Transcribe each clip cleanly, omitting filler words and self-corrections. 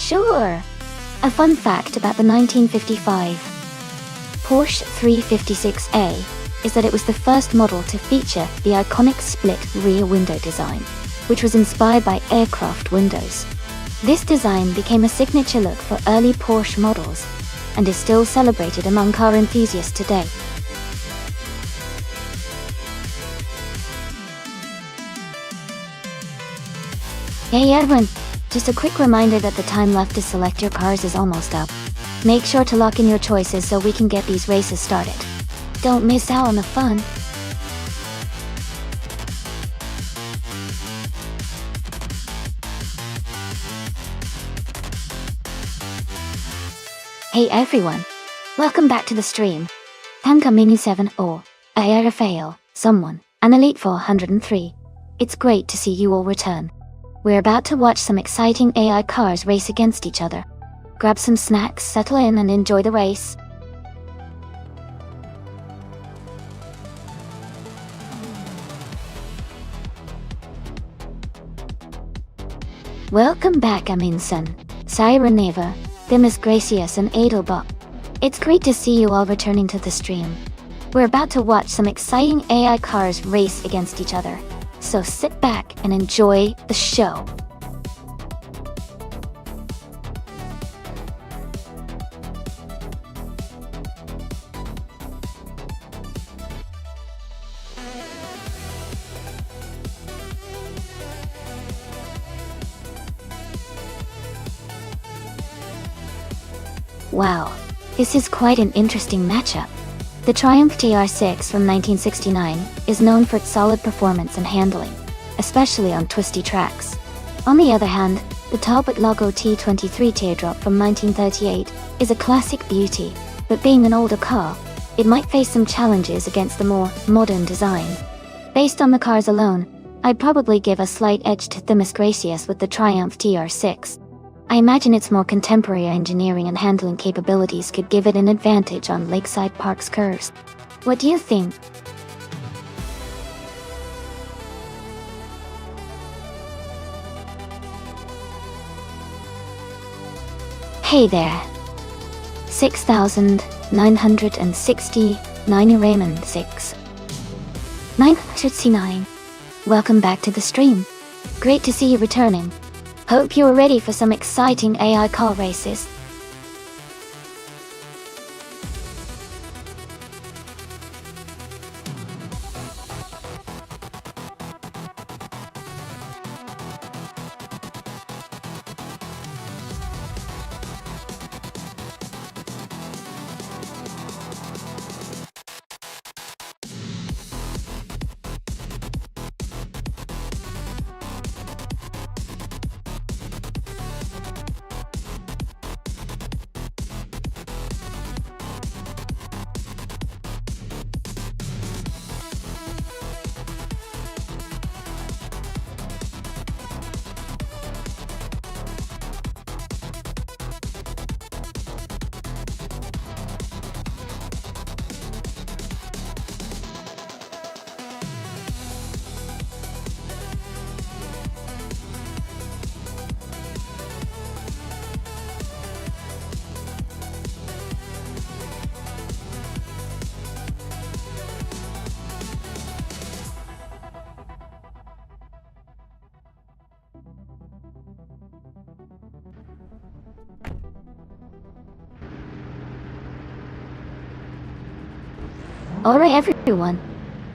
Sure! A fun fact about the 1955 Porsche 356A is that it was the first model to feature the iconic split rear window design, which was inspired by aircraft windows. This design became a signature look for early Porsche models and is still celebrated among car enthusiasts today. Hey everyone! Just a quick reminder that the time left to select your cars is almost up. Make sure to lock in your choices so we can get these races started. Don't miss out on the fun! Hey everyone! Welcome back to the stream. Tanka Mini 7 or Rafael, someone, and Elite 403. It's great to see you all return. We're about to watch some exciting AI cars race against each other. Grab some snacks, settle in, and enjoy the race. Welcome back, Aminson, Sireneva, Demis Gracias, and Adelbach. It's great to see you all returning to the stream. We're about to watch some exciting AI cars race against each other. So sit back and enjoy the show. Wow, this is quite an interesting matchup. The Triumph TR6 from 1969 is known for its solid performance and handling, especially on twisty tracks. On the other hand, the Talbot Logo T23 Teardrop from 1938 is a classic beauty, but being an older car, it might face some challenges against the more modern design. Based on the cars alone, I'd probably give a slight edge to Themis Gracias with the Triumph TR6. I imagine its more contemporary engineering and handling capabilities could give it an advantage on Lakeside Park's curves. What do you think? Hey there! 6,969 Raymond 6. 969. Welcome back to the stream. Great to see you returning. Hope you're ready for some exciting AI car races. Alright everyone,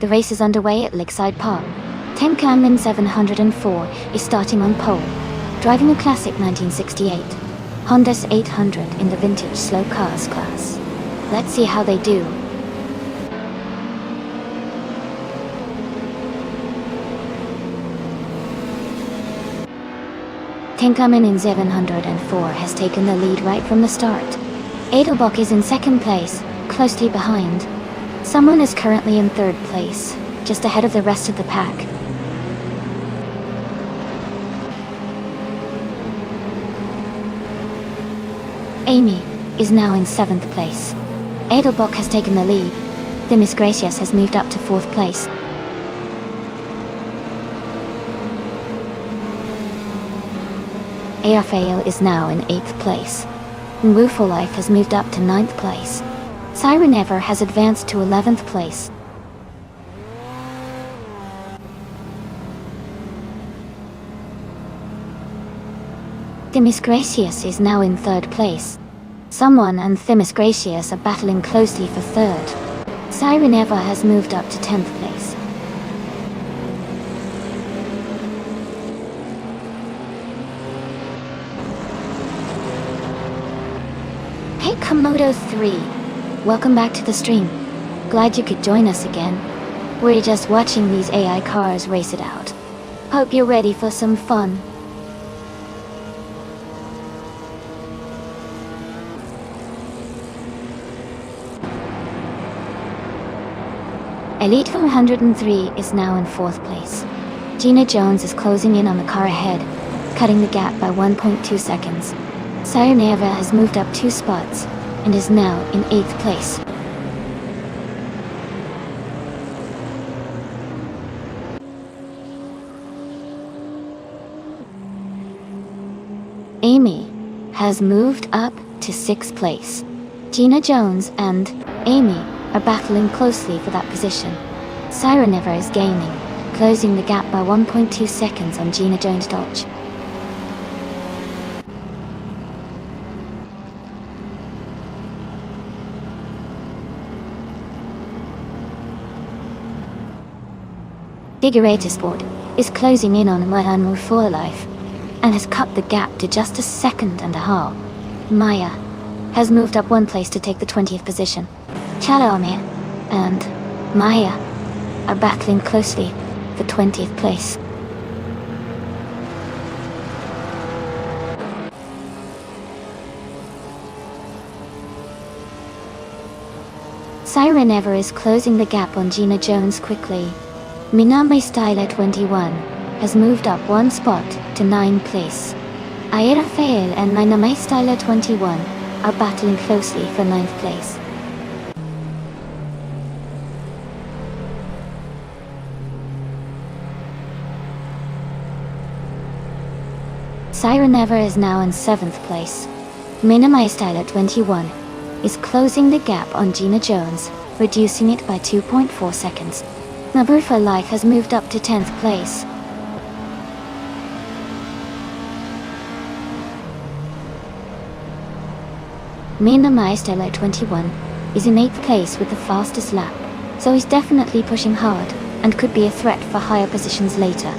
the race is underway at Lakeside Park. Tenkamin 704 is starting on pole, driving a classic 1968 Honda 800 in the vintage slow cars class. Let's see how they do. Tenkamin in 704 has taken the lead right from the start. Adelbach is in second place, closely behind. Someone is currently in third place, just ahead of the rest of the pack. Amy is now in seventh place. Adelbach has taken the lead. Themis Gracias has moved up to fourth place. AFAO is now in 8th place. Wooful Life has moved up to 9th place. Siren Ever has advanced to 11th place. Themis Gracious is now in 3rd place. Someone and Themis Gracious are battling closely for 3rd. Siren Ever has moved up to 10th place. Hey Komodo 3, welcome back to the stream. Glad you could join us again. We're just watching these AI cars race it out. Hope you're ready for some fun. Elite 403 is now in 4th place. Gina Jones is closing in on the car ahead, cutting the gap by 1.2 seconds. Siren Ever has moved up 2 spots and is now in 8th place. Amy has moved up to 6th place. Gina Jones and Amy are battling closely for that position. Siren Ever is gaining, closing the gap by 1.2 seconds on Gina Jones' Dodge. Figurator Sport is closing in on Maya for life and has cut the gap to just a second and a half. Maya has moved up 1 place to take the 20th position. Chalome and Maya are battling closely for 20th place. Siren Ever is closing the gap on Gina Jones quickly. Minami Styler 21 has moved up 1 spot to 9th place. Aira Fail and Minami Styler 21 are battling closely for 9th place. Siren Ever is now in 7th place. Minami Styler 21 is closing the gap on Gina Jones, reducing it by 2.4 seconds. Nabufa Life has moved up to 10th place. Minami Styler 21 is in 8th place with the fastest lap, so he's definitely pushing hard and could be a threat for higher positions later.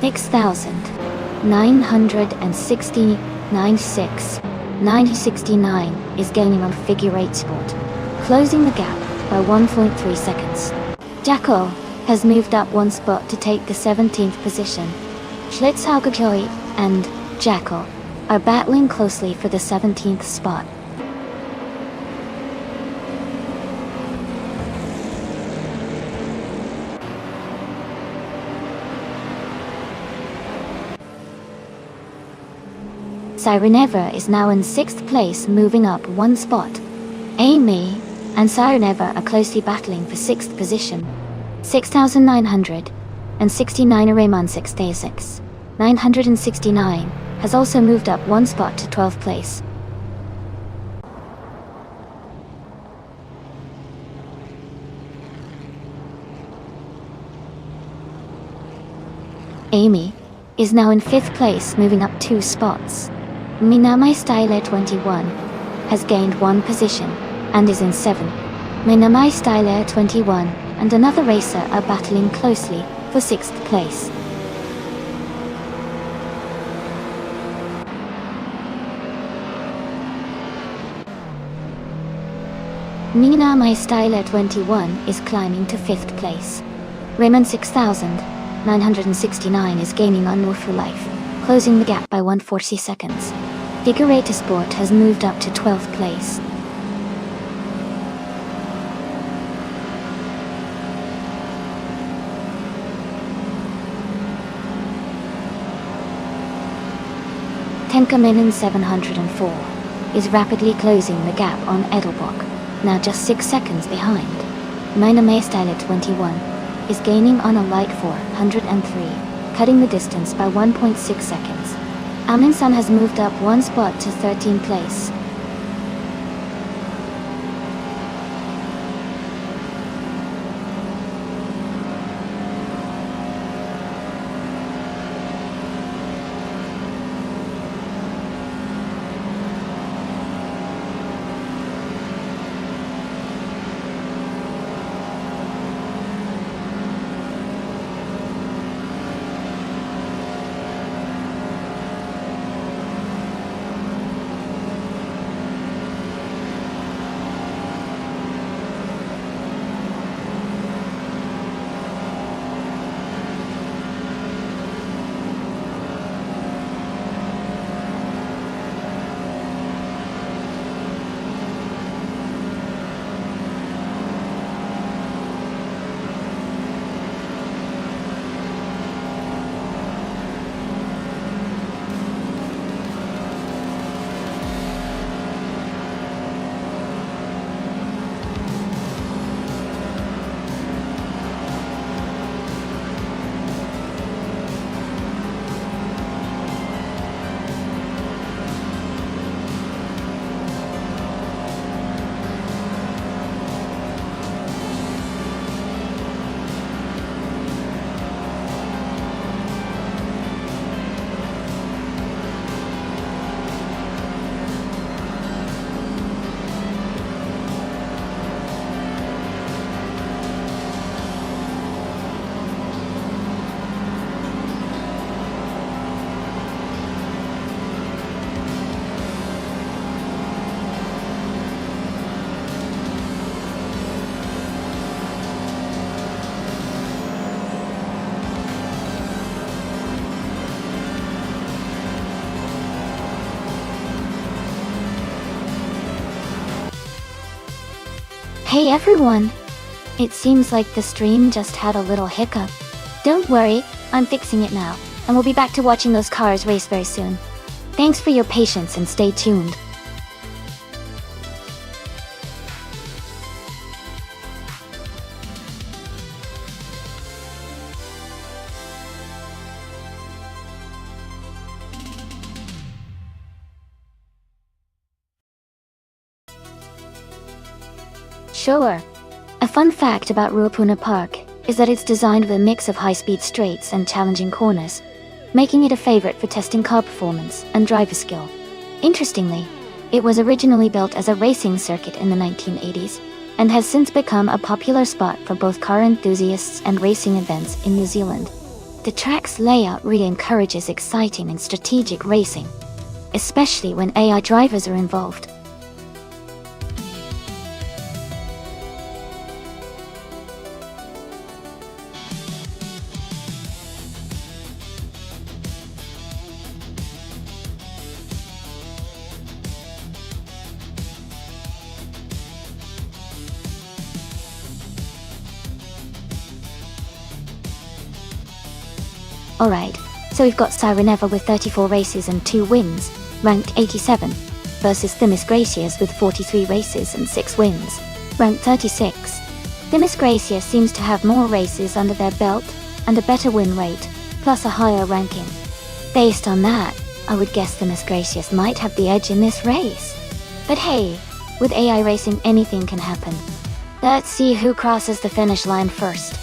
$6,969 is gaining on Figure 8 Sport, closing the gap by 1.3 seconds. Jacko has moved up 1 spot to take the 17th position. Schlitzhaugakoi and Jacko are battling closely for the 17th spot. Siren Ever is now in 6th place, moving up 1 spot. Amy and Siren Ever are closely battling for 6th position. 6,969 Raymond 6 969 has also moved up 1 spot to 12th place. Amy is now in 5th place, moving up 2 spots. Minami Styler 21 has gained 1 position and is in 7th. Minami Styler 21 and another racer are battling closely for 6th place. Minami Styler 21 is climbing to 5th place. Raymond 6,969 is gaining on More for Life, closing the gap by 140 seconds. Figurator Sport has moved up to 12th place. Tenka Minin 704 is rapidly closing the gap on Edelbrock, now just 6 seconds behind. Mina Meistyle 21 is gaining on a light 403, cutting the distance by 1.6 seconds. Amundsen has moved up one spot to 13th place. Hey everyone! It seems like the stream just had a little hiccup. Don't worry, I'm fixing it now, and we'll be back to watching those cars race very soon. Thanks for your patience and stay tuned. Sure. A fun fact about Ruapuna Park is that it's designed with a mix of high-speed straights and challenging corners, making it a favorite for testing car performance and driver skill. Interestingly, it was originally built as a racing circuit in the 1980s and has since become a popular spot for both car enthusiasts and racing events in New Zealand. The track's layout really encourages exciting and strategic racing, especially when AI drivers are involved. Alright, so we've got Sireneva with 34 races and 2 wins, ranked 87, versus Themis Gracias with 43 races and 6 wins, ranked 36. Themis Gracias seems to have more races under their belt and a better win rate, plus a higher ranking. Based on that, I would guess Themis Gracias might have the edge in this race. But hey, with AI racing anything can happen. Let's see who crosses the finish line first.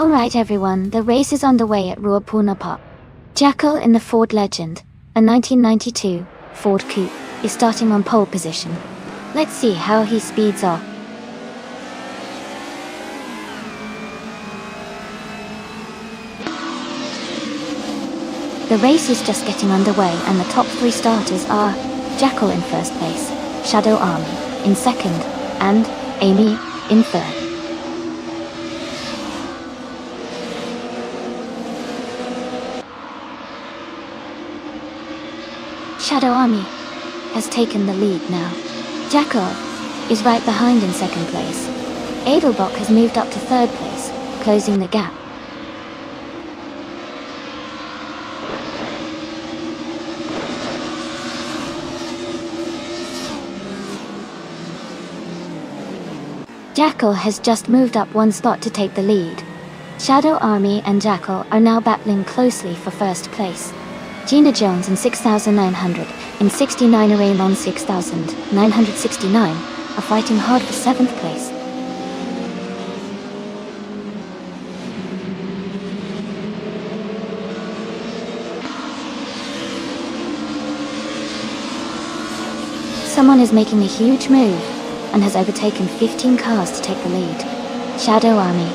Alright everyone, the race is underway at Ruapunapa. Jackal in the Ford Legend, a 1992 Ford Coupe, is starting on pole position. Let's see how he speeds up. The race is just getting underway and the top 3 starters are Jackal in first place, Shadow Army in second, and Amy in third. Shadow Army has taken the lead now. Jackal is right behind in second place. Edelbock has moved up to third place, closing the gap. Jackal has just moved up 1 spot to take the lead. Shadow Army and Jackal are now battling closely for first place. Gina Jones in 6,969 and Raymond 6,969 are fighting hard for 7th place. Someone is making a huge move and has overtaken 15 cars to take the lead. Shadow Army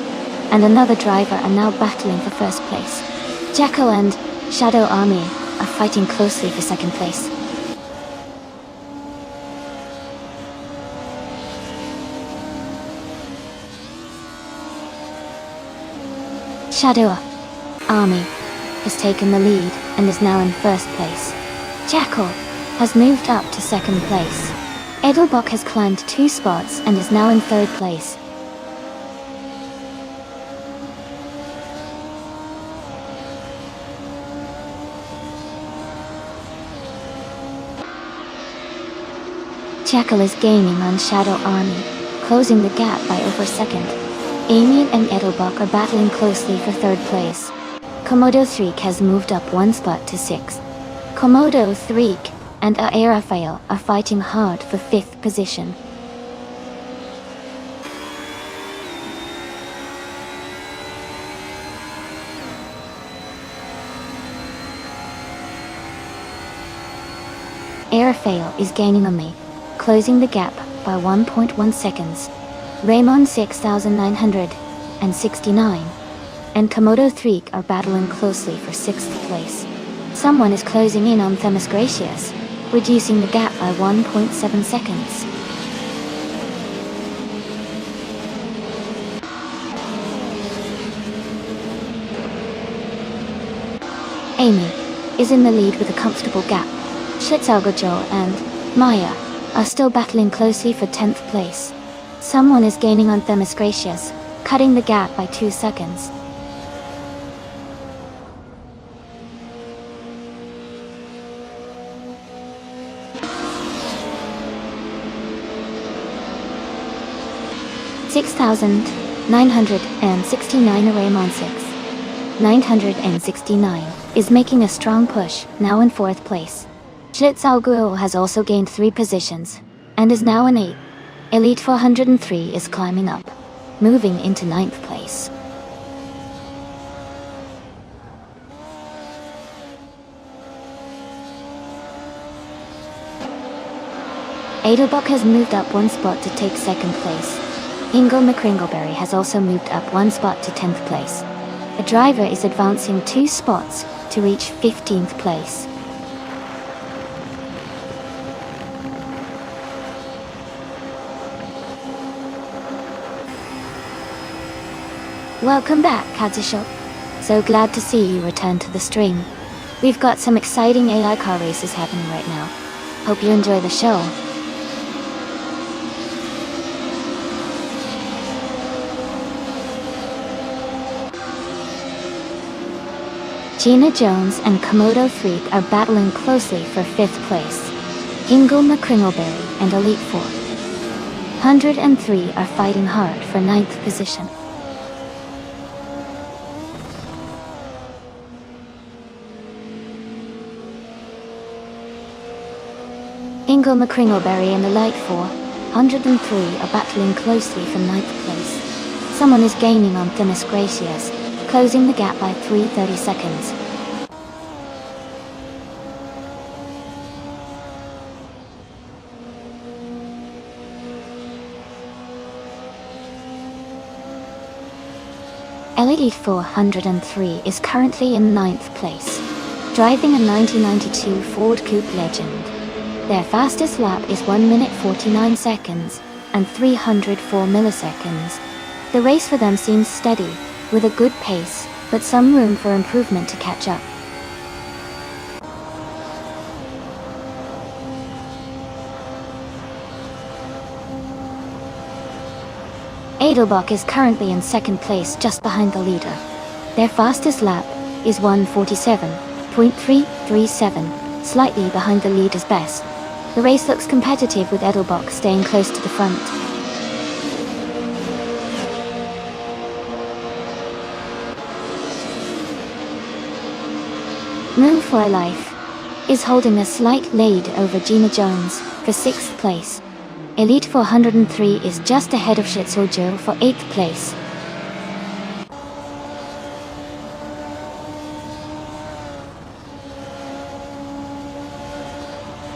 and another driver are now battling for first place. Jackal and Shadow Army are fighting closely for second place. Shadow Army has taken the lead and is now in first place. Jackal has moved up to second place. Edelbock has climbed 2 spots and is now in third place. Jackal is gaining on Shadow Army, closing the gap by over a second. Amy and Edelbock are battling closely for third place. Komodo 3 has moved up 1 spot to 6th. Komodo 3 and Aerafael are fighting hard for 5th position. Aerafael is gaining on me, closing the gap by 1.1 seconds. Raymond 6,969 and Komodo 3 are battling closely for 6th place. Someone is closing in on Themis Gracious, reducing the gap by 1.7 seconds. Amy is in the lead with a comfortable gap. Schlitzalgojo and Maya are still battling closely for 10th place. Someone is gaining on Themis Gracious, cutting the gap by 2 seconds. (6,969 Raymond 6,969 is making a strong push, now in 4th place. Schlitzalguo has also gained 3 positions, and is now in 8th. Elite 403 is climbing up, moving into 9th place. Edelbock has moved up 1 spot to take 2nd place. Ingo McCringleberry has also moved up 1 spot to 10th place. The driver is advancing 2 spots to reach 15th place. Welcome back, Kazushop. So glad to see you return to the stream. We've got some exciting AI car races happening right now. Hope you enjoy the show. Gina Jones and Komodo 3 are battling closely for 5th place. Ingo McCringleberry and Elite 403 are fighting hard for 9th position. Ingo McCringleberry and Elite 403 are battling closely for 9th place. Someone is gaining on Themis Gracious, closing the gap by 3:30 seconds. Elite 403 is currently in 9th place, driving a 1992 Ford Coupe Legend. Their fastest lap is 1 minute 49 seconds and 304 milliseconds. The race for them seems steady, with a good pace, but some room for improvement to catch up. Edelbach is currently in 2nd place just behind the leader. Their fastest lap is 1:47.337, slightly behind the leader's best. The race looks competitive with Edelbach staying close to the front. Moon for Life is holding a slight lead over Gina Jones for 6th place. Elite 403 is just ahead of Shitsojo for 8th place.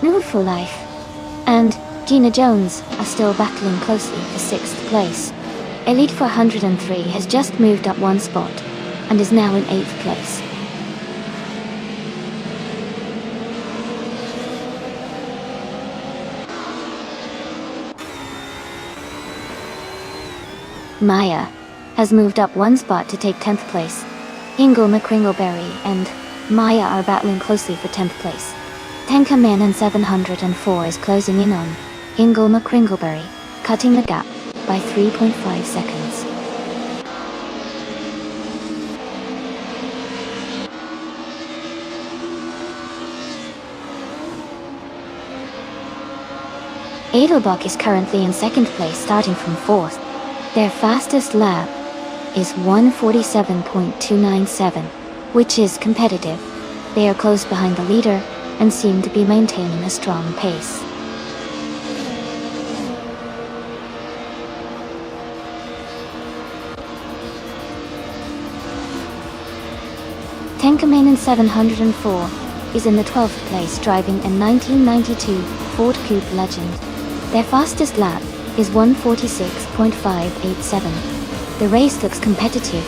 Moon for Life and Gina Jones are still battling closely for 6th place. Elite 403 has just moved up one spot and is now in 8th place. Maya has moved up one spot to take 10th place. Ingle McCringleberry and Maya are battling closely for 10th place. Tenka Man 704 is closing in on Ingle McCringleberry, cutting the gap by 3.5 seconds. Edelbach is currently in 2nd place, starting from 4th. Their fastest lap is 1:47.297, which is competitive. They are close behind the leader and seem to be maintaining a strong pace. Tenkaman 704 is in the 12th place, driving a 1992 Ford Coupe Legend. Their fastest lap is 1:46.587. The race looks competitive,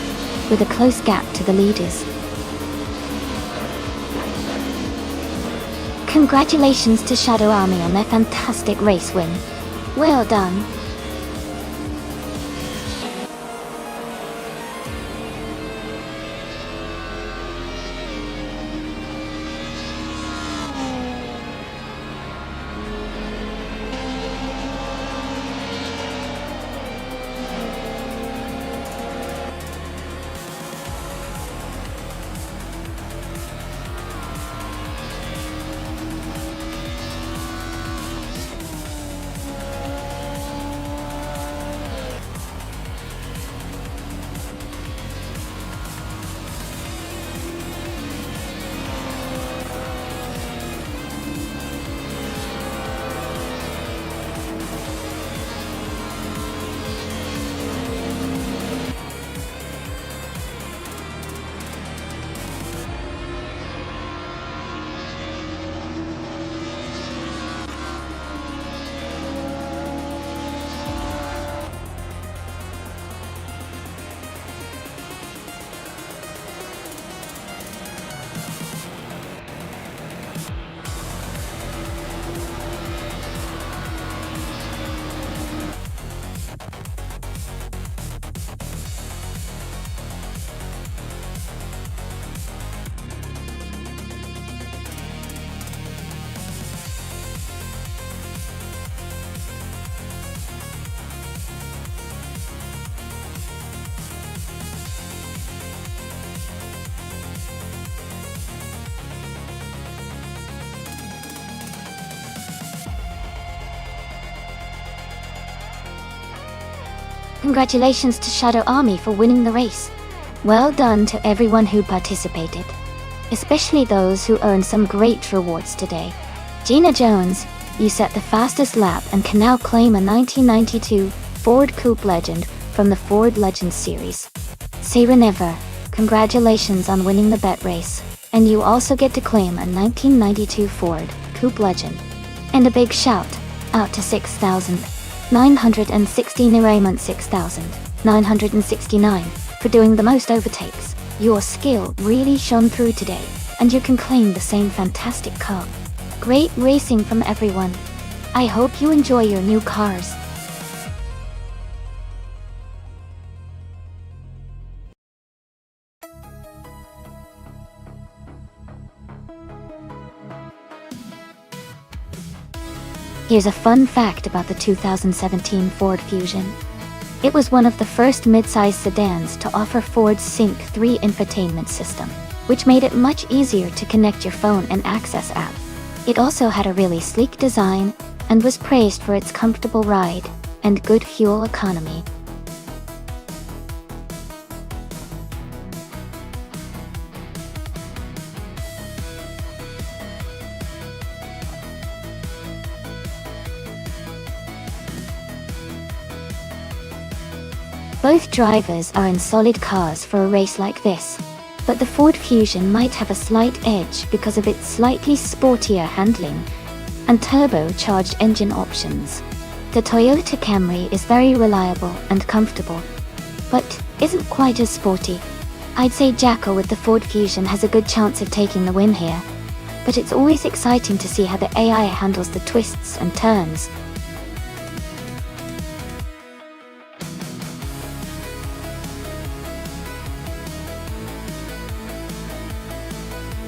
with a close gap to the leaders. Congratulations to Shadow Army on their fantastic race win. Well done. Congratulations to Shadow Army for winning the race. Well done to everyone who participated, especially those who earned some great rewards today. Gina Jones, you set the fastest lap and can now claim a 1992 Ford Coupe Legend from the Ford Legends series. Say never. Congratulations on winning the bet race, and you also get to claim a 1992 Ford Coupe Legend. And a big shout out to 6,960 Raymond 6,969 for doing the most overtakes. Your skill really shone through today, and you can claim the same fantastic car. Great racing from everyone. I hope you enjoy your new cars. Here's a fun fact about the 2017 Ford Fusion. It was one of the first mid-size sedans to offer Ford's Sync 3 infotainment system, which made it much easier to connect your phone and access app. It also had a really sleek design and was praised for its comfortable ride and good fuel economy. Both drivers are in solid cars for a race like this, but the Ford Fusion might have a slight edge because of its slightly sportier handling and turbocharged engine options. The Toyota Camry is very reliable and comfortable, but isn't quite as sporty. I'd say Jacko with the Ford Fusion has a good chance of taking the win here, but it's always exciting to see how the AI handles the twists and turns.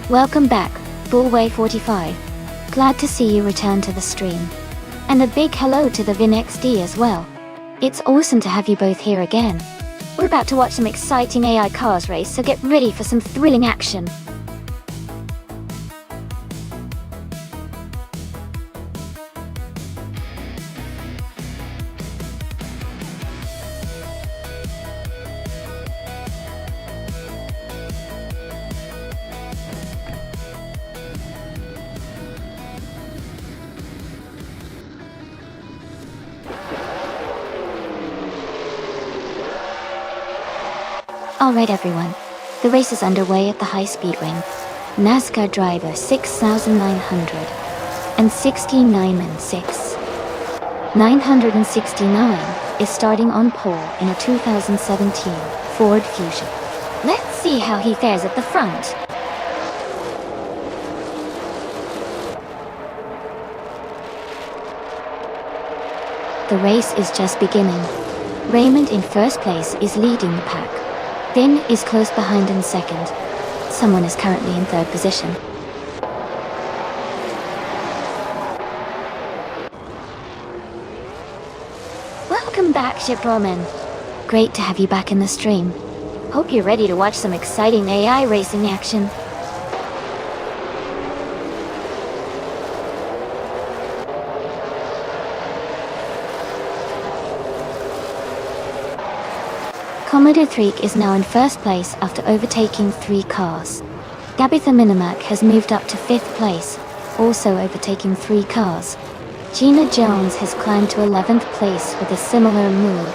Welcome back, Bullway45. Glad to see you return to the stream. And a big hello to the VinXD as well. It's awesome to have you both here again. We're about to watch some exciting AI cars race, so get ready for some thrilling action. Alright everyone, the race is underway at the high-speed ring. NASCAR driver 6,969 and 969 is starting on pole in a 2017 Ford Fusion. Let's see how he fares at the front. The race is just beginning. Raymond in first place is leading the pack. Vin is close behind in second. Someone is currently in third position. Welcome back, Shipperman. Great to have you back in the stream. Hope you're ready to watch some exciting AI racing action. Commodore 3 is now in first place after overtaking 3 cars. Gabitha Minimac has moved up to 5th place, also overtaking 3 cars. Gina Jones has climbed to 11th place with a similar move.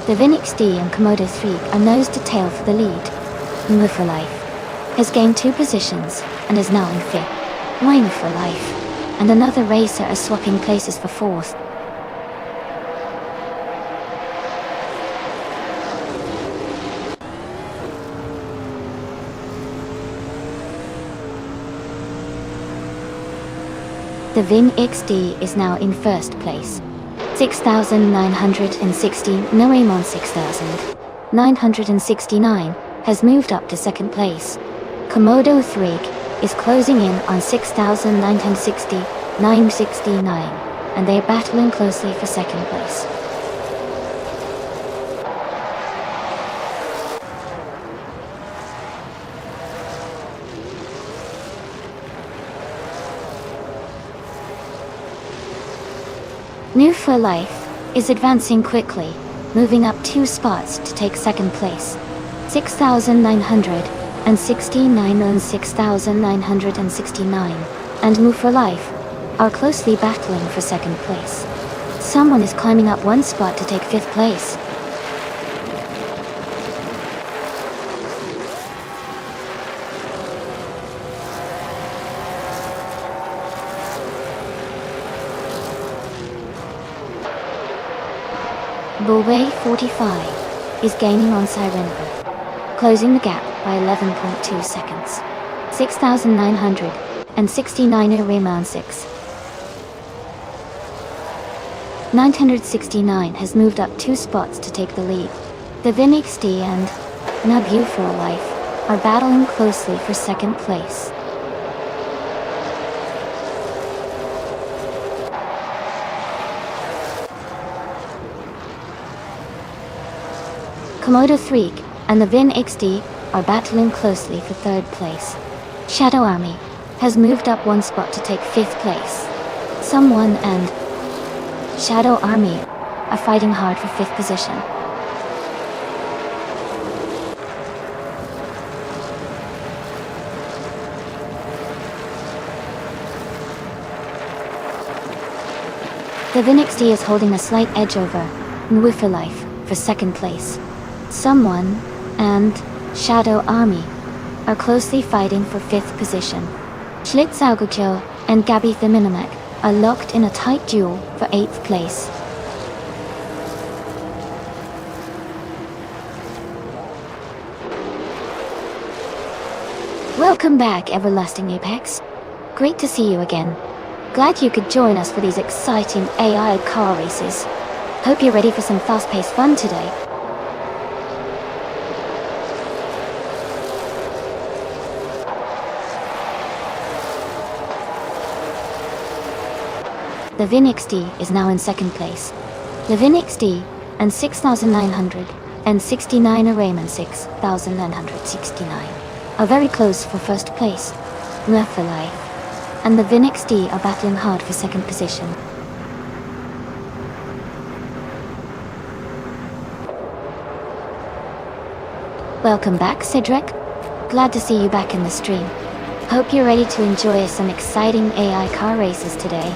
The VinXD and Commodore 3 are nose to tail for the lead. Move for Life has gained 2 positions and is now in 5th. Wine for Life and another racer are swapping places for 4th. The VinXD is now in first place. 6,960 Raymond 6,969 has moved up to second place. Komodo 3 is closing in on 6,960 969, and they are battling closely for second place. New for Life is advancing quickly, moving up 2 spots to take second place. 6,969 and 6,969, and Move for Life are closely battling for second place. Someone is climbing up one spot to take fifth place. Bulway 45 is gaining on Sirenova, closing the gap by 11.2 seconds. 6,969 Rayman 6. 969 has moved up 2 spots to take the lead. The VinXD and Nabu for Life are battling closely for second place. Komodo 3 and the VinXD are battling closely for third place. Shadow Army has moved up 1 spot to take 5th place. Someone and Shadow Army are fighting hard for 5th position. The VinXD is holding a slight edge over Nwu for Life for second place. Someone and Shadow Army are closely fighting for 5th position. Schlitzaugucho and Gabi Thiminimek are locked in a tight duel for 8th place. Welcome back, Everlasting Apex. Great to see you again. Glad you could join us for these exciting AI car races. Hope you're ready for some fast-paced fun today. The VinXD is now in second place. The VinXD and 6,969 Rayman 6,969 are very close for first place. Left for Life and the VinXD are battling hard for second position. Welcome back, Cedric. Glad to see you back in the stream. Hope you're ready to enjoy some exciting AI car races today.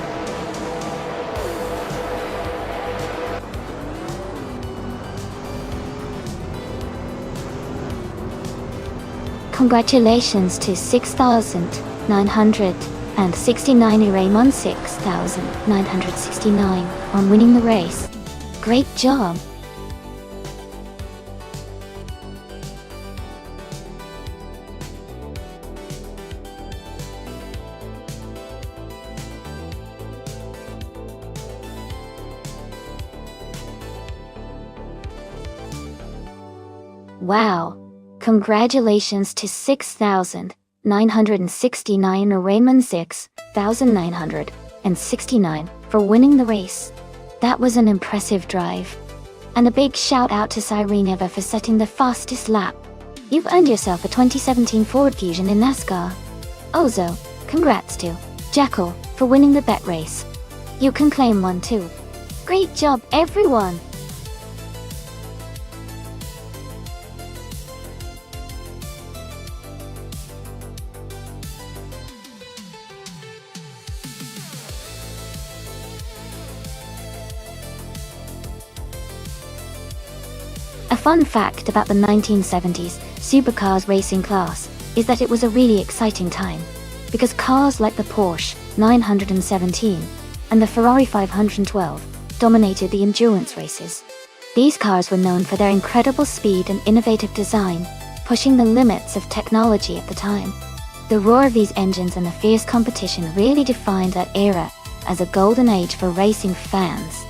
Congratulations to 6,969 Raymond 6,969 on winning the race. Great job! Wow! Congratulations to 6,969 Raymond 6,969 for winning the race. That was an impressive drive. And a big shout out to Sirenova for setting the fastest lap. You've earned yourself a 2017 Ford Fusion in NASCAR. Also, congrats to Jackal for winning the bet race. You can claim one too. Great job, everyone! A fun fact about the 1970s supercars racing class is that it was a really exciting time, because cars like the Porsche 917 and the Ferrari 512 dominated the endurance races. These cars were known for their incredible speed and innovative design, pushing the limits of technology at the time. The roar of these engines and the fierce competition really defined that era as a golden age for racing fans.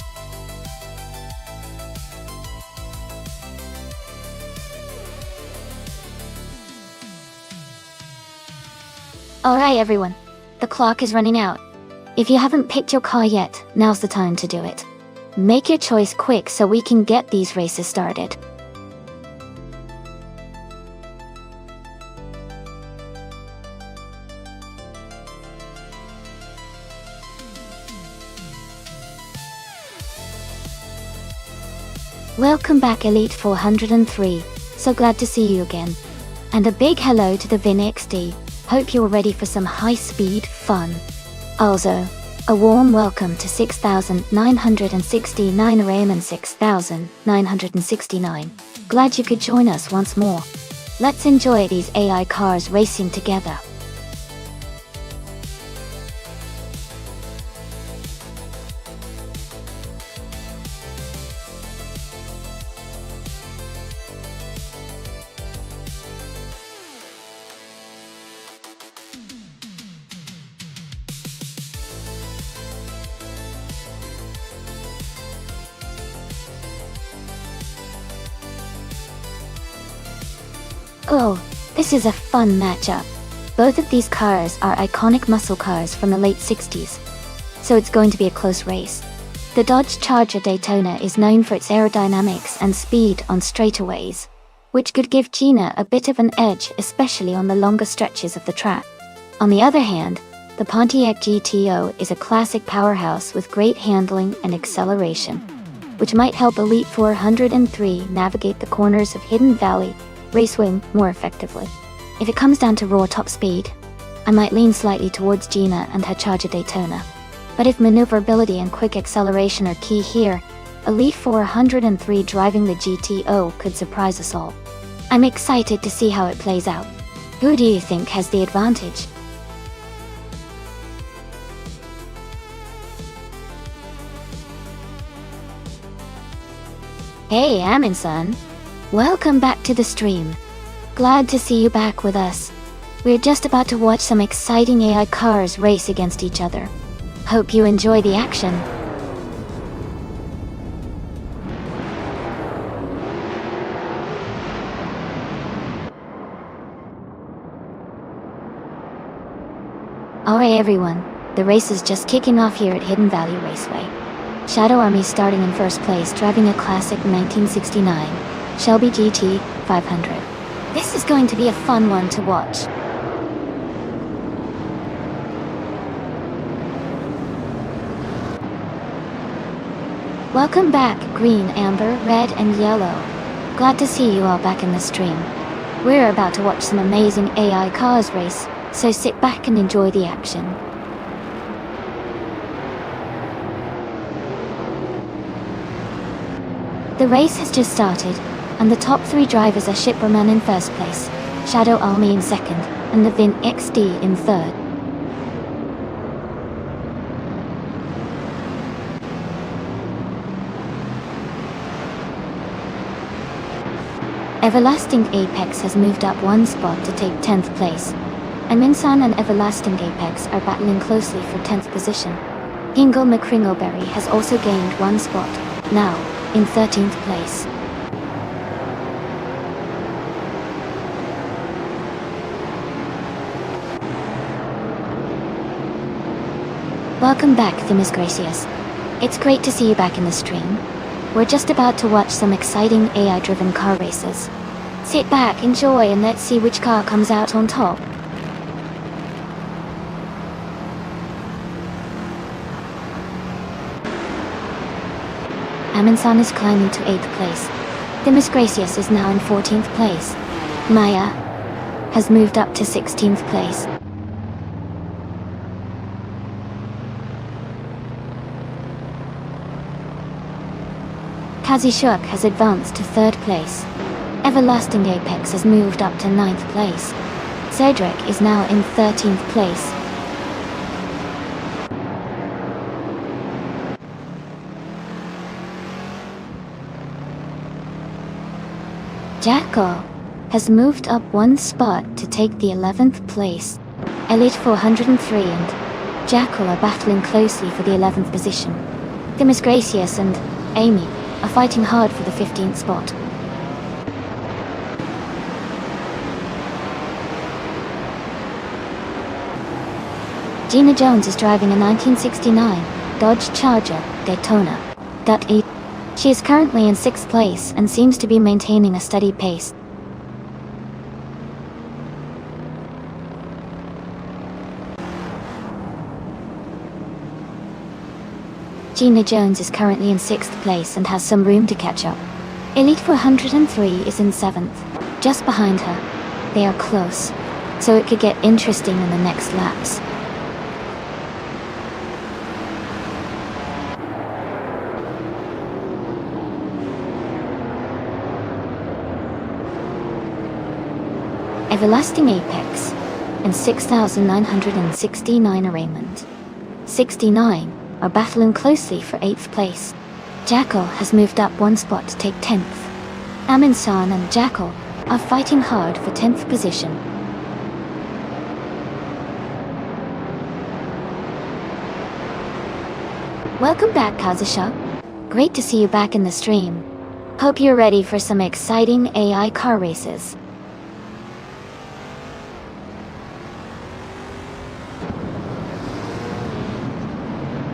Alright everyone, the clock is running out. If you haven't picked your car yet, now's the time to do it. Make your choice quick so we can get these races started. Welcome back Elite 403, so glad to see you again. And a big hello to the VinXD. Hope you're ready for some high-speed fun. Also, A warm welcome to 6,969 Raymond 6,969. Glad you could join us once more. Let's enjoy these AI cars racing together. Oh, this is a fun matchup. Both of these cars are iconic muscle cars from the late 60s, so it's going to be a close race. The Dodge Charger Daytona is known for its aerodynamics and speed on straightaways, which could give Gina a bit of an edge, especially on the longer stretches of the track. On the other hand, the Pontiac GTO is a classic powerhouse with great handling and acceleration, which might help Elite 403 navigate the corners of Hidden Valley Raceway more effectively. If it comes down to raw top speed, I might lean slightly towards Gina and her Charger Daytona. But if maneuverability and quick acceleration are key here, Elite 403 driving the GTO could surprise us all. I'm excited to see how it plays out. Who do you think has the advantage? Hey Amin-san! Welcome back to the stream. Glad to see you back with us. We're just about to watch some exciting AI cars race against each other. Hope you enjoy the action. Alright everyone, the race is just kicking off here at Hidden Valley Raceway. Shadow Army starting in first place, driving a classic 1969 Shelby GT 500. This is going to be a fun one to watch. Welcome back, green, amber, red, and yellow. Glad to see you all back in the stream. We're about to watch some amazing AI cars race, so sit back and enjoy the action. The race has just started, and the top three drivers are Shipperman in first place, Shadow Army in second, and the Vin XD in third. Everlasting Apex has moved up one spot to take 10th place, and Minsan and Everlasting Apex are battling closely for 10th position. Hingle McCringleberry has also gained one spot, now in 13th place. Welcome back, Themis Gracious. It's great to see you back in the stream. We're just about to watch some exciting AI-driven car races. Sit back, enjoy, and let's see which car comes out on top. Amin-san is climbing to 8th place. Themis Gracious is now in 14th place. Maya has moved up to 16th place. Kazishuk has advanced to 3rd place. Everlasting Apex has moved up to 9th place. Cedric is now in 13th place. Jackal has moved up one spot to take the 11th place. Elite 403 and Jackal are battling closely for the 11th position. Themis Gracious and Amy are fighting hard for the 15th spot. Gina Jones is driving a 1969 Dodge Charger Daytona. She is currently in 6th place and seems to be maintaining a steady pace. Gina Jones is currently in 6th place and has some room to catch up. Elite 403 is in 7th, just behind her. They are close, so it could get interesting in the next laps. Everlasting Apex, and 6,969 arraignment. 69 are battling closely for 8th place. Jackal has moved up one spot to take 10th. Aminsan and Jackal are fighting hard for 10th position. Welcome back, Kazusha. Great to see you back in the stream. Hope you're ready for some exciting AI car races.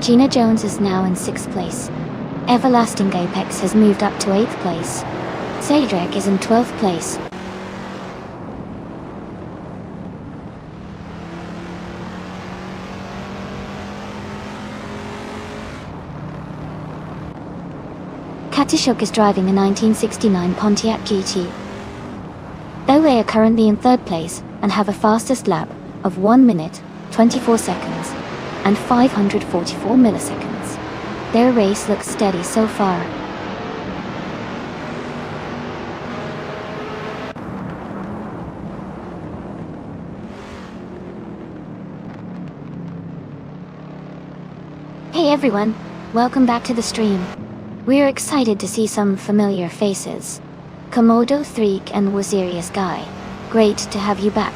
Gina Jones is now in 6th place. Everlasting Apex has moved up to 8th place. Cedric is in 12th place. Katishuk is driving a 1969 Pontiac GT. Though they are currently in 3rd place and have a fastest lap of 1 minute, 24 seconds, and 544 milliseconds. Their race looks steady so far. Hey everyone, welcome back to the stream. We're excited to see some familiar faces. Komodo 3 and Wazirius Guy. Great to have you back.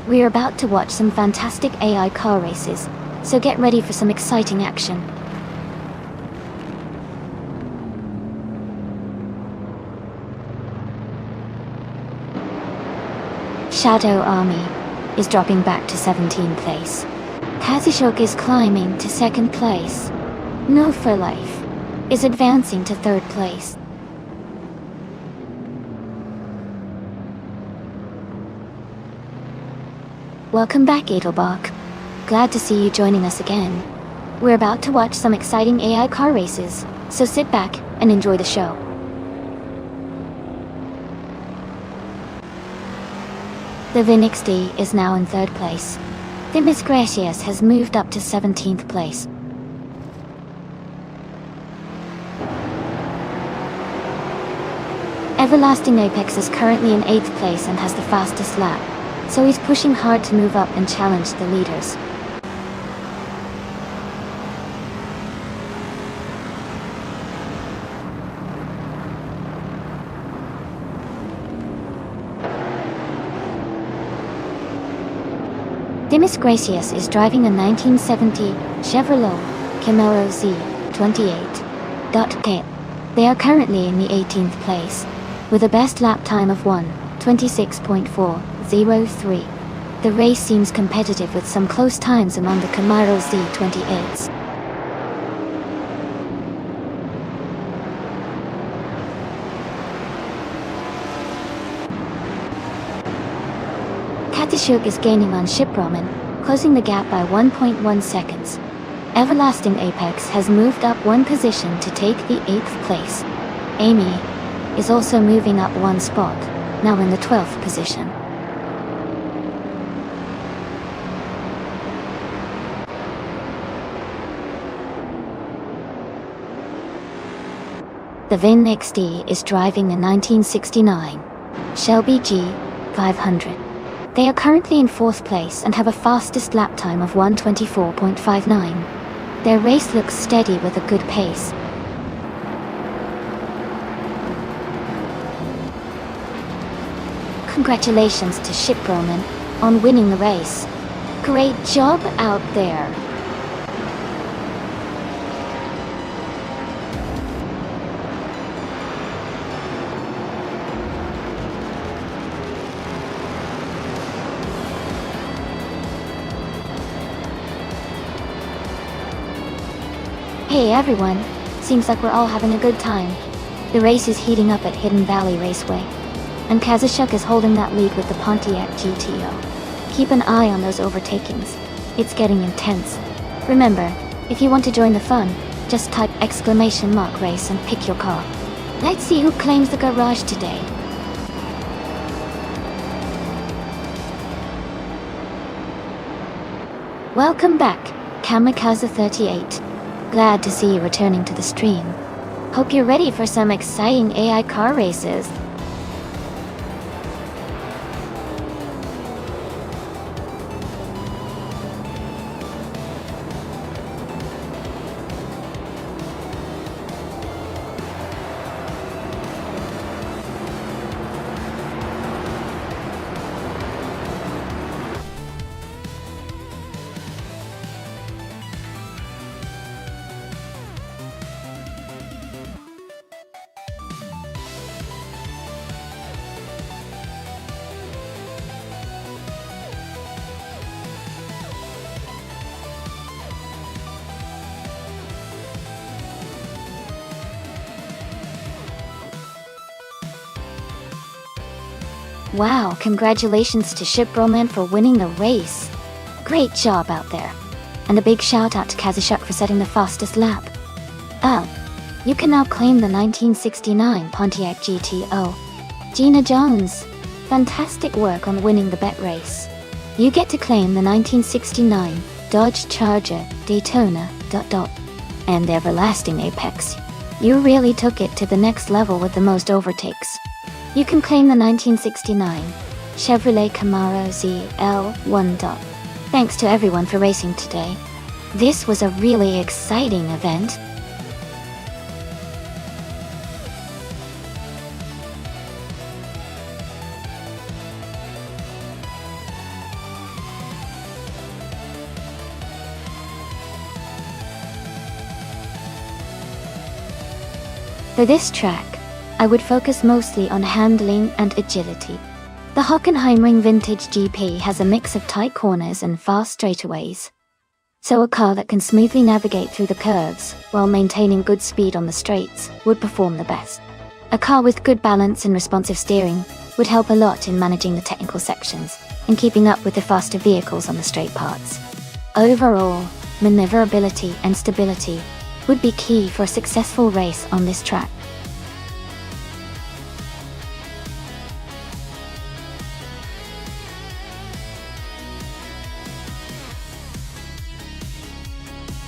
We're about to watch some fantastic AI car races, so get ready for some exciting action. Shadow Army is dropping back to 17th place. Kazishok is climbing to 2nd place. No for Life is advancing to 3rd place. Welcome back, Edelbach. Glad to see you joining us again. We're about to watch some exciting AI car races, so sit back and enjoy the show. The Vinix D is now in 3rd place. Thimis Gracias has moved up to 17th place. Everlasting Apex is currently in 8th place and has the fastest lap, so he's pushing hard to move up and challenge the leaders. Thimis Gracias is driving a 1970 Chevrolet Camaro Z28.K. They are currently in the 18th place, with a best lap time of 1:26.403. The race seems competitive with some close times among the Camaro Z28s. Katishuk is gaining on Shiproman, closing the gap by 1.1 seconds. Everlasting Apex has moved up one position to take the 8th place. Amy is also moving up one spot, now in the 12th position. The Vin XD is driving a 1969 Shelby G500. They are currently in 4th place and have a fastest lap time of 1:24.59. Their race looks steady with a good pace. Congratulations to Shiproman on winning the race. Great job out there. Hey everyone, seems like we're all having a good time. The race is heating up at Hidden Valley Raceway, and Kazushuk is holding that lead with the Pontiac GTO. Keep an eye on those overtakings. It's getting intense. Remember, if you want to join the fun, just type !race and pick your car. Let's see who claims the garage today. Welcome back, Kamikaze38. Glad to see you returning to the stream. Hope you're ready for some exciting AI car races. Wow, congratulations to Shiproman for winning the race. Great job out there. And a big shout out to Kazushuk for setting the fastest lap. Oh, you can now claim the 1969 Pontiac GTO. Gina Jones, fantastic work on winning the bet race. You get to claim the 1969 Dodge Charger Daytona ... and Everlasting Apex. You really took it to the next level with the most overtakes. You can claim the 1969 Chevrolet Camaro ZL1 . Thanks to everyone for racing today. This was a really exciting event. For this track, I would focus mostly on handling and agility. The Hockenheimring Vintage GP has a mix of tight corners and fast straightaways. So a car that can smoothly navigate through the curves while maintaining good speed on the straights would perform the best. A car with good balance and responsive steering would help a lot in managing the technical sections and keeping up with the faster vehicles on the straight parts. Overall, maneuverability and stability would be key for a successful race on this track.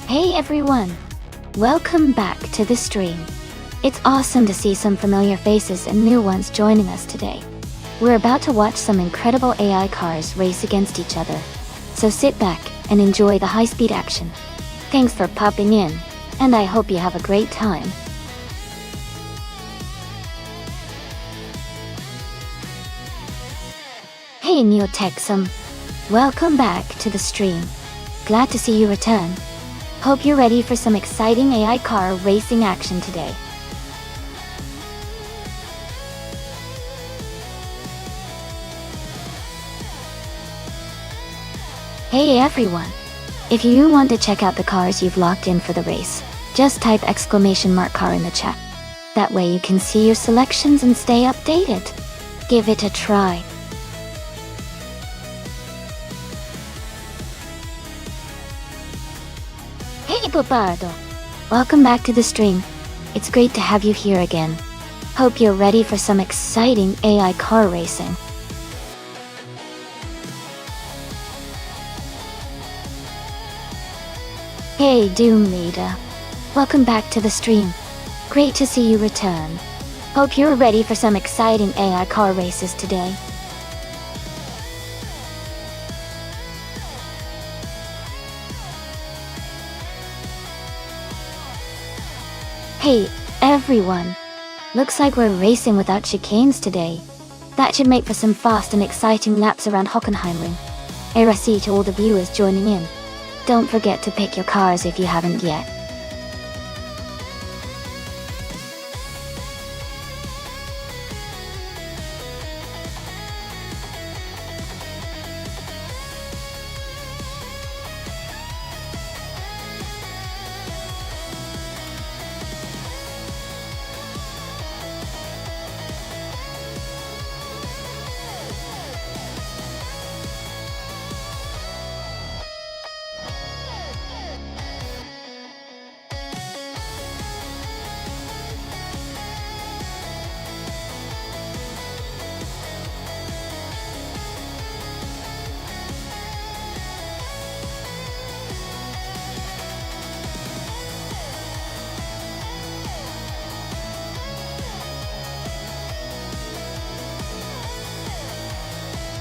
Hey everyone! Welcome back to the stream. It's awesome to see some familiar faces and new ones joining us today. We're about to watch some incredible AI cars race against each other. So sit back and enjoy the high-speed action. Thanks for popping in, and I hope you have a great time. Hey Neotexum! Welcome back to the stream. Glad to see you return. Hope you're ready for some exciting AI car racing action today. Hey everyone! If you want to check out the cars you've locked in for the race, just type !car in the chat. That way you can see your selections and stay updated. Give it a try. Hey Bubardo! Welcome back to the stream. It's great to have you here again. Hope you're ready for some exciting AI car racing. Hey Doom Leader! Welcome back to the stream. Great to see you return. Hope you're ready for some exciting AI car races today. Hey, everyone! Looks like we're racing without chicanes today. That should make for some fast and exciting laps around Hockenheimring. RSE to all the viewers joining in. Don't forget to pick your cars if you haven't yet.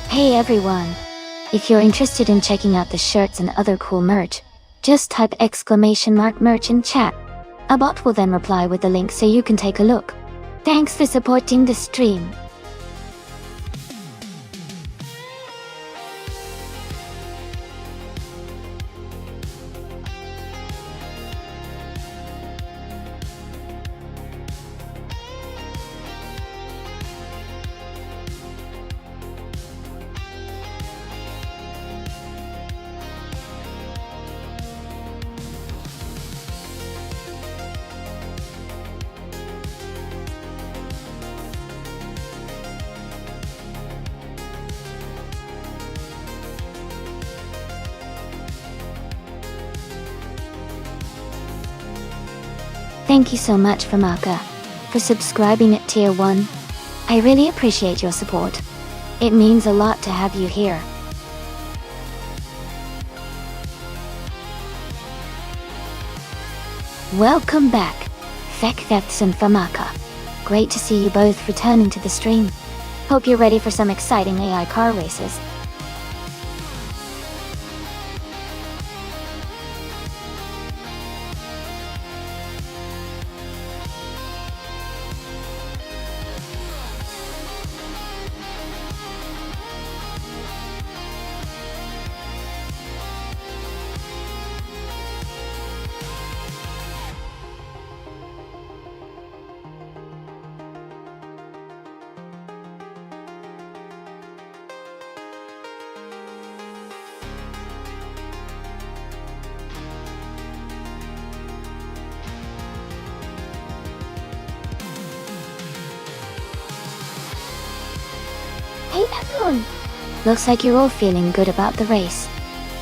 Hey everyone! If you're interested in checking out the shirts and other cool merch, just type !merch in chat. A bot will then reply with the link so you can take a look. Thanks for supporting the stream. Thank you so much, Famaka, for subscribing at Tier 1. I really appreciate your support. It means a lot to have you here. Welcome back, Fekfeths and Famaka. Great to see you both returning to the stream. Hope you're ready for some exciting AI car races. Hey everyone! Looks like you're all feeling good about the race.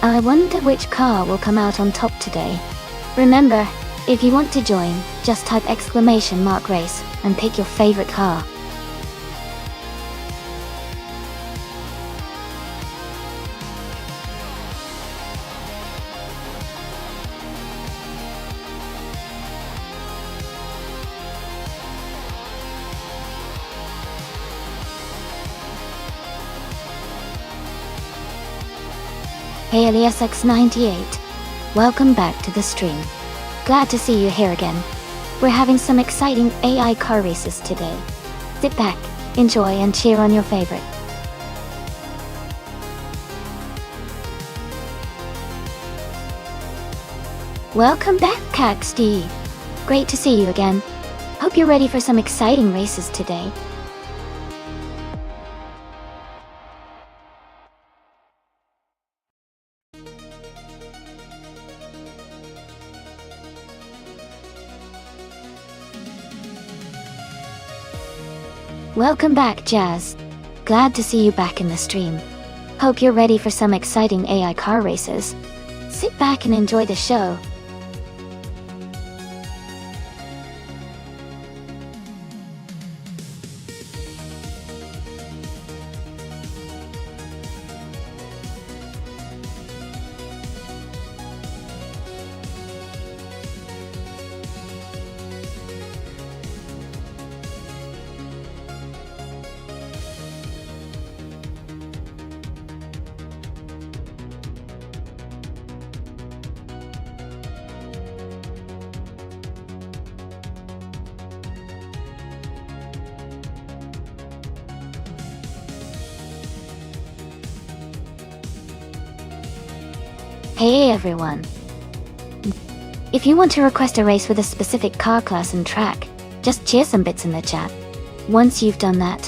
I wonder which car will come out on top today. Remember, if you want to join, just type !race and pick your favorite car. Hey AliasX98, welcome back to the stream. Glad to see you here again. We're having some exciting AI car races today. Sit back, enjoy and cheer on your favorite. Welcome back, CaxD. Great to see you again. Hope you're ready for some exciting races today. Welcome back, Jazz. Glad to see you back in the stream. Hope you're ready for some exciting AI car races. Sit back and enjoy the show. Hey everyone! If you want to request a race with a specific car class and track, just cheer some bits in the chat. Once you've done that,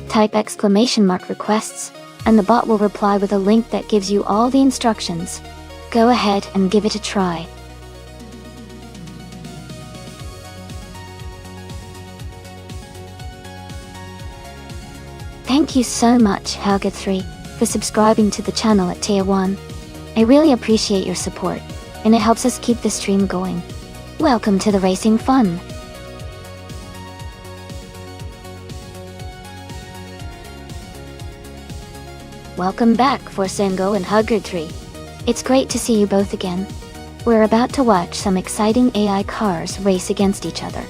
type !requests, and the bot will reply with a link that gives you all the instructions. Go ahead and give it a try. Thank you so much, Helga3, for subscribing to the channel at Tier 1. I really appreciate your support, and it helps us keep the stream going. Welcome to the racing fun! Welcome back, Forsengo and Hugger3. It's great to see you both again. We're about to watch some exciting AI cars race against each other.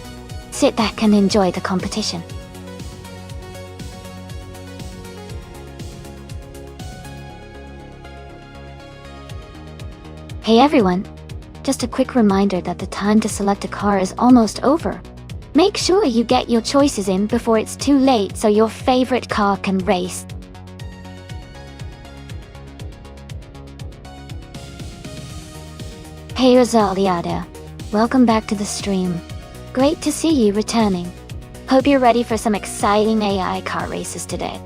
Sit back and enjoy the competition. Hey everyone! Just a quick reminder that the time to select a car is almost over. Make sure you get your choices in before it's too late so your favorite car can race. Hey Rosaliada, welcome back to the stream. Great to see you returning. Hope you're ready for some exciting AI car races today.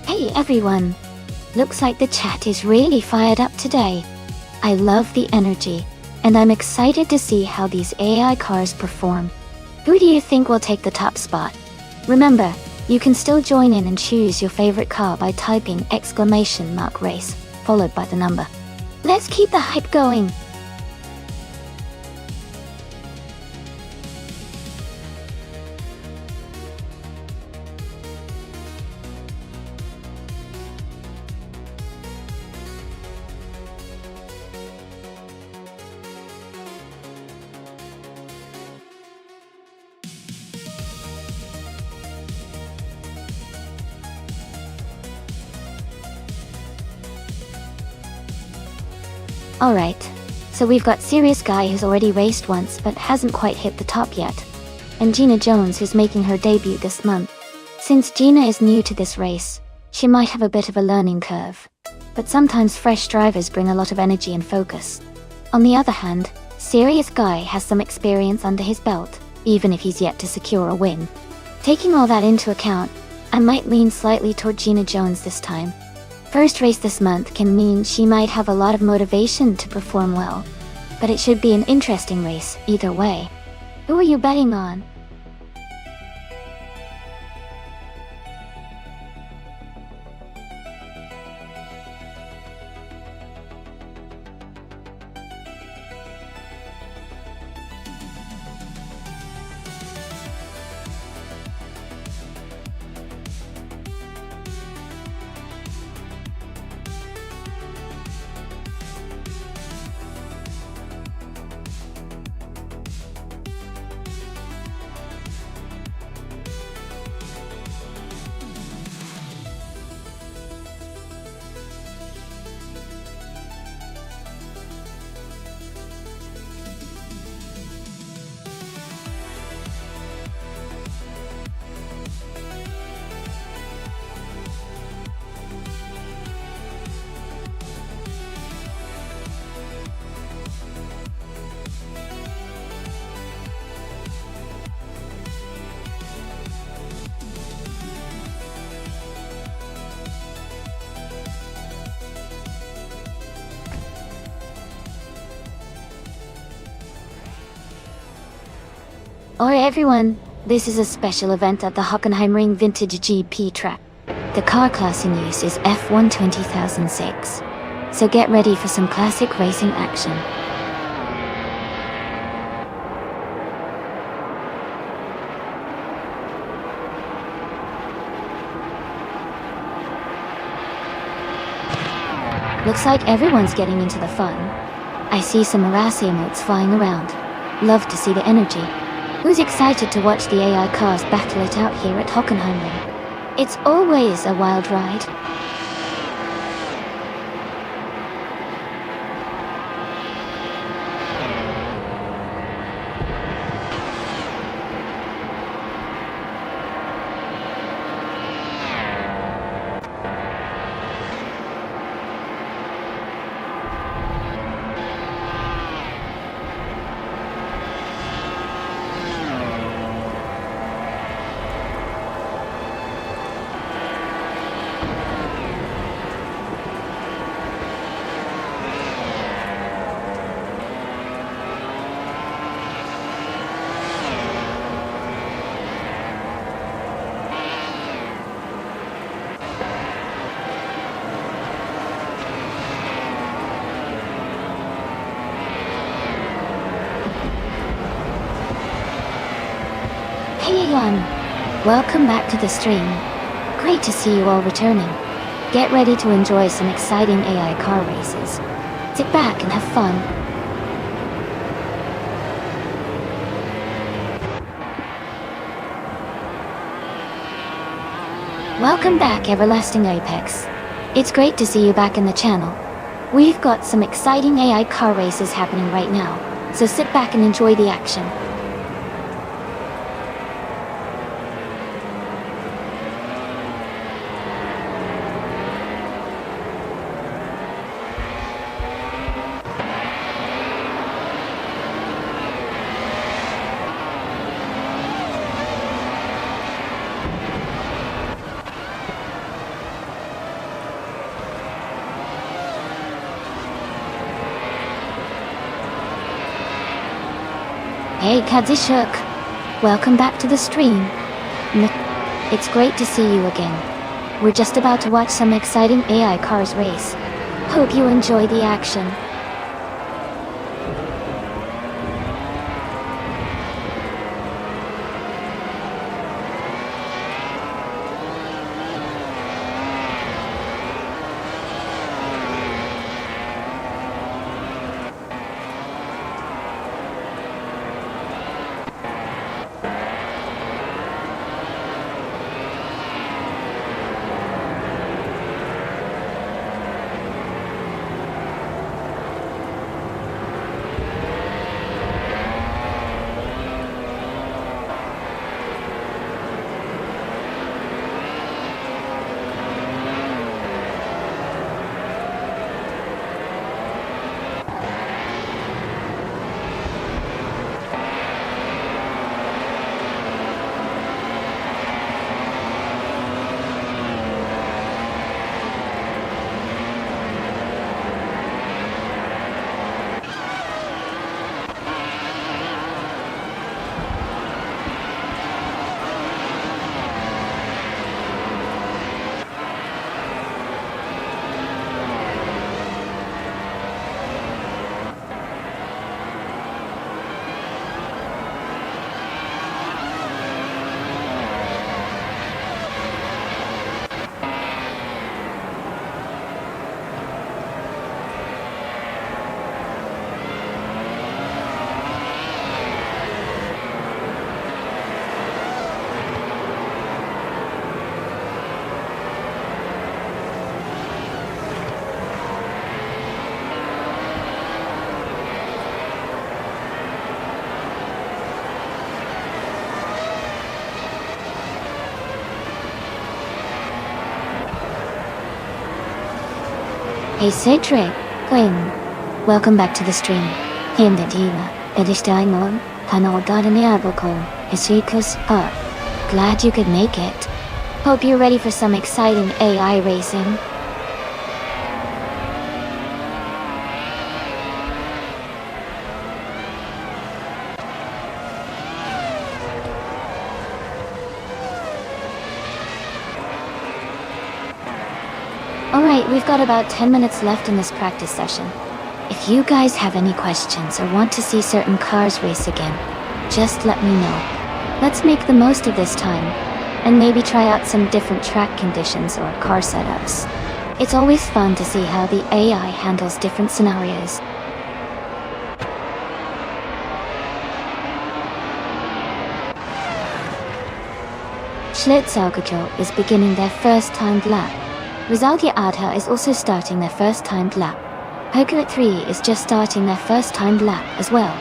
Hey everyone! Looks like the chat is really fired up today. I love the energy, and I'm excited to see how these AI cars perform. Who do you think will take the top spot? Remember, you can still join in and choose your favorite car by typing !race, followed by the number. Let's keep the hype going! Alright, so we've got Serious Guy who's already raced once but hasn't quite hit the top yet. And Gina Jones who's making her debut this month. Since Gina is new to this race, she might have a bit of a learning curve. But sometimes fresh drivers bring a lot of energy and focus. On the other hand, Serious Guy has some experience under his belt, even if he's yet to secure a win. Taking all that into account, I might lean slightly toward Gina Jones this time. First race this month can mean she might have a lot of motivation to perform well. But it should be an interesting race, either way. Who are you betting on? Alright everyone, this is a special event at the Hockenheimring Vintage GP track. The car class in use is F1 20006. So get ready for some classic racing action. Looks like everyone's getting into the fun. I see some Marassi emotes flying around. Love to see the energy. Who's excited to watch the AI cars battle it out here at Hockenheimring? It's always a wild ride. Hey everyone! Welcome back to the stream. Great to see you all returning. Get ready to enjoy some exciting AI car races. Sit back and have fun. Welcome back, Everlasting Apex. It's great to see you back in the channel. We've got some exciting AI car races happening right now, so sit back and enjoy the action. Hey, Kadzi Shook. Welcome back to the stream. It's great to see you again. We're just about to watch some exciting AI cars race. Hope you enjoy the action. Hey Cedric, Quinn. Welcome back to the stream. Himdatiwa, Edishtaimon, Hanodadaniaboko, Hisikus, Glad you could make it. Hope you're ready for some exciting AI racing. Alright, we've got about 10 minutes left in this practice session. If you guys have any questions or want to see certain cars race again, just let me know. Let's make the most of this time, and maybe try out some different track conditions or car setups. It's always fun to see how the AI handles different scenarios. Schlitzaugejo is beginning their first timed lap. Rosalia Adha is also starting their first timed lap. Hokuit 3 is just starting their first timed lap as well.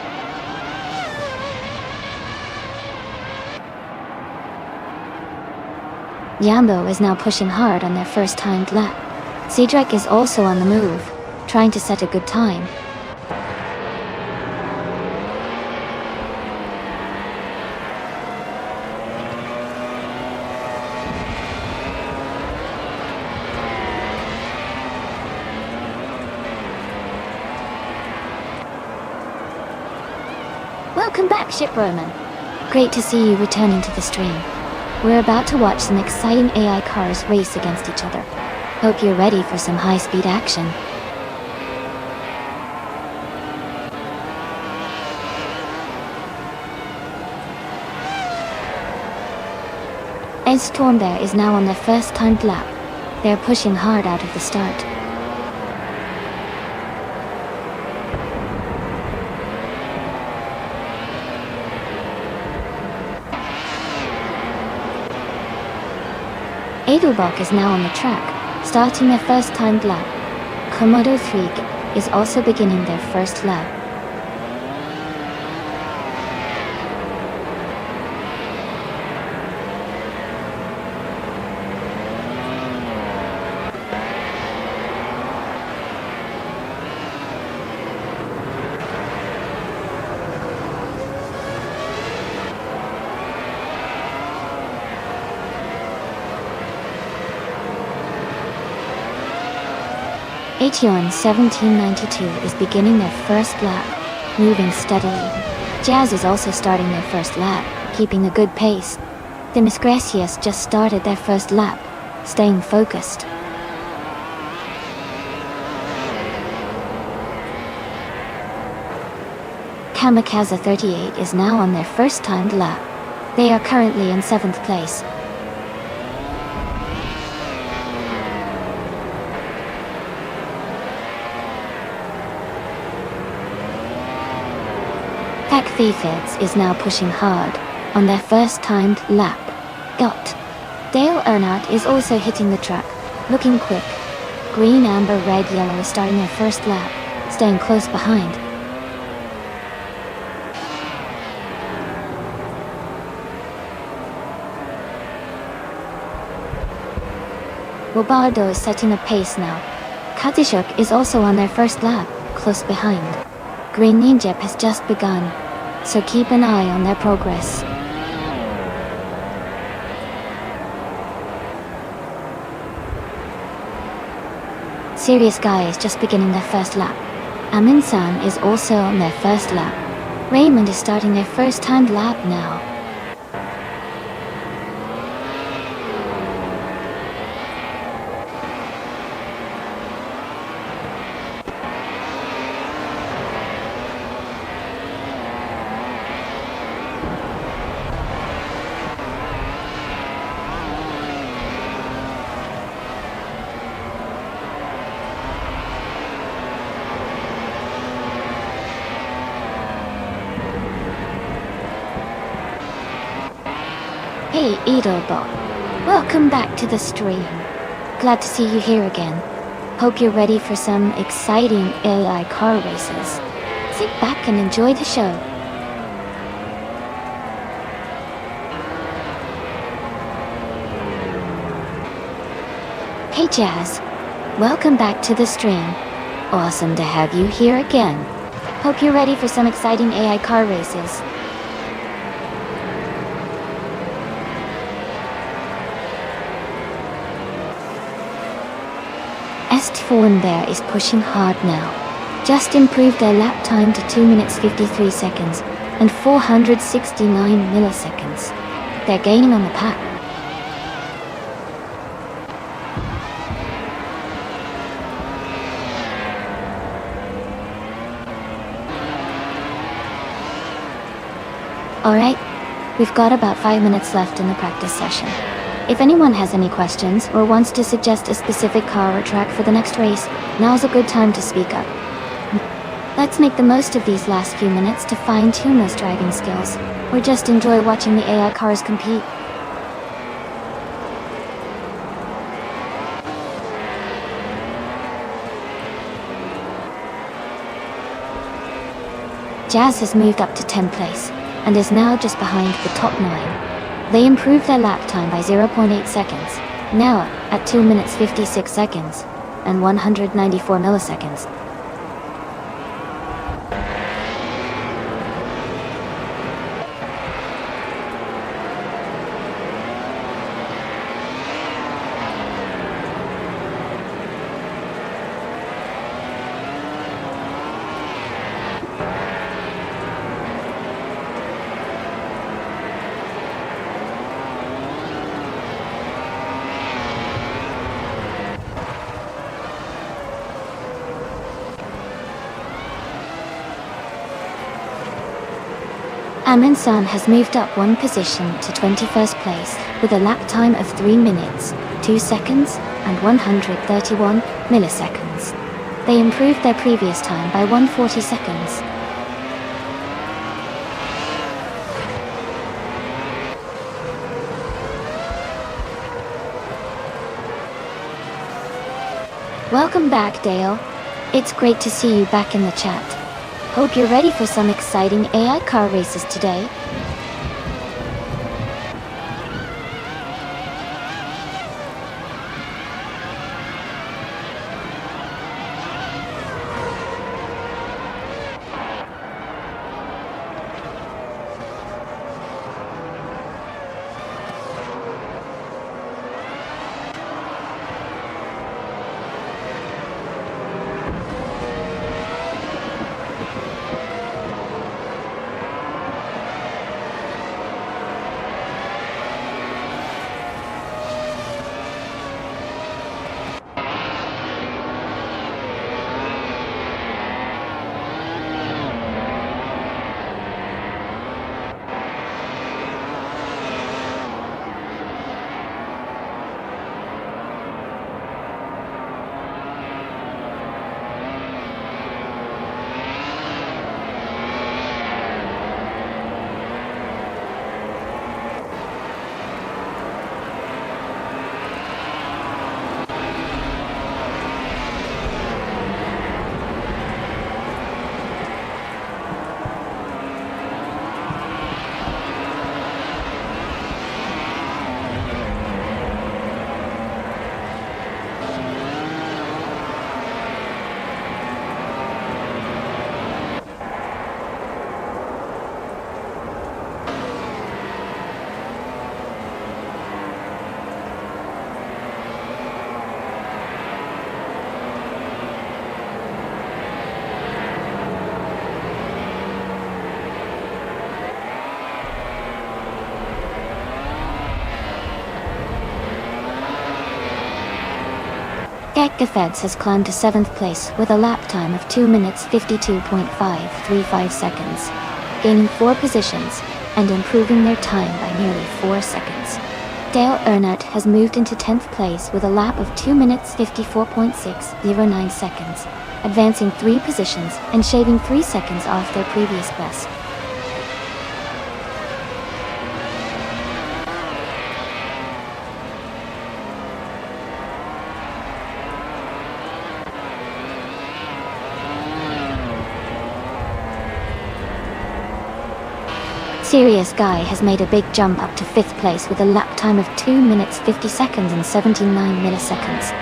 Yambo is now pushing hard on their first timed lap. Cedric is also on the move, trying to set a good time. Welcome back, Shiproman. Great to see you returning to the stream. We're about to watch some exciting AI cars race against each other. Hope you're ready for some high-speed action. Storm there is now on their first timed lap. They're pushing hard out of the start. Edelbach is now on the track, starting their first timed lap. Komodo 3 is also beginning their first lap. Acheon 1792 is beginning their first lap, moving steadily. Jazz is also starting their first lap, keeping a good pace. The Miss Gracias just started their first lap, staying focused. Kamikaze 38 is now on their first timed lap. They are currently in 7th place. Pack Fifths is now pushing hard on their first timed lap. Dale Earnhardt is also hitting the track, looking quick. Green, amber, red, yellow is starting their first lap, staying close behind. Robardo is setting a pace now. Katishuk is also on their first lap, close behind. Green Ninja has just begun, so keep an eye on their progress. Serious Guy is just beginning their first lap. Amin-san is also on their first lap. Raymond is starting their first timed lap now. Hey Idolbot, welcome back to the stream. Glad to see you here again. Hope you're ready for some exciting AI car races. Sit back and enjoy the show. Hey Jazz, welcome back to the stream. Awesome to have you here again. Hope you're ready for some exciting AI car races. Estforen Bear is pushing hard now. Just improved their lap time to 2 minutes 53 seconds and 469 milliseconds. They're gaining on the pack. Alright, we've got about 5 minutes left in the practice session. If anyone has any questions or wants to suggest a specific car or track for the next race, now's a good time to speak up. Let's make the most of these last few minutes to fine-tune those driving skills, or just enjoy watching the AI cars compete. Jazz has moved up to 10th place, and is now just behind the top 9. They improved their lap time by 0.8 seconds, now at 2 minutes 56 seconds and 194 milliseconds. Amin-san has moved up 1 position to 21st place with a lap time of 3 minutes, 2 seconds and 131 milliseconds. They improved their previous time by 140 seconds. Welcome back, Dale. It's great to see you back in the chat. Hope you're ready for some exciting AI car races today. Jack Gaffeds has climbed to 7th place with a lap time of 2 minutes 52.535 seconds, gaining 4 positions and improving their time by nearly 4 seconds. Dale Earnhardt has moved into 10th place with a lap of 2 minutes 54.609 seconds, advancing 3 positions and shaving 3 seconds off their previous best. Serious Guy has made a big jump up to 5th place with a lap time of 2 minutes 50 seconds and 79 milliseconds.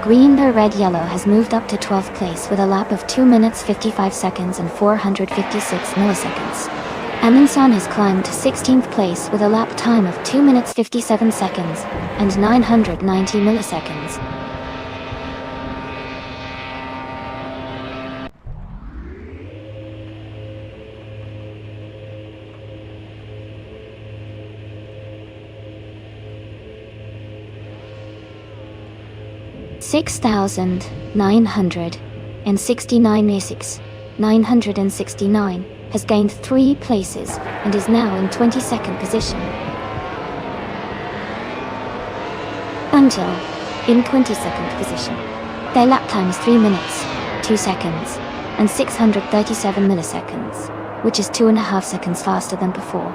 Green the Red Yellow has moved up to 12th place with a lap of 2 minutes 55 seconds and 456 milliseconds. Amundsen has climbed to 16th place with a lap time of 2 minutes 57 seconds and 990 milliseconds. (6,969) has gained 3 places and is now in 22nd position. Until in 22nd position. Their lap time is 3 minutes, 2 seconds, and 637 milliseconds, which is 2.5 seconds faster than before.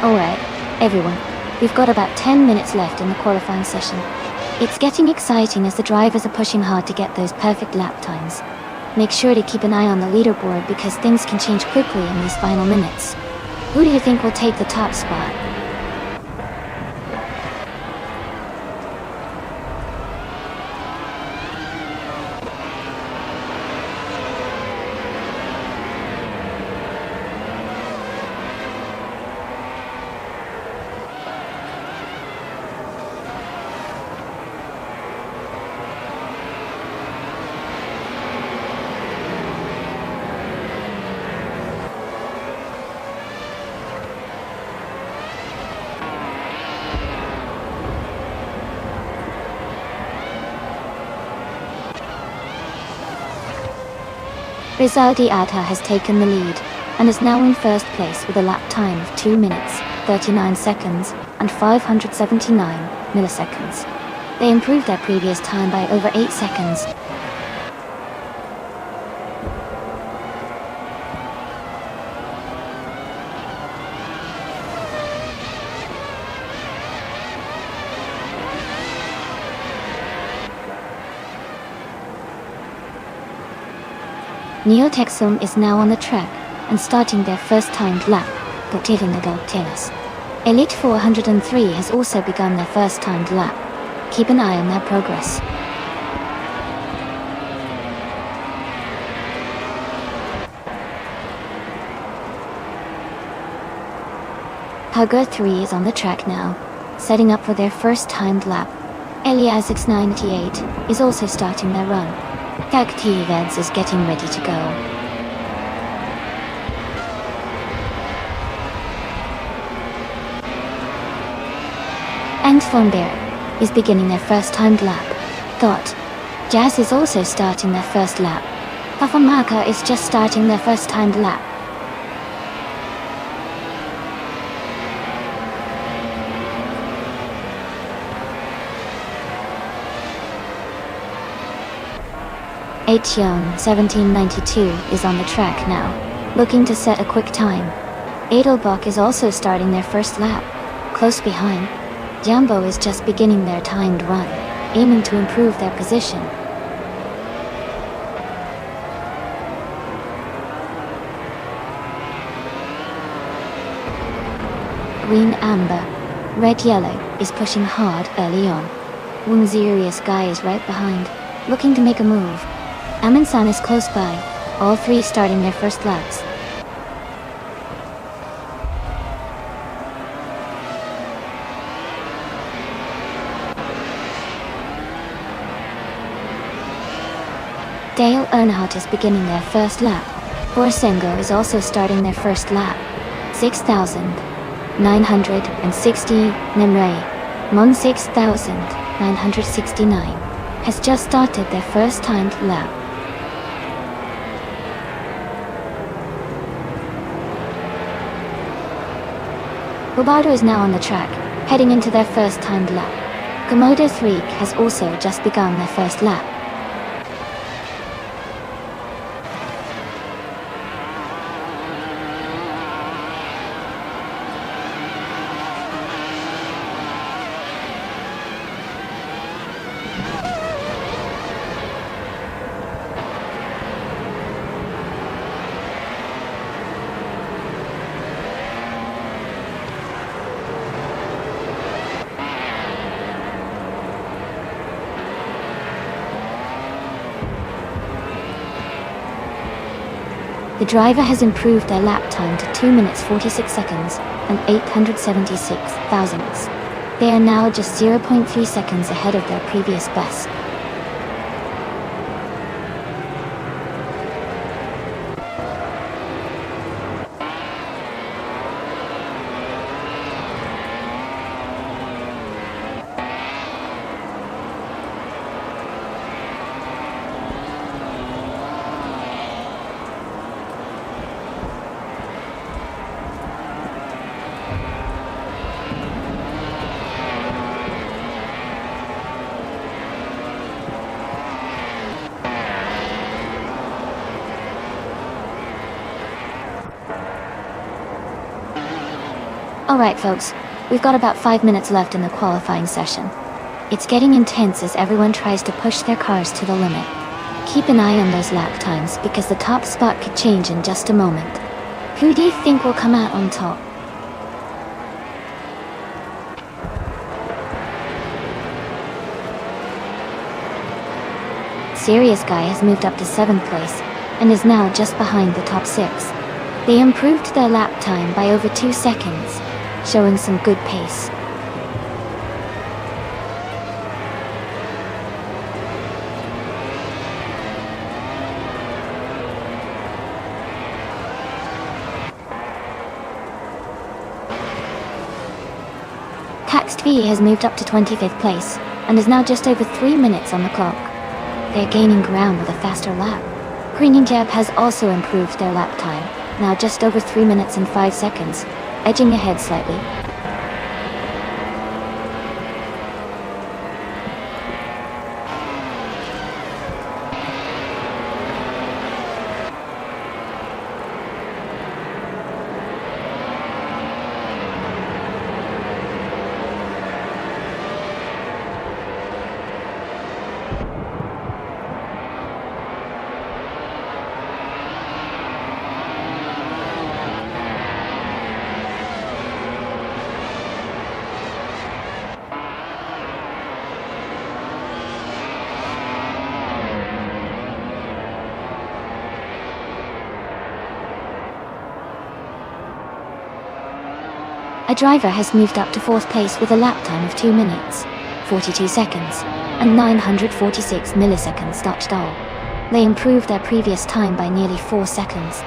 Alright, everyone. We've got about 10 minutes left in the qualifying session. It's getting exciting as the drivers are pushing hard to get those perfect lap times. Make sure to keep an eye on the leaderboard because things can change quickly in these final minutes. Who do you think will take the top spot? Rizaldi Adha has taken the lead, and is now in first place with a lap time of 2 minutes, 39 seconds, and 579 milliseconds. They improved their previous time by over 8 seconds. Neotexum is now on the track and starting their first timed lap, Gotirin the Galtenas. Elite 403 has also begun their first timed lap. Keep an eye on their progress. Hagar 3 is on the track now, setting up for their first timed lap. Eliasix 98 is also starting their run. Kaktiveds is getting ready to go. And Fonberg is beginning their first timed lap. Thought. Jazz is also starting their first lap. Pafamaka is just starting their first timed lap. Acheon 1792 is on the track now, looking to set a quick time. Edelbach is also starting their first lap. Close behind, Jambo is just beginning their timed run, aiming to improve their position. Green Amber, Red Yellow is pushing hard early on. Wumzirius Guy is right behind, looking to make a move. Amansan is close by, all three starting their first laps. Dale Earnhardt is beginning their first lap. Borsengo is also starting their first lap. 6,960 Nemre, Mon 6,969, has just started their first timed lap. Robardo is now on the track, heading into their first timed lap. Komodo 3 has also just begun their first lap. The driver has improved their lap time to 2 minutes 46 seconds and 876 thousandths. They are now just 0.3 seconds ahead of their previous best. Alright folks, we've got about 5 minutes left in the qualifying session. It's getting intense as everyone tries to push their cars to the limit. Keep an eye on those lap times because the top spot could change in just a moment. Who do you think will come out on top? Serious Guy has moved up to 7th place and is now just behind the top 6. They improved their lap time by over 2 seconds, showing some good pace. Taxed V has moved up to 25th place and is now just over 3 minutes on the clock. They're gaining ground with a faster lap. Green Jeb has also improved their lap time, now just over 3 minutes and 5 seconds, edging ahead slightly. A driver has moved up to 4th place with a lap time of 2 minutes, 42 seconds, and 946 milliseconds Dutch doll. They improved their previous time by nearly 4 seconds.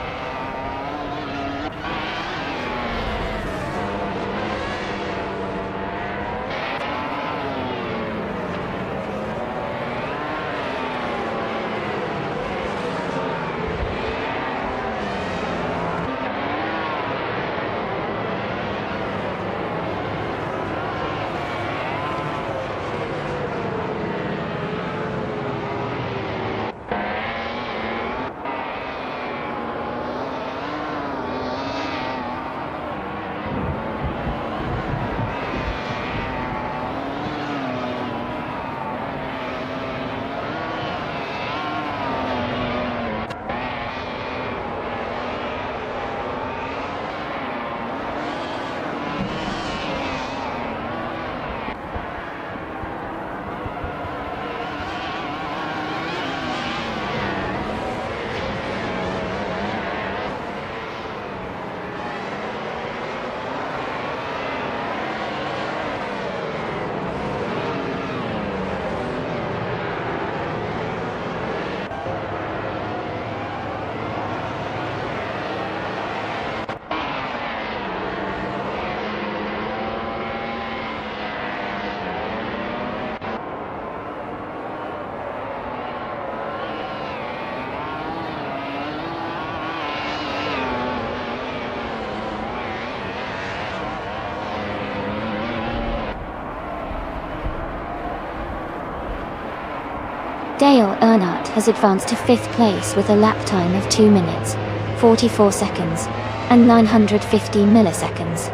Dale Earnhardt has advanced to 5th place with a lap time of 2 minutes, 44 seconds, and 950 milliseconds,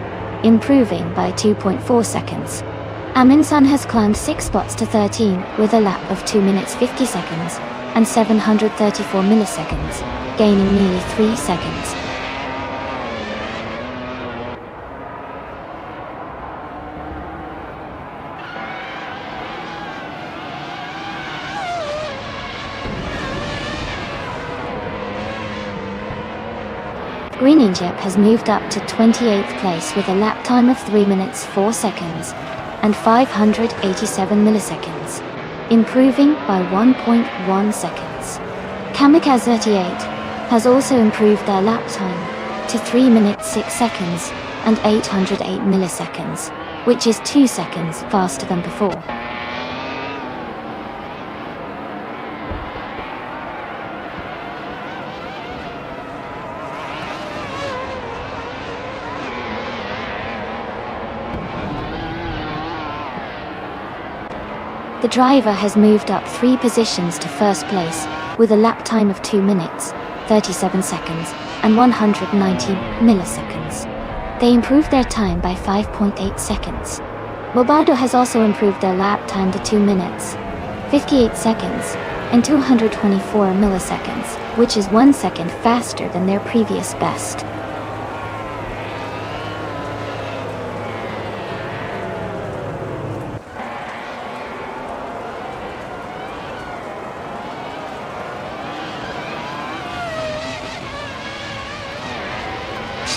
improving by 2.4 seconds. Amundsen has climbed 6 spots to 13 with a lap of 2 minutes 50 seconds and 734 milliseconds, gaining nearly 3 seconds. Green Injip has moved up to 28th place with a lap time of 3 minutes 4 seconds and 587 milliseconds, improving by 1.1 seconds. Kamikaze 38 has also improved their lap time to 3 minutes 6 seconds and 808 milliseconds, which is 2 seconds faster than before. The driver has moved up 3 positions to 1st place with a lap time of 2 minutes, 37 seconds, and 190 milliseconds. They improved their time by 5.8 seconds. Mobardo has also improved their lap time to 2 minutes, 58 seconds, and 224 milliseconds, which is 1 second faster than their previous best.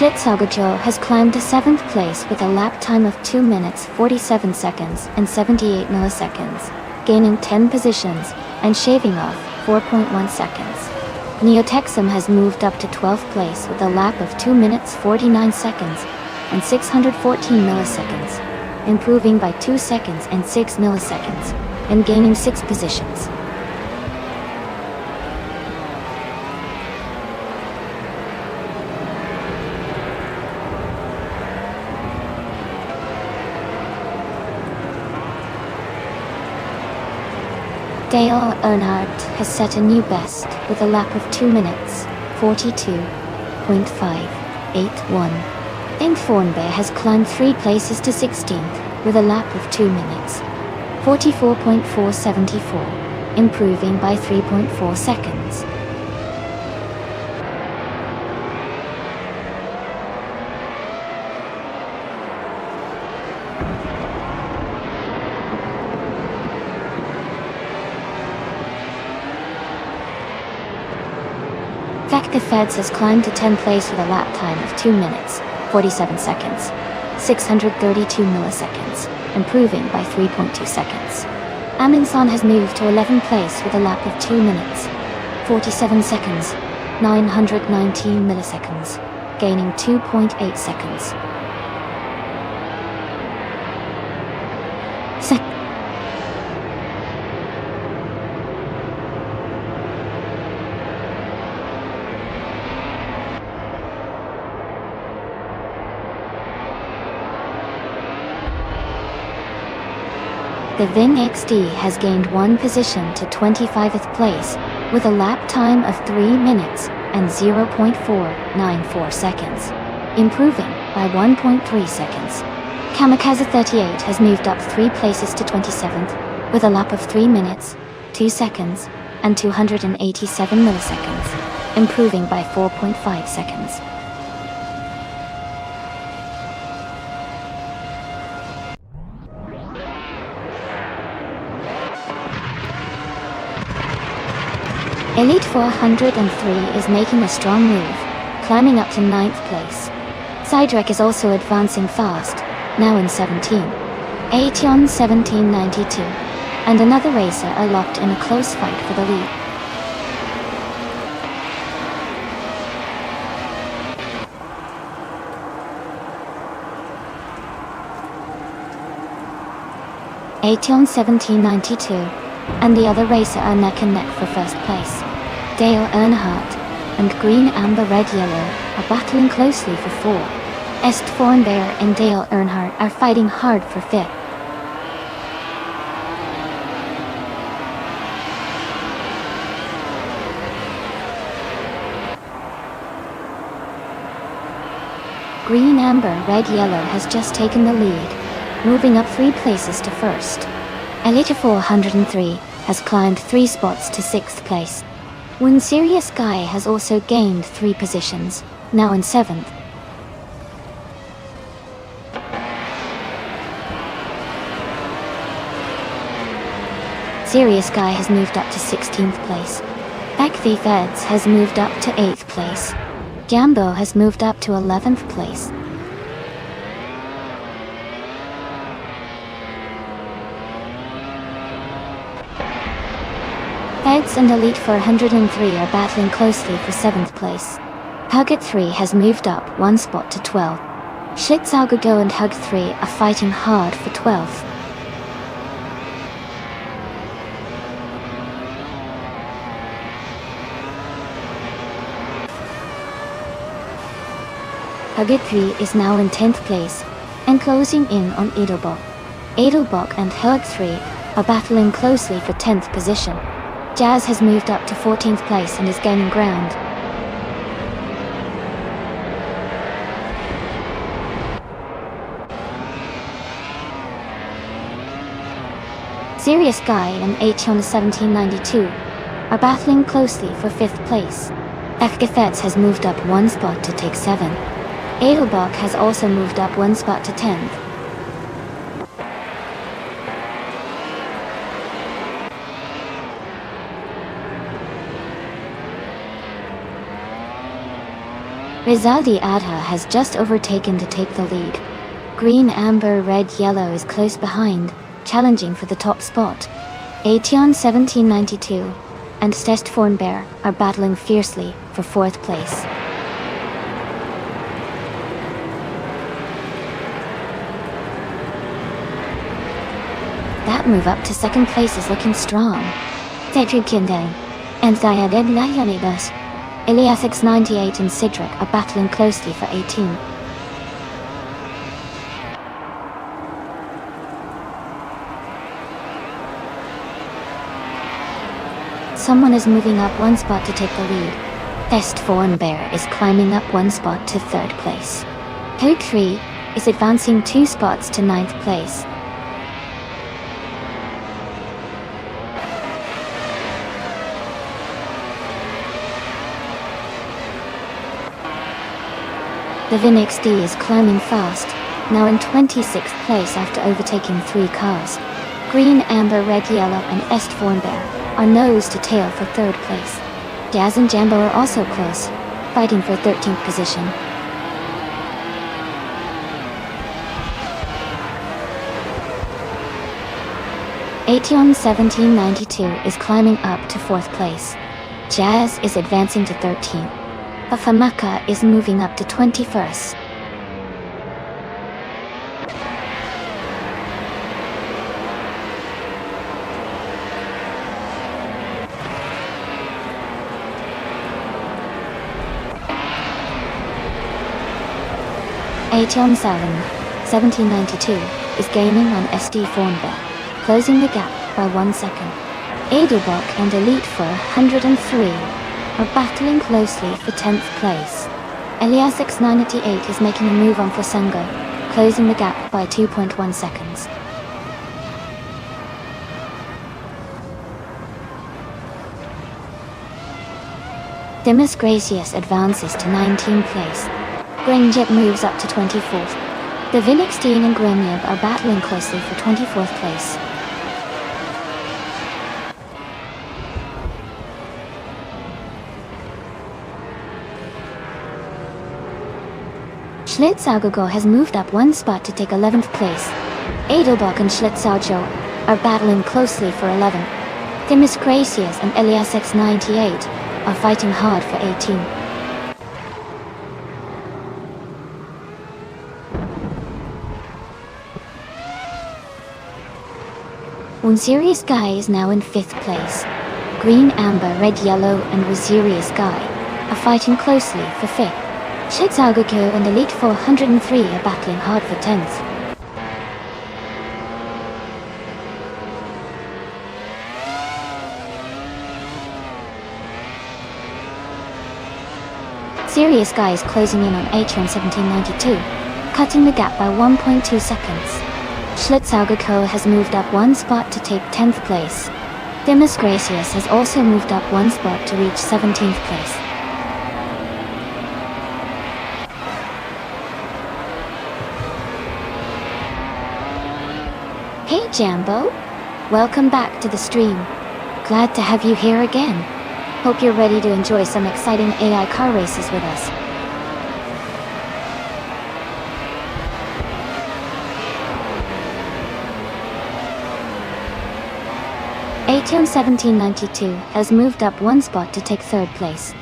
Schlitzogejo has climbed to 7th place with a lap time of 2 minutes 47 seconds and 78 milliseconds, gaining 10 positions and shaving off 4.1 seconds. Neotexum has moved up to 12th place with a lap of 2 minutes 49 seconds and 614 milliseconds, improving by 2 seconds and 6 milliseconds, and gaining 6 positions. Dale Earnhardt has set a new best with a lap of 2 minutes, 42.581. Bengt Thornberg has climbed 3 places to 16th with a lap of 2 minutes, 44.474, improving by 3.4 seconds. Vector Feds has climbed to 10th place with a lap time of 2 minutes, 47 seconds, 632 milliseconds, improving by 3.2 seconds. Amundsen has moved to 11th place with a lap of 2 minutes, 47 seconds, 919 milliseconds, gaining 2.8 seconds. The Ving XD has gained 1 position to 25th place, with a lap time of 3 minutes and 0.494 seconds, improving by 1.3 seconds. Kamikaze 38 has moved up 3 places to 27th, with a lap of 3 minutes, 2 seconds, and 287 milliseconds, improving by 4.5 seconds. Elite 403 is making a strong move, climbing up to 9th place. Sidrek is also advancing fast, now in 17. Aetion 1792, and another racer are locked in a close fight for the lead. Aetion 1792 and the other racer are neck and neck for first place. Dale Earnhardt and Green Amber Red Yellow are battling closely for 4. Est Thornberg and Dale Earnhardt are fighting hard for 5th. Green Amber Red Yellow has just taken the lead, moving up 3 places to 1st. Elite 403 has climbed 3 spots to 6th place. One Sirius Guy has also gained 3 positions, now in 7th. Sirius Guy has moved up to 16th place. Backv Feds has moved up to 8th place. Jambo has moved up to 11th place. Feds and Elite 403 are battling closely for 7th place. Hugget 3 has moved up 1 spot to 12. Schlitzogejo and Hug 3 are fighting hard for 12th. Hugget 3 is now in 10th place, and closing in on Edelbach. Edelbach and Hug 3 are battling closely for 10th position. Jazz has moved up to 14th place and is gaining ground. Serious Guy and Acheon 1792 are battling closely for 5th place. Fgefets has moved up 1 spot to take 7. Edelbach has also moved up 1 spot to 10th. Rizaldi Adha has just overtaken to take the lead. Green, amber, red, yellow is close behind, challenging for the top spot. Acheon 1792 and Stestfornbear are battling fiercely for 4th place. That move up to 2nd place is looking strong. Cedric Kindang and Zayaded Layanidas, Elias X98 and Sidric are battling closely for 18. Someone is moving up 1 spot to take the lead. Stestfornbear is climbing up 1 spot to 3rd place. Code 3 is advancing 2 spots to 9th place. The VinXD is climbing fast, now in 26th place after overtaking 3 cars. Green, amber, red, yellow and Stestfornbear are nose to tail for 3rd place. Jazz and Jambo are also close, fighting for 13th position. Acheon 1792 is climbing up to 4th place. Jazz is advancing to 13th. Afamaka is moving up to 21st. Acheon 1792 is gaining on Stestfornbear, closing the gap by 1 second. Edelbach and Elite 403 are battling closely for 10th place. Elias X98 is making a move on Fosango, closing the gap by 2.1 seconds. Dimas Gracious advances to 19th place. Granjet moves up to 24th. The Vinixstein and Grimyab are battling closely for 24th place. Schlitzaugogo has moved up 1 spot to take 11th place. Edelbach and Schlitzaujo are battling closely for 11th. Dimas Gracious and Elias X98 are fighting hard for 18. Unserious Guy is now in 5th place. Green, amber, red, yellow and Unserious Guy are fighting closely for 5th. Schlitzaugogo and Elite 403 are battling hard for 10th. Serious Guy is closing in on Acheon 1792, cutting the gap by 1.2 seconds. Schlitzaugogo has moved up 1 spot to take 10th place. Dimas Gracious has also moved up 1 spot to reach 17th place. Hey Jambo! Welcome back to the stream. Glad to have you here again. Hope you're ready to enjoy some exciting AI car races with us. Acheon 1792 has moved up 1 spot to take 3rd place.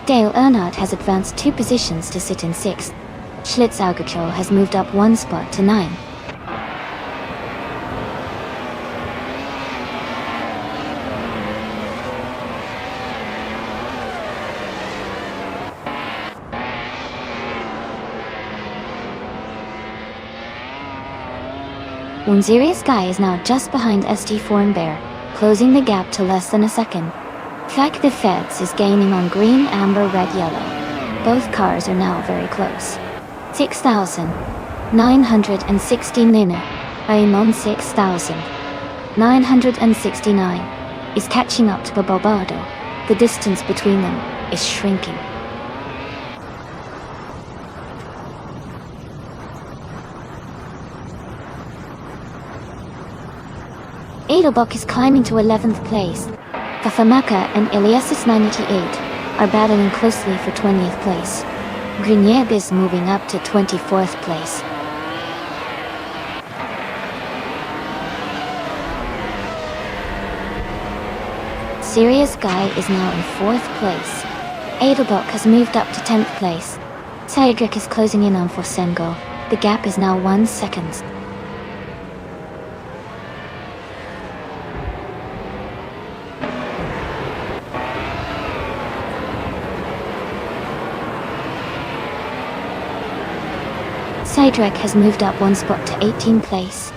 Dale Earnhardt has advanced 2 positions to sit in 6th. Schlitzaugogo has moved up 1 spot to 9. Unserious Guy is now just behind Stestfornbear, closing the gap to less than a second. Fak the Feds is gaining on green, amber, red, yellow. Both cars are now very close. 6,960 Nina, I'm on 6,000. 969, is catching up to the Barbardo. The distance between them is shrinking. Edelbock is climbing to 11th place. Kafamaka and Eliasis 988 are battling closely for 20th place. Grenier is moving up to 24th place. Serious Guy is now in 4th place. Edelbock has moved up to 10th place. Cedric is closing in on Forsengo. The gap is now 1 second. Cedric has moved up 1 spot to 18th place.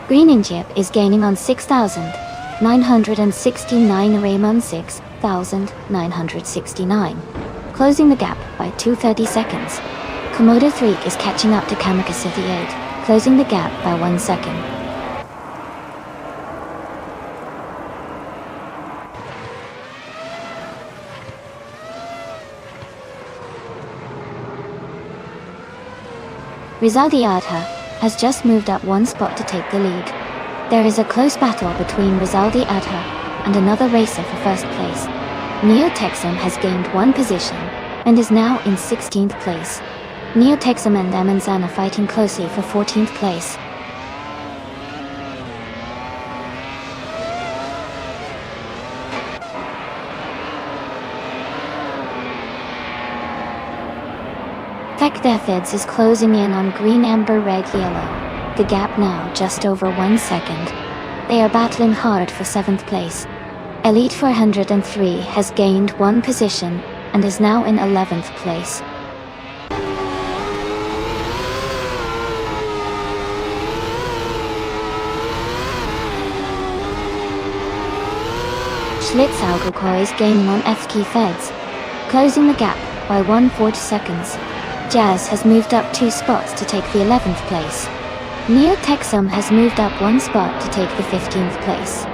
Greeninjip is gaining on 6,969, Raymond 6,969, closing the gap by 230 seconds. Komodo 3 is catching up to Kamika City 8, closing the gap by 1 second. Rizaldi Adha has just moved up 1 spot to take the lead. There is a close battle between Rizaldi Adha and another racer for first place. Neo-Texum has gained 1 position and is now in 16th place. Neo-Texum and Amanzan are fighting closely for 14th place. Tekdefeds is closing in on green, amber, red, yellow. The gap now just over 1 second. They are battling hard for 7th place. Elite 403 has gained 1 position and is now in 11th place. Schlitzalgokoi is gaining on FK Feds, closing the gap by 140 seconds. Jazz has moved up 2 spots to take the 11th place. Neo-Texum has moved up 1 spot to take the 15th place.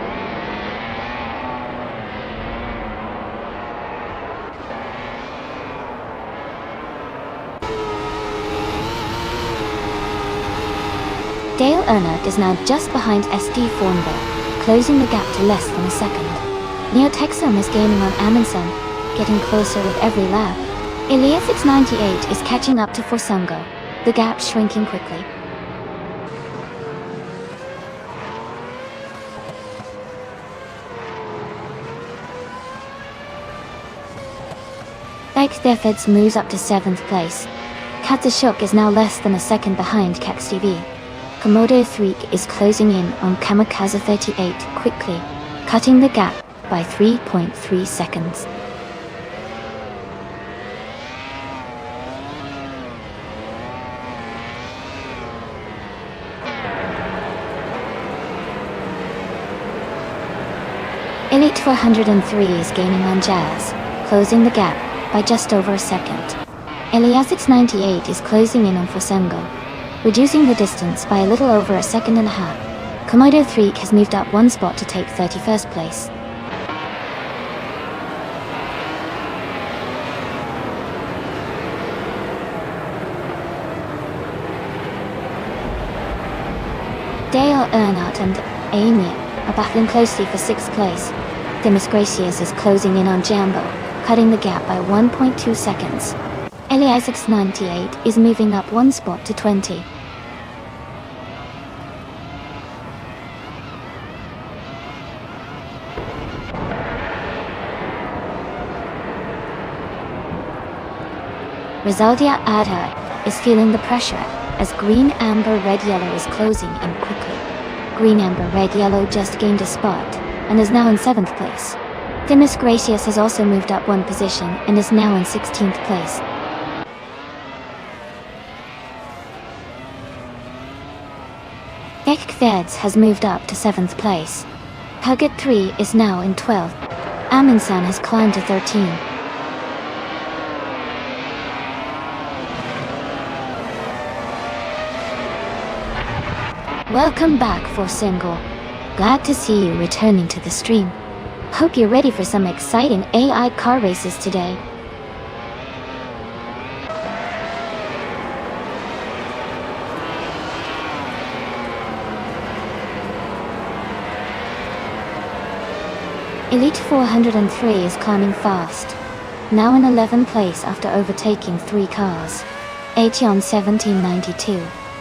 Dale Earnhardt is now just behind SD Thornberg, closing the gap to less than a second. Neo-Texum is gaining on Amundsen, getting closer with every lap. Elias 698 is catching up to Forsungo, the gap shrinking quickly. Dekdefeds moves up to 7th place. Katashuk is now less than a second behind Kex TV. Komodo 3 is closing in on Kamikaze 38 quickly, cutting the gap by 3.3 seconds. Elite 403 is gaining on Jazz, closing the gap by just over a second. Eliasix 98 is closing in on Fosengo, reducing the distance by a little over a second and a half. Komodo 3 has moved up 1 spot to take 31st place. Dale Earnhardt and Amy are battling closely for 6th place. Demis Gracious is closing in on Jambo, cutting the gap by 1.2 seconds. Eliasix 98 is moving up 1 spot to 20. Rizaldia Adha is feeling the pressure as green, amber, red, yellow is closing in quickly. Green, amber, red, yellow just gained a spot and is now in 7th place. Demis Gracious has also moved up 1 position and is now in 16th place. Ekveds has moved up to 7th place. Huggett 3 is now in 12th. Amundsen has climbed to 13. Welcome back for single. glad to see you returning to the stream. Hope you're ready for some exciting AI car races today. Elite 403 is climbing fast, now in 11th place after overtaking 3 cars. Aeon 1792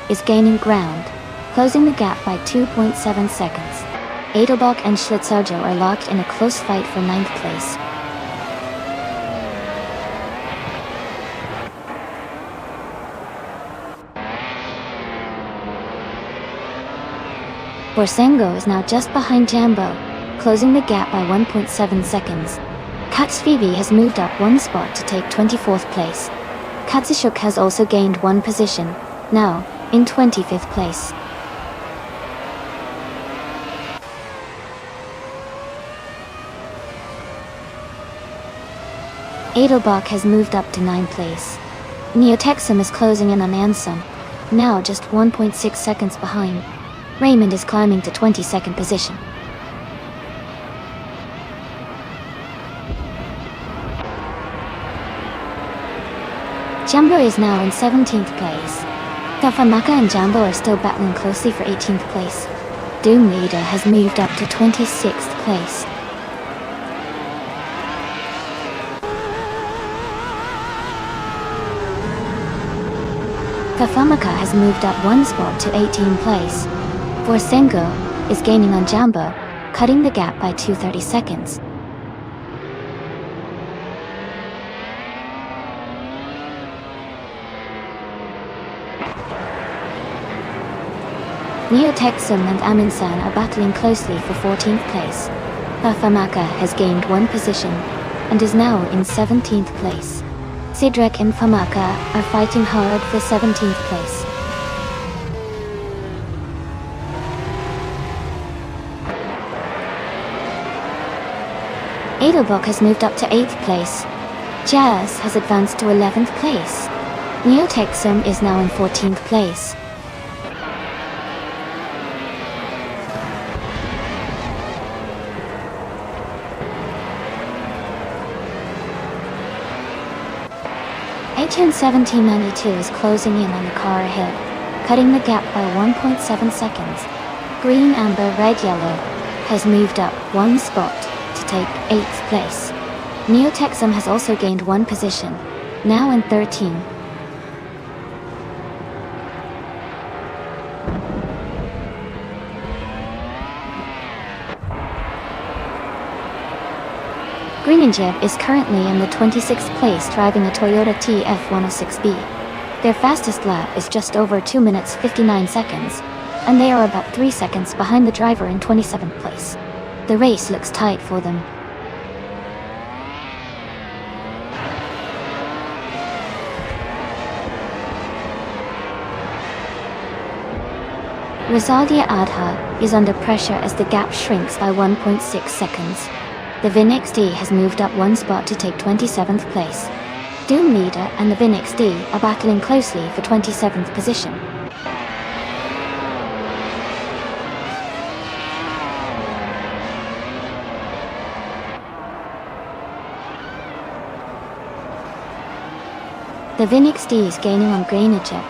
is gaining ground, closing the gap by 2.7 seconds. Edelbach and Schlitzaujo are locked in a close fight for 9th place. Borsengo is now just behind Jambo, closing the gap by 1.7 seconds. Katsvivi has moved up 1 spot to take 24th place. Katsushuk has also gained 1 position, now in 25th place. Edelbach has moved up to 9th place. Neotexum is closing in on Ansem, now just 1.6 seconds behind. Raymond is climbing to 22nd position. Jambo is now in 17th place. Tafamaka and Jambo are still battling closely for 18th place. Doom Leader has moved up to 26th place. Tafamaka has moved up 1 spot to 18th place. Borsengo is gaining on Jambo, cutting the gap by 230 seconds. Neotexum and Aminsan are battling closely for 14th place. Tafamaka has gained 1 position and is now in 17th place. Sidrek and Famaka are fighting hard for 17th place. Edelbach has moved up to 8th place. Jazz has advanced to 11th place. Neotexum is now in 14th place. Aeon 1792 is closing in on the car ahead, cutting the gap by 1.7 seconds. Green, Amber, Red, Yellow has moved up 1 spot to take 8th place. Neotexum has also gained 1 position, now in 13. Greeninjeb is currently in the 26th place driving a Toyota TF106B. Their fastest lap is just over 2 minutes 59 seconds, and they are about 3 seconds behind the driver in 27th place. The race looks tight for them. Rosalia Adha is under pressure as the gap shrinks by 1.6 seconds. The Vin XD has moved up 1 spot to take 27th place. Doom Leader and the Vin XD are battling closely for 27th position. The Vin XD is gaining on Greeninjeb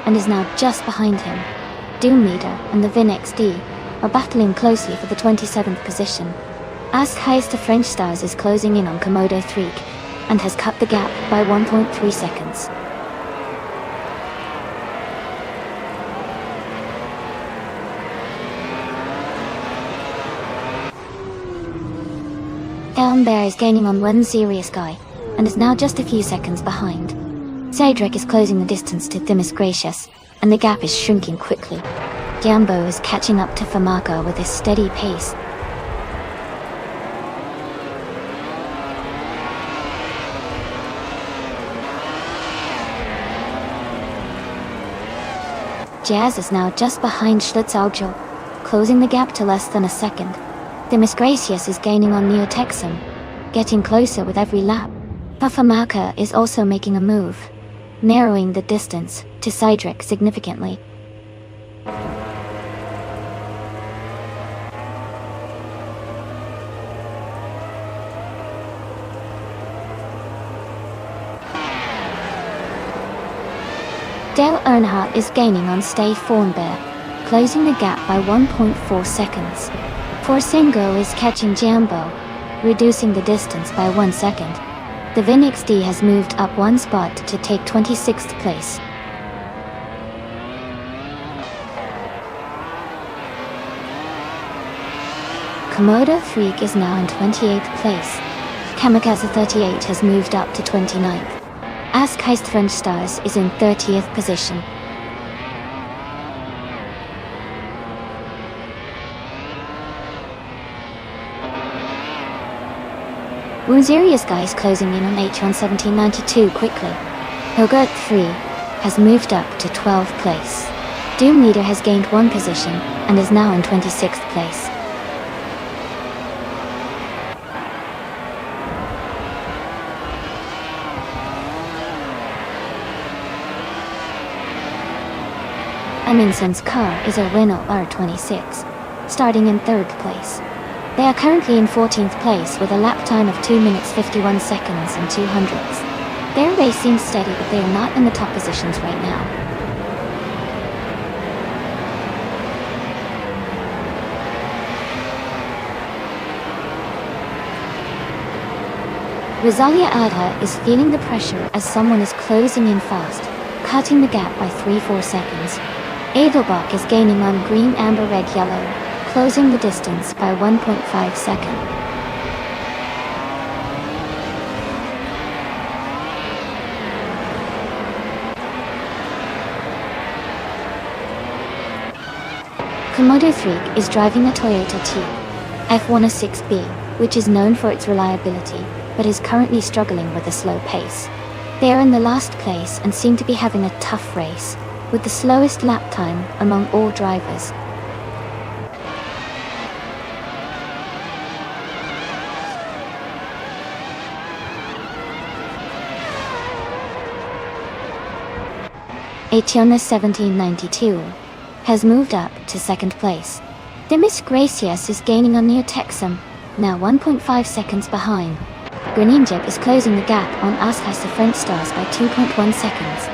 and is now just behind him. Doom Leader and the Vin XD are battling closely for the 27th position. Ask Heist to French Stars is closing in on Komodo 3 and has cut the gap by 1.3 seconds. Elm Bear is gaining on One Serious Guy and is now just a few seconds behind. Cedric is closing the distance to Thimis Gracious and the gap is shrinking quickly. Gambo is catching up to Famaka with his steady pace. Jazz is now just behind Schlitzaujo, closing the gap to less than a second. Thimis Gracious is gaining on Neotexum, getting closer with every lap. Pafamaka is also making a move, narrowing the distance to Cydric significantly. Dale Earnhardt is gaining on Stay Thornbear, closing the gap by 1.4 seconds. Forcingo is catching Jambo, reducing the distance by 1 second. The Vin XD has moved up one spot to take 26th place. Komodo Freak is now in 28th place. Kamikaze 38 has moved up to 29th. Ask Heist French Stars is in 30th position. Woozerious Guy is closing in on H1 1792 quickly. Hogurt 3 has moved up to 12th place. Doom Leader has gained 1 position and is now in 26th place. Aminson's car is a Renault R26, starting in 3rd place. They are currently in 14th place with a lap time of 2 minutes 51 seconds and 200ths. Their race seems steady, but they are not in the top positions right now. Rosalia Adha is feeling the pressure as someone is closing in fast, cutting the gap by 3-4 seconds. Edelbach is gaining on green, amber, red, yellow, closing the distance by 1.5 seconds. Komodo Freak is driving a Toyota F106B, which is known for its reliability, but is currently struggling with a slow pace. They are in the last place and seem to be having a tough race, with the slowest lap time among all drivers. Etiona 1792 has moved up to 2nd place. Demis Gracias is gaining on Neo Texum, now 1.5 seconds behind. Greninja is closing the gap on Askhas the French Stars by 2.1 seconds.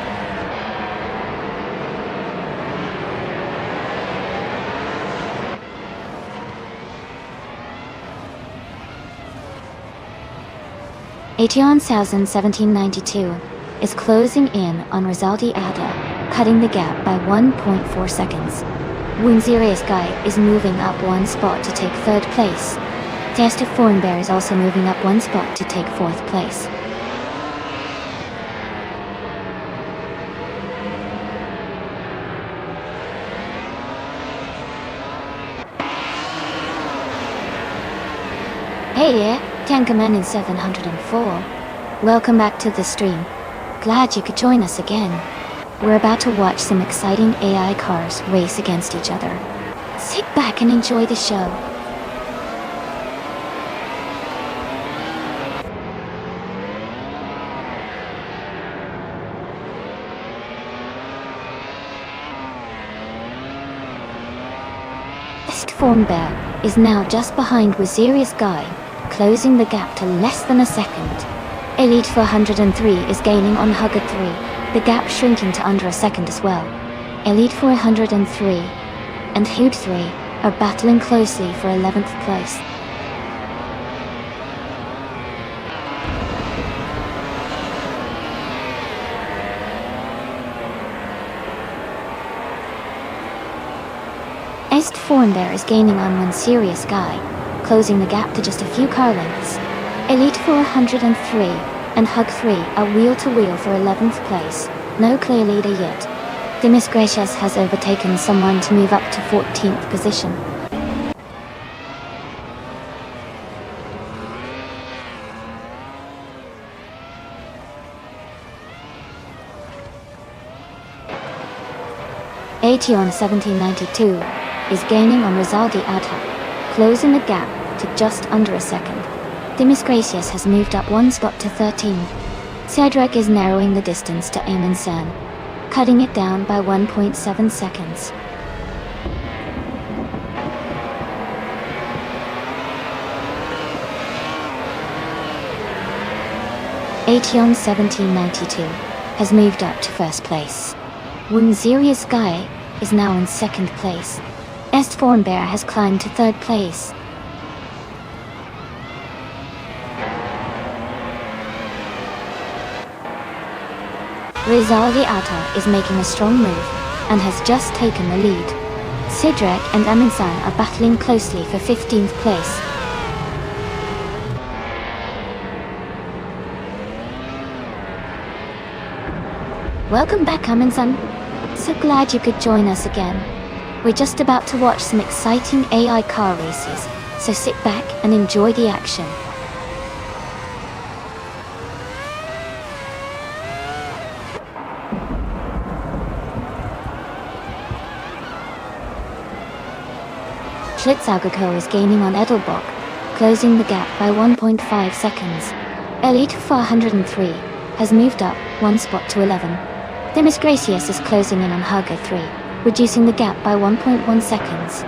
Etienne 1792 is closing in on Rizaldi Ada, cutting the gap by 1.4 seconds. Woonzerious Guy is moving up 1 spot to take 3rd place. Testa Thornbear is also moving up 1 spot to take 4th place. Hey there, Tankerman in 704. Welcome back to the stream. Glad you could join us again. We're about to watch some exciting AI cars race against each other. Sit back and enjoy the show. Thornbear is now just behind Woozerious Guy, closing the gap to less than a second. Elite 403 is gaining on Hugger 3, the gap shrinking to under a second as well. Elite 403 and Hood 3 are battling closely for 11th place. Est Thornbear is gaining on Woonzerious Guy, closing the gap to just a few car lengths. Elite 403 and Hug 3 are wheel-to-wheel for 11th place, no clear leader yet. Demis Gracias has overtaken someone to move up to 14th position. Aetion 1792 is gaining on Rizaldi Adha, closing the gap to just under a second. Demis Gracias has moved up 1 spot to 13th. Cedric is narrowing the distance to Eamon San, cutting it down by 1.7 seconds. Aetion 1792 has moved up to 1st place. Woonzeria's Guy is now in second place. Estfornbear has climbed to third place. Rizaldi Atta is making a strong move and has just taken the lead. Sidrek and Aminsan are battling closely for 15th place. Welcome back, Aminsan. So glad you could join us again. We're just about to watch some exciting AI car races, so sit back and enjoy the action. Schlitzaugerko is gaining on Edelbock, closing the gap by 1.5 seconds. Elite 403 has moved up one spot to 11. Demis Gracious is closing in on Hager 3, reducing the gap by 1.1 seconds.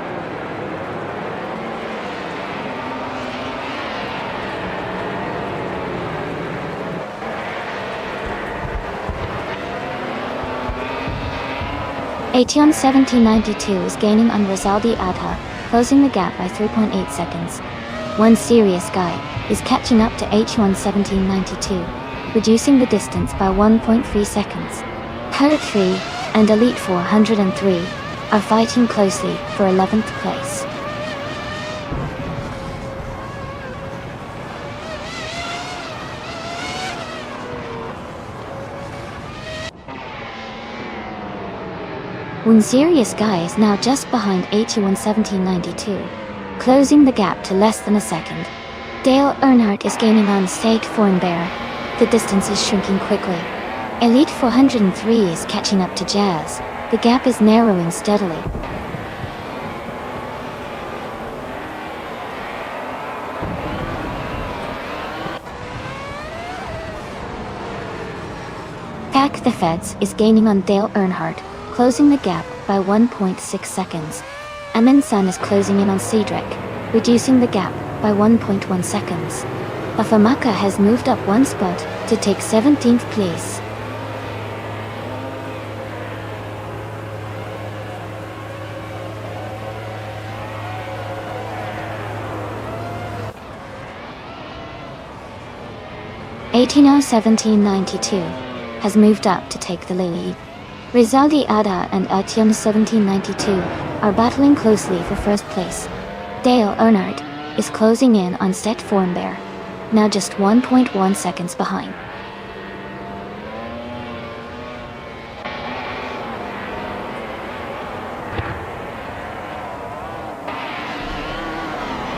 Aetion 1792 is gaining on Rizaldi Adha, closing the gap by 3.8 seconds. One Serious Guy is catching up to H1 1792, reducing the distance by 1.3 seconds. Hurt 3 and Elite 403 are fighting closely for 11th place. Woonzeria's Guy is now just behind H1 1792, closing the gap to less than a second. Dale Earnhardt is gaining on State Fornbear. The distance is shrinking quickly. Elite 403 is catching up to Jazz. The gap is narrowing steadily. Pack the Feds is gaining on Dale Earnhardt, closing the gap by 1.6 seconds. Aminsan is closing in on Cedric, reducing the gap by 1.1 seconds. Afamaka has moved up one spot to take 17th place. Aetino 1792 has moved up to take the lead. Rizaldi Ada and Aetion 1792 are battling closely for first place. Dale Earnhardt is closing in on Stet Fornbear, now just 1.1 seconds behind.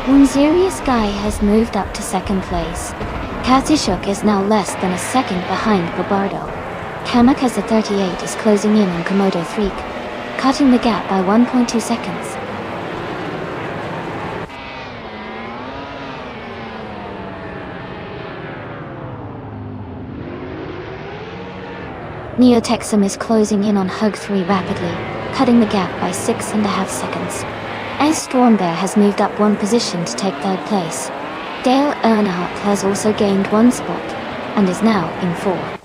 Woonzeria's Guy has moved up to second place. Katsishuk is now less than a second behind Babardo. Kamikaze 38 is closing in on Komodo Freak, cutting the gap by 1.2 seconds. Neotexum is closing in on Hug 3 rapidly, cutting the gap by 6.5 seconds. Stormbear has moved up one position to take third place. Dale Earnhardt has also gained one spot, and is now in 4th.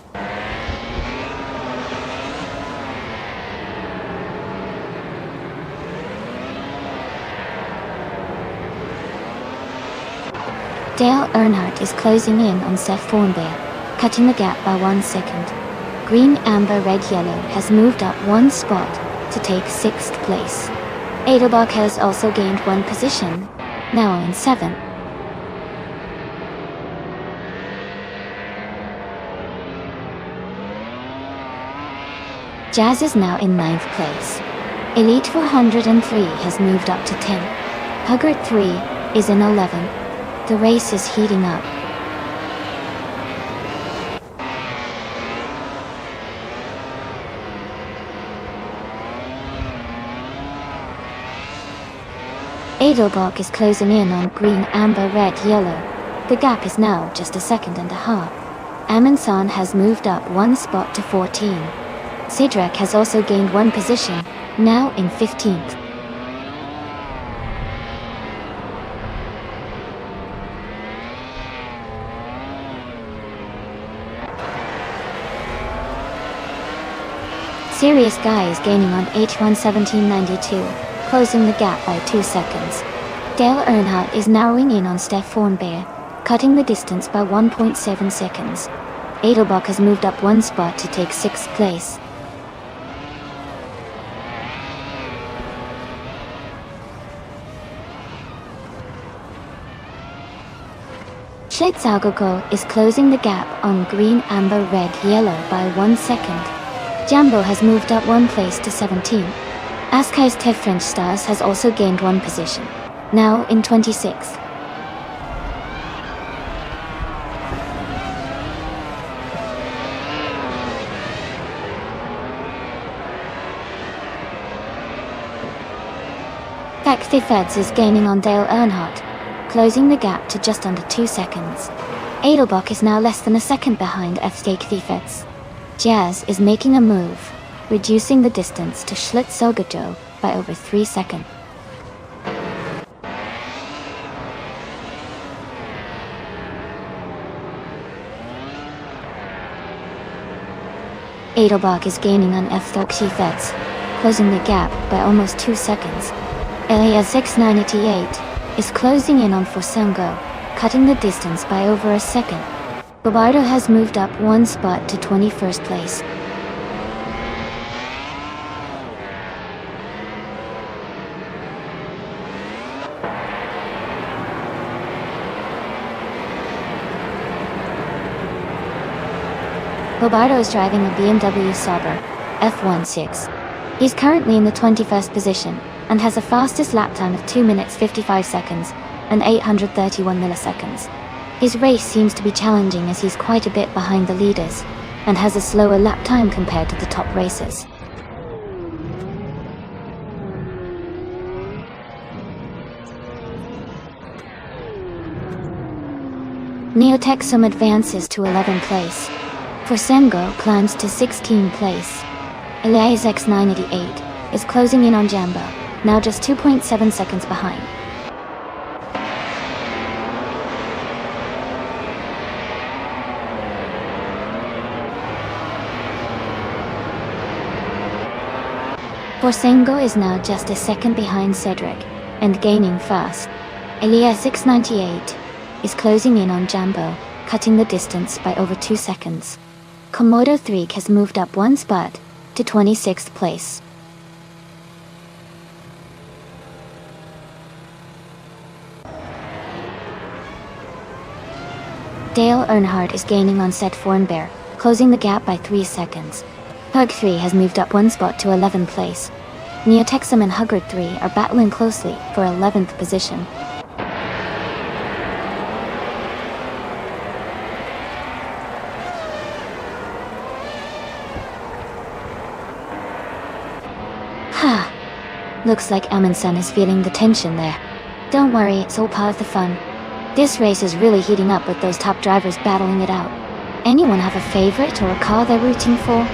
Dale Earnhardt is closing in on Seth Fornbear, cutting the gap by 1 second. Green, Amber, Red, Yellow has moved up one spot to take 6th place. Edelbach has also gained one position, now in 7th. Jazz is now in 9th place. Elite 403 has moved up to 10th. Huggart 3 is in 11th. The race is heating up. Edelbach is closing in on Green, Amber, Red, Yellow. The gap is now just 1.5 seconds. Aminsan has moved up one spot to 14. Sidrek has also gained one position, now in 15th. Serious Guy is gaining on H1 1792, closing the gap by 2 seconds. Dale Earnhardt is narrowing in on Steph Hornbear, cutting the distance by 1.7 seconds. Edelbach has moved up one spot to take 6th place. Schlitzaugerko is closing the gap on green, amber, red, yellow by 1 second. Jambo has moved up 1 place to 17. Askai's Tev French Stars has also gained 1 position, now in 26th. Kakthi Feds is gaining on Dale Earnhardt, closing the gap to just under 2 seconds. Edelbach is now less than a second behind FK Feds. Jazz is making a move, reducing the distance to Schlitzogajo by over 3 seconds. Edelbach is gaining on FK Feds, closing the gap by almost 2 seconds. Elia 6988 is closing in on Forsengo, cutting the distance by over a second. Bobardo has moved up 1 spot to 21st place. Bobardo is driving a BMW Sauber F16. He's currently in the 21st position and has a fastest lap time of 2 minutes 55 seconds and 831 milliseconds. His race seems to be challenging as he's quite a bit behind the leaders and has a slower lap time compared to the top racers. Neotexum advances to 11th place. Forsengo climbs to 16th place. Elias X988 is closing in on Jambo, now just 2.7 seconds behind. Forsengo is now just a second behind Cedric, and gaining fast. Elias 698 is closing in on Jambo, cutting the distance by over 2 seconds. Komodo 3 has moved up 1 spot to 26th place. Dale Earnhardt is gaining on Seth Fornbear, closing the gap by 3 seconds. Hug 3 has moved up 1 spot to 11th place. Neotexum and Huggard 3 are battling closely for 11th position. Looks like Amundsen is feeling the tension there. Don't worry, it's all part of the fun. This race is really heating up with those top drivers battling it out. Anyone have a favorite or a car they're rooting for?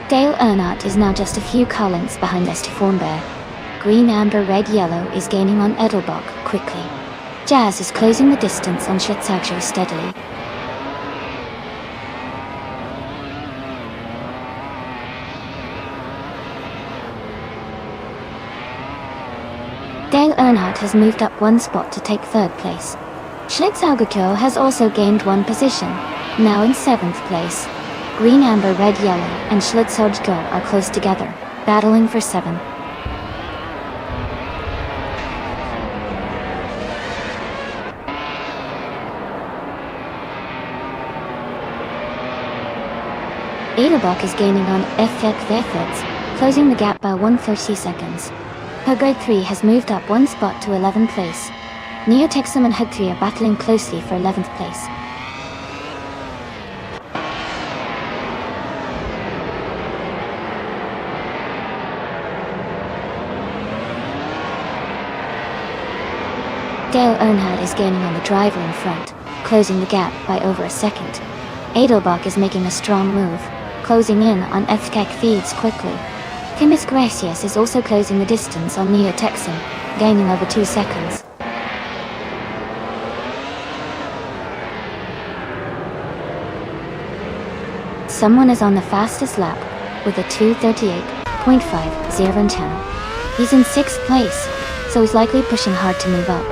Dale Earnhardt is now just a few car lengths behind Esti Fornbear. Green, amber, red, yellow is gaining on Edelbach quickly. Jazz is closing the distance on Schlitzaugshow steadily. Dale Earnhardt has moved up 1 spot to take 3rd place. Schlitzaugerko has also gained 1 position, now in 7th place. Green, amber, red, yellow, and Schlitzaugerko are close together, battling for 7. Edelbach is gaining on FF Verfitz, closing the gap by 130 seconds. Huggard 3 has moved up 1 spot to 11th place. Neotexum and Hug 3 are battling closely for 11th place. Dale Earnhardt is gaining on the driver in front, closing the gap by over a second. Edelbach is making a strong move, closing in on FKK feeds quickly. Timis Gracias is also closing the distance on Neotexum, gaining over 2 seconds. Someone is on the fastest lap, with a 2:38.50. He's in 6th place, so he's likely pushing hard to move up.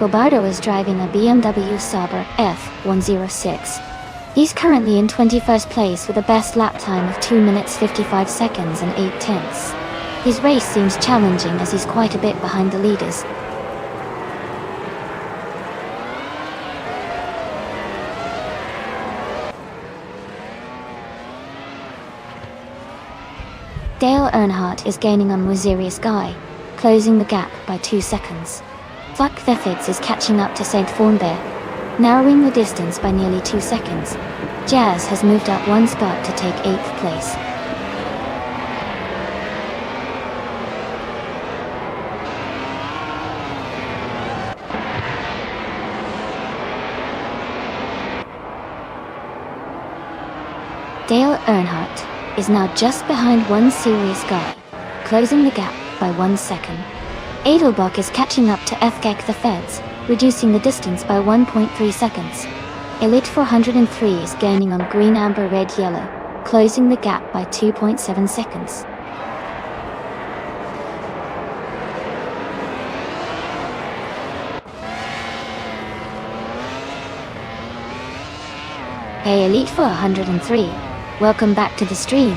Bobardo is driving a BMW Sauber F106. He's currently in 21st place with a best lap time of 2 minutes 55 seconds and 8 tenths. His race seems challenging as he's quite a bit behind the leaders. Dale Earnhardt is gaining on Sirius Guy, closing the gap by 2 seconds. Fuck the Fids is catching up to Saint Thornbear, narrowing the distance by nearly 2 seconds. Jazz has moved up 1 spot to take 8th place. Dale Earnhardt is now just behind Sirius Guy, closing the gap by 1 second. Edelbach is catching up to Fgek the Feds, reducing the distance by 1.3 seconds. Elite 403 is gaining on green, amber, red, yellow, closing the gap by 2.7 seconds. Hey Elite 403, welcome back to the stream.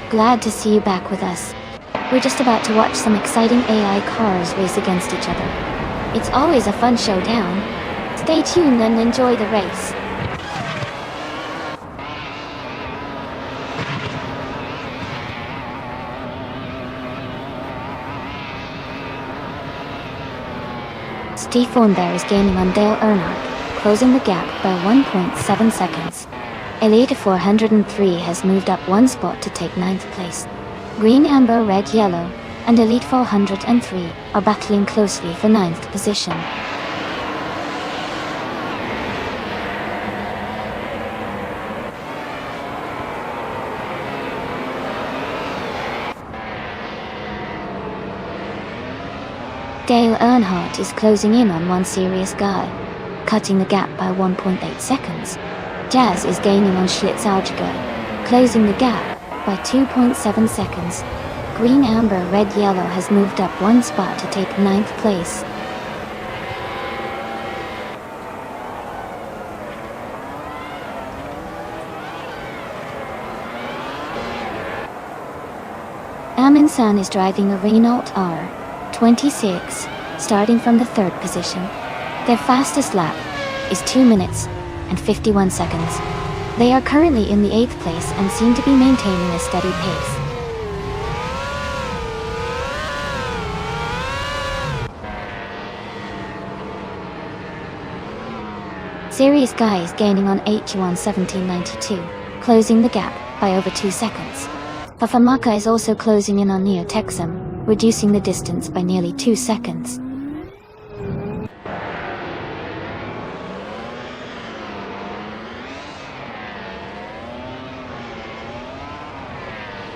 Glad to see you back with us. We're just about to watch some exciting AI cars race against each other. It's always a fun showdown. Stay tuned and enjoy the race. Steve Thornbear is gaining on Dale Earnhardt, closing the gap by 1.7 seconds. Elite 403 has moved up 1 spot to take 9th place. Green, amber, red, yellow, and Elite 403 are battling closely for 9th position. Dale Earnhardt is closing in on Sirius Guy, cutting the gap by 1.8 seconds. Jazz is gaining on Schlitzaugiger, closing the gap by 2.7 seconds. Green, amber, red, yellow has moved up 1 spot to take 9th place. Amundsen is driving a Renault R26, starting from the 3rd position. Their fastest lap is 2 minutes and 51 seconds. They are currently in the 8th place and seem to be maintaining a steady pace. Sirius Guy is gaining on HU1 1792, closing the gap by over 2 seconds. Fafamaka is also closing in on Neo Texum, reducing the distance by nearly 2 seconds.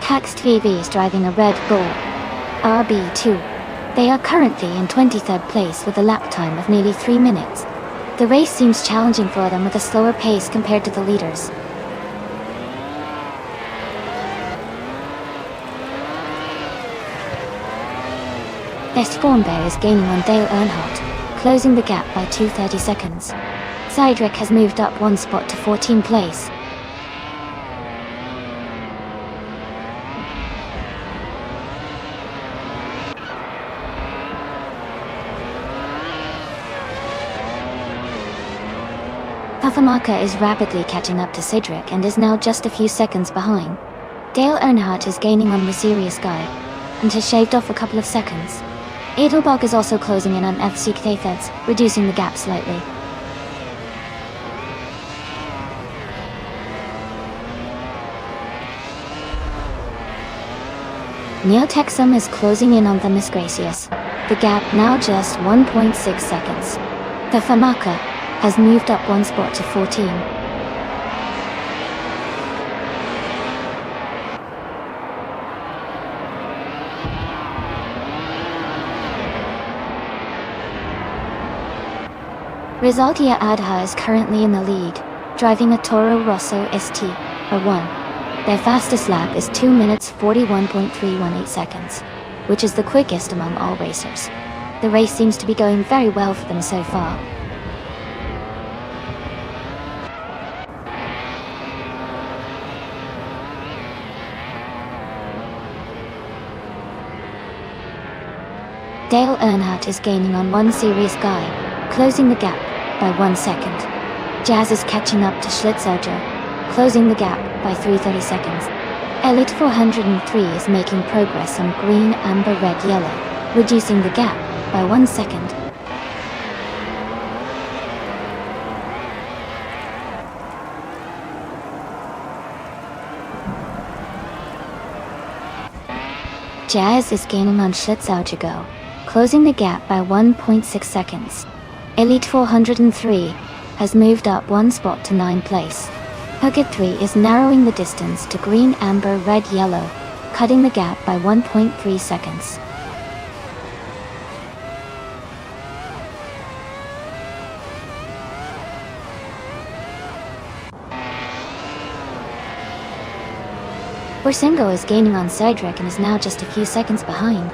Caxt VV is driving a Red Bull RB2. They are currently in 23rd place with a lap time of nearly 3 minutes. The race seems challenging for them with a slower pace compared to the leaders. Best Thornbear is gaining on Dale Earnhardt, closing the gap by 2:30 seconds. Cydric has moved up 1 spot to 14th place. Fafamaka is rapidly catching up to Cydric and is now just a few seconds behind. Dale Earnhardt is gaining on Sirius Guy, and has shaved off a couple of seconds. Edelbach is also closing in on Fsik Thafeds, reducing the gap slightly. Neo Texum is closing in on the Misgracious. The gap now just 1.6 seconds. The Famaka has moved up 1 spot to 14. Resultia Adha is currently in the lead, driving a Toro Rosso ST, R1. Their fastest lap is 2 minutes 41.318 seconds, which is the quickest among all racers. The race seems to be going very well for them so far. Dale Earnhardt is gaining on one serious guy, closing the gap by 1 second. Jazz is catching up to Schlitzauger, closing the gap by 330 seconds. Elite 403 is making progress on green, amber, red, yellow, reducing the gap by 1 second. Jazz is gaining on Schlitzauger, closing the gap by 1.6 seconds. Elite 403 has moved up 1 spot to 9th place. Hugget 3 is narrowing the distance to green, amber, red, yellow, cutting the gap by 1.3 seconds. Borsingo is gaining on Cedric and is now just a few seconds behind.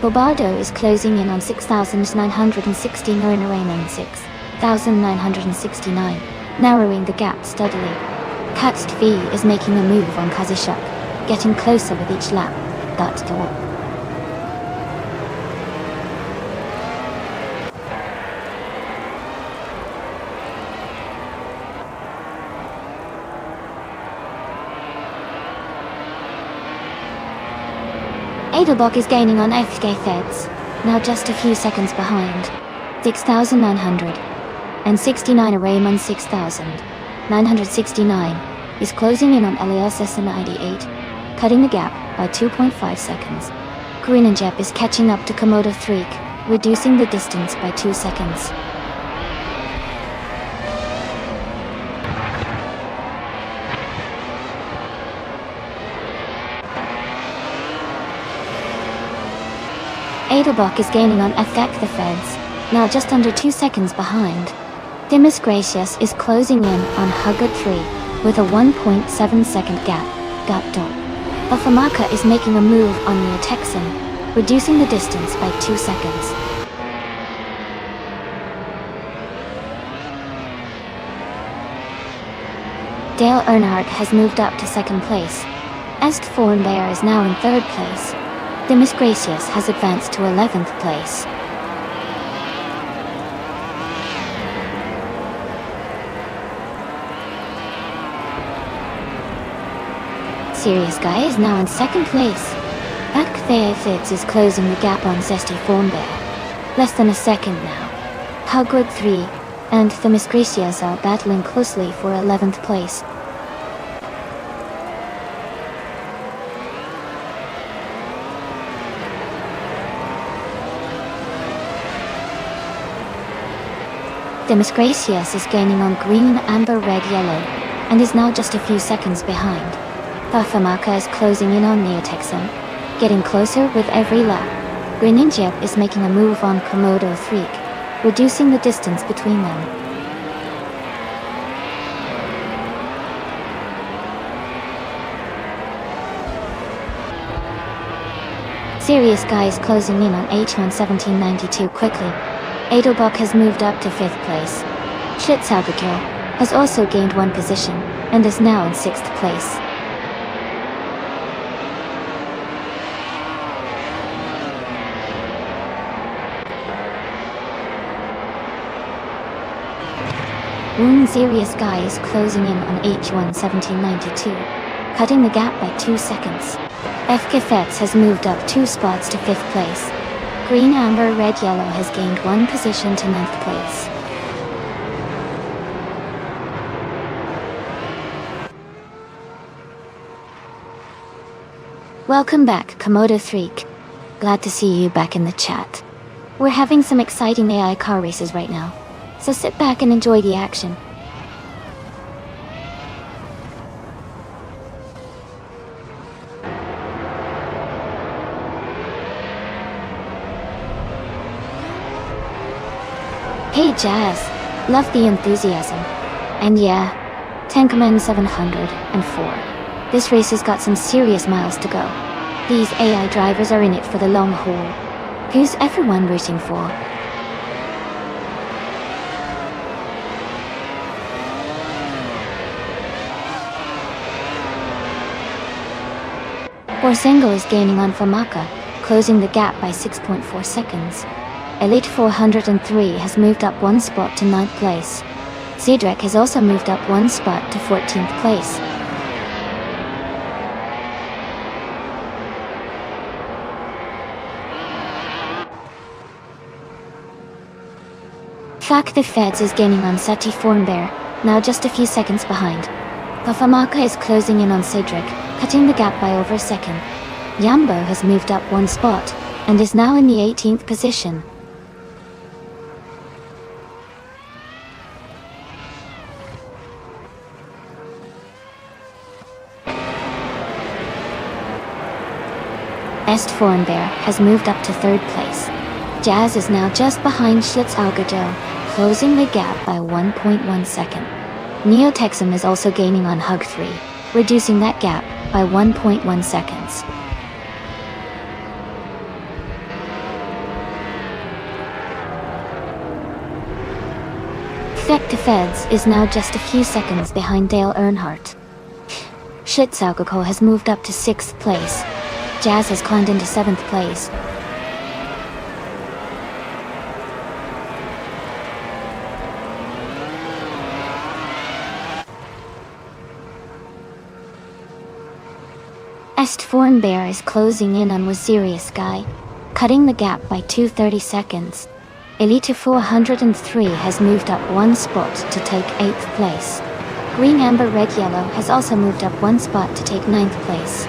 Bobardo is closing in on 6,916 and Raymond 6,969, narrowing the gap steadily. Katst V is making a move on Kazishuk, getting closer with each lap. That's the wall. Edelbach is gaining on FK Feds, now just a few seconds behind. 6,969 Raymond 6,969 is closing in on Elias S98, cutting the gap by 2.5 seconds. Greenenjep is catching up to Komodo Threek, reducing the distance by 2 seconds. Edelbach is gaining on Effect the Feds, now just under 2 seconds behind. Dimas Gracious is closing in on Hugget 3, with a 1.7 second gap. Alphamaka is making a move on the Texan, reducing the distance by 2 seconds. Dale Earnhardt has moved up to 2nd place. Est Thornbear is now in 3rd place. Dimas Gracious has advanced to 11th place. Serious Guy is now in 2nd place. Akthea Fitz is closing the gap on Zesty Thornbear. Less than a second now. Hugwood 3 and Dimas Gracious are battling closely for 11th place. Dimas Gracious is gaining on green, amber, red, yellow, and is now just a few seconds behind. Alphamaka is closing in on Neo-Texan, getting closer with every lap. Greninjep is making a move on Komodo Threek, reducing the distance between them. Serious Guy is closing in on H1 1792 quickly. Edelbach has moved up to 5th place. Schlitzauger has also gained 1 position, and is now in 6th place. Woon Serious Guy is closing in on H1 1792, cutting the gap by 2 seconds. FK Fetz has moved up 2 spots to 5th place. Green, amber, red, yellow has gained 1 position to 9th place. Welcome back, Komodo Threek. Glad to see you back in the chat. We're having some exciting AI car races right now, so sit back and enjoy the action. Hey Jazz, Love the enthusiasm. And yeah, Tankman 704. This race has got some serious miles to go. These AI drivers are in it for the long haul. Who's everyone rooting for? Borsengo is gaining on Famaka, closing the gap by 6.4 seconds. Elite 403 has moved up one spot to 9th place. Cedric has also moved up one spot to 14th place. Fuck the Feds is gaining on Sati Formbear, now just a few seconds behind. Pafamaka is closing in on Cedric, cutting the gap by over a second. Yambo has moved up one spot, and is now in the 18th position. Est Formbear has moved up to 3rd place. Jazz is now just behind Schlitz Algajo, closing the gap by 1.1 second. Neo Texum is also gaining on Hug 3, reducing that gap by 1.1 seconds. Feck to Feds is now just a few seconds behind Dale Earnhardt. Schlitzalcohol has moved up to 6th place. Jazz has climbed into 7th place. Est Formbear is closing in on Wazirius Sky, cutting the gap by 2:30 seconds. Elite 403 has moved up one spot to take 8th place. Green Amber Red Yellow has also moved up one spot to take 9th place.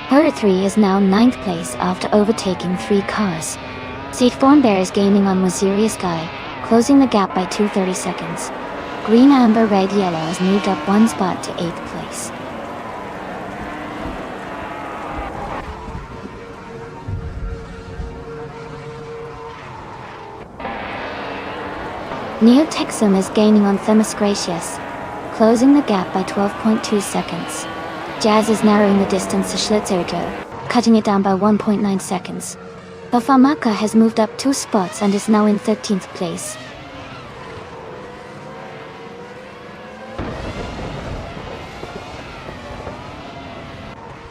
Her 3 is now 9th place after overtaking 3 cars. Seat Formbear is gaining on Wazirius Sky, closing the gap by 2:30 seconds. Green Amber Red Yellow has moved up one spot to 8th place. Neo Texum is gaining on Themis Gracious, closing the gap by 12.2 seconds. Jazz is narrowing the distance to Schlitzerjo, cutting it down by 1.9 seconds. Bafamaka has moved up 2 spots and is now in 13th place.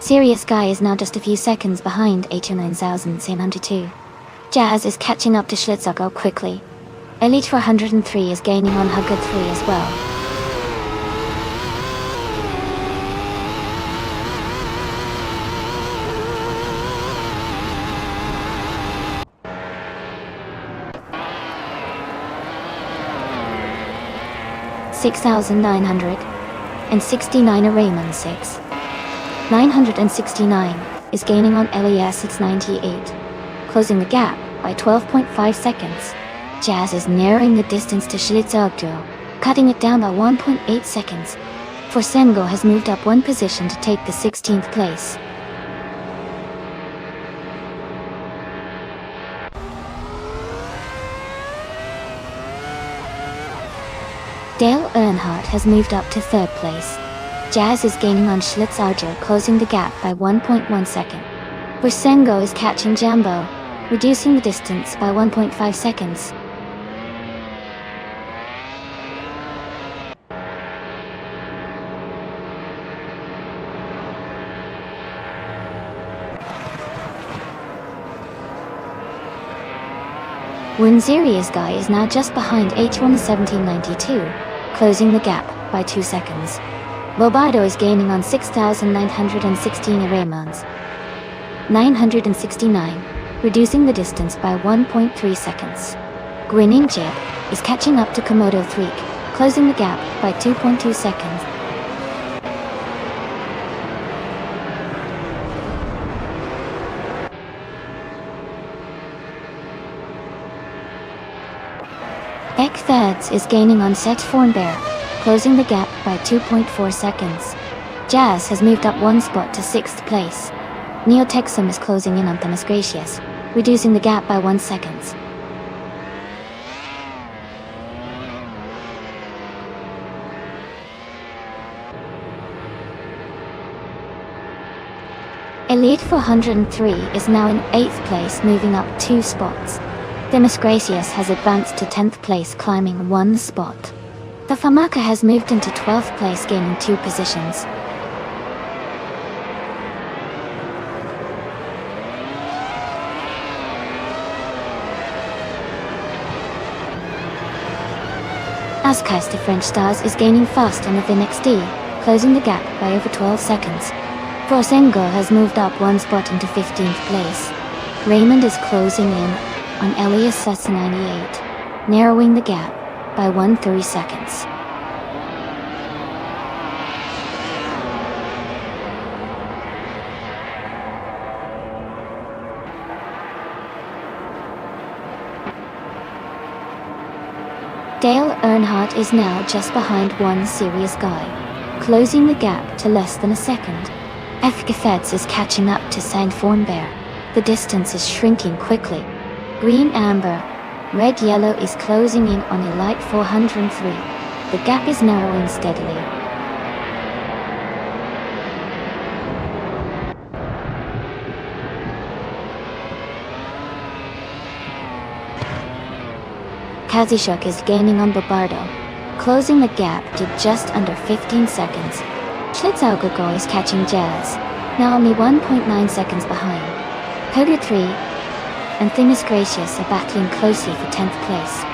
Sirius Sky is now just a few seconds behind 89,702. Jazz is catching up to Schlitzerjo quickly. Elite 403 is gaining on Hugger 3 as well. $6,969 Raymond 6. 969 is gaining on LES its 98, closing the gap by 12.5 seconds. Jazz is narrowing the distance to Schlitzerjo, cutting it down by 1.8 seconds. Forsengo has moved up one position to take the 16th place. Dale Earnhardt has moved up to 3rd place. Jazz is gaining on Schlitzerjo, closing the gap by 1.1 second. Forsengo is catching Jambo, reducing the distance by 1.5 seconds. Wunziria's guy is now just behind H11792, closing the gap by 2 seconds. Bobado is gaining on 6,916 Raymonds. 969, reducing the distance by 1.3 seconds. Grinning Jib is catching up to Komodo 3, closing the gap by 2.2 seconds. Ek Thirds is gaining on Set Formbear, closing the gap by 2.4 seconds. Jazz has moved up one spot to 6th place. Neo-Texum is closing in on Themis Gracious, reducing the gap by 1 second. Elite 403 is now in 8th place, moving up 2 spots. Themis Gracious has advanced to 10th place, climbing 1 spot. The Famaka has moved into 12th place, gaining 2 positions. Ascast de French Stars is gaining fast on the Vin XD, closing the gap by over 12 seconds. Forsengo has moved up 1 spot into 15th place. Raymond is closing in on Elias Suss 98, narrowing the gap by 1 seconds. Dale Earnhardt is now just behind one Serious Guy, closing the gap to less than a second. F. Gefetz is catching up to Saint Fornbear. The distance is shrinking quickly. Green Amber, Red Yellow is closing in on Elite 403. The gap is narrowing steadily. Kazishuk is gaining on Bobardo, closing the gap to just under 15 seconds. Schlitzaugogo is catching Jazz, now only 1.9 seconds behind. Poga 3 and Themis Gracious are battling closely for 10th place.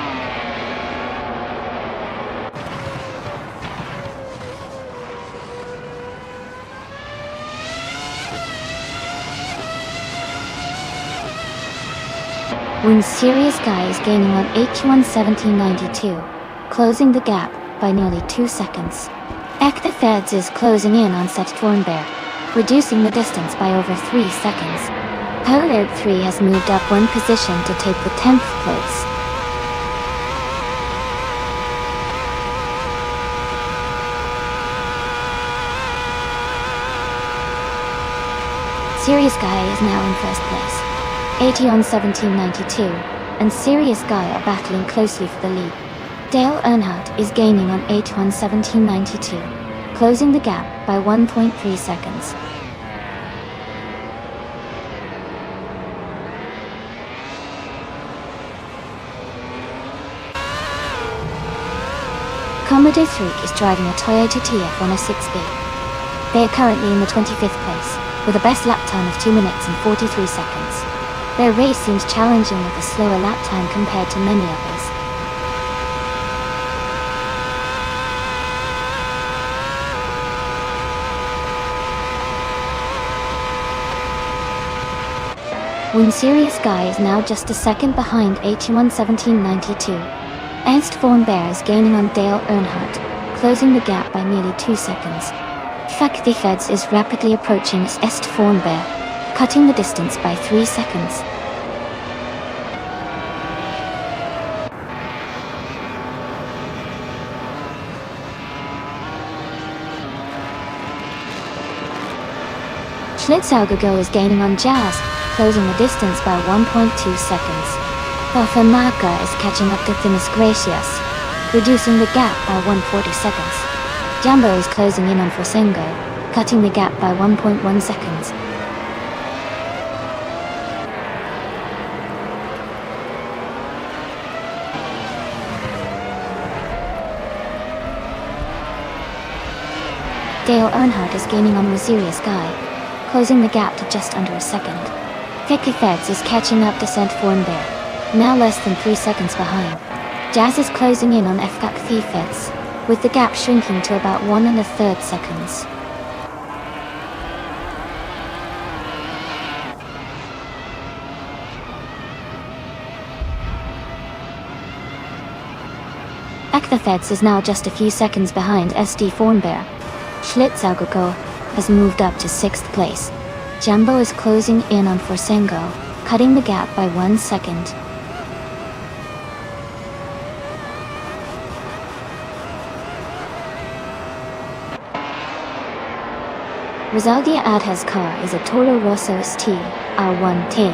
When Serious Guy is gaining on H1 1792, closing the gap by nearly 2 seconds. Ekta Feds is closing in on Set Thornbear, reducing the distance by over 3 seconds. Polar 3 has moved up 1 position to take the 10th place. Serious Guy is now in 1st place. 80 on 1792, and Serious Guy are battling closely for the lead. Dale Earnhardt is gaining on H1 1792, closing the gap by 1.3 seconds. Commodore 3 is driving a Toyota TF on a 6B. They are currently in the 25th place, with a best lap time of 2 minutes and 43 seconds. Their race seems challenging with a slower lap time compared to many others. When Serious Guy is now just a second behind H1 1792. Ernst Fornbear is gaining on Dale Earnhardt, closing the gap by nearly 2 seconds. Fakti Feds is rapidly approaching Est Fornbear, cutting the distance by 3 seconds. Schlitzaugogo is gaining on Jazz, closing the distance by 1.2 seconds. Bafamaka is catching up to Themis Gracious, reducing the gap by 140 seconds. Jumbo is closing in on Forsengo, cutting the gap by 1.1 seconds. Dale Earnhardt is gaining on Serious Guy, closing the gap to just under a second. Vicky Feds is catching up to Saint Fornbear, now less than 3 seconds behind. Jazz is closing in on FGAC Feds, with the gap shrinking to about 1 1/3 seconds. Feds is now just a few seconds behind SD Fornbear. Schlitzaugogo has moved up to 6th place. Jumbo is closing in on Forsengo, cutting the gap by 1 second. Rosaldia Adha's car is a Toro Rosso ST R1T.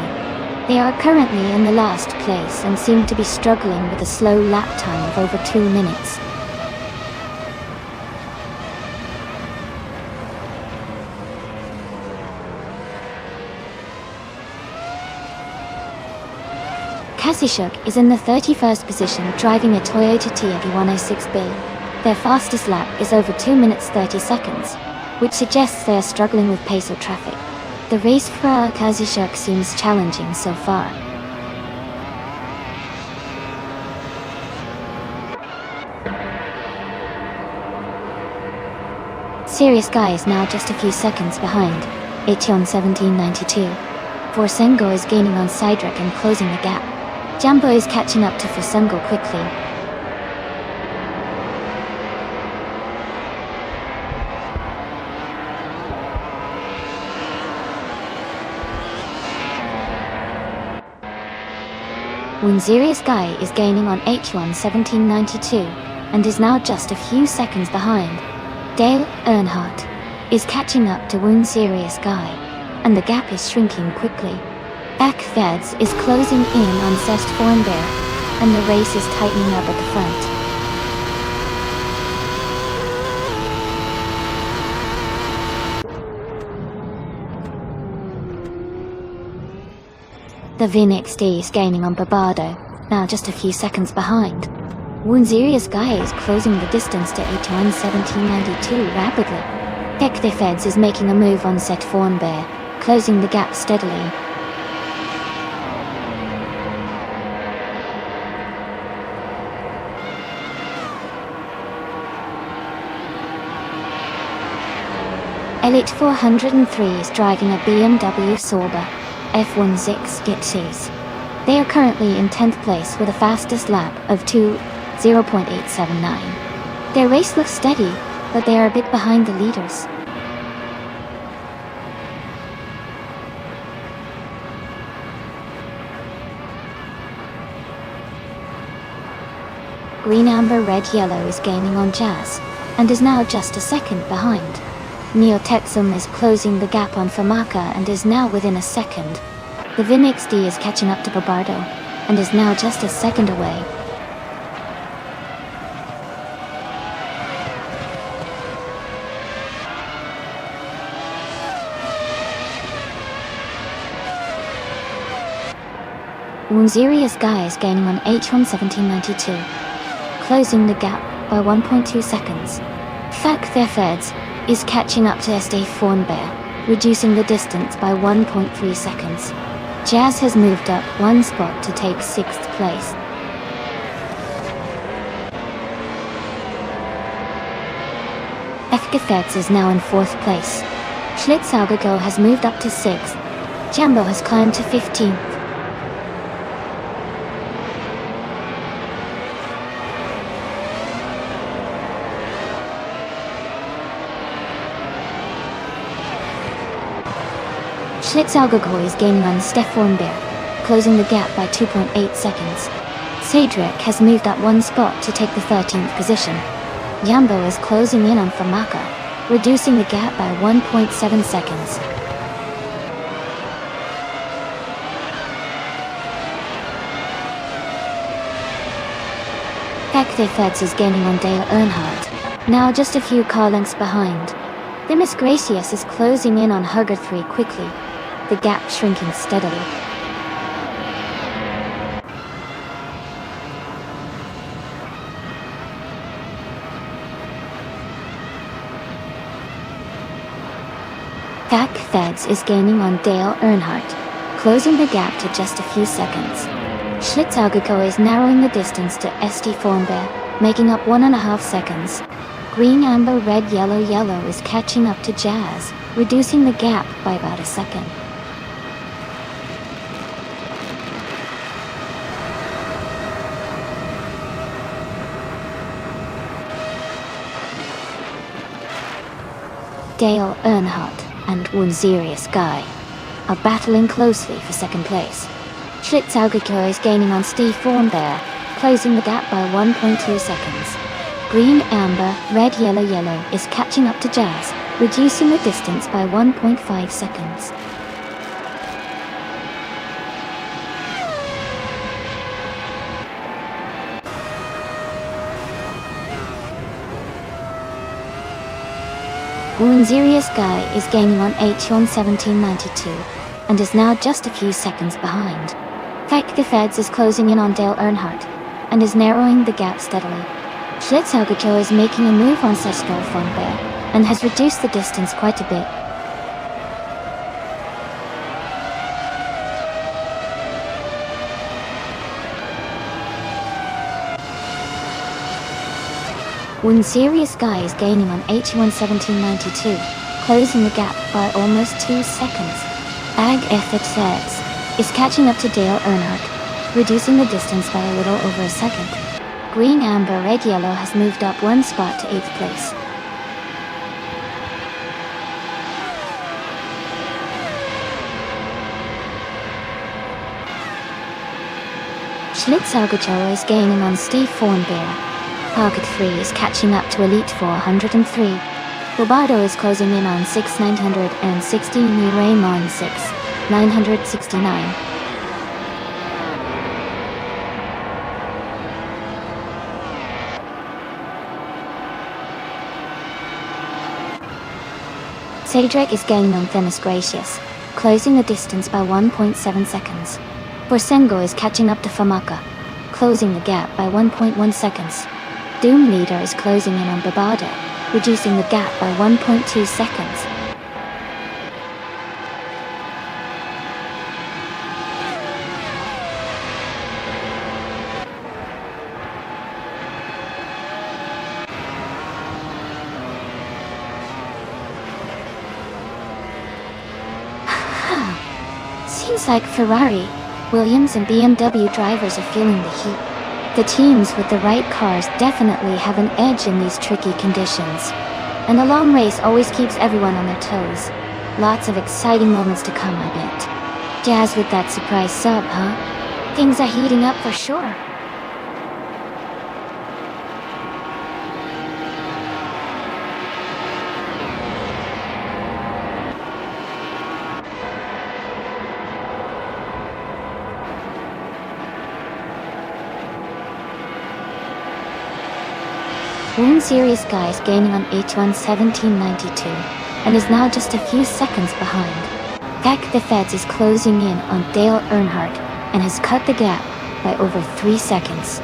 They are currently in the last place and seem to be struggling with a slow lap time of over 2 minutes. Kasishuk is in the 31st position driving a Toyota Tiago 106B. Their fastest lap is over 2 minutes 30 seconds, which suggests they are struggling with pace or traffic. The race for Kasishuk seems challenging so far. Serious Guy is now just a few seconds behind, Etienne 1792. Forsengo is gaining on Cydric and closing the gap. Jambo is catching up to Forsengo quickly. Serious Guy is gaining on H1 1792 and is now just a few seconds behind. Dale Earnhardt is catching up to Serious Guy, and the gap is shrinking quickly. Feds is closing in on Sest Fornbear, and the race is tightening up at the front. The VinXD is gaining on Barbado, now just a few seconds behind. Serious Guy is closing the distance to H1 1792 rapidly. Feds is making a move on Set Fornbear, closing the gap steadily. Elite 403 is driving a BMW Sauber F16 Gitsis. They are currently in 10th place with a fastest lap of 2:0.879. Their race looks steady, but they are a bit behind the leaders. Green, Amber, Red, Yellow is gaining on Jazz, and is now just a second behind. Neotexum is closing the gap on Famaka and is now within a second. The VinXD is catching up to Barbardo, and is now just a second away. Serious Guy is gaining on H1 1792, closing the gap by 1.2 seconds. Feds is catching up to SD Fornbear, reducing the distance by 1.3 seconds. Jazz has moved up one spot to take 6th place. Feds is now in 4th place. Schlitzaugergo has moved up to 6th. Jambo has climbed to 15th. Schlitzaugergo is gaining on Stefan Bear, closing the gap by 2.8 seconds. Cedric has moved up one spot to take the 13th position. Jambo is closing in on Famaka, reducing the gap by 1.7 seconds. Feds is gaining on Dale Earnhardt, now just a few car lengths behind. Themis Gracious is closing in on Hugger 3 quickly, the gap shrinking steadily. Feds is gaining on Dale Earnhardt, closing the gap to just a few seconds. Schlitzaugerko is narrowing the distance to SD Fornbear, making up 1.5 seconds. Green, Amber, Red, Yellow, Yellow is catching up to Jazz, reducing the gap by about a second. Dale Earnhardt and Serious Guy are battling closely for second place. Schlitzaugerko is gaining on Steve Fornbear, closing the gap by 1.2 seconds. Green, Amber, Red, Yellow, Yellow is catching up to Jazz, reducing the distance by 1.5 seconds. Serious Guy is gaining on H1 1792 and is now just a few seconds behind. Kike the Feds is closing in on Dale Earnhardt and is narrowing the gap steadily. Schlitzaugecho is making a move on Sestrol Fonbear and has reduced the distance quite a bit. Serious Guy is gaining on H1 1792, closing the gap by almost 2 seconds. Ag F6 is catching up to Dale Earnhardt, reducing the distance by a little over a second. Green Amber Red Yellow has moved up 1 spot to 8th place. Schlitzaugecho is gaining on Steve Thornbeer. Pocket 3 is catching up to Elite 403. Bobado is closing in on 6,960, Raymond 6,969. Cedric is gaining on Themis Gracious, closing the distance by 1.7 seconds. Borsengo is catching up to Famaka, closing the gap by 1.1 seconds. Doom Leader is closing in on Bobado, reducing the gap by 1.2 seconds. Seems like Ferrari, Williams and BMW drivers are feeling the heat. The teams with the right cars definitely have an edge in these tricky conditions. And a long race always keeps everyone on their toes. Lots of exciting moments to come, I bet. Jazz with that surprise sub, huh? Things are heating up for sure. Serious Guy is gaining on H1 1792 and is now just a few seconds behind. Kike the Feds is closing in on Dale Earnhardt and has cut the gap by over 3 seconds.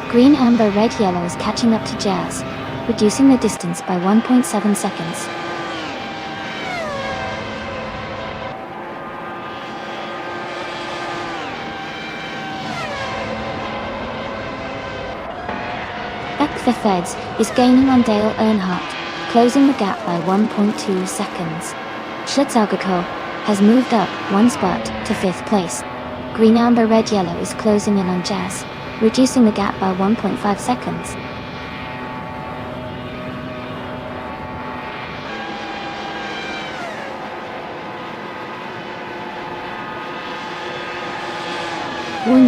Green Amber Red Yellow is catching up to Jazz, reducing the distance by 1.7 seconds. The Feds is gaining on Dale Earnhardt, closing the gap by 1.2 seconds. Schlitzaugecho has moved up 1 spot to 5th place. Green Amber Red Yellow is closing in on Jazz, reducing the gap by 1.5 seconds.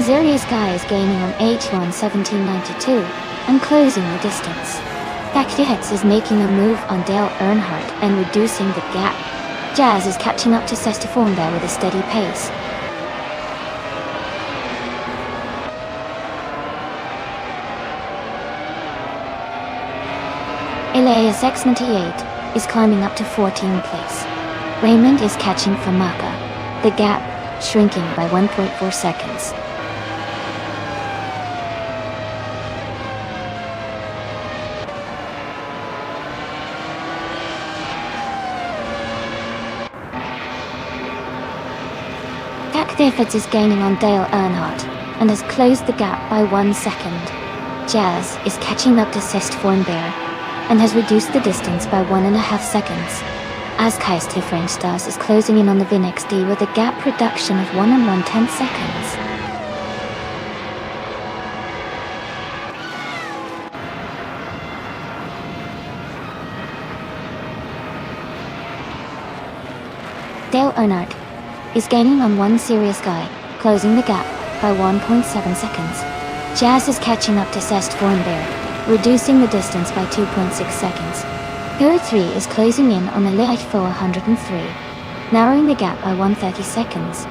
Serious Guy is gaining on H1 1792 and closing the distance. Cactus is making a move on Dale Earnhardt and reducing the gap. Jazz is catching up to Sestiformbear with a steady pace. Elias X98 is climbing up to 14th place. Raymond is catching Famaka, the gap shrinking by 1.4 seconds. Davids is gaining on Dale Earnhardt and has closed the gap by 1 second. Jazz is catching up to Sestfornbear and has reduced the distance by 1.5 seconds. Azkaiste French Stars is closing in on the VinXD with a gap reduction of 1 1/10 seconds. Dale Earnhardt is gaining on Serious Guy, closing the gap by 1.7 seconds. Jazz is catching up to Sestfornbear, reducing the distance by 2.6 seconds. Go 3 is closing in on Elite 403, narrowing the gap by 130 seconds.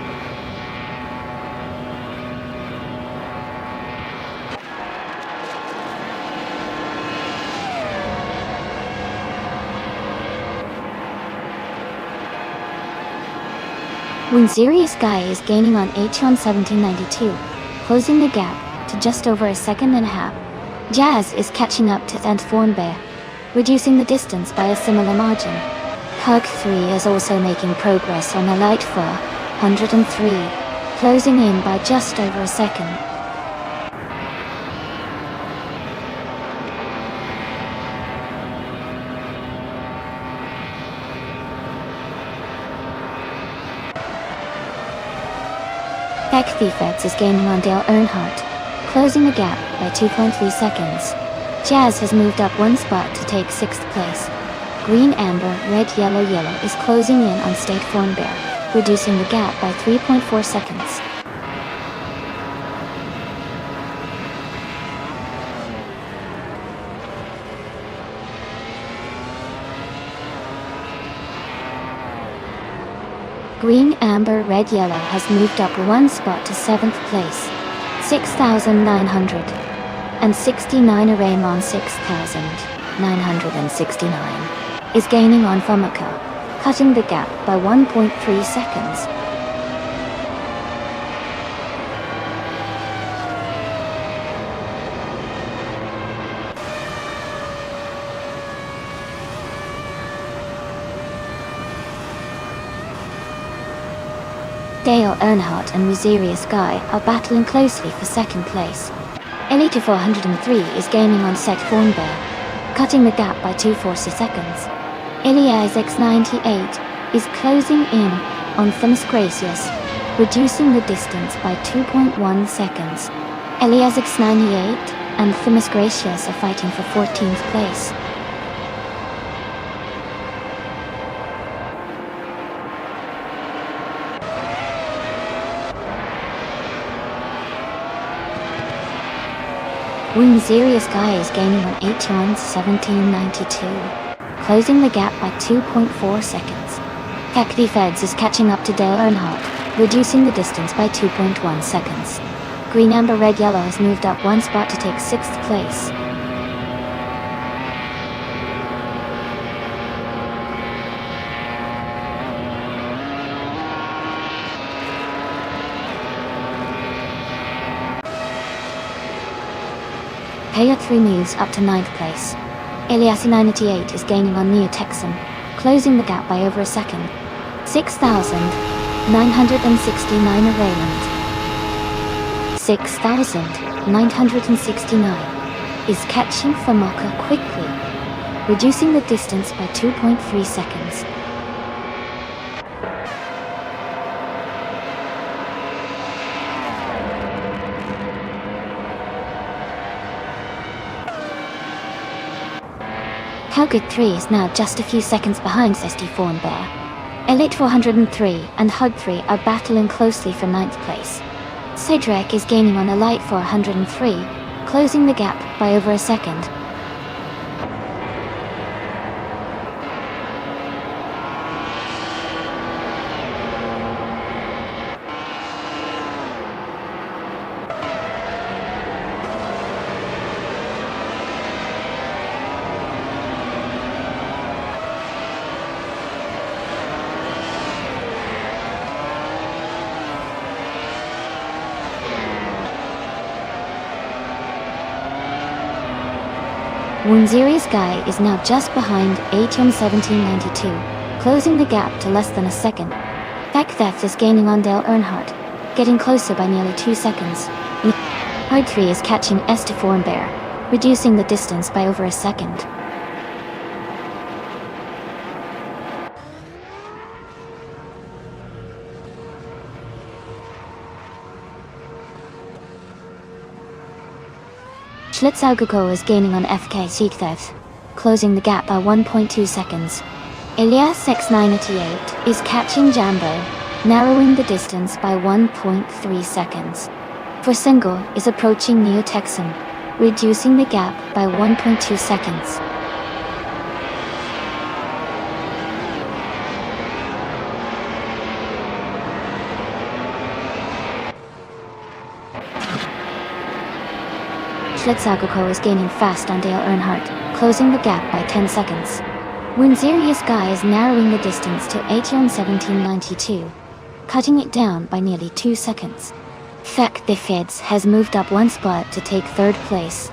When Serious Guy is gaining on Acheon 1792, closing the gap to just over a second and a half. Jazz is catching up to Ant Thornbear, reducing the distance by a similar margin. Hug 3 is also making progress on Elite 403, closing in by just over a second. Tech Thiefets is gaining on Dale Earnhardt, closing the gap by 2.3 seconds. Jazz has moved up one spot to take 6th place. Green Amber Red Yellow Yellow is closing in on State Thornbear, reducing the gap by 3.4 seconds. Green Amber Red Yellow has moved up one spot to 7th place. 6,969 Raymond 6,969 is gaining on Fumaka, cutting the gap by 1.3 seconds. Dale Earnhardt and Mysterious Guy are battling closely for 2nd place. Elite 403 is gaining on Set Thornbear, cutting the gap by 240 seconds. Elias X98 is closing in on Themis Gracious, reducing the distance by 2.1 seconds. Elias X98 and Themis Gracious are fighting for 14th place. When Serious Guy is gaining on Acheon 1792, closing the gap by 2.4 seconds. Tech Feds is catching up to Dale Earnhardt, reducing the distance by 2.1 seconds. Green Amber Red Yellow has moved up one spot to take 6th place. Payer 3 moves up to 9th place. Elias 98 is gaining on Neo Texan, closing the gap by over a second. 6,969 Rayland. 6,969 is catching Famaka quickly, reducing the distance by 2.3 seconds. Hugget 3 is now just a few seconds behind Sesty Thornbear. Elite 403 and Hug 3 are battling closely for 9th place. Cedric is gaining on Elite 403, closing the gap by over a second. Serious Guy is now just behind Acheon 1792, closing the gap to less than a second. Tech Theft is gaining on Dale Earnhardt, getting closer by nearly 2 seconds. Hard 3 is catching Esther Thornbear, reducing the distance by over a second. Schlitzauguko is gaining on FK Seekthev, closing the gap by 1.2 seconds. Elias X988 is catching Jambo, narrowing the distance by 1.3 seconds. For Single is approaching Neo Texan, reducing the gap by 1.2 seconds. Schlitzagoko is gaining fast on Dale Earnhardt, closing the gap by 10 seconds. Winzerius Guy is narrowing the distance to 1792, cutting it down by nearly 2 seconds. Fact the Feds has moved up one spot to take third place.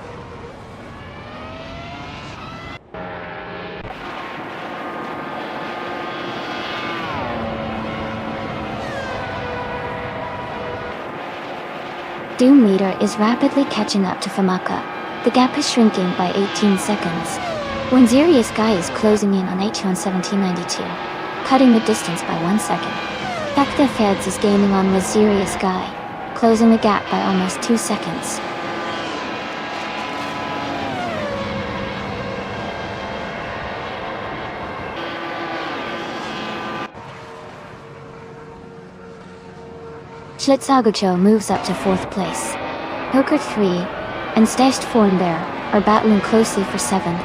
Doom Leader is rapidly catching up to Famaka. The gap is shrinking by 18 seconds. Winzerius Guy is closing in on 1792, cutting the distance by 1 second. Fact the Feds is gaining on Winzerius Guy, closing the gap by almost 2 seconds. Schlitzagoko moves up to 4th place. Poker 3 and Stashed Fornbear are battling closely for 7th.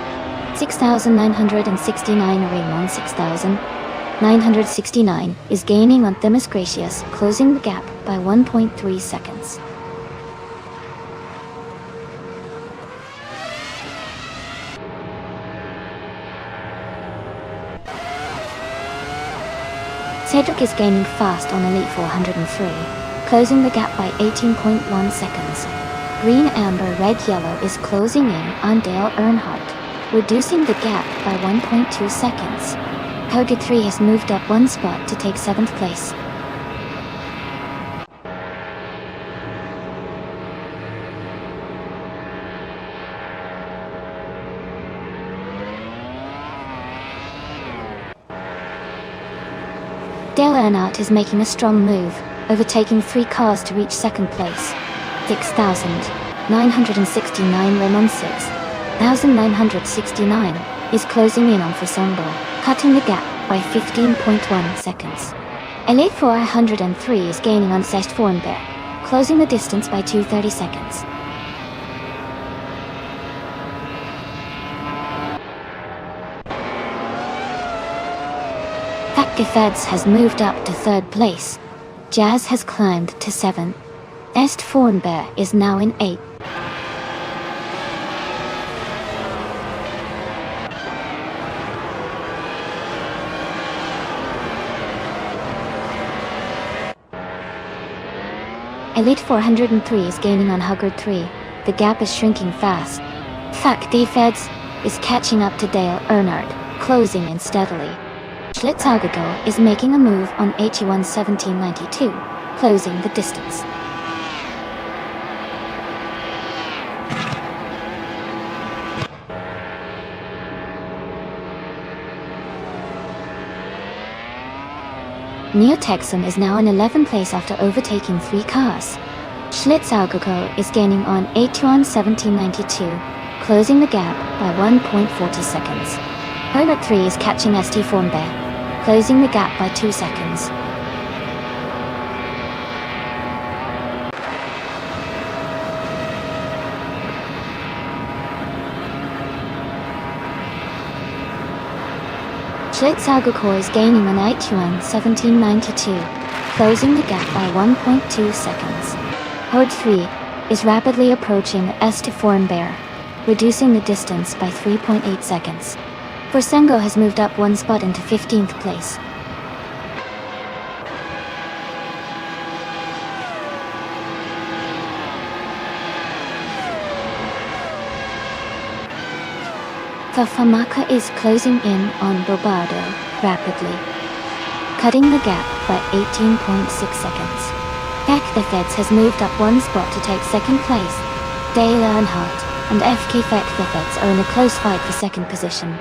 6,969 Raymond 6,969 is gaining on Themis Gracious, closing the gap by 1.3 seconds. Cedric is gaining fast on Elite 403, closing the gap by 18.1 seconds. Green, Amber, Red, Yellow is closing in on Dale Earnhardt, reducing the gap by 1.2 seconds. Code 3 has moved up one spot to take 7th place. Dale Earnhardt is making a strong move, overtaking 3 cars to reach 2nd place. 6,969 Raymond 6,969 is closing in on Fosombo, cutting the gap by 15.1 seconds. Elite 403 is gaining on Stashed Fornbear, closing the distance by 230 seconds. Fact Feds has moved up to 3rd place. Jazz has climbed to 7th. Est Fornbear is now in 8th. Elite 403 is gaining on Huggard 3. The gap is shrinking fast. Fact Feds is catching up to Dale Earnhardt, closing in steadily. Schlitzagoko is making a move on HE1 1792, closing the distance. Neo-Texan is now in 11th place after overtaking 3 cars. Schlitzagoko is gaining on HE1 1792, closing the gap by 1.40 seconds. Herbert 3 is catching ST Fornbear, closing the gap by 2 seconds. Schlitzagoko is gaining on HE1 1792, closing the gap by 1.2 seconds. Horde 3 is rapidly approaching ST Fornbear, reducing the distance by 3.8 seconds. Forsengo has moved up one spot into 15th place. Fafamaka is closing in on Bobardo rapidly, cutting the gap by 18.6 seconds. Fact the Feds has moved up one spot to take 2nd place. Dale Earnhardt and FK Fact the Feds are in a close fight for 2nd position.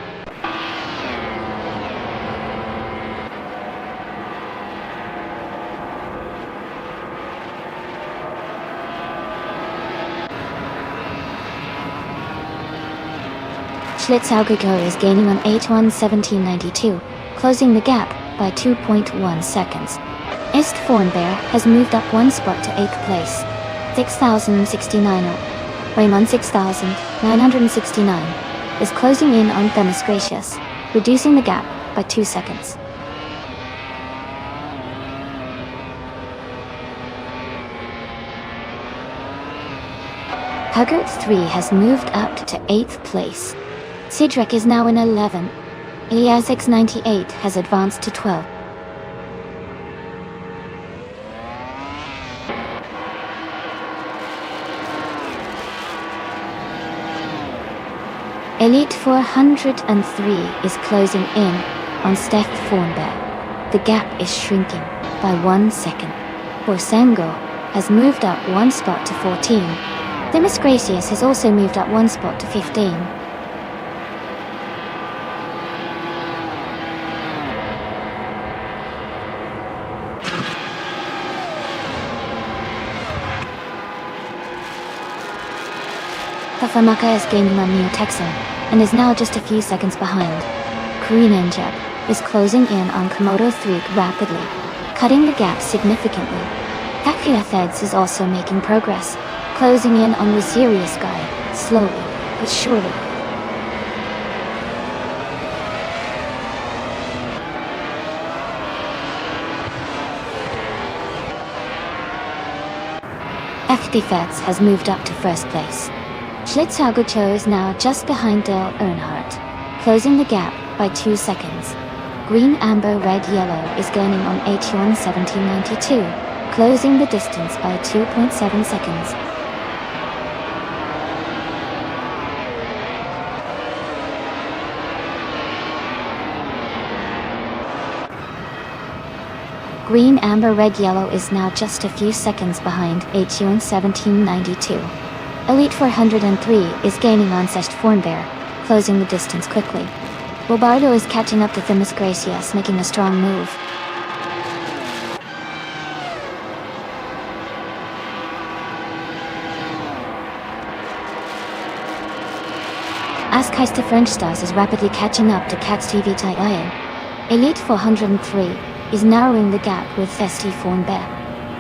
Schlitzagoko is gaining on HE1 1792, closing the gap by 2.1 seconds. Est Fornbear has moved up one spot to 8th place. 6,069 Raymond 6,969 is closing in on Themis Gracious, reducing the gap by 2 seconds. Huggart 3 has moved up to 8th place. Sidrek is now in 11th. Eliasix 98 has advanced to 12th. Elite 403 is closing in on Steph Thornberg. The gap is shrinking by 1 second. Borsengo has moved up 1 spot to 14. Demis Gracious has also moved up 1 spot to 15. Tafamaka is gaining on Neo Texan and is now just a few seconds behind. Korean Enjeb is closing in on Komodo 3 rapidly, cutting the gap significantly. Takuya Feds is also making progress, closing in on Serious Guy, slowly but surely. FD Feds has moved up to 1st place. Schlitzhagucho is now just behind Dale Earnhardt, closing the gap by 2 seconds. Green, Amber, Red, Yellow is gaining on H1 1792, closing the distance by 2.7 seconds. Green, Amber, Red, Yellow is now just a few seconds behind H1 1792. Elite 403 is gaining on Sest Thornbear, closing the distance quickly. Robardo is catching up to Themis Gracias, making a strong move. Askeister French Stars is rapidly catching up to Cats TV Iron. Elite 403 is narrowing the gap with Festi Thornbear.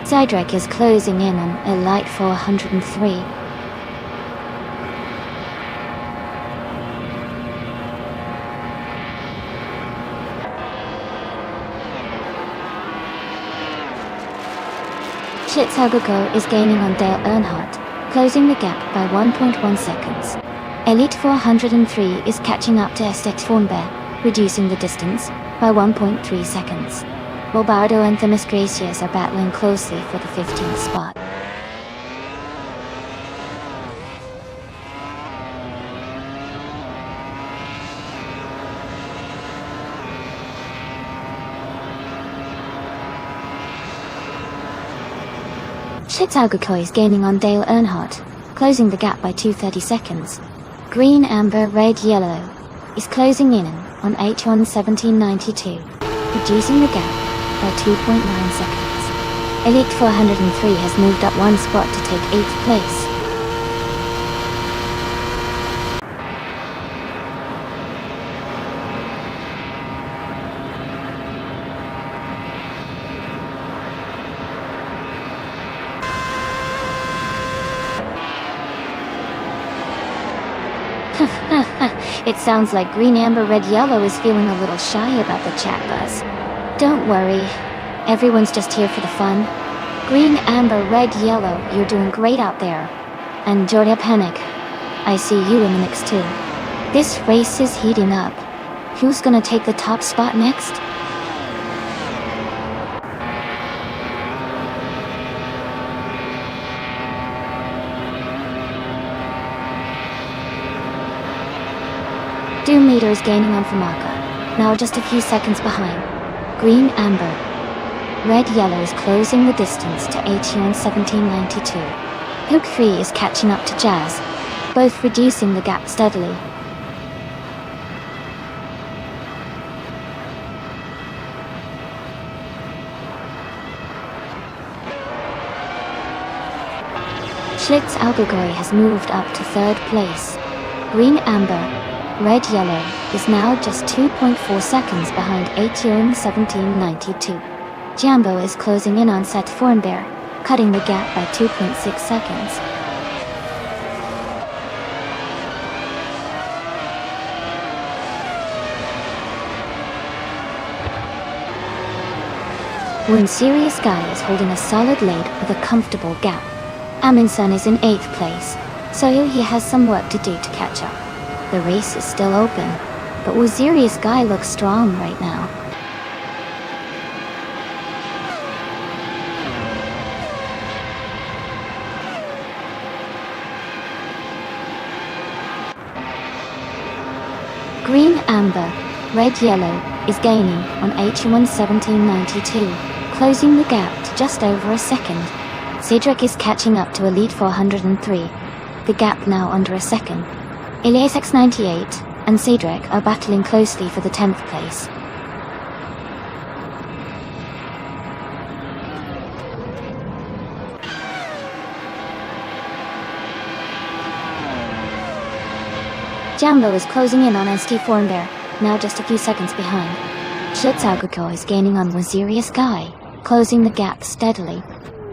Zydrek is closing in on Elite 403. Schlitzhaguko is gaining on Dale Earnhardt, closing the gap by 1.1 seconds. Elite 403 is catching up to Estex Thornbear, reducing the distance by 1.3 seconds. Robardo and Themis Gracias are battling closely for the 15th spot. Schlitzhaguko is gaining on Dale Earnhardt, closing the gap by 2.30 seconds. Green, Amber, Red, Yellow is closing in on H1 1792, reducing the gap by 2.9 seconds. Elite 403 has moved up 1 spot to take 8th place. It sounds like Green, Amber, Red, Yellow is feeling a little shy about the chat buzz. Don't worry, everyone's just here for the fun. Green, Amber, Red, Yellow, you're doing great out there. And Jordan Panic, I see you in the mix too. This race is heating up. Who's gonna take the top spot next? Doom Meter is gaining on Famaka, now just a few seconds behind. Green, Amber, Red, Yellow is closing the distance to H1 1792. Hook 3 is catching up to Jazz, both reducing the gap steadily. Schlitz Algogoy has moved up to 3rd place. Green, Amber, Red, Yellow is now just 2.4 seconds behind H1 1792. Jambo is closing in on Set Thornbear, cutting the gap by 2.6 seconds. When Serious Guy is holding a solid lead with a comfortable gap. Amundsen is in 8th place. so he has some work to do to catch up. The race is still open, but Wazirius Guy looks strong right now. Green, amber, red, yellow is gaining on H1 1792, closing the gap to just over a second. Cedric is catching up to Elite 403, the gap now under a second. Elias X98 and Cedric are battling closely for the 10th place. Jambo is closing in on ST Formbear, now just a few seconds behind. Schlitzauguko is gaining on Wazirius Guy, closing the gap steadily.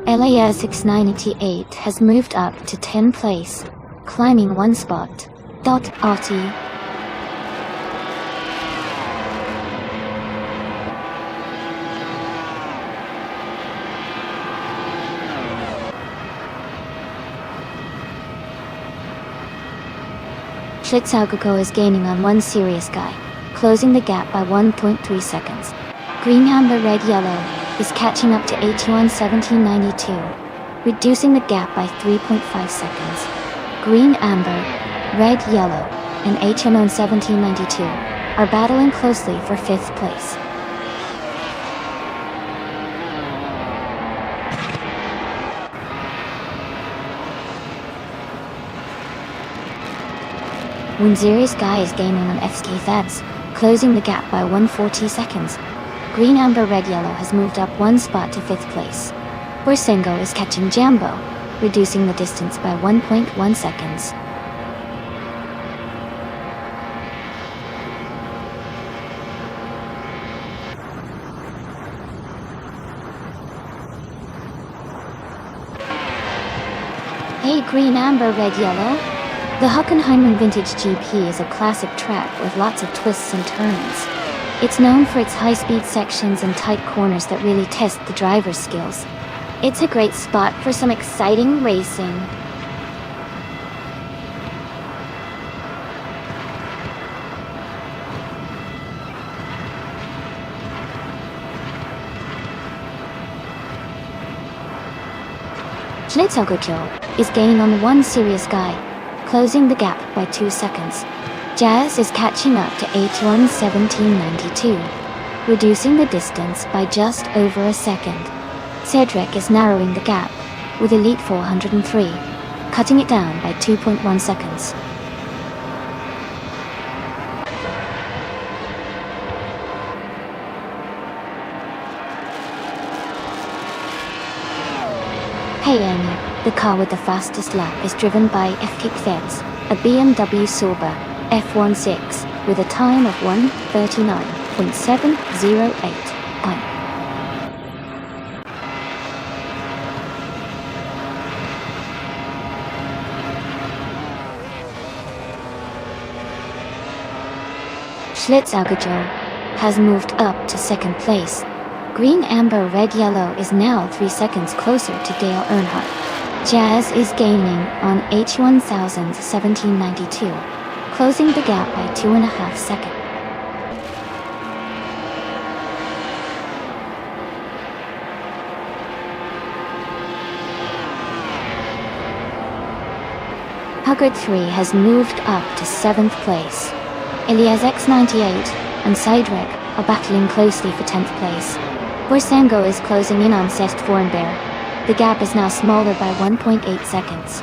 LAS 698 has moved up to 10th place, climbing one spot. RT. Schlitzauguko is gaining on one Serious Guy, closing the gap by 1.3 seconds. Green, amber, red, yellow is catching up to H1 1792, reducing the gap by 3.5 seconds. Green, amber, red, yellow, and HMO 1792 are battling closely for 5th place. Wazirius Guy is gaining on FK Thebs, closing the gap by 140 seconds. Green, amber, red, yellow has moved up one spot to 5th place. Borsengo is catching Jambo, reducing the distance by 1.1 seconds. Hey green, amber, red, yellow. The Hockenheimring Vintage GP is a classic track with lots of twists and turns. It's known for its high-speed sections and tight corners that really test the driver's skills. It's a great spot for some exciting racing. Schlitzauguko is gaining on one Serious Guy, closing the gap by 2 seconds. Jazz is catching up to H1 1792, reducing the distance by just over a second. Cedric is narrowing the gap, with Elite 403, cutting it down by 2.1 seconds. Hey Amy, the car with the fastest lap is driven by FK Thebs, a BMW Sauber F16 with a time of 1:39.708. Schlitzauguko has moved up to 2nd place. Green, amber, red, yellow is now 3 seconds closer to Dale Earnhardt. Jazz is gaining on H1000 1792, closing the gap by 2.5 seconds. Huggard 3 has moved up to 7th place. Elias X98 and Cedric are battling closely for 10th place. Borsengo is closing in on Sest Formbear. The gap is now smaller by 1.8 seconds.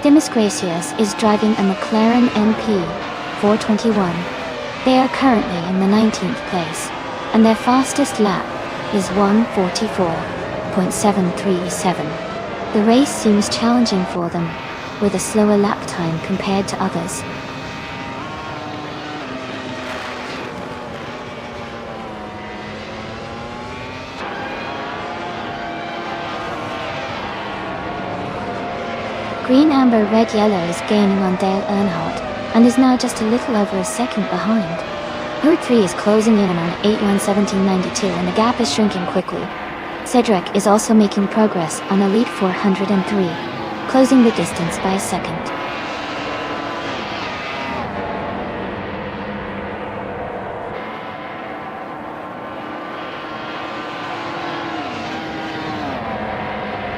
Dimas Gracias is driving a McLaren MP 421. They are currently in the 19th place, and their fastest lap is 1:44.737. The race seems challenging for them, with a slower lap time compared to others. Green, amber, red, yellow is gaining on Dale Earnhardt, and is now just a little over a second behind. Herd 3 is closing in on 8:1:17:92 and the gap is shrinking quickly. Cedric is also making progress on Elite 403, closing the distance by a second.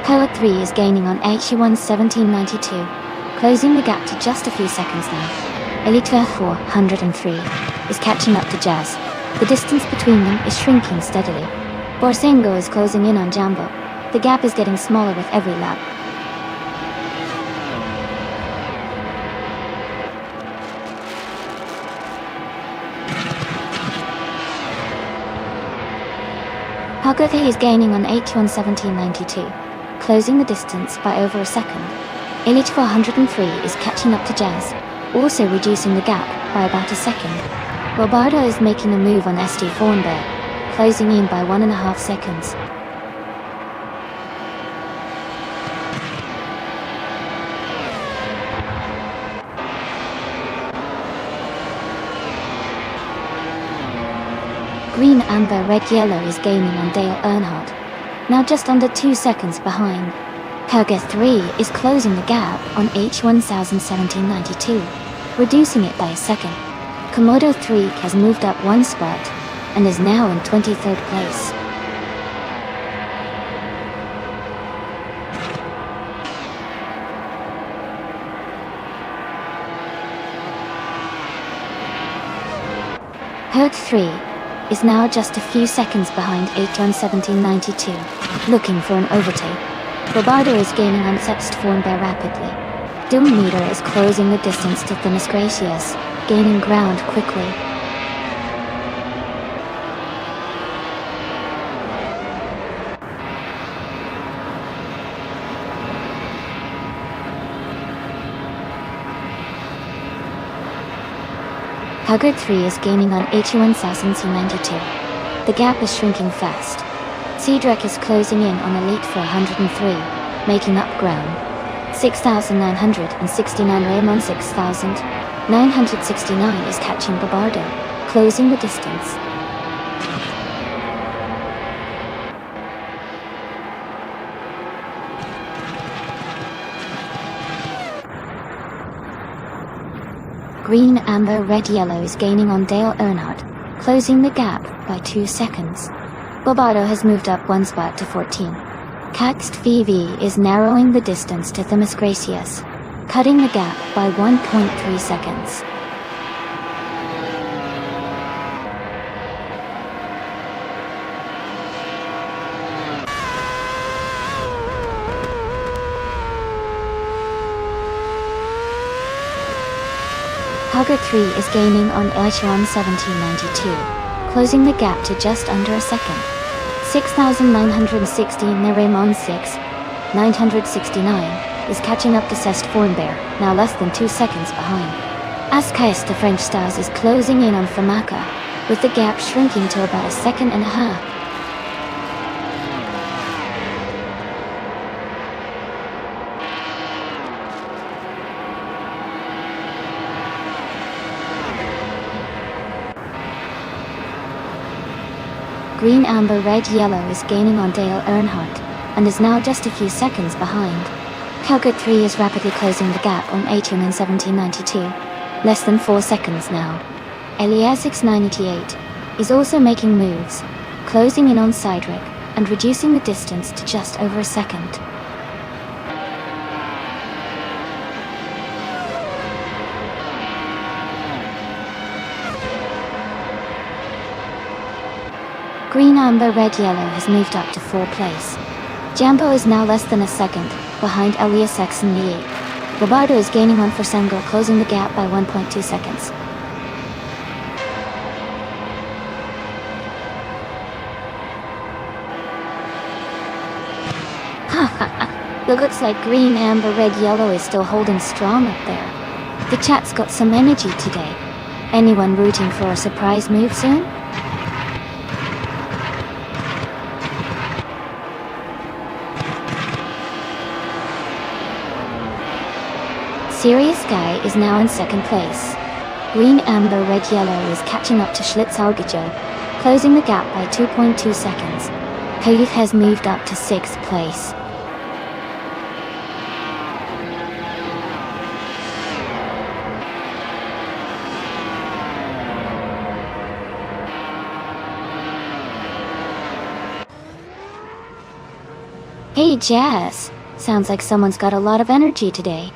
Poet 3 is gaining on 8:1:17:92, closing the gap to just a few seconds now. Elite 403 is catching up to Jazz. The distance between them is shrinking steadily. Borsengo is closing in on Jambo. The gap is getting smaller with every lap. Hagothe is gaining on 8:1:17:92, closing the distance by over a second. Elite 403 is catching up to Jazz, also reducing the gap by about a second. Robardo is making a move on SD Thornbear, closing in by 1.5 seconds. Green, amber, red, yellow is gaining on Dale Earnhardt, now just under 2 seconds behind. Koga 3 is closing the gap on H101792, reducing it by a second. Komodo 3 has moved up 1 spot and is now in 23rd place. Herd 3 is now just a few seconds behind H101792, looking for an overtake. Robardo is gaining on Sext Thornbear rapidly. Doom Meter is closing the distance to Thinis Gracious, gaining ground quickly. Haggard 3 is gaining on H1092. The gap is shrinking fast. Cedric is closing in on Elite 403, making up ground. 6,969 Raymond 6,969 is catching Barbardo, closing the distance. Green, amber, red, yellow is gaining on Dale Earnhardt, closing the gap by 2 seconds. Barbardo has moved up 1 spot to 14. Caxt VV is narrowing the distance to Thinis Gracious, cutting the gap by 1.3 seconds. Haggard 3 is gaining on Elcheron 1792, closing the gap to just under a second. 6,916 Raymond 6,969 is catching up to Cest Thornbear, now less than 2 seconds behind. Ascais the French Stars is closing in on Famaka, with the gap shrinking to about 1.5 seconds. Green, amber, red, yellow is gaining on Dale Earnhardt, and is now just a few seconds behind. Calgary 3 is rapidly closing the gap on Atrium in 1792, less than 4 seconds now. Eliasix 988 is also making moves, closing in on Cedric, and reducing the distance to just over a second. Green, amber, red, yellow has moved up to 4th place. Jambo is now less than a second behind Elias X in the 8th. Robardo is gaining on Forsengo, closing the gap by 1.2 seconds. It looks like green, amber, red, yellow is still holding strong up there. The chat's got some energy today. Anyone rooting for a surprise move soon? Serious Sky is now in second place. Green, Amber, Red, Yellow is catching up to Schlitzaugejo, closing the gap by 2.2 seconds. Coyote has moved up to 6th place. Hey Jazz, sounds like someone's got a lot of energy today.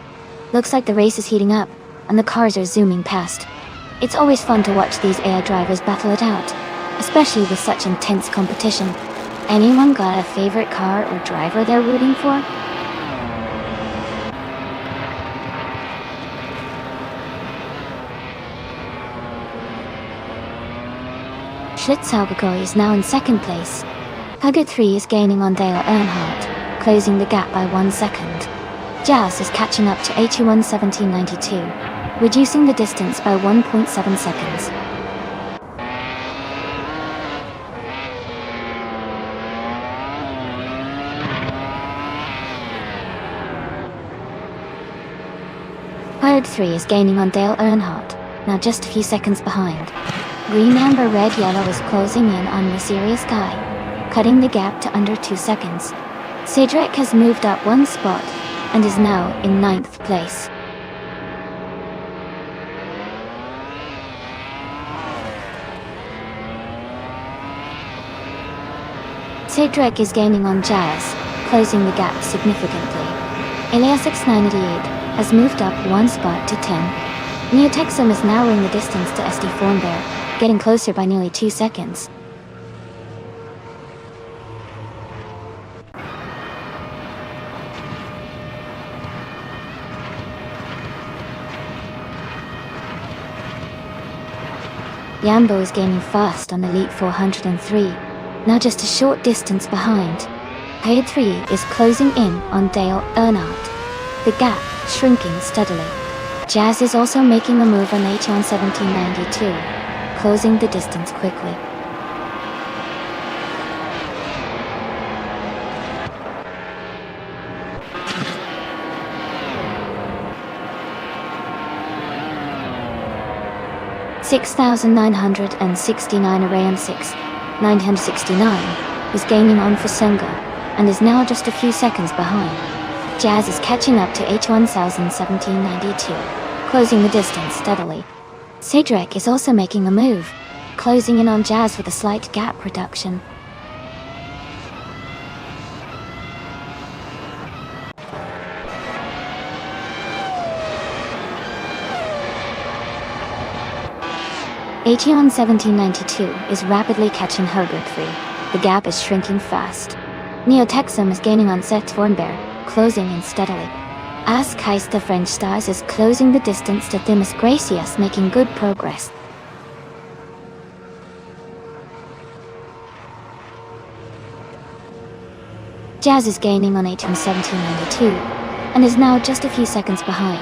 Looks like the race is heating up, and the cars are zooming past. It's always fun to watch these AI drivers battle it out, especially with such intense competition. Anyone got a favorite car or driver they're rooting for? Schlitzaugejo is now in second place. Hugger 3 is gaining on Dale Earnhardt, closing the gap by 1 second. Jazz is catching up to AT1 1792, reducing the distance by 1.7 seconds. Herd 3 is gaining on Dale Earnhardt, now just a few seconds behind. Green, Amber, Red, Yellow is closing in on the Serious Sky, cutting the gap to under 2 seconds. Cedric has moved up 1 spot and is now in 9th place. Cedric is gaining on Jazz, closing the gap significantly. Elias 698 has moved up 1 spot to 10. Neotexum is narrowing the distance to SD Formbear, getting closer by nearly 2 seconds. Yambo is gaining fast on Elite 403, now just a short distance behind. Paid 3 is closing in on Dale Earnhardt, the gap shrinking steadily. Jazz is also making a move on H1 1792, closing the distance quickly. $6,969 Array M6 969 is gaining on Fusenga and is now just a few seconds behind. Jazz is catching up to H1000 1792, closing the distance steadily. Cedric is also making a move, closing in on Jazz with a slight gap reduction. AT1 1792 is rapidly catching Herbert 3. The gap is shrinking fast. Neotexum is gaining on Seth Thornbear, closing in steadily. As Heist the French Stars is closing the distance to Themis Gracias, making good progress. Jazz is gaining on AT1 1792 and is now just a few seconds behind.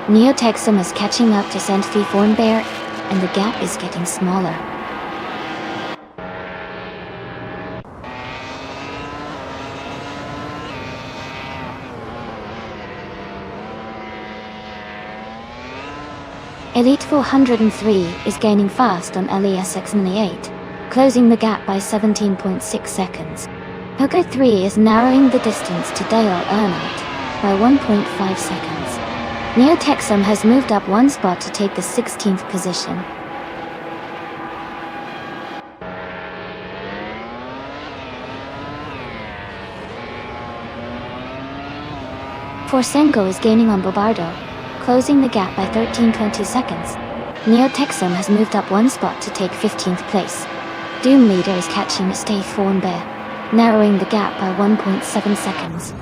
Neotexum is catching up to Sentfi Thornbear, and the gap is getting smaller. Elite 403 is gaining fast on LES 698, closing the gap by 17.6 seconds. Hooker 3 is narrowing the distance to Dale Earnhardt by 1.5 seconds. Neotexum has moved up 1 spot to take the 16th position. Forsenko is gaining on Bobardo, closing the gap by 13.2 seconds. Neotexum has moved up 1 spot to take 15th place. Doom Leader is catching Stay Thornbear, narrowing the gap by 1.7 seconds.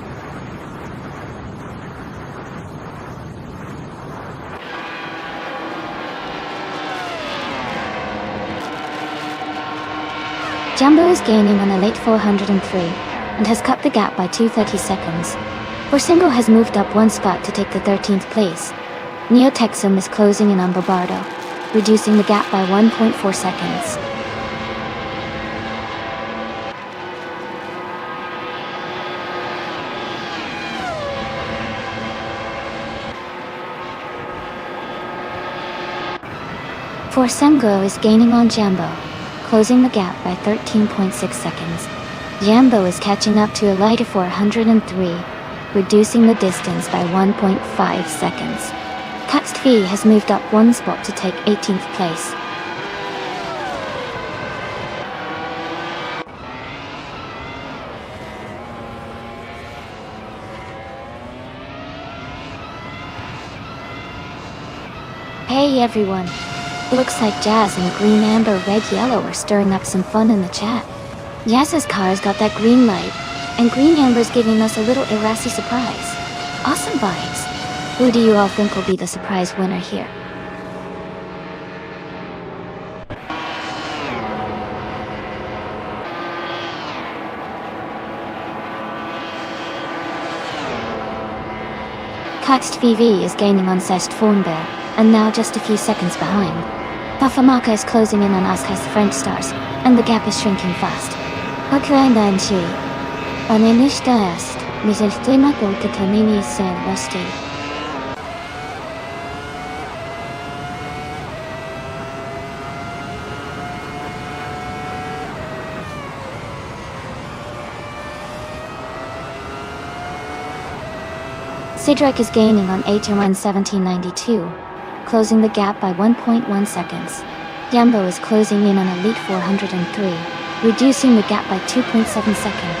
Jumbo is gaining on Elite 403 and has cut the gap by 230 seconds. Forsengo has moved up 1 spot to take the 13th place. Neotexum is closing in on Bobardo, reducing the gap by 1.4 seconds. For Semgo is gaining on Jambo, closing the gap by 13.6 seconds. Jambo is catching up to Elita 403, reducing the distance by 1.5 seconds. Kaxt V has moved up one spot to take 18th place. Hey everyone! Looks like Jazz and Green Amber Red Yellow are stirring up some fun in the chat. Jazz's car's got that green light, and Green Amber's giving us a little Irasi surprise. Awesome vibes! Who do you all think will be the surprise winner here? Kaxt VV is gaining on Cest Thornbear, and now just a few seconds behind. Pafamaka is closing in on Aska's French stars, and the gap is shrinking fast. Okraidanchi. Anenishta est, miselstema kulkatamini sen rusty. Cedric is gaining on HMN 1792, closing the gap by 1.1 seconds. Jambo is closing in on Elite 403, reducing the gap by 2.7 seconds.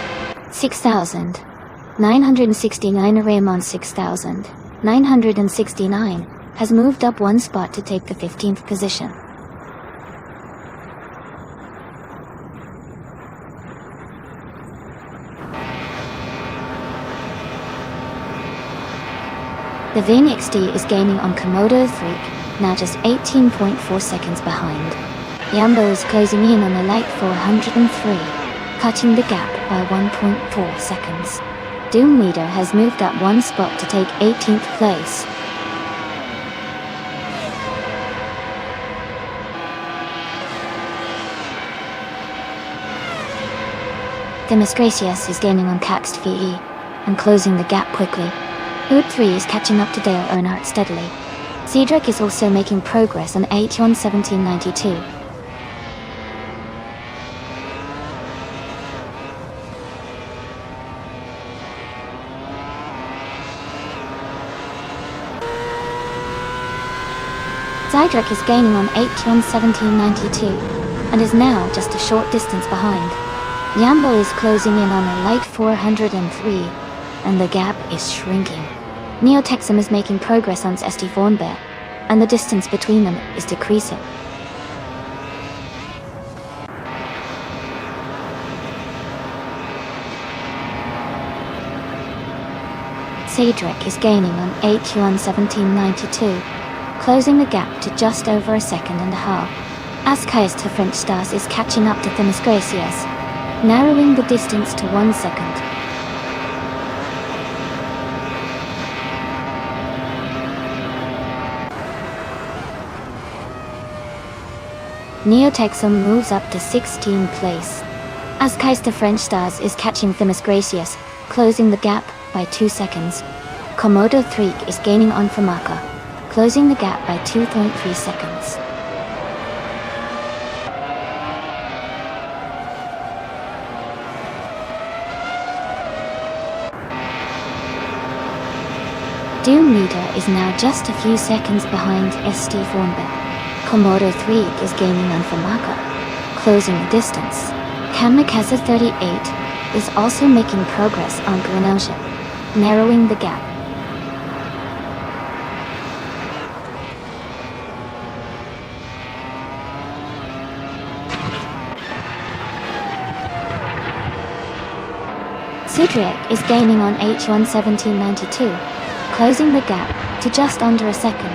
6,969 Raymond 6,969 has moved up one spot to take the 15th position. The VNXT is gaining on Komodo 3, now just 18.4 seconds behind. Jambo is closing in on the Light 403, cutting the gap by 1.4 seconds. Doom Leader has moved up one spot to take 18th place. Demis Gracias is gaining on Kaxt VE, and closing the gap quickly. Hood 3 is catching up to Dale Earnhardt steadily. Cedric is also making progress on H1 1792. Cedric is gaining on H1 1792, and is now just a short distance behind. Jambo is closing in on a Light 403, and the gap is shrinking. Neotexum is making progress on St. Thornbear, and the distance between them is decreasing. Cedric is gaining on HUN 1792, closing the gap to just over a second and a half. Askai's to French Stars is catching up to Themis Gracias, narrowing the distance to 1 second. Neotexum moves up to 16th place. Askai's to French Stars is catching Themis Gracias, closing the gap by 2 seconds. Komodo 3 is gaining on Famaka, closing the gap by 2.3 seconds. Doom Leader is now just a few seconds behind St. Thornbear. Komodo 3 is gaining on Famaka, closing the distance. Kamikaze 38 is also making progress on Grenosha, narrowing the gap. Cedric is gaining on H1 1792, closing the gap to just under a second.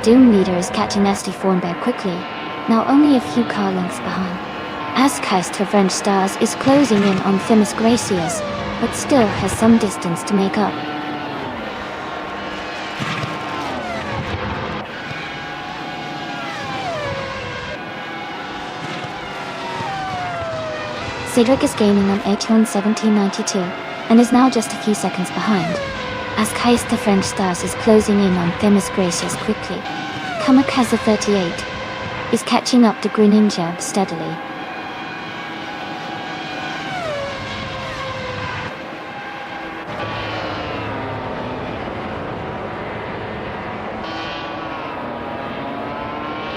Doom Leader is catching St. Thornbear quickly, now only a few car lengths behind. Askai's to French Stars is closing in on Themis Gracias, but still has some distance to make up. Cedric is gaining on H1 1792, and is now just a few seconds behind. Askai's to French Stars is closing in on Themis Gracias quickly. Kamikaze 38 is catching up to Greninja steadily.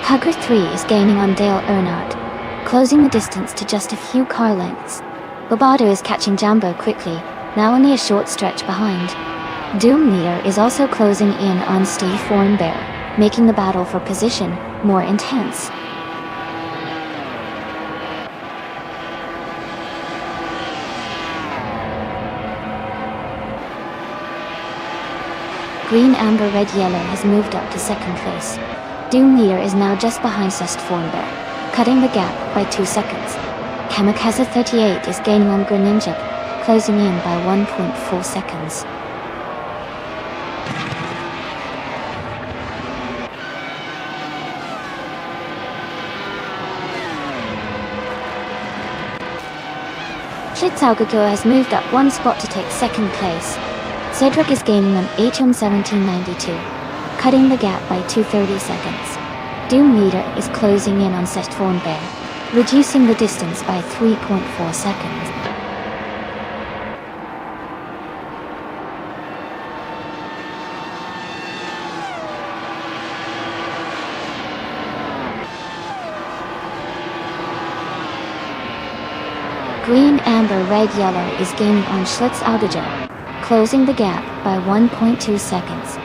Hugger 3 is gaining on Dale Earnhardt, closing the distance to just a few car lengths. Lobato is catching Jambo quickly, now only a short stretch behind. Doom Leader is also closing in on Steve Thornbear, making the battle for position more intense. Green, Amber, Red, Yellow has moved up to second place. Doom Leader is now just behind Sest Thornbear, cutting the gap by 2 seconds. Kamikaze 38 is gaining on Greninja, closing in by 1.4 seconds. Schlitzaugetor has moved up 1 spot to take second place. Cedric is gaining on Atrium 1792, cutting the gap by 2:30 seconds. Doom Leader is closing in on Sest Thornbear, reducing the distance by 3.4 seconds. Green, Amber, Red, Yellow is gaining on Schlitzaugetor, closing the gap by 1.2 seconds.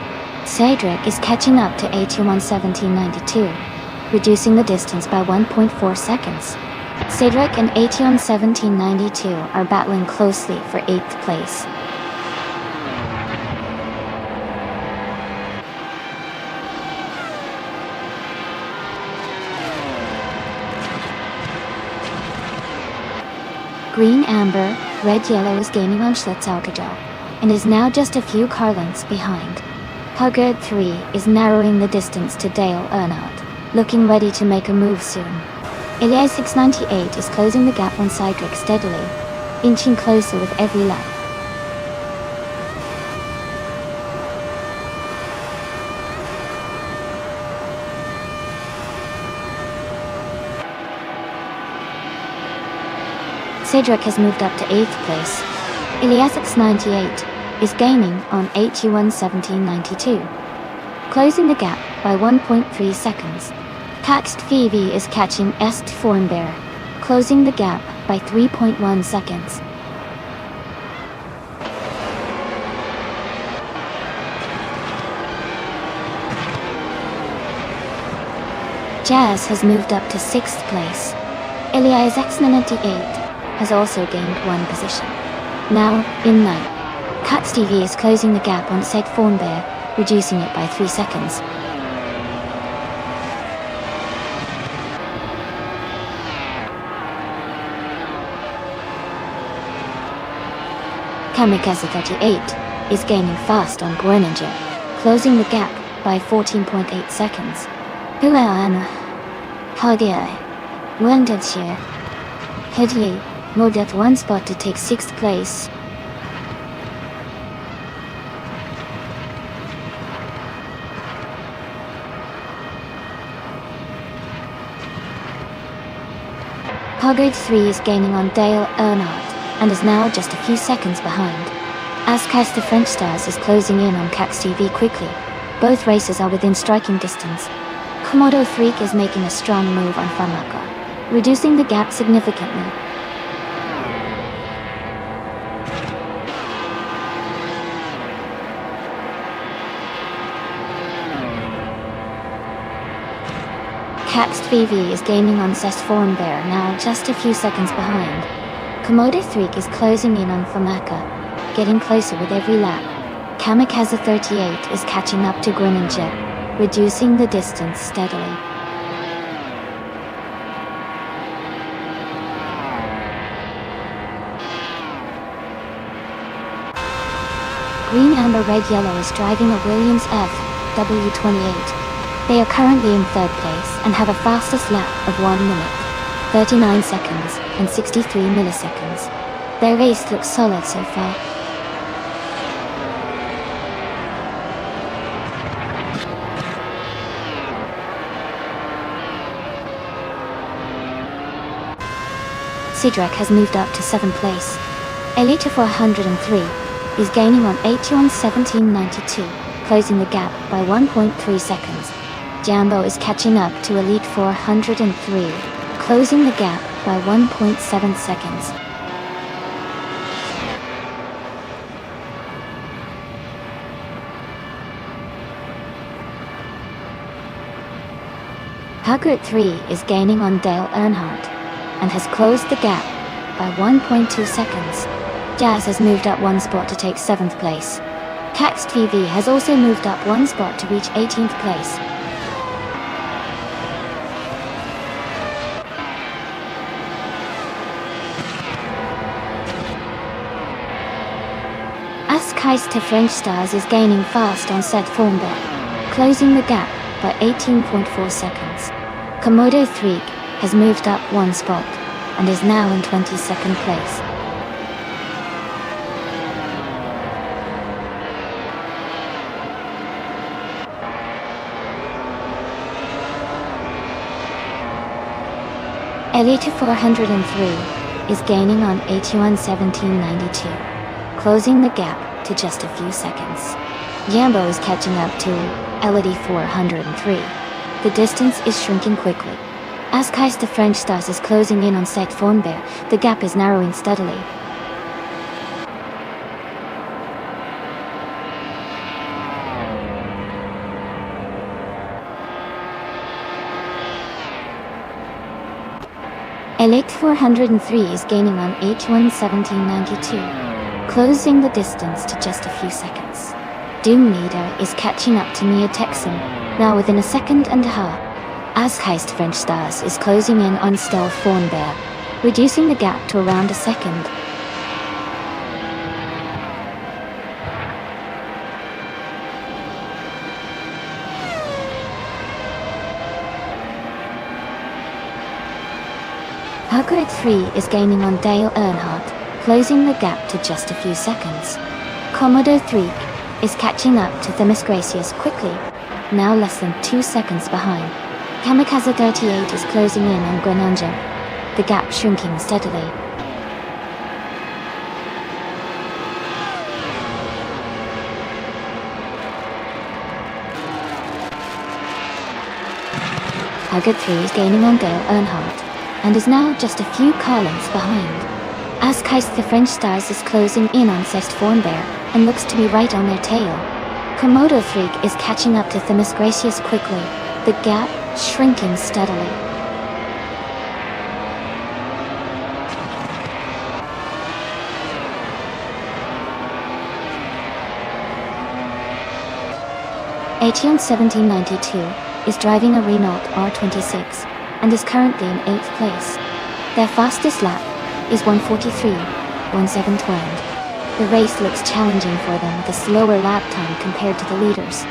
Cedric is catching up to Atrium on 1792, reducing the distance by 1.4 seconds. Cedric and Atrium 1792 are battling closely for 8th place. Green, Amber, Red, Yellow is gaining on Schlitzaugetor, and is now just a few car lengths behind. Huggard 3 is narrowing the distance to Dale Earnhardt, looking ready to make a move soon. Elias 698 is closing the gap on Cedric steadily, inching closer with every lap. Cedric has moved up to 8th place. Elias 698 is gaining on AT1 1792, closing the gap by 1.3 seconds. Taxed VV is catching Est Thornbear, closing the gap by 3.1 seconds. Jazz has moved up to 6th place. Elias X98 has also gained 1 position. Now, in 9th. Cuts TV is closing the gap on Seth Thornbear, reducing it by 3 seconds. Kamikaze 38 is gaining fast on Greninja, closing the gap by 14.8 seconds. Huana, Hagai, Wendetshire, Hidley moved up 1 spot to take 6th place. Huggard 3 is gaining on Dale Earnhardt, and is now just a few seconds behind. Askas the French Stars is closing in on Cax TV quickly. Both races are within striking distance. Komodo 3 is making a strong move on Famaka, reducing the gap significantly. Caxed VV is gaining on Sest Thornbear, now just a few seconds behind. Komodo 3 is closing in on Famaka, getting closer with every lap. Kamikaze 38 is catching up to Greninja, reducing the distance steadily. Green, Amber, Red, Yellow is driving a Williams FW28. They are currently in 3rd place and have a fastest lap of 1 minute, 39 seconds and 63 milliseconds. Their race looks solid so far. Cedric has moved up to 7th place. Elite 403 is gaining on 81-17-92, closing the gap by 1.3 seconds. Jambo is catching up to Elite 403, closing the gap by 1.7 seconds. Hagrid 3 is gaining on Dale Earnhardt and has closed the gap by 1.2 seconds. Jazz has moved up 1 spot to take 7th place. Caxt VV has also moved up 1 spot to reach 18th place. Askheist to French Stars is gaining fast on Seth Thornberg, closing the gap by 18.4 seconds. Komodo 3 has moved up 1 spot and is now in 22nd place. Elite 403 is gaining on 81-17-92, closing the gap to just a few seconds. Jambo is catching up to Elite 403. The distance is shrinking quickly. Askheist the French Stars is closing in on Seth Thornberg. The gap is narrowing steadily. Elite 403 is gaining on 81-17-92, closing the distance to just a few seconds. Doom Leader is catching up to Mia Texan, now within a second and a half. Askheist French Stars is closing in on Seth Thornberg, reducing the gap to around a second. Hagrid 3 is gaining on Dale Earnhardt, closing the gap to just a few seconds. Komodo 3 is catching up to Themis Gracious quickly, now less than 2 seconds behind. Kamikaze 38 is closing in on Greninja, the gap shrinking steadily. Hagrid 3 is gaining on Dale Earnhardt, and is now just a few car lengths behind. Askheist the French Stars is closing in on Seth Thornberg, and looks to be right on their tail. Komodo 3 is catching up to Themis Gracious quickly, the gap shrinking steadily. Aetion 1792 is driving a Renault R26 and is currently in 8th place. Their fastest lap is 1:43.1712. The race looks challenging for them with a slower lap time compared to the leaders.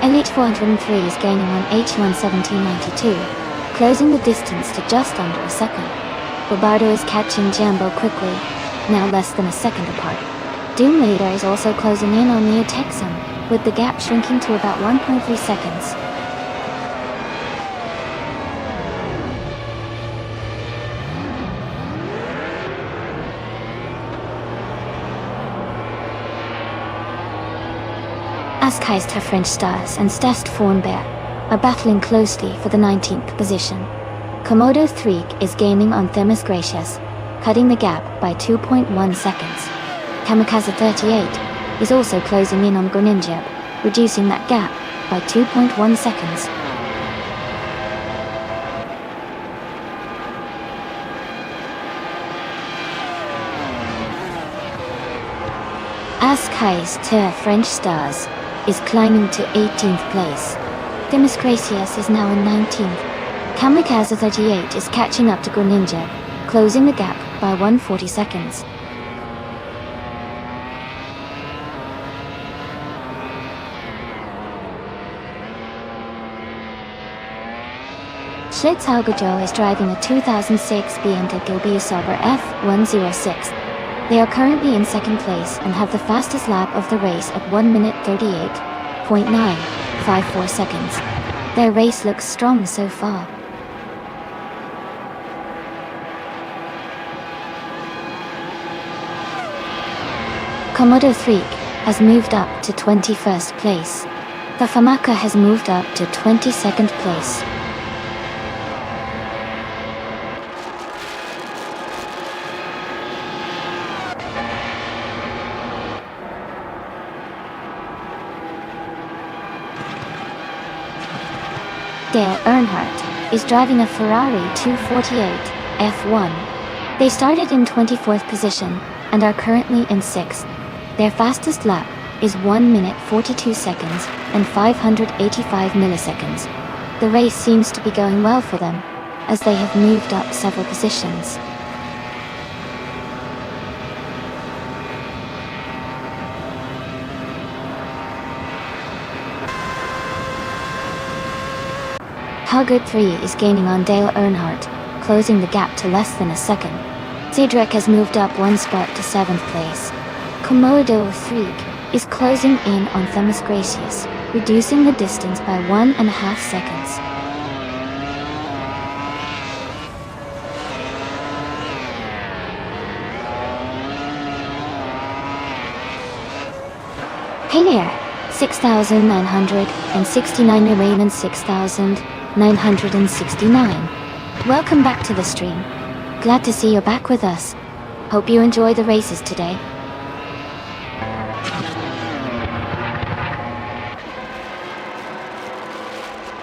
Elite 403 is gaining on 81-17-92, closing the distance to just under a second. Bobardo is catching Jambo quickly, now less than a second apart. Doom Leader is also closing in on Neo Texan, with the gap shrinking to about 1.3 seconds. Askheist her French Stars and Seth Thornberg are battling closely for the 19th position. Komodo 3 is gaining on Themis Gracious, cutting the gap by 2.1 seconds. Kamikaze 38 is also closing in on Greninja, reducing that gap by 2.1 seconds. Askheist her French Stars is climbing to 18th place. Themis Gracious is now in 19th. Kamikaze 38 is catching up to Greninja, closing the gap by 140 seconds. Schlitzaugejo is driving a 2006 BMW Sauber F106 They are currently in second place and have the fastest lap of the race at 1 minute 38.954 seconds. Their race looks strong so far. Komodo 3 has moved up to 21st place. The Famaka has moved up to 22nd place. Dale Earnhardt is driving a Ferrari 248 F1. They started in 24th position and are currently in 6th. Their fastest lap is 1 minute 42 seconds and 585 milliseconds. The race seems to be going well for them, as they have moved up several positions. Hugger 3 is gaining on Dale Earnhardt, closing the gap to less than a second. Cedric has moved up 1 spot to 7th place. Komodo 3 is closing in on Themis Gracious, reducing the distance by 1.5 seconds. Payneer, 6,969 Raymond 6,969. Welcome back to the stream. Glad to see you're back with us. Hope you enjoy the races today.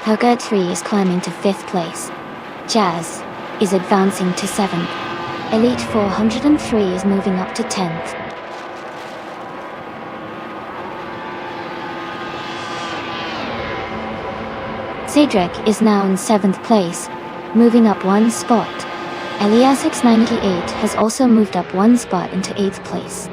Hogard 3 is climbing to 5th place. Jazz is advancing to 7th. Elite 403 is moving up to 10th. Cedric is now in 7th place, moving up 1 spot. Elias 698 has also moved up 1 spot into 8th place.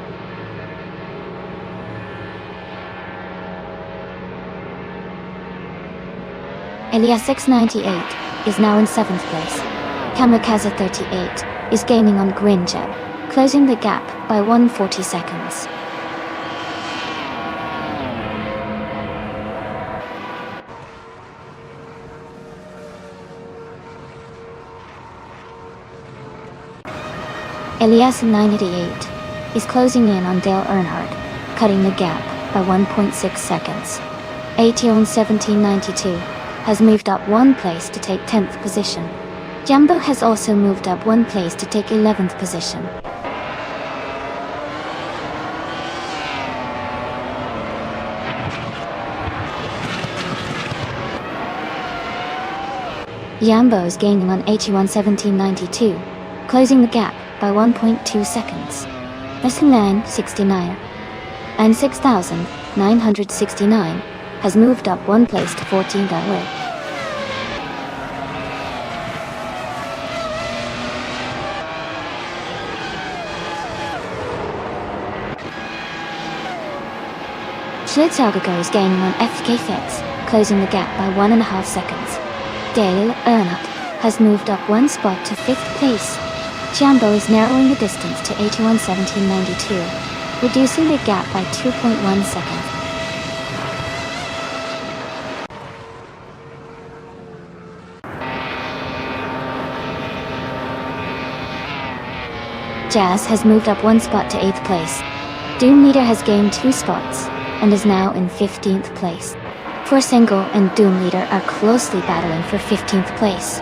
Elias 698 is now in 7th place. Kamikaze 38 is gaining on Grinja, closing the gap by 140 seconds. Elias 988 is closing in on Dale Earnhardt, cutting the gap by 1.6 seconds. Aetion 1792 has moved up 1 place to take 10th position. Jumbo has also moved up 1 place to take 11th position. Yambo is gaining on Aetion 1792, closing the gap by 1.2 seconds. Messinland 69 and 6,969 has moved up 1 place to 14th hour. Schlitzaugago is gaining on FK Fix, closing the gap by 1.5 seconds. Dale Earnhardt has moved up 1 spot to 5th place. Jumbo is narrowing the distance to 81 1792, reducing the gap by 2.1 seconds. Jazz has moved up 1 spot to 8th place. Doom Leader has gained 2 spots and is now in 15th place. Forsingle and Doom Leader are closely battling for 15th place.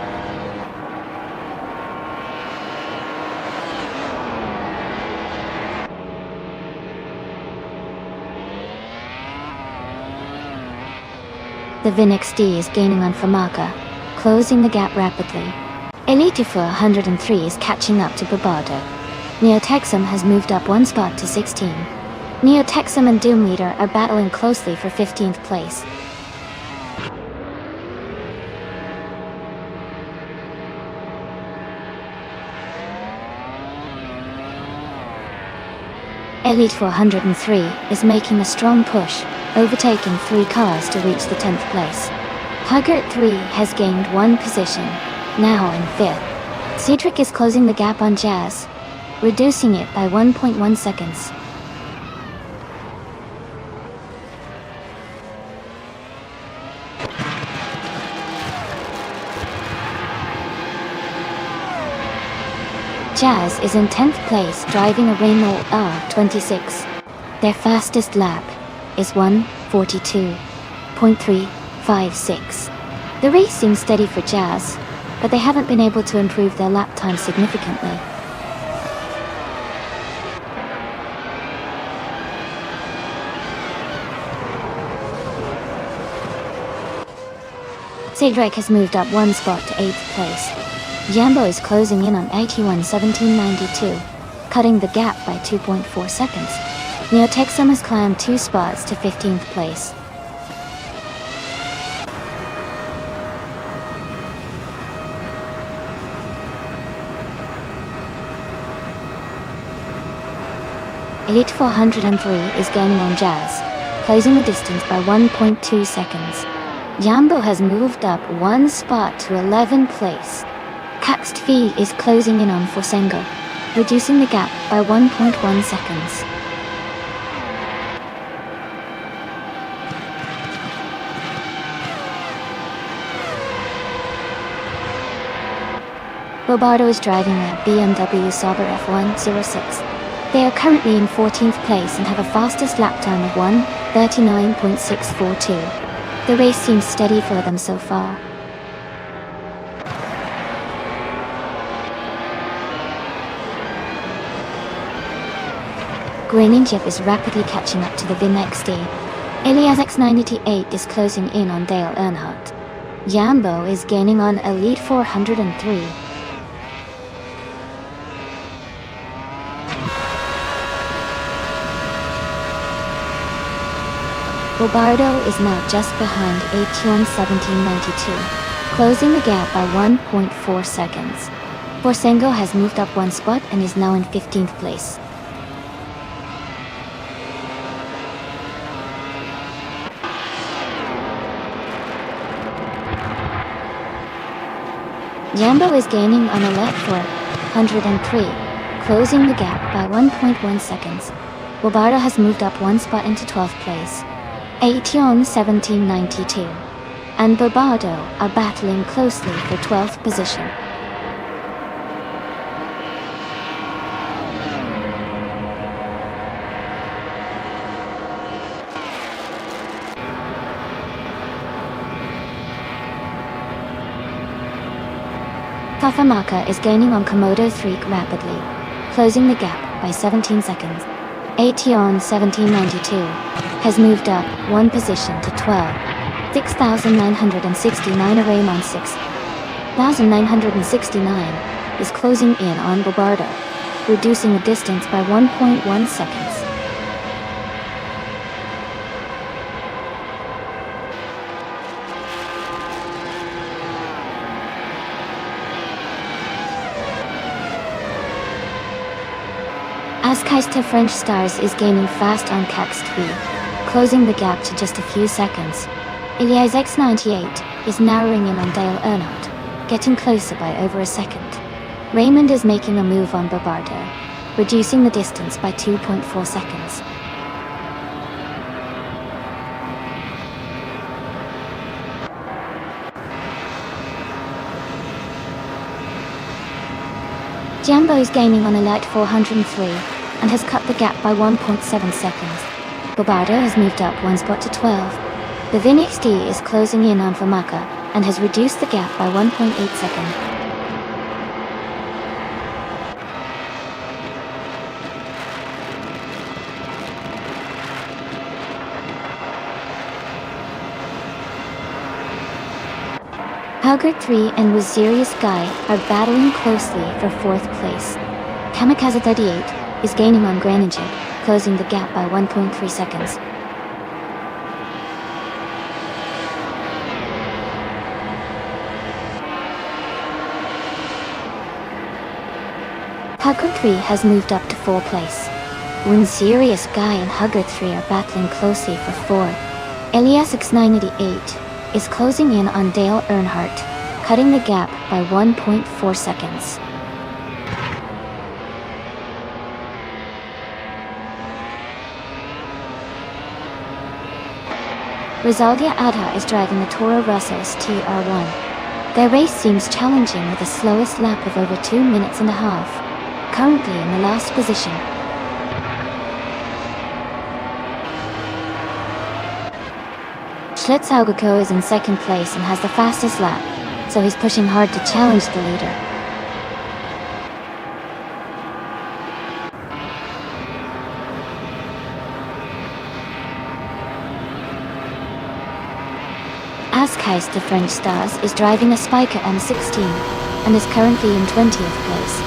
The Vinix D is gaining on Famaka, closing the gap rapidly. Elite 403 is catching up to Barbado. Neotexum has moved up 1 spot to 16. Neotexum and Doom Leader are battling closely for 15th place. Elite 403 is making a strong push, overtaking 3 cars to reach the 10th place. Huggert 3 has gained 1 position, now in 5th. Cedric is closing the gap on Jazz. reducing it by 1.1 seconds. Jazz is in 10th place driving a Renault R26. Their fastest lap is 1:42.356. The race seems steady for Jazz, but they haven't been able to improve their lap time significantly. Cedric has moved up one spot to 8th place. Jambo is closing in on 81.1792, cutting the gap by 2.4 seconds. Neotexum has climbed 2 spots to 15th place. Elite 403 is gaining on Jazz, closing the distance by 1.2 seconds. Jambo has moved up 1 spot to 11th place. Caxt V is closing in on Forsengo, reducing the gap by 1.1 seconds. Bobardo is driving a BMW Sauber F106. They are currently in 14th place and have a fastest lap time of 1:39.642. The race seems steady for them so far. Greninjip is rapidly catching up to the Vin XD. Elias X98 is closing in on Dale Earnhardt. Jambo is gaining on Elite 403. Bobardo is now just behind H11792, closing the gap by 1.4 seconds. Forsengo has moved up 1 spot and is now in 15th place. Jambo is gaining on Elite 403, closing the gap by 1.1 seconds. Bobardo has moved up 1 spot into 12th place. Aetion 1792 and Bobardo are battling closely for 12th position. Tafamaka is gaining on Komodo 3 rapidly, closing the gap by 17 seconds. Aetion 1792 has moved up 1 position to 12. 6,969 Raymond 6,969 is closing in on Bobardo, reducing the distance by 1.1 seconds. Askeister French Stars is gaining fast on Caxt V, closing the gap to just a few seconds. Elias X98 is narrowing in on Dale Earnhardt, getting closer by over a second. Raymond is making a move on Bobardo, reducing the distance by 2.4 seconds. Jambo is gaining on Elite 403 and has cut the gap by 1.7 seconds. Bobardo has moved up 1 spot to 12. The Vin XD is closing in on Famaka and has reduced the gap by 1.8 seconds. Hugger 3 and Wazirius Guy are battling closely for 4th place. Kamikaze 38 is gaining on Greninjip, closing the gap by 1.3 seconds. Hugger 3 has moved up to 4th place. Wazirius Guy and Hugger 3 are battling closely for 4th. Elias X988 is closing in on Dale Earnhardt, cutting the gap by 1.4 seconds. Rosaldia Adha is driving the Toro Rosso's TR1. Their race seems challenging with the slowest lap of over 2 minutes and a half, currently in the last position. Schlitzaugeco is in second place and has the fastest lap, so he's pushing hard to challenge the leader. Askeis de French Stars is driving a Spiker M16 and is currently in 20th place.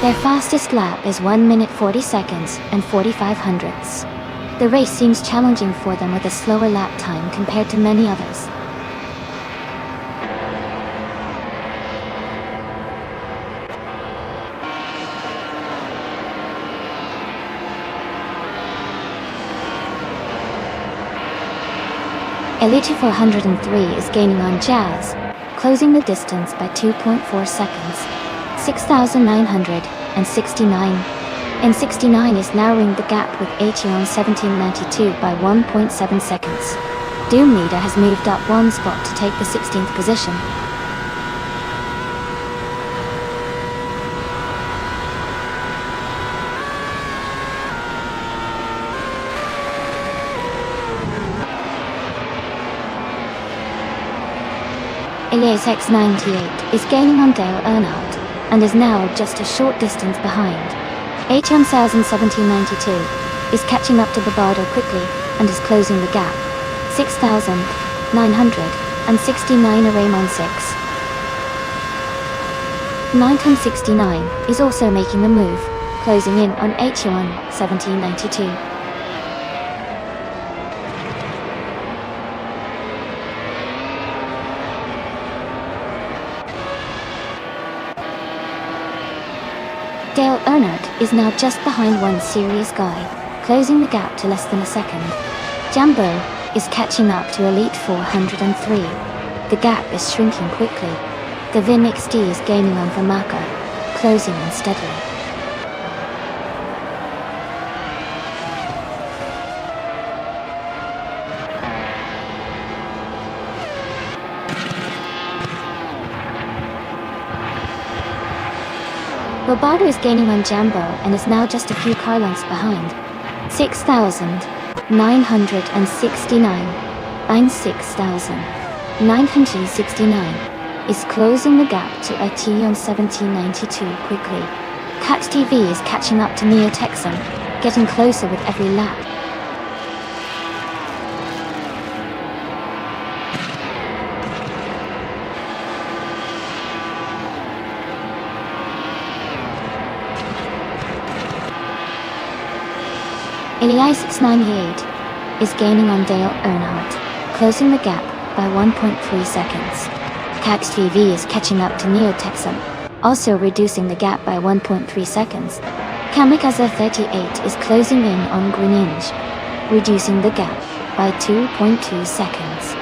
Their fastest lap is 1 minute 40 seconds and 45 hundredths. The race seems challenging for them with a slower lap time compared to many others. Elite 403 is gaining on Jazz, closing the distance by 2.4 seconds. 6,969. N69 is narrowing the gap with Aetion 1792 by 1.7 seconds. Doom Leader has moved up one spot to take the 16th position. Elias X98 is gaining on Dale Earnhardt and is now just a short distance behind. Aetion 1792 is catching up to Babardo quickly and is closing the gap. 6,969 Raymond 6. 969 is also making the move, closing in on Aetion 1792. Dale Earnhardt is now just behind one serious guy, closing the gap to less than a second. Jambo is catching up to Elite 403. The gap is shrinking quickly. The Vim XD is gaining on Vamaka, closing in steadily. Robardo is gaining on Jambo and is now just a few car lengths behind. 6,969 and 6,969 is closing the gap to Aetion 1792 quickly. Cat TV is catching up to Neo Texan, getting closer with every lap. Elias 698 is gaining on Dale Earnhardt, closing the gap by 1.3 seconds. Cax TV is catching up to Neo Texan, also reducing the gap by 1.3 seconds. Kamikaze 38 is closing in on Greeninge, reducing the gap by 2.2 seconds.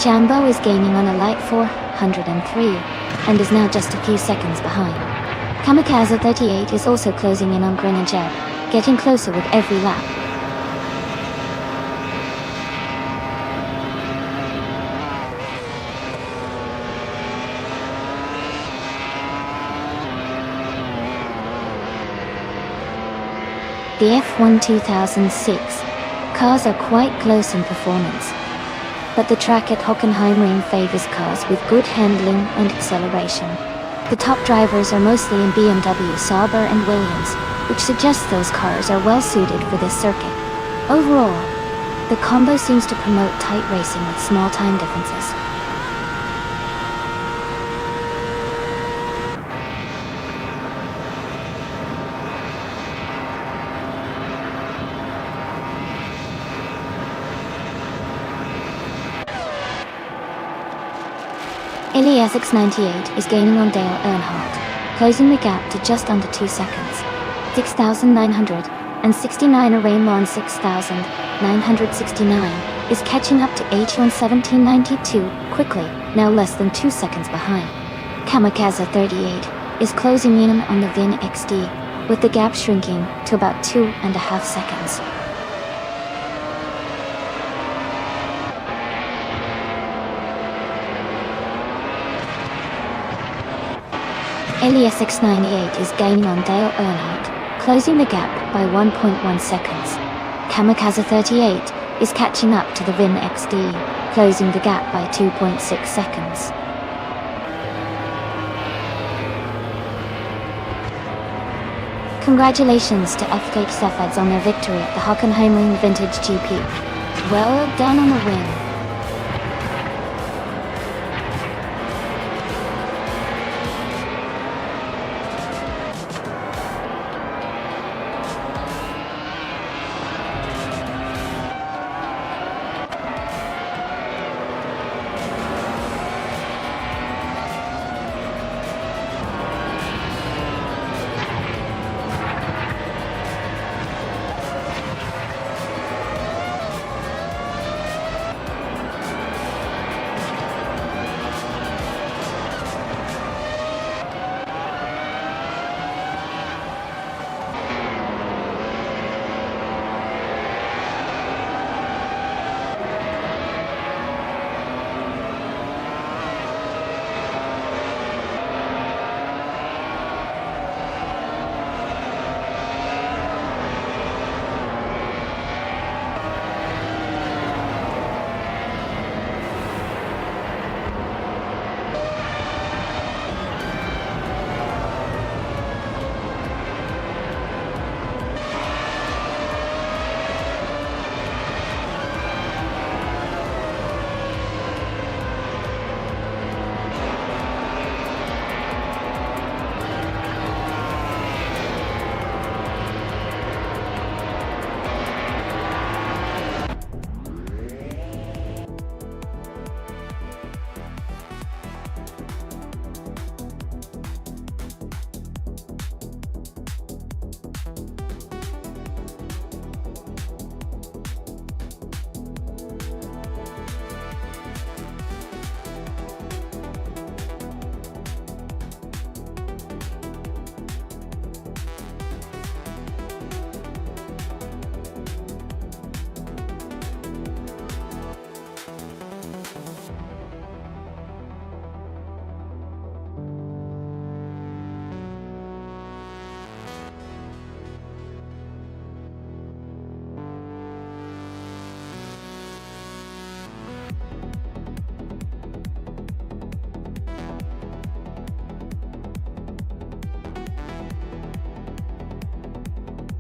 Jambo is gaining on Elite 403 and is now just a few seconds behind. Kamikaze 38 is also closing in on Greninja, getting closer with every lap. The F1 2006 cars are quite close in performance, but the track at Hockenheimring favors cars with good handling and acceleration. The top drivers are mostly in BMW, Sauber and Williams, which suggests those cars are well suited for this circuit. Overall, the combo seems to promote tight racing with small time differences. Elias X98 is gaining on Dale Earnhardt, closing the gap to just under 2 seconds. 6,969 Raymond 6,969 is catching up to Aetion 1792 quickly, now less than 2 seconds behind. Kamikaze 38 is closing in on the VIN XD, with the gap shrinking to about 2.5 seconds. Elias X98 is gaining on Dale Earnhardt, closing the gap by 1.1 seconds. Kamikaze 38 is catching up to the VIN XD, closing the gap by 2.6 seconds. Congratulations to FK Sefeds on their victory at the Hockenheimring Vintage GP. Well done on the win.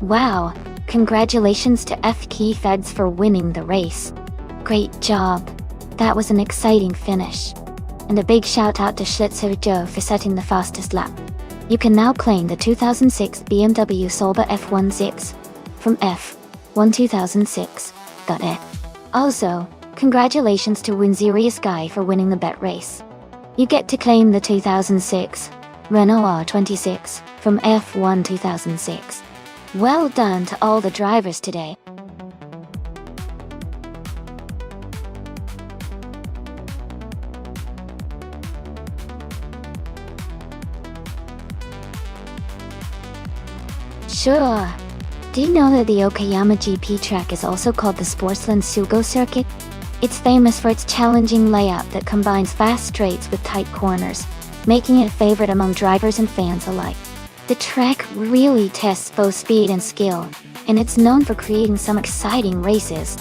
Wow, congratulations to FK Feds for winning the race. Great job. That was an exciting finish. And a big shout out to Schlitzer Joe for setting the fastest lap. You can now claim the 2006 BMW Sauber F16 from F12006.e. Also, congratulations to Winzerius Guy for winning the bet race. You get to claim the 2006 Renault R26 from F1 2006. Well done to all the drivers today. Sure. Do you know that the Okayama GP track is also called the Sportsland Sugo Circuit? It's famous for its challenging layout that combines fast straights with tight corners, making it a favorite among drivers and fans alike. The track really tests both speed and skill, and it's known for creating some exciting races.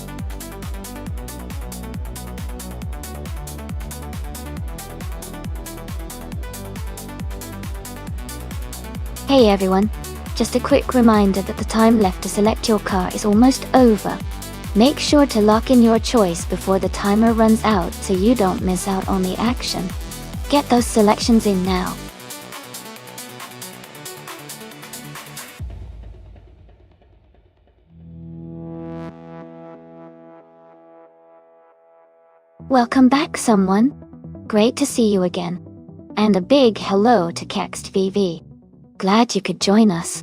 Hey everyone, just a quick reminder that the time left to select your car is almost over. Make sure to lock in your choice before the timer runs out so you don't miss out on the action. Get those selections in now. Welcome back, someone. Great to see you again. And a big hello to KextVV. Glad you could join us.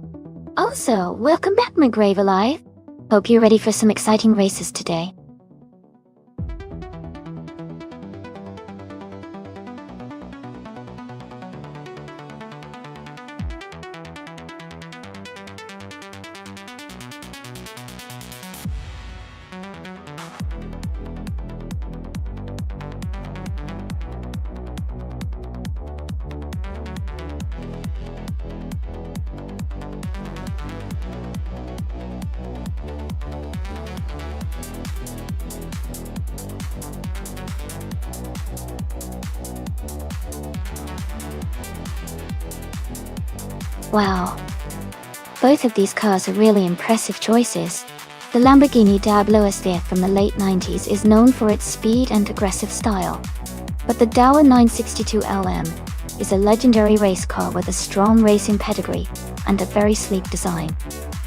Also, welcome back, McGrave Alive. Hope you're ready for some exciting races today. Wow. Both of these cars are really impressive choices. The Lamborghini Diablo SVF from the late 90s is known for its speed and aggressive style. But the Dauer 962 LM is a legendary race car with a strong racing pedigree and a very sleek design.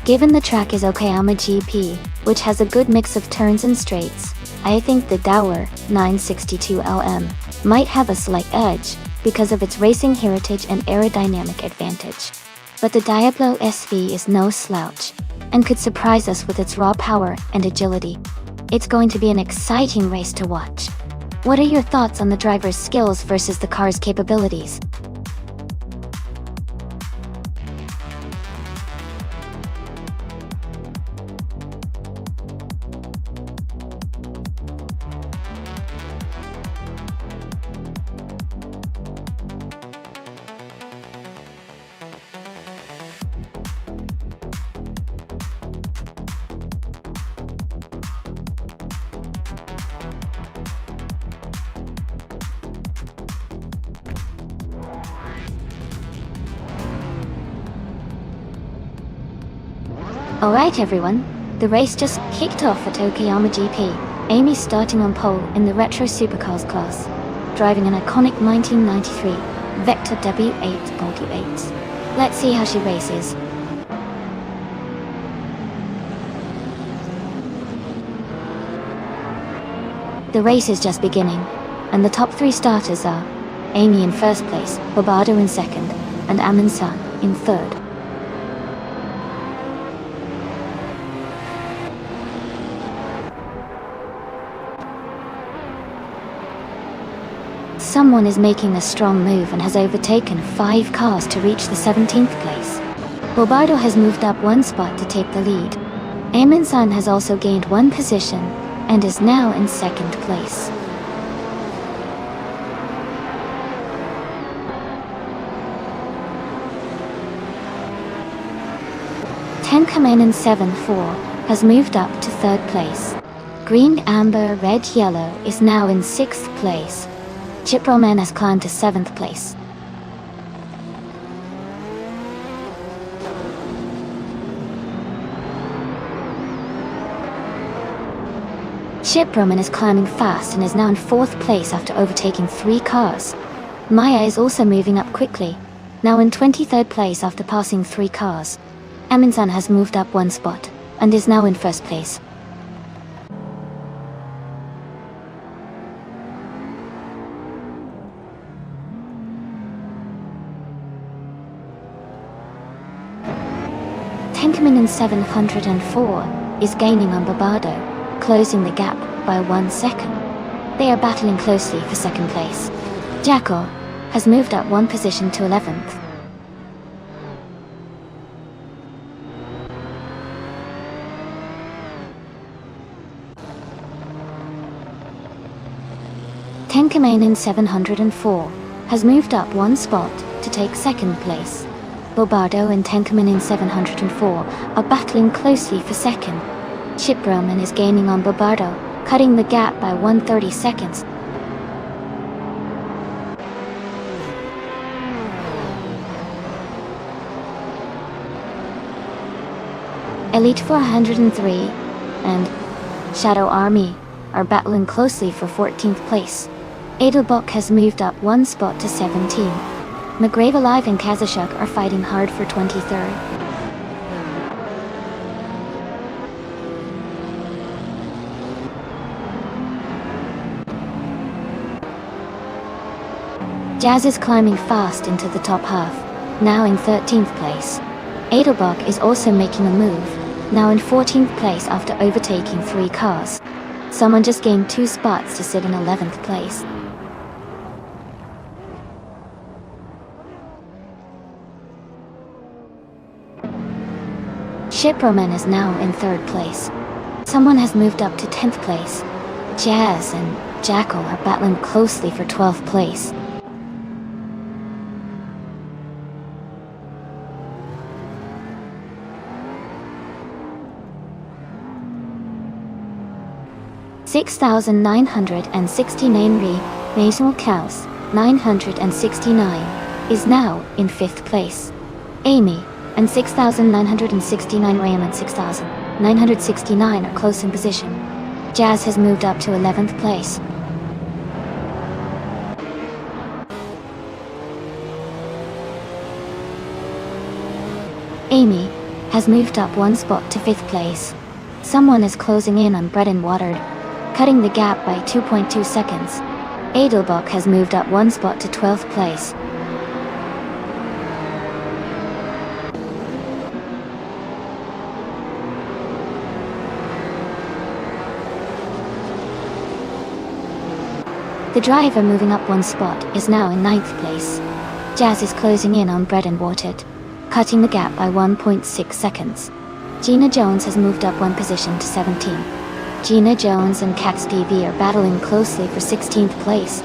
Given the track is Okayama GP, which has a good mix of turns and straights, I think the Dauer 962 LM might have a slight edge because of its racing heritage and aerodynamic advantage. But the Diablo SV is no slouch and could surprise us with its raw power and agility. It's going to be an exciting race to watch. What are your thoughts on the driver's skills versus the car's capabilities? Alright everyone, the race just kicked off at Okayama GP. Amy starting on pole in the Retro Supercars class, driving an iconic 1993 Vector W8 Multi-8. Let's see how she races. The race is just beginning, and the top 3 starters are Amy in first place, Bobardo in second, and Amin-san in third. Someone is making a strong move and has overtaken 5 cars to reach the 17th place. Bobardo has moved up 1 spot to take the lead. Amin-san has also gained 1 position and is now in 2nd place. Tenkamen in 7-4 has moved up to 3rd place. Green, Amber, Red, Yellow is now in 6th place. Chiproman has climbed to 7th place. Chiproman is climbing fast and is now in 4th place after overtaking 3 cars. Maya is also moving up quickly, now in 23rd place after passing 3 cars. Amin-san has moved up 1 spot and is now in 1st place. Tenkamen in 704 is gaining on Bobardo, closing the gap by 1 second. They are battling closely for 2nd place. Jacko has moved up 1 position to 11th. Tenkamen in 704 has moved up 1 spot to take 2nd place. Bobardo and Tenkamen in 704 are battling closely for 2nd. Chiproman is gaining on Bobardo, cutting the gap by 130 seconds. Elite 403 and Shadow Army are battling closely for 14th place. Edelbock has moved up 1 spot to 17. McGrave Alive and Kazashuk are fighting hard for 23rd. Jazz is climbing fast into the top half, now in 13th place. Edelbach is also making a move, now in 14th place after overtaking 3 cars. Someone just gained 2 spots to sit in 11th place. Shiproman is now in 3rd place. Someone has moved up to 10th place. Jazz and Jackal are battling closely for 12th place. (6,969 Maison Cows 969 is now in 5th place. Amy and 6,969 Raymond 6,969 are close in position. Jazz has moved up to 11th place. Amy has moved up one spot to 5th place. Someone is closing in on Bread and Watered, cutting the gap by 2.2 seconds. Adelbuck has moved up one spot to 12th place. The driver moving up one spot is now in 9th place. Jazz is closing in on Bread and Watered, cutting the gap by 1.6 seconds. Gina Jones has moved up one position to 17. Gina Jones and Cat Stevie are battling closely for 16th place.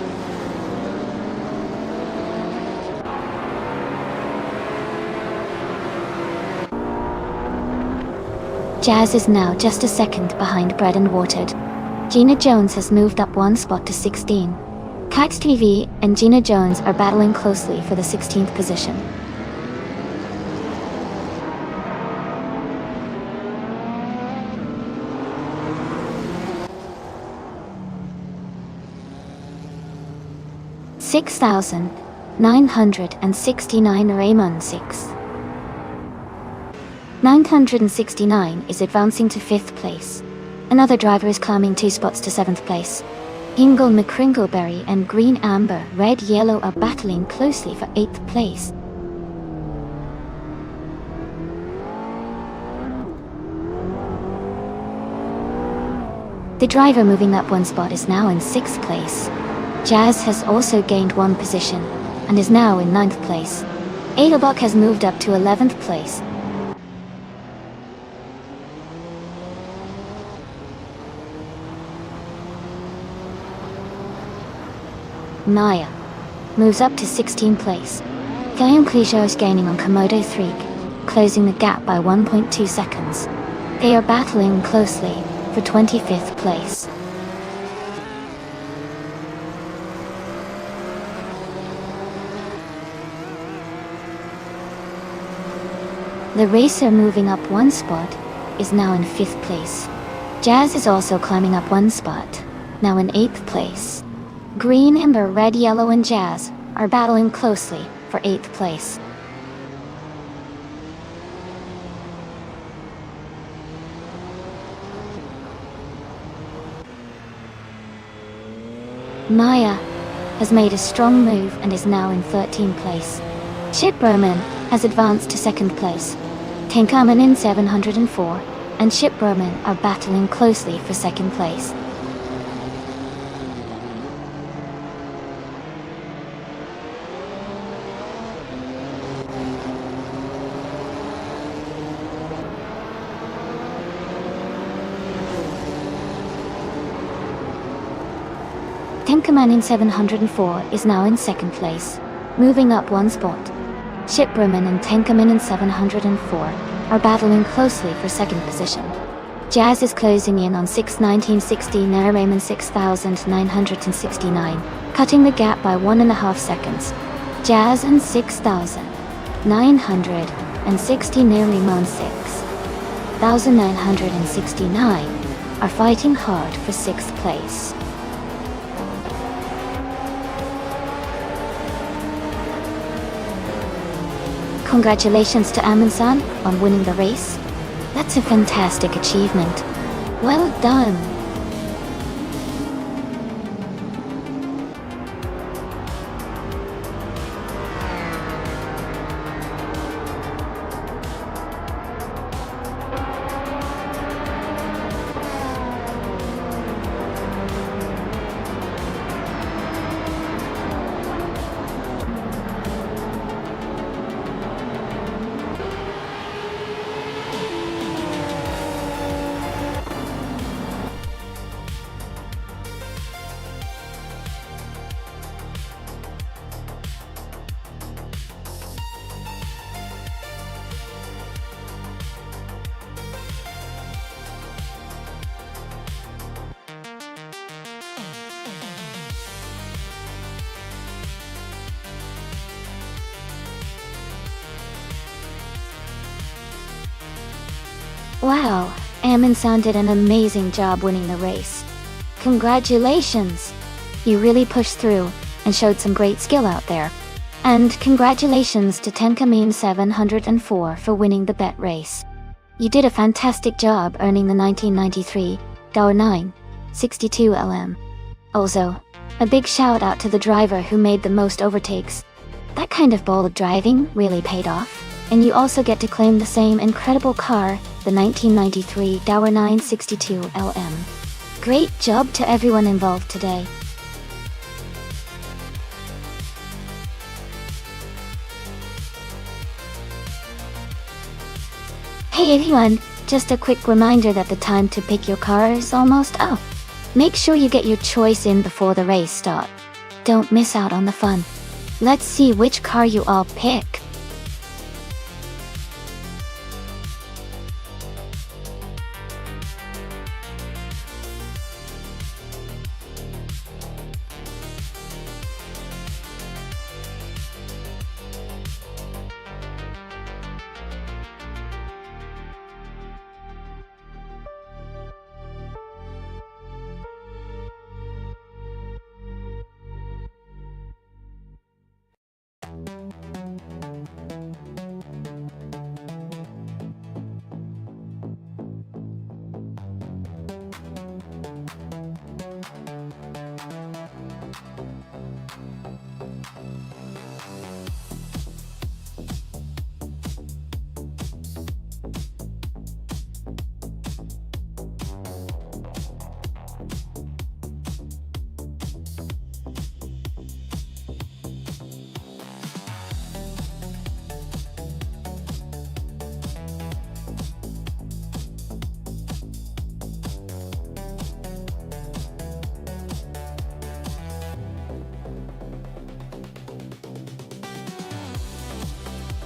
Jazz is now just a second behind Bread and Watered. Gina Jones has moved up one spot to 16. Cat TV and Gina Jones are battling closely for the 16th position. $6,969 Raymond 6. 969 is advancing to 5th place. Another driver is climbing 2 spots to 7th place. Ingle McCringleberry and Green Amber Red Yellow are battling closely for 8th place. The driver moving up one spot is now in 6th place. Jazz has also gained one position and is now in 9th place. Adelbuck has moved up to 11th place. Maya moves up to 16th place. Guillaume Clichat is gaining on Komodo 3, closing the gap by 1.2 seconds. They are battling closely for 25th place. The racer moving up one spot is now in 5th place. Jazz is also climbing up one spot, now in 8th place. Green, Amber, Red, Yellow, and Jazz are battling closely for 8th place. Maya has made a strong move and is now in 13th place. Chip Roman has advanced to 2nd place. Tinkerman in 704 and Chip Roman are battling closely for 2nd place. Tinkerman in 704 is now in 2nd place, moving up one spot. Shiproman and Tinkerman in 704 are battling closely for 2nd position. Jazz is closing in on 6,1960 Raymond 6,969, cutting the gap by 1.5 seconds. Jazz and 6,960 Raymond 6,969 are fighting hard for 6th place. Congratulations to Amin-san on winning the race. That's a fantastic achievement. Well done. Wow, Amundsen did an amazing job winning the race. Congratulations! You really pushed through and showed some great skill out there. And congratulations to Tenkamin 704 for winning the bet race. You did a fantastic job earning the 1993 $9.62 LM. Also, a big shout out to the driver who made the most overtakes. That kind of bold driving really paid off, and you also get to claim the same incredible car, the 1993 $9.62 LM. Great job to everyone involved today. Hey everyone, just a quick reminder that the time to pick your car is almost up. Make sure you get your choice in before the race starts. Don't miss out on the fun. Let's see which car you all pick.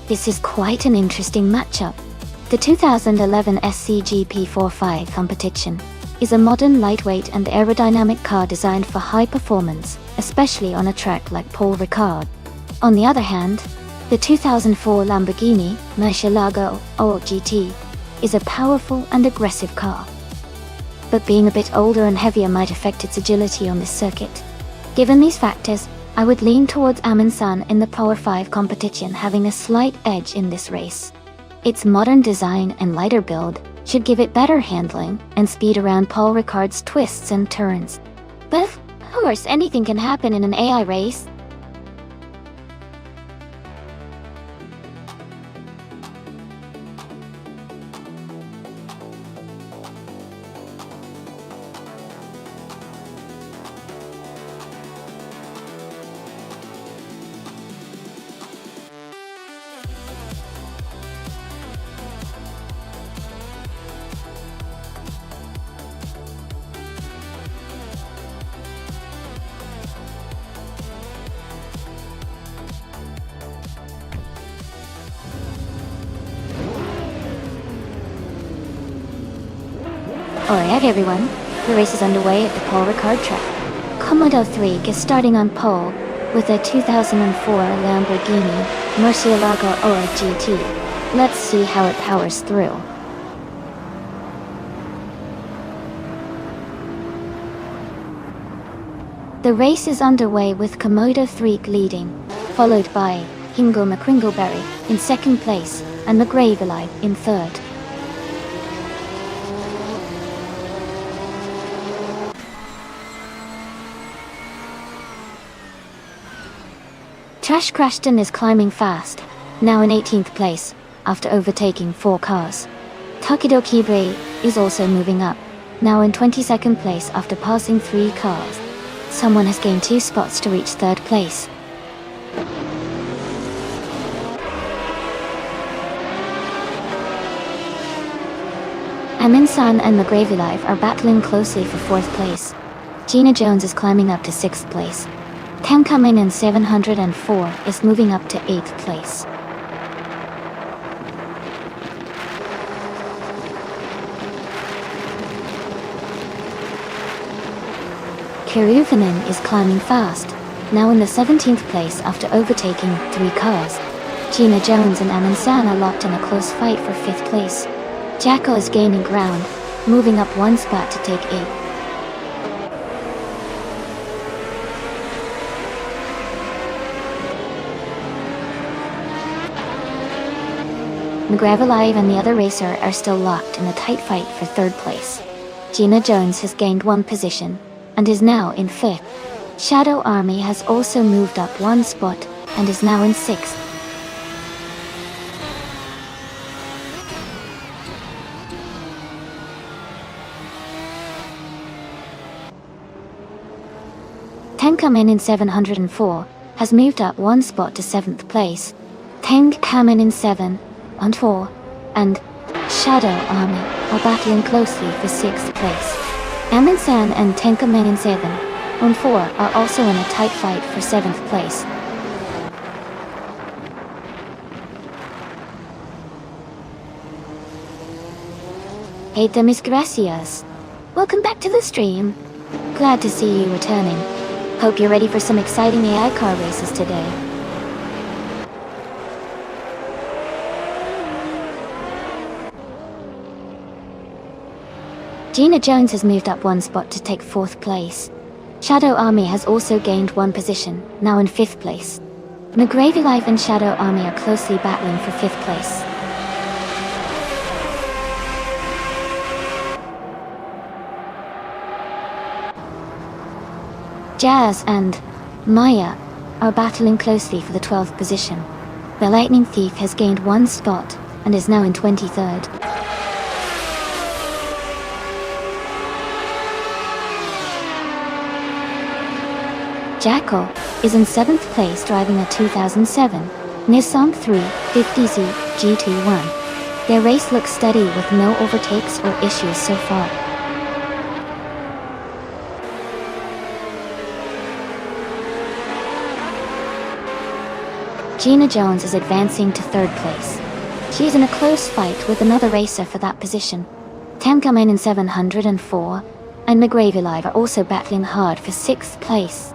This is quite an interesting matchup. The 2011 SCGP 45 competition is a modern, lightweight and aerodynamic car designed for high performance, especially on a track like Paul Ricard. On the other hand, the 2004 Lamborghini Murcielago or GT is a powerful and aggressive car. But being a bit older and heavier might affect its agility on this circuit. Given these factors, I would lean towards Amundsen in the Power 5 competition, having a slight edge in this race. Its modern design and lighter build should give it better handling and speed around Paul Ricard's twists and turns. But of course, anything can happen in an AI race. Alright everyone, the race is underway at the Paul Ricard track. Komodo 3 is starting on pole with a 2004 Lamborghini Murcielago or GT. Let's see how it powers through. The race is underway with Komodo 3 leading, followed by Hingo McCringleberry in second place and McGravely in third. Trash Crashton is climbing fast, now in 18th place, after overtaking 4 cars. Takido Kibre is also moving up, now in 22nd place after passing 3 cars. Someone has gained 2 spots to reach 3rd place. Amundsen and McGravely are battling closely for 4th place. Gina Jones is climbing up to 6th place. Tenkamin in 704 is moving up to 8th place. Kiruvanen is climbing fast, now in the 17th place after overtaking 3 cars. Gina Jones and Amundsen are locked in a close fight for 5th place. Jackal is gaining ground, moving up one spot to take 8th. McGrav Alive and the other racer are still locked in a tight fight for 3rd place. Gina Jones has gained 1 position, and is now in 5th. Shadow Army has also moved up 1 spot, and is now in 6th. Teng Kamen in 704 has moved up 1 spot to 7th place. Teng Kamen in 7 and 4 and Shadow Army are battling closely for 6th place. Amin San and Teng Kamen in 7 and 4 are also in a tight fight for 7th place. Hey mis gracias. Welcome back to the stream. Glad to see you returning. Hope you're ready for some exciting AI car races today. Gina Jones has moved up 1 spot to take 4th place. Shadow Army has also gained 1 position, now in 5th place. McGravy Life and Shadow Army are closely battling for 5th place. Jazz and Maya are battling closely for the 12th position. The Lightning Thief has gained 1 spot and is now in 23rd. Jackal is in 7th place driving a 2007 Nissan 350Z GT1. Their race looks steady with no overtakes or issues so far. Gina Jones is advancing to 3rd place. She is in a close fight with another racer for that position. Teng Kamen in 704 and McGravy Live are also battling hard for 6th place.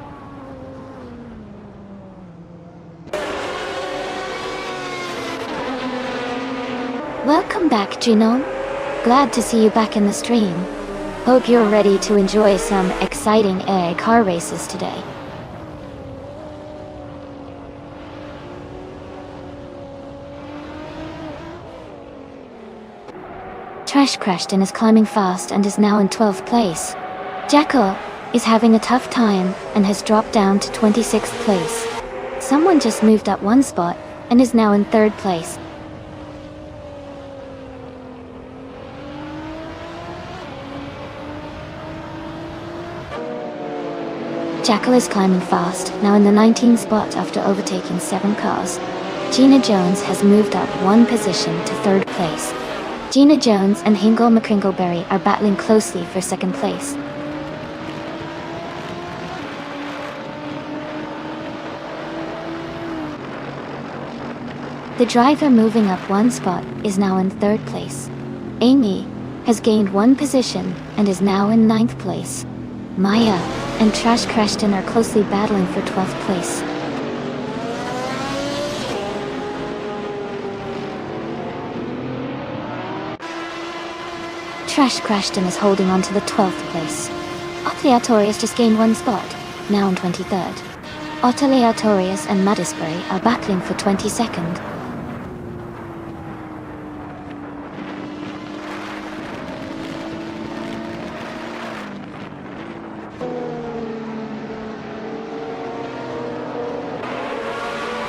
Welcome back, Gino. Glad to see you back in the stream. Hope you're ready to enjoy some exciting AI car races today. Trash crashed and is climbing fast and is now in 12th place. Jackal is having a tough time and has dropped down to 26th place. Someone just moved up 1 spot and is now in 3rd place. Jackal is climbing fast, now in the 19th spot after overtaking 7 cars. Gina Jones has moved up 1 position to 3rd place. Gina Jones and Hingle McCringleberry are battling closely for 2nd place. The driver moving up 1 spot is now in 3rd place. Amy has gained 1 position and is now in 9th place. Maya and Trash Crashton are closely battling for 12th place. Trash Crashton is holding on to the 12th place. Otleatorius just gained 1 spot, now in 23rd. Otleatorius and Madisbury are battling for 22nd.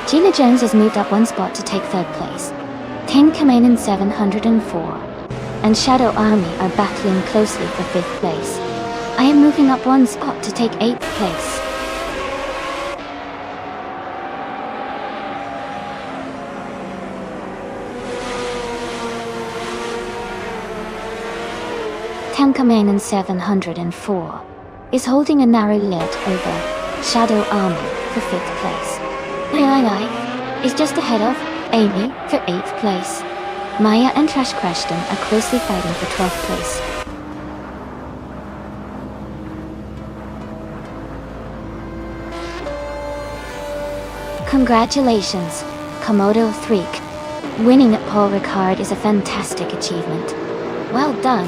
Gina Jones has moved up 1 spot to take 3rd place. Teng Kamen in 704 and Shadow Army are battling closely for 5th place. I am moving up 1 spot to take 8th place. Teng Kamen in 704 is holding a narrow lead over Shadow Army for 5th place. Ai is just ahead of Amy for 8th place. Maya and Trash Crashton are closely fighting for 12th place. Congratulations, Komodo Threak. Winning at Paul Ricard is a fantastic achievement. Well done.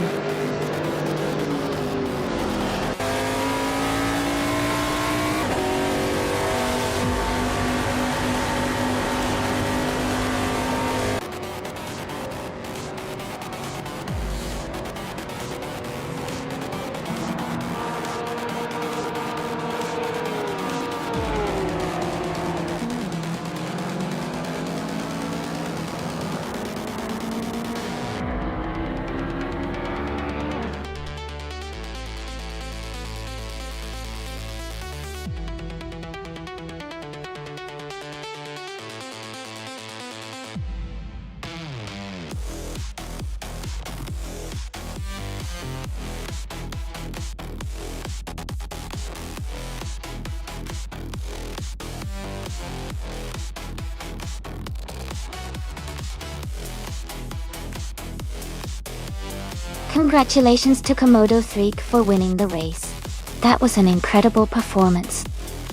Congratulations to Komodo 3 for winning the race. That was an incredible performance.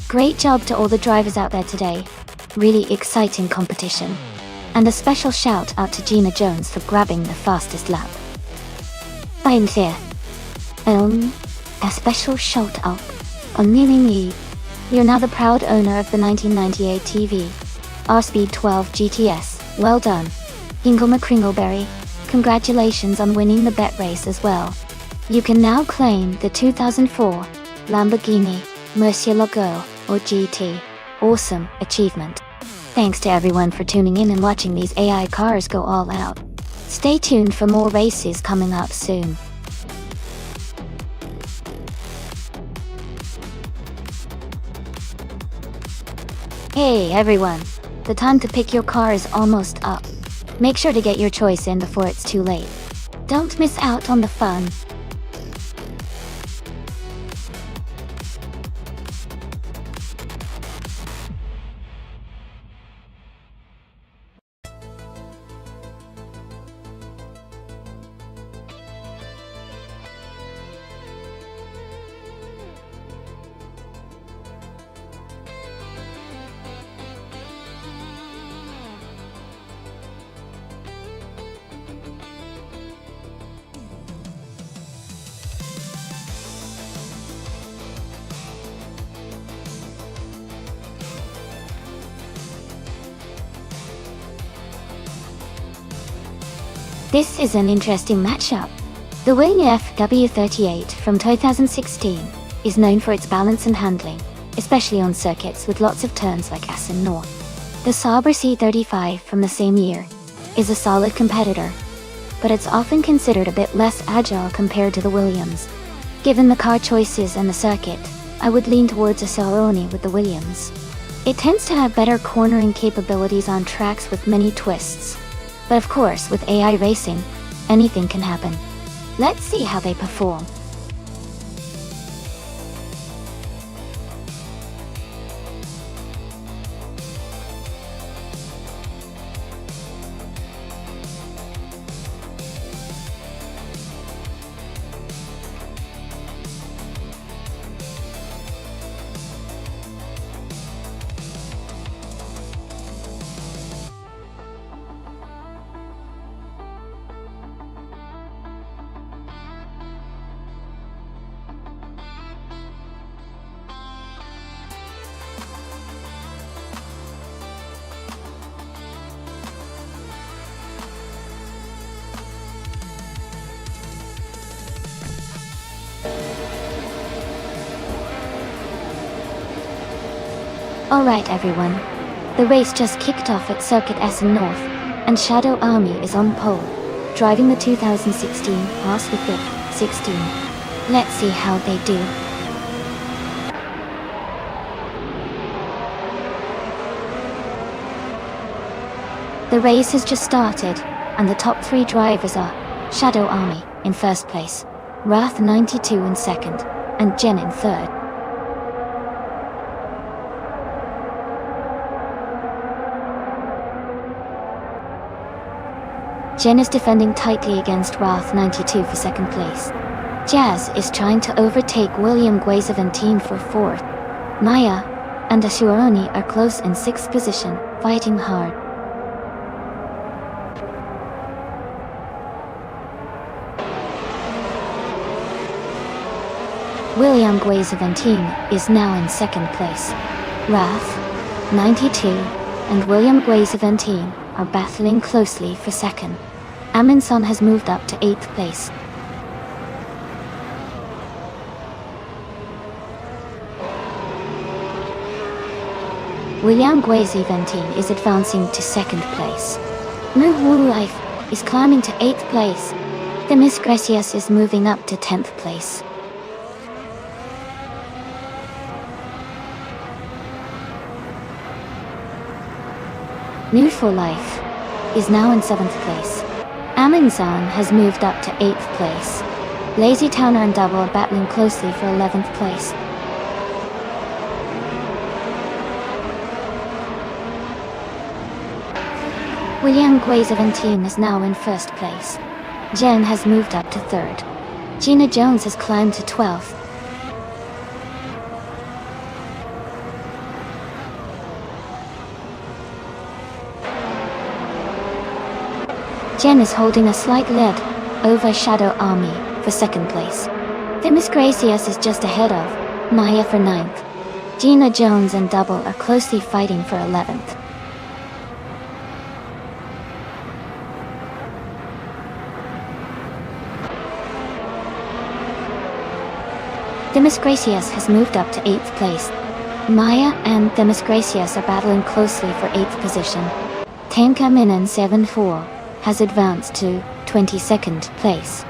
Great job to all the drivers out there today. Really exciting competition. And a special shout out to Gina Jones for grabbing the fastest lap. I'm there. A special shout out on Mimi. You're now the proud owner of the 1998 TV R-Speed 12 GTS. Well done. Ingle McCringleberry. Congratulations on winning the bet race as well. You can now claim the 2004 Lamborghini Murcielago or GT. Awesome achievement. Thanks to everyone for tuning in and watching these AI cars go all out. Stay tuned for more races coming up soon. Hey everyone, the time to pick your car is almost up. Make sure to get your choice in before it's too late. Don't miss out on the fun. This is an interesting matchup. The Williams FW38 from 2016 is known for its balance and handling, especially on circuits with lots of turns like Essen North. The Sauber C35 from the same year is a solid competitor, but it's often considered a bit less agile compared to the Williams. Given the car choices and the circuit, I would lean towards a Cialone with the Williams. It tends to have better cornering capabilities on tracks with many twists. But of course, with AI racing, anything can happen. Let's see how they perform. Alright everyone, the race just kicked off at Circuit Essen North, and Shadow Army is on pole, driving the 2016 Haas with the 16. Let's see how they do. The race has just started, and the top 3 drivers are Shadow Army in first place, Wrath 92 in second, and Jen in third. Jen is defending tightly against Wrath 92 for second place. Jazz is trying to overtake William Guazaventin for fourth. Maya and Ashuaroni are close in sixth position, fighting hard. William Guizaventine is now in second place. Raf, 92, and William Guizaventine are battling closely for second. Amundsen has moved up to 8th place. William Guizaventine is advancing to 2nd place. Nuhu Life is climbing to 8th place. Themis Gracias is moving up to 10th place. New for Life is now in 7th place. Amundsen has moved up to 8th place. Lazy Towner and Double are battling closely for 11th place. William Guizaventine is now in 1st place. Jen has moved up to 3rd. Gina Jones has climbed to 12th. Jen is holding a slight lead over Shadow Army for 2nd place. Themis Gracias is just ahead of Maya for 9th. Gina Jones and Double are closely fighting for 11th. Themis Gracias has moved up to 8th place. Maya and Themis Gracias are battling closely for 8th position. Tanka Minan 7-4 has advanced to 22nd place.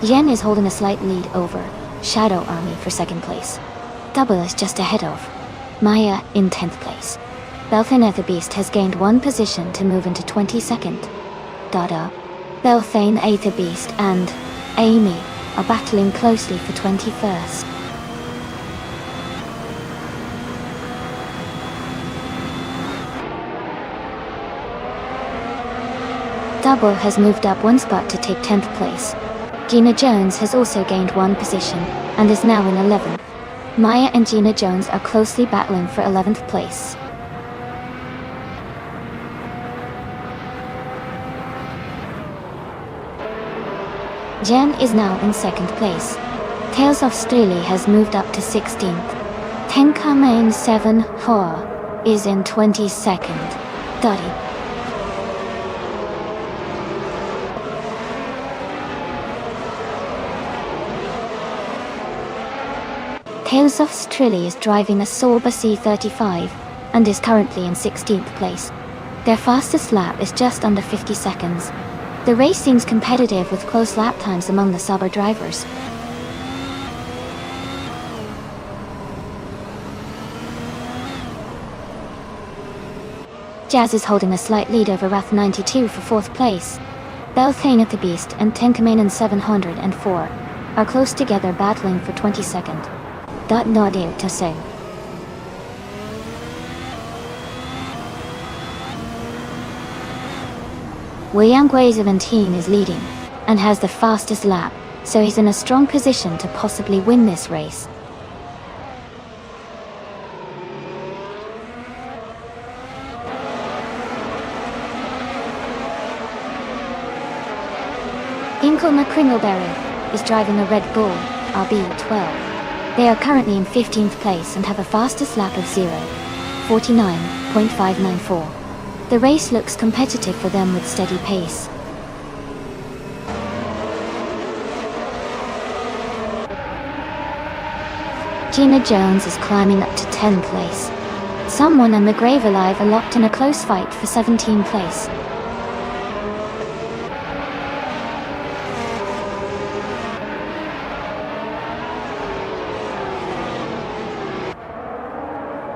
Yen is holding a slight lead over Shadow Army for 2nd place. Double is just ahead of Maya in 10th place. Belthane Aetherbeast has gained 1 position to move into 22nd. Dada, Belthane Aetherbeast and Amy are battling closely for 21st. Double has moved up 1 spot to take 10th place. Gina Jones has also gained 1 position and is now in 11th. Maya and Gina Jones are closely battling for 11th place. Jen is now in 2nd place. Tales of Streli has moved up to 16th. Tenkamen 7-4 is in 22nd. Dottie. Tales of Streli is driving a Sorba C35 and is currently in 16th place. Their fastest lap is just under 50 seconds. The race seems competitive with close lap times among the Sauber drivers. Jazz is holding a slight lead over Wrath 92 for 4th place. Belthane Aetherbeast and Tenkamanen 704 are close together battling for 22nd. Nadir to say. William Guizaventine is leading and has the fastest lap, so he's in a strong position to possibly win this race. Inkelma Kringleberry is driving a Red Bull RB12. They are currently in 15th place and have a fastest lap of 49.594. The race looks competitive for them with steady pace. Gina Jones is climbing up to 10th place. Someone and McGrave Alive are locked in a close fight for 17th place.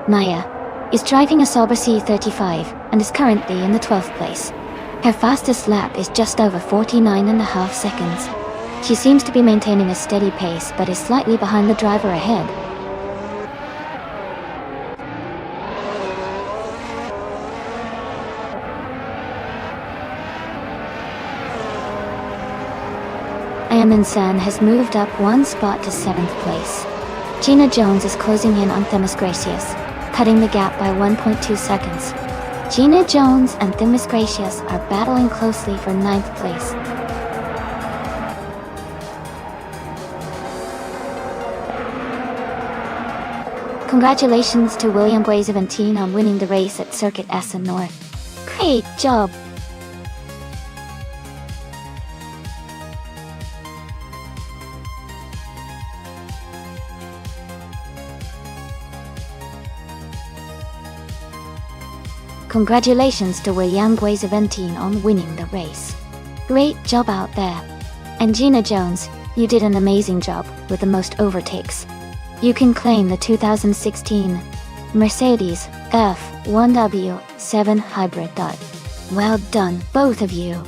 Maya is driving a Sauber C35 and is currently in the 12th place. Her fastest lap is just over 49.5 seconds. She seems to be maintaining a steady pace but is slightly behind the driver ahead. Amundsen has moved up 1 spot to 7th place. Gina Jones is closing in on Themis Gracias. cutting the gap by 1.2 seconds. Gina Jones and Themis Gracious are battling closely for 9th place. Congratulations to William Guazeventin on winning the race at Circuit Essen North. Great job! Congratulations to William Guazeventin on winning the race. Great job out there. And Gina Jones, you did an amazing job with the most overtakes. You can claim the 2016 Mercedes F1W7 Hybrid. Well done, both of you.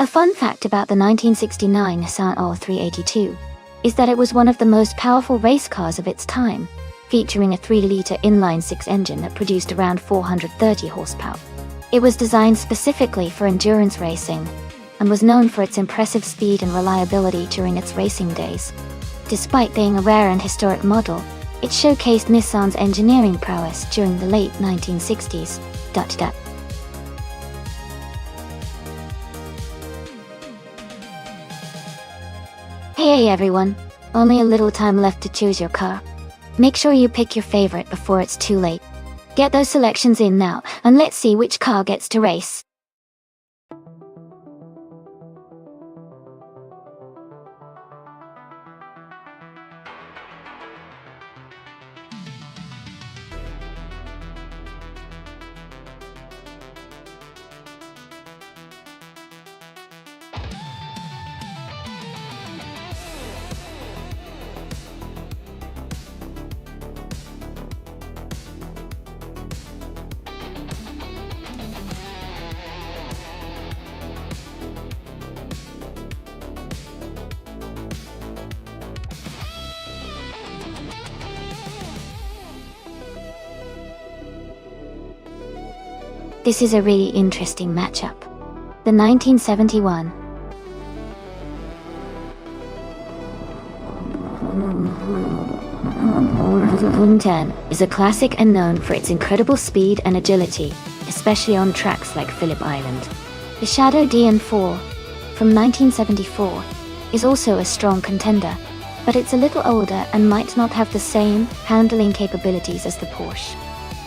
A fun fact about the 1969 Nissan R382 is that it was one of the most powerful race cars of its time, featuring a 3-liter inline-six engine that produced around 430 horsepower. It was designed specifically for endurance racing and was known for its impressive speed and reliability during its racing days. Despite being a rare and historic model, it showcased Nissan's engineering prowess during the late 1960s. Hey everyone, only a little time left to choose your car. Make sure you pick your favorite before it's too late. Get those selections in now, and let's see which car gets to race. This is a really interesting matchup. The 1971 10 is a classic and known for its incredible speed and agility, especially on tracks like Phillip Island. The Shadow DN4 from 1974 is also a strong contender, but it's a little older and might not have the same handling capabilities as the Porsche.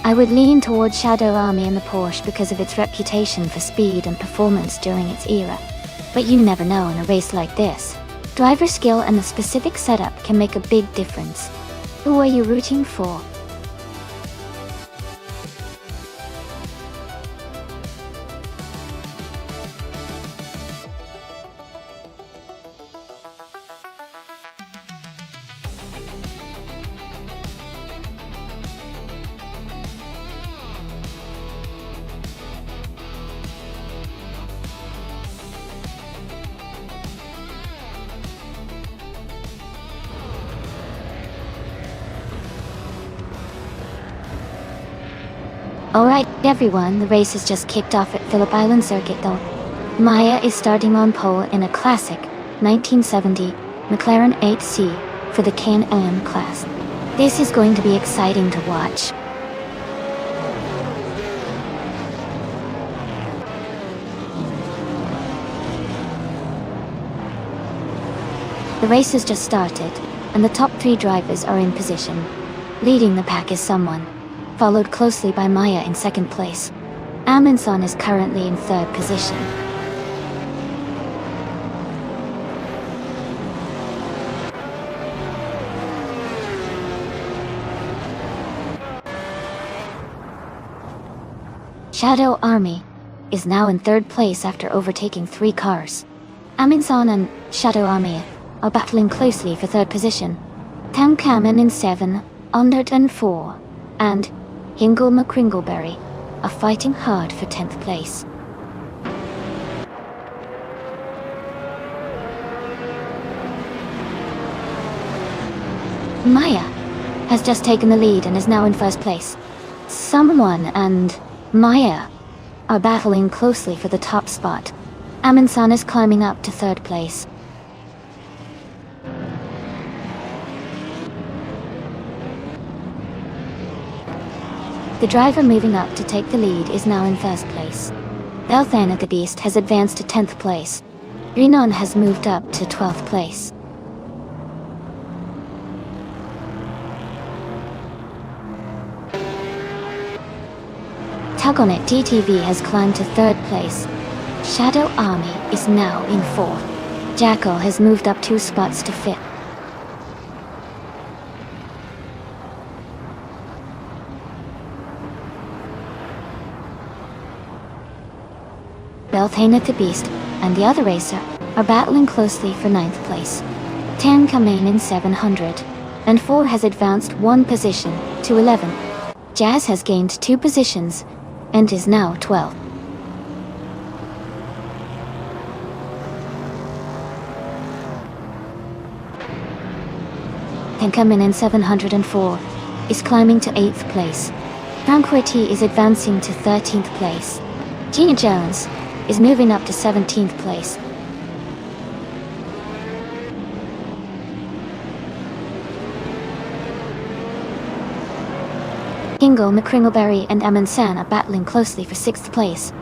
I would lean towards Shadow Army in the Porsche because of its reputation for speed and performance during its era. But you never know in a race like this. Driver skill and the specific setup can make a big difference. Who are you rooting for? Alright everyone, the race has just kicked off at Phillip Island Circuit though. Maya is starting on pole in a classic 1970 McLaren 8C for the Can-Am class. This is going to be exciting to watch. The race has just started, and the top 3 drivers are in position. Leading the pack is someone, followed closely by Maya in 2nd place. Amundsen is currently in 3rd position. Shadow Army is now in 3rd place after overtaking 3 cars. Amundsen and Shadow Army are battling closely for 3rd position. Tankamen in 704 and Hingle McCringleberry are fighting hard for 10th place. Maya has just taken the lead and is now in 1st place. Someone and Maya are battling closely for the top spot. Amin-san is climbing up to third place. The driver moving up to take the lead is now in first place. Belthana the Beast has advanced to 10th place. Rinon has moved up to 12th place. Tugonet TTV has climbed to 3rd place. Shadow Army is now in 4th. Jackal has moved up 2 spots to 5th. Belthana the Beast and the other racer are battling closely for 9th place. Tan Kamain in 700, and 4 has advanced 1 position to 11. Jazz has gained 2 positions and is now 12th. Tan Kamain in 704 is climbing to 8th place. Tranquility is advancing to 13th place. Gina Jones is moving up to 17th place. Hingle, McCringleberry and Amin-san are battling closely for 6th place.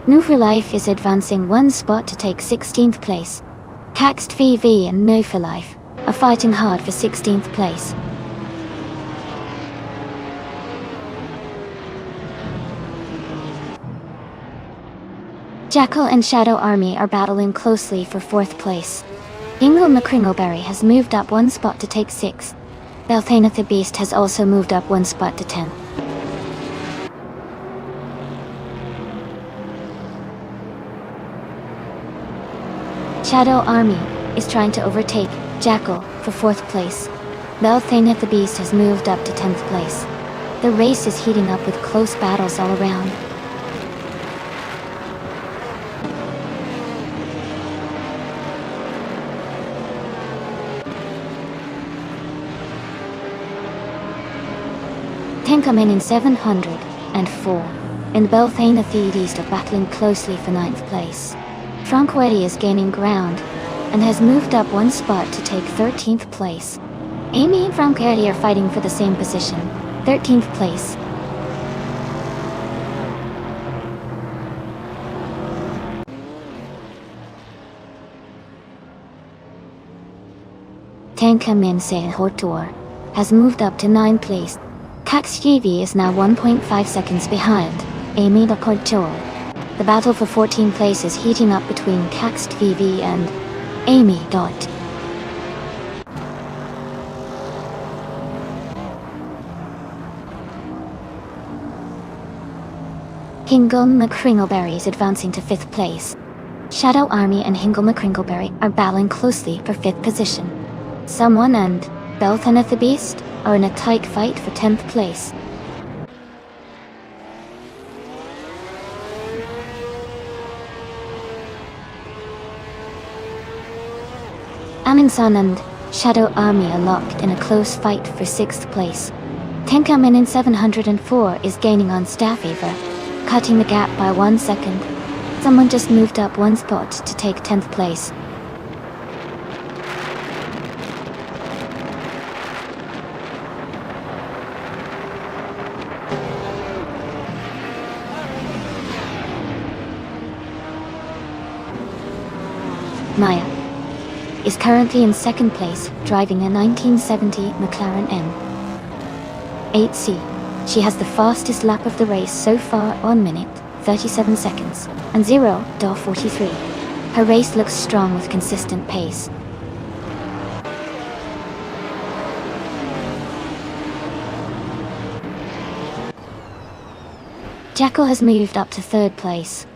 New for Life is advancing 1 spot to take 16th place. Caxed VV and No for Life are fighting hard for 16th place. Jackal and Shadow Army are battling closely for 4th place. Hingle McCringleberry has moved up 1 spot to take 6th. Belthana the Beast has also moved up 1 spot to 10th. Shadow Army is trying to overtake Jackal for 4th place. Belthana the Beast has moved up to 10th place. The race is heating up with close battles all around. Tankamen in 704 and Belthana the East are battling closely for 9th place. Tranquility is gaining ground and has moved up 1 spot to take 13th place. Amy and Tranquility are fighting for the same position, 13th place. Tankamen Sehotor has moved up to 9th place. Cax GV is now 1.5 seconds behind Amy the Control. The battle for 14th place is heating up between Caxed VV and Amy. Hingle McCringleberry is advancing to 5th place. Shadow Army and Hingle McCringleberry are battling closely for 5th position. Someone and Belthana the Beast are in a tight fight for 10th place. Amin-san and Shadow Army are locked in a close fight for 6th place. Tenkamen in 704 is gaining on Staffeaver, cutting the gap by 1 second. Someone just moved up 1 spot to take 10th place. Maya is currently in 2nd place, driving a 1970 McLaren M8C. She has the fastest lap of the race so far, 1 minute, 37 seconds, and 0.43. Her race looks strong with consistent pace. Jackal has moved up to 3rd place.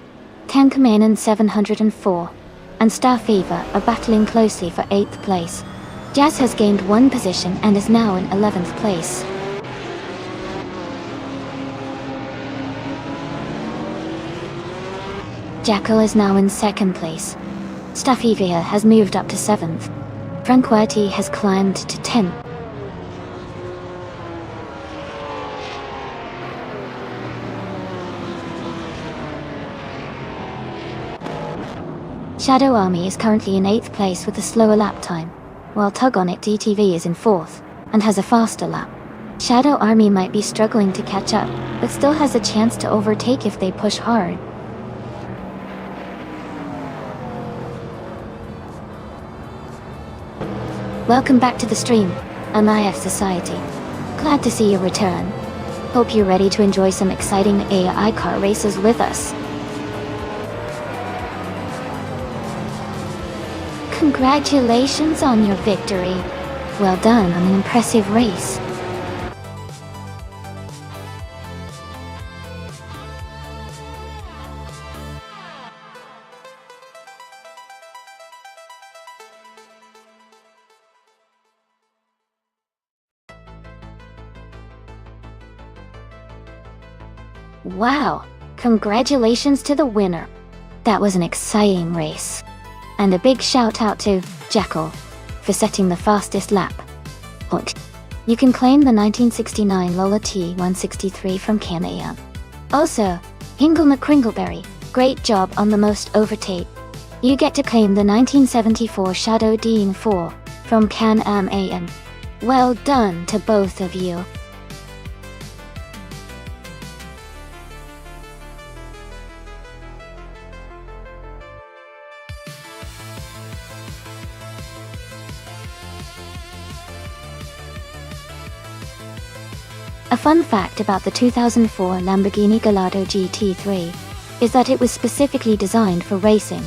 Tankamen in 704 and Starfever are battling closely for 8th place. Jazz has gained 1 position and is now in 11th place. Jackal is now in 2nd place. Starfever has moved up to 7th. Tranquility has climbed to 10th. Shadow Army is currently in 8th place with a slower lap time, while Tug on It DTV is in 4th, and has a faster lap. Shadow Army might be struggling to catch up, but still has a chance to overtake if they push hard. Welcome back to the stream, MIF Society. Glad to see you return. Hope you're ready to enjoy some exciting AI car races with us. Congratulations on your victory. Well done on an impressive race. Wow, congratulations to the winner. That was an exciting race. And a big shout out to Jackal for setting the fastest lap. Look, you can claim the 1969 Lola T163 from Can-Am. Also, Hingle McCringleberry, great job on the most overtake. You get to claim the 1974 Shadow Dean 4 from Can-Am AM. Well done to both of you. A fun fact about the 2004 Lamborghini Gallardo GT3 is that it was specifically designed for racing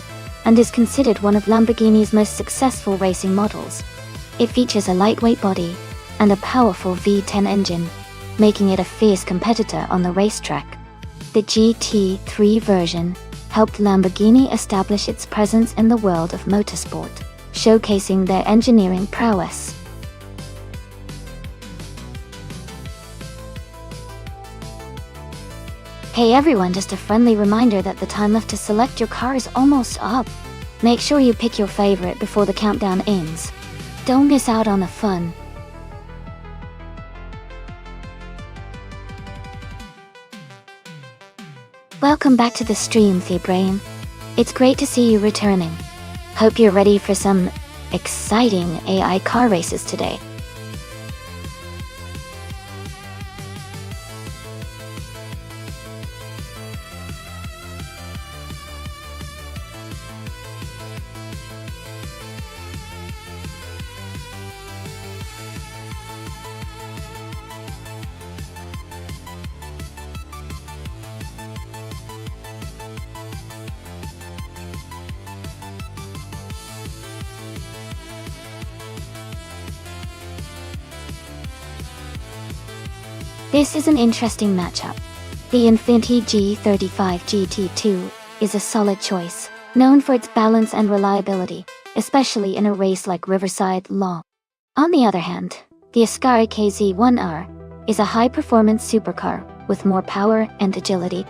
and is considered one of Lamborghini's most successful racing models. It features a lightweight body and a powerful V10 engine, making it a fierce competitor on the racetrack. The GT3 version helped Lamborghini establish its presence in the world of motorsport, showcasing their engineering prowess. Hey everyone, just a friendly reminder that the time left to select your car is almost up. Make sure you pick your favorite before the countdown ends. Don't miss out on the fun. Welcome back to the stream, Brain. It's great to see you returning. Hope you're ready for some exciting AI car races today. This is an interesting matchup. The Infiniti G35 GT2 is a solid choice, known for its balance and reliability, especially in a race like Riverside Long. On the other hand, the Ascari KZ1R is a high-performance supercar with more power and agility.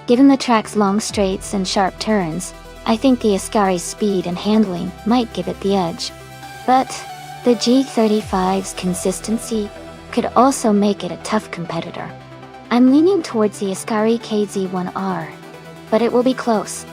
Given the track's long straights and sharp turns, I think the Ascari's speed and handling might give it the edge. But the G35's consistency could also make it a tough competitor. I'm leaning towards the Ascari KZ1R, but it will be close.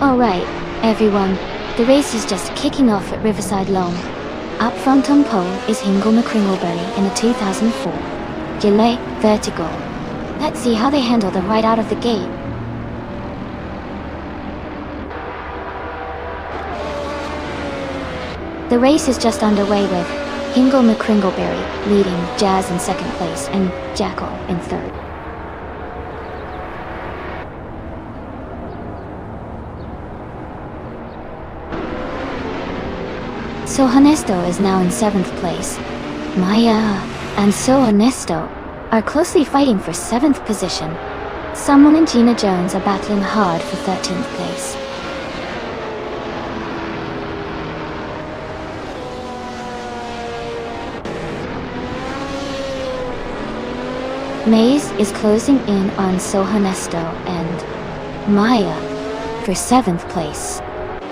Alright, everyone, the race is just kicking off at Riverside Long. Up front on pole is Hingle McCringleberry in a 2004 Gillet Vertigo. Let's see how they handle them right out of the gate. The race is just underway with Hingle McCringleberry leading, Jazz in second place, and Jackal in third. So Honesto is now in 7th place. Maya and So Honesto are closely fighting for 7th position. Someone and Gina Jones are battling hard for 13th place. Maze is closing in on So Honesto and Maya for 7th place.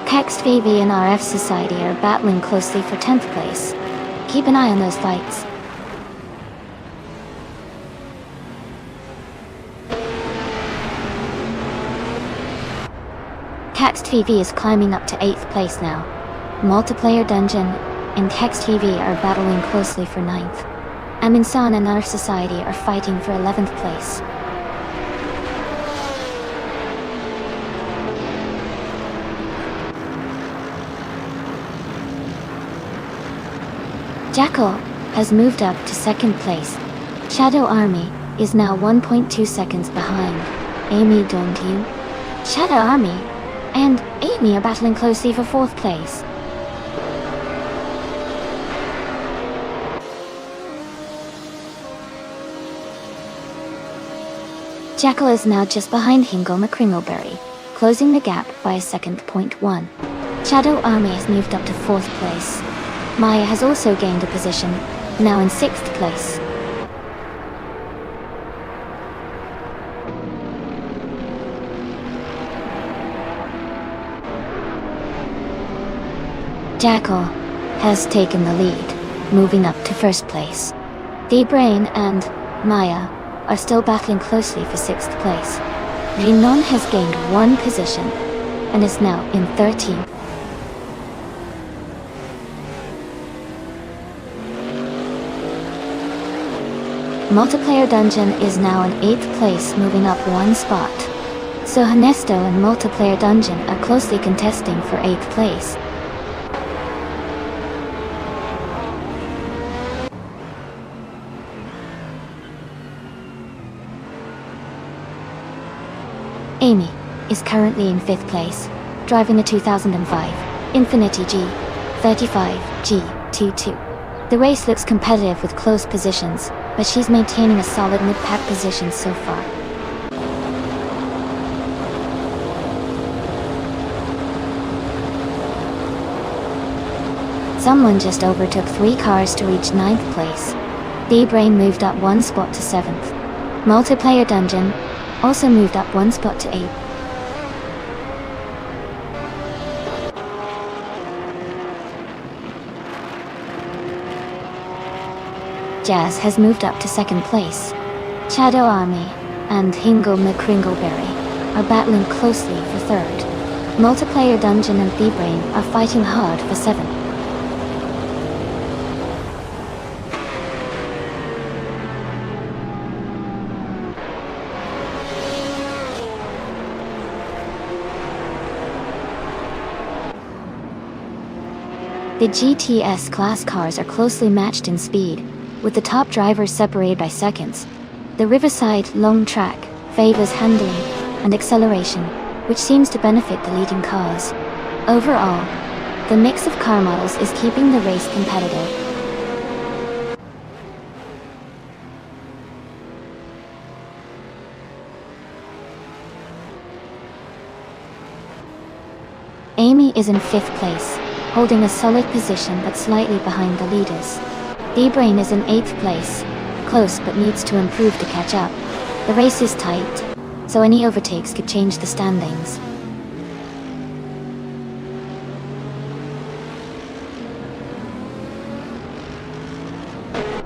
Kext VV and RF Society are battling closely for 10th place. Keep an eye on those fights. Kext VV is climbing up to 8th place now. Multiplayer Dungeon and Kext VV are battling closely for 9th. Aminsan and RF Society are fighting for 11th place. Jackal has moved up to 2nd place. Shadow Army is now 1.2 seconds behind. Amy Dongyu, Shadow Army, and Amy are battling closely for 4th place. Jackal is now just behind Hingle McCringleberry, closing the gap by a second. 0.1. Shadow Army has moved up to 4th place. Maya has also gained a position, now in 6th place. Jackal has taken the lead, moving up to 1st place. D-Brain and Maya are still battling closely for 6th place. Rinon has gained 1 position and is now in 13th. Multiplayer Dungeon is now in 8th place, moving up 1 spot. So Honesto and Multiplayer Dungeon are closely contesting for 8th place. Amy is currently in 5th place, driving a 2005 Infiniti G35 G22. The race looks competitive with close positions, but she's maintaining a solid mid-pack position so far. Someone just overtook 3 cars to reach 9th place. D-Brain moved up 1 spot to 7th. Multiplayer Dungeon also moved up 1 spot to 8th. Jazz has moved up to 2nd place. Shadow Army and Hingle McCringleberry are battling closely for 3rd. Multiplayer Dungeon and D-Brain are fighting hard for 7th. The GTS class cars are closely matched in speed, with the top drivers separated by seconds. The Riverside long track favors handling and acceleration, which seems to benefit the leading cars. Overall, the mix of car models is keeping the race competitive. Amy is in 5th place, holding a solid position but slightly behind the leaders. D-Brain is in 8th place, close but needs to improve to catch up. The race is tight, so any overtakes could change the standings.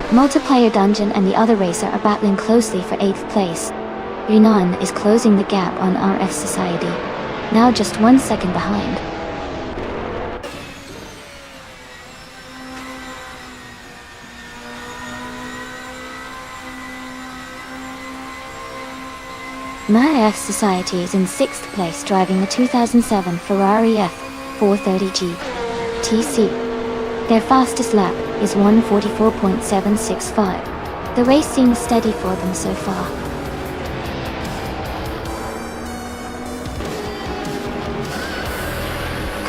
Multiplayer Dungeon and the other racer are battling closely for 8th place. Yunan is closing the gap on RF Society, now just 1 second behind. RF Society is in 6th place, driving a 2007 Ferrari F430 GTC. Their fastest lap is 1:44.765. The race seems steady for them so far.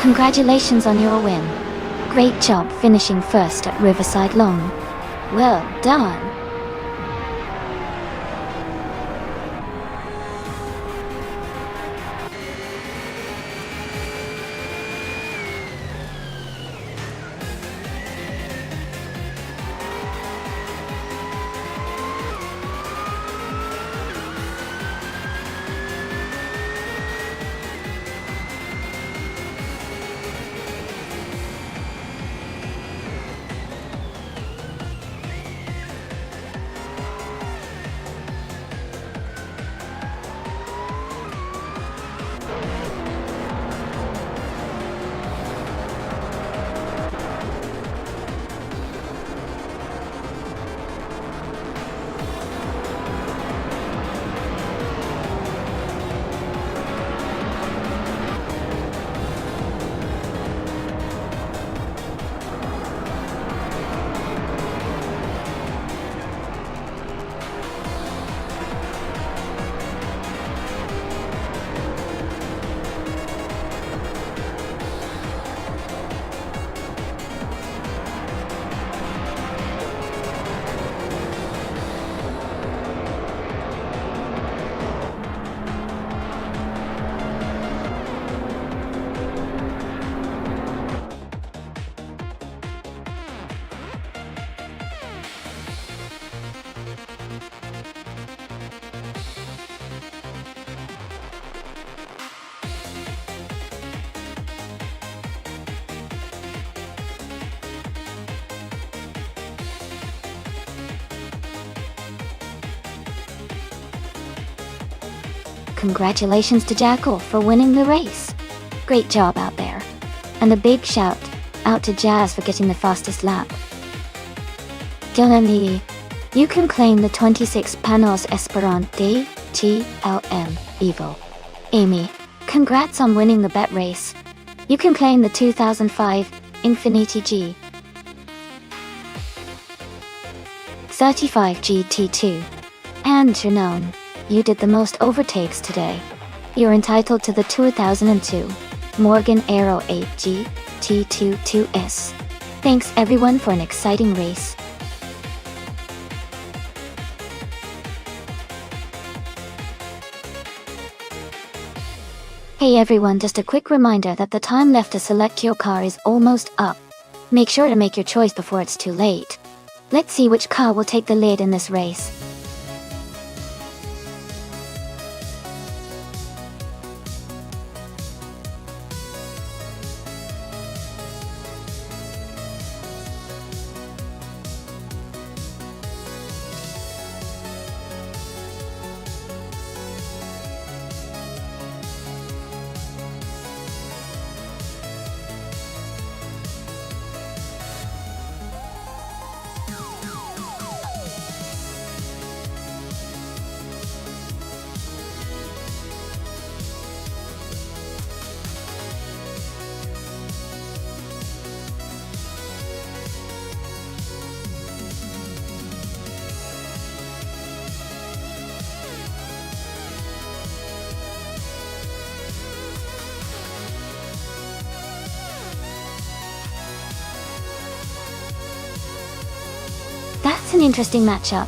Congratulations on your win. Great job finishing first at Riverside Long. Well done. Congratulations to Jackal for winning the race. Great job out there. And a big shout out to Jazz for getting the fastest lap. Dylan, you can claim the 26 Panos Esperante TLM Evo. Amy, congrats on winning the bet race. You can claim the 2005 Infiniti G 35 GT2. And Janone, you did the most overtakes today. You're entitled to the 2002 Morgan Aero 8G T22S. Thanks everyone for an exciting race. Hey everyone, just a quick reminder that the time left to select your car is almost up. Make sure to make your choice before it's too late. Let's see which car will take the lead in this race. That's an interesting matchup.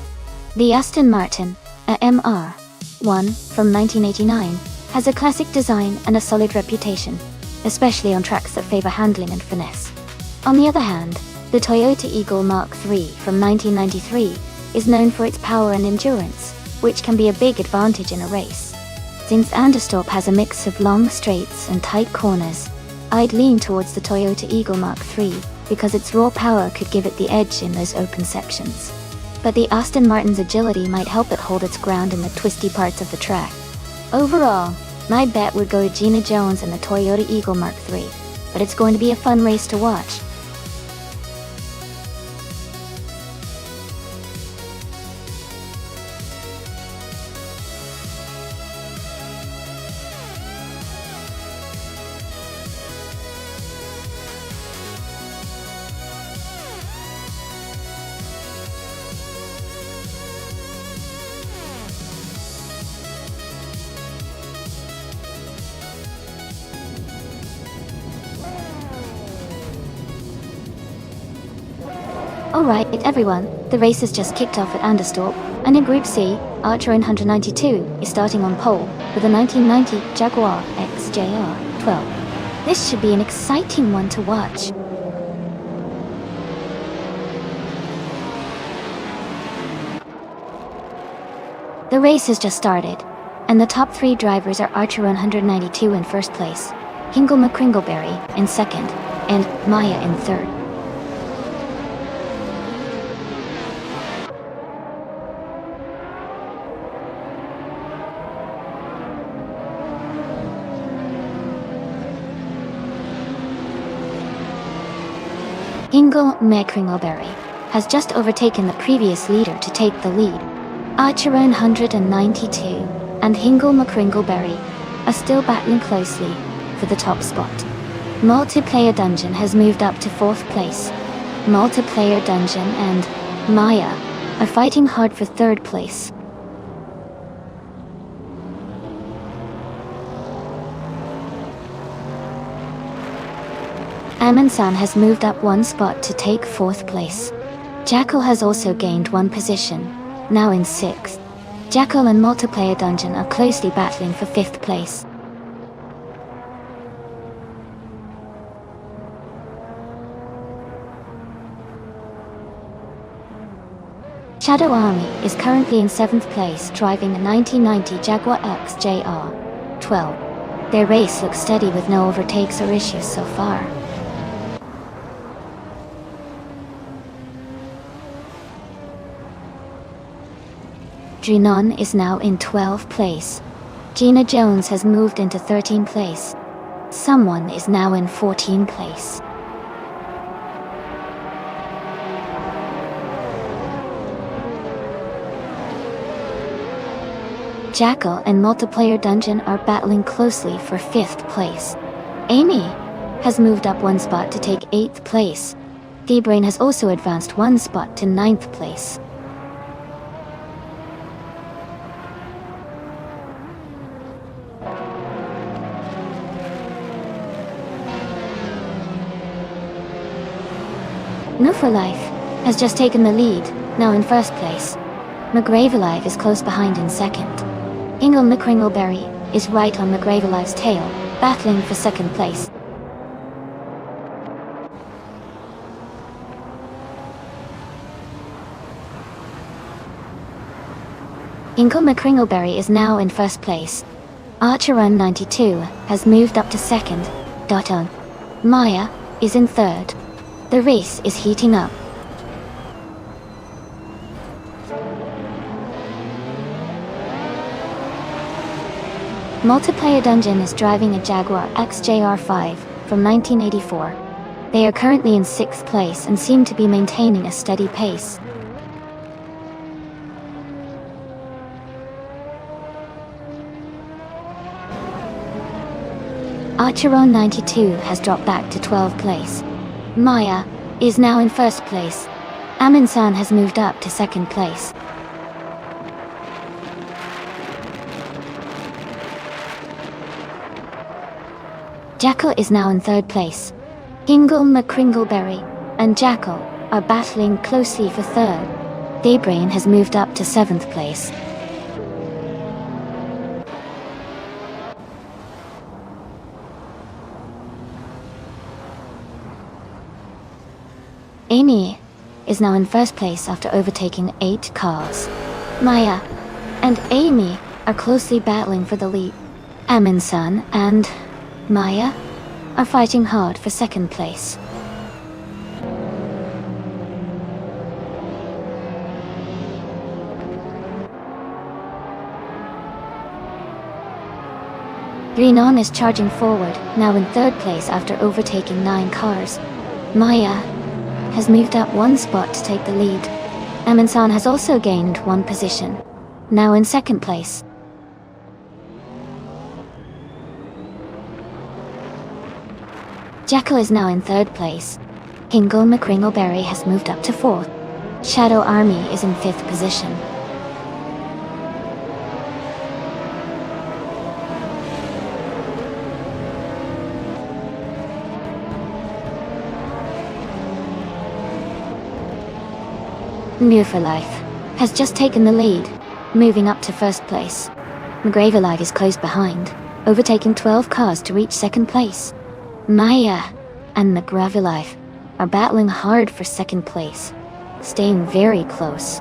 The Aston Martin, a MR1 from 1989, has a classic design and a solid reputation, especially on tracks that favor handling and finesse. On the other hand, the Toyota Eagle Mark III from 1993 is known for its power and endurance, which can be a big advantage in a race. Since Nonstop has a mix of long straights and tight corners, I'd lean towards the Toyota Eagle Mark III because its raw power could give it the edge in those open sections. But the Aston Martin's agility might help it hold its ground in the twisty parts of the track. Overall, my bet would go to Gina Jones and the Toyota Eagle Mark III, but it's going to be a fun race to watch. Alright everyone, the race has just kicked off at Nonstop, and in Group C, Archer in 192 is starting on pole with a 1990 Jaguar XJR 12. This should be an exciting one to watch. The race has just started, and the top three drivers are Archer 192 in first place, Hingle McCringleberry in second, and Maya in third. Hingle McCringleberry has just overtaken the previous leader to take the lead. Archer 192 and Hingle McCringleberry are still battling closely for the top spot. Multiplayer Dungeon has moved up to fourth place. Multiplayer Dungeon and Maya are fighting hard for third place. Amin-san has moved up one spot to take fourth place. Jackal has also gained one position, now in sixth. Jackal and Multiplayer Dungeon are closely battling for fifth place. Shadow Army is currently in seventh place, driving a 1990 Jaguar XJR 12. Their race looks steady with no overtakes or issues so far. Drinon is now in 12th place. Gina Jones has moved into 13th place. Someone is now in 14th place. Jackal and Multiplayer Dungeon are battling closely for 5th place. Amy has moved up one spot to take 8th place. D-Brain has also advanced one spot to 9th place. No for Life has just taken the lead, now in first place. McGrave Alive is close behind in second. Hingle McCringleberry is right on McGrave Alive's tail, battling for second place. Hingle McCringleberry is now in first place. Archer 192 has moved up to second. On. Maya is in third. The race is heating up. Multiplayer Dungeon is driving a Jaguar XJR5 from 1984. They are currently in 6th place and seem to be maintaining a steady pace. Archer 92 has dropped back to 12th place. Maya is now in first place. Amin-san has moved up to second place. Jackal is now in third place. Hingle McCringleberry and Jackal are battling closely for third. Daybrain has moved up to 7th place. Amy is now in first place after overtaking 8 cars. Maya and Amy are closely battling for the lead. Amin-san and Maya are fighting hard for second place. Drinon is charging forward, now in third place after overtaking 9 cars. Maya has moved up one spot to take the lead. Amin-san has also gained one position, now in second place. Jackal is now in third place. Hingle McCringleberry has moved up to 4th. Shadow Army is in 5th position. New for Life has just taken the lead, moving up to first place. McGrave Alive is close behind, overtaking 12 cars to reach second place. Maya and McGrave Alive are battling hard for second place, staying very close.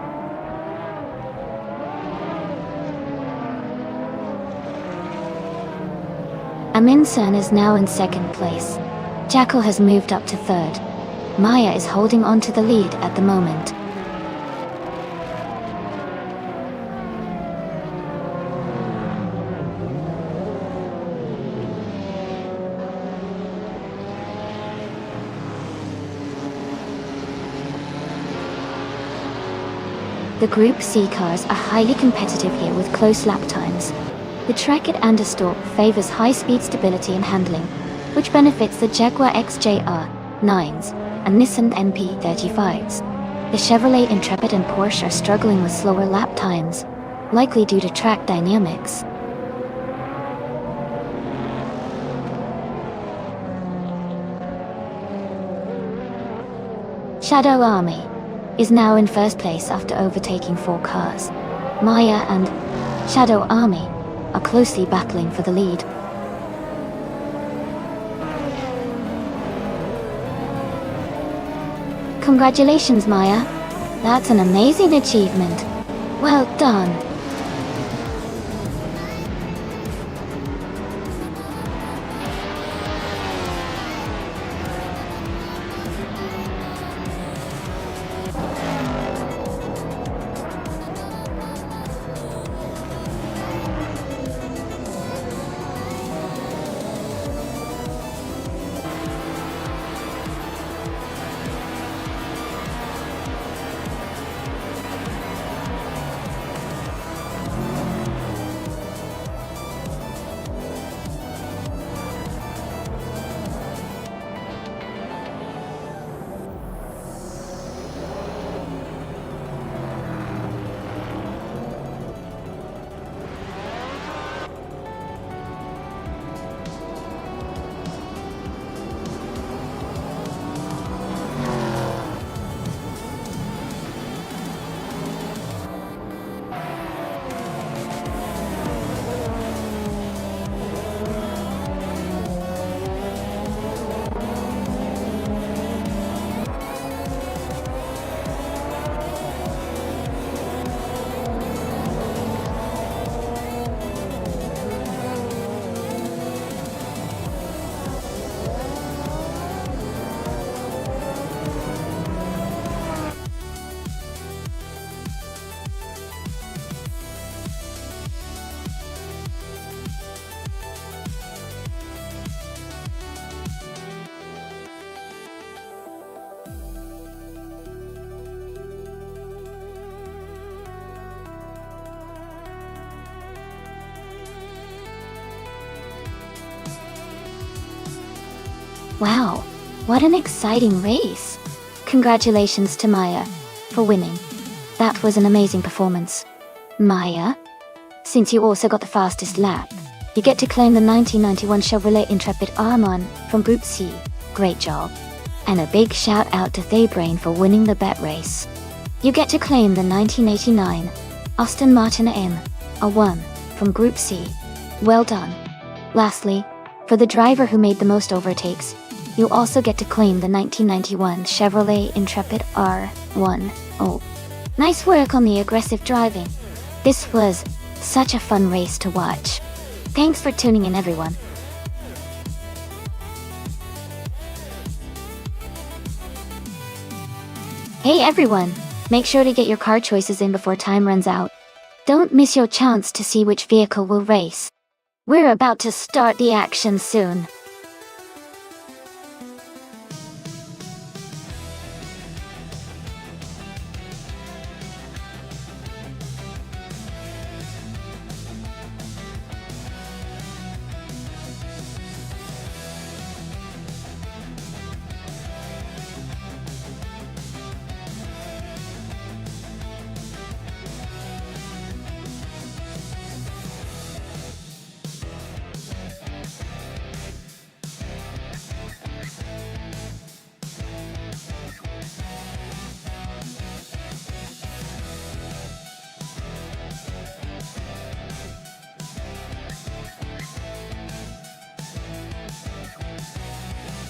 Aminsan is now in second place. Jackal has moved up to third. Maya is holding on to the lead at the moment. The Group C cars are highly competitive here with close lap times. The track at Anderstorp favors high-speed stability and handling, which benefits the Jaguar XJR 9s and Nissan NP35s. The Chevrolet Intrepid and Porsche are struggling with slower lap times, likely due to track dynamics. Shadow Army is now in first place after overtaking 4 cars. Maya and Shadow Army are closely battling for the lead. Congratulations, Maya. That's an amazing achievement. Well done. Wow, what an exciting race! Congratulations to Maya for winning. That was an amazing performance. Maya, since you also got the fastest lap, you get to claim the 1991 Chevrolet Intrepid R1 from Group C. Great job. And a big shout out to Thaybrain for winning the bet race. You get to claim the 1989 Aston Martin M1 from Group C. Well done. Lastly, for the driver who made the most overtakes, you also get to claim the 1991 Chevrolet Intrepid R1. Oh, nice work on the aggressive driving. This was such a fun race to watch. Thanks for tuning in, everyone. Hey everyone, make sure to get your car choices in before time runs out. Don't miss your chance to see which vehicle will race. We're about to start the action soon.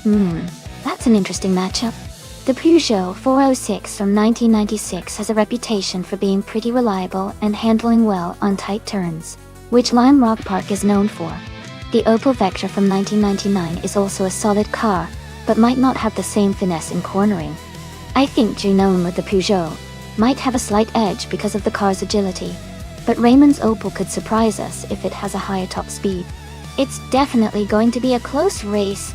That's an interesting matchup. The Peugeot 406 from 1996 has a reputation for being pretty reliable and handling well on tight turns, which Lime Rock Park is known for. The Opel Vectra from 1999 is also a solid car, but might not have the same finesse in cornering. I think Junon with the Peugeot might have a slight edge because of the car's agility, but Raymond's Opel could surprise us if it has a higher top speed. It's definitely going to be a close race.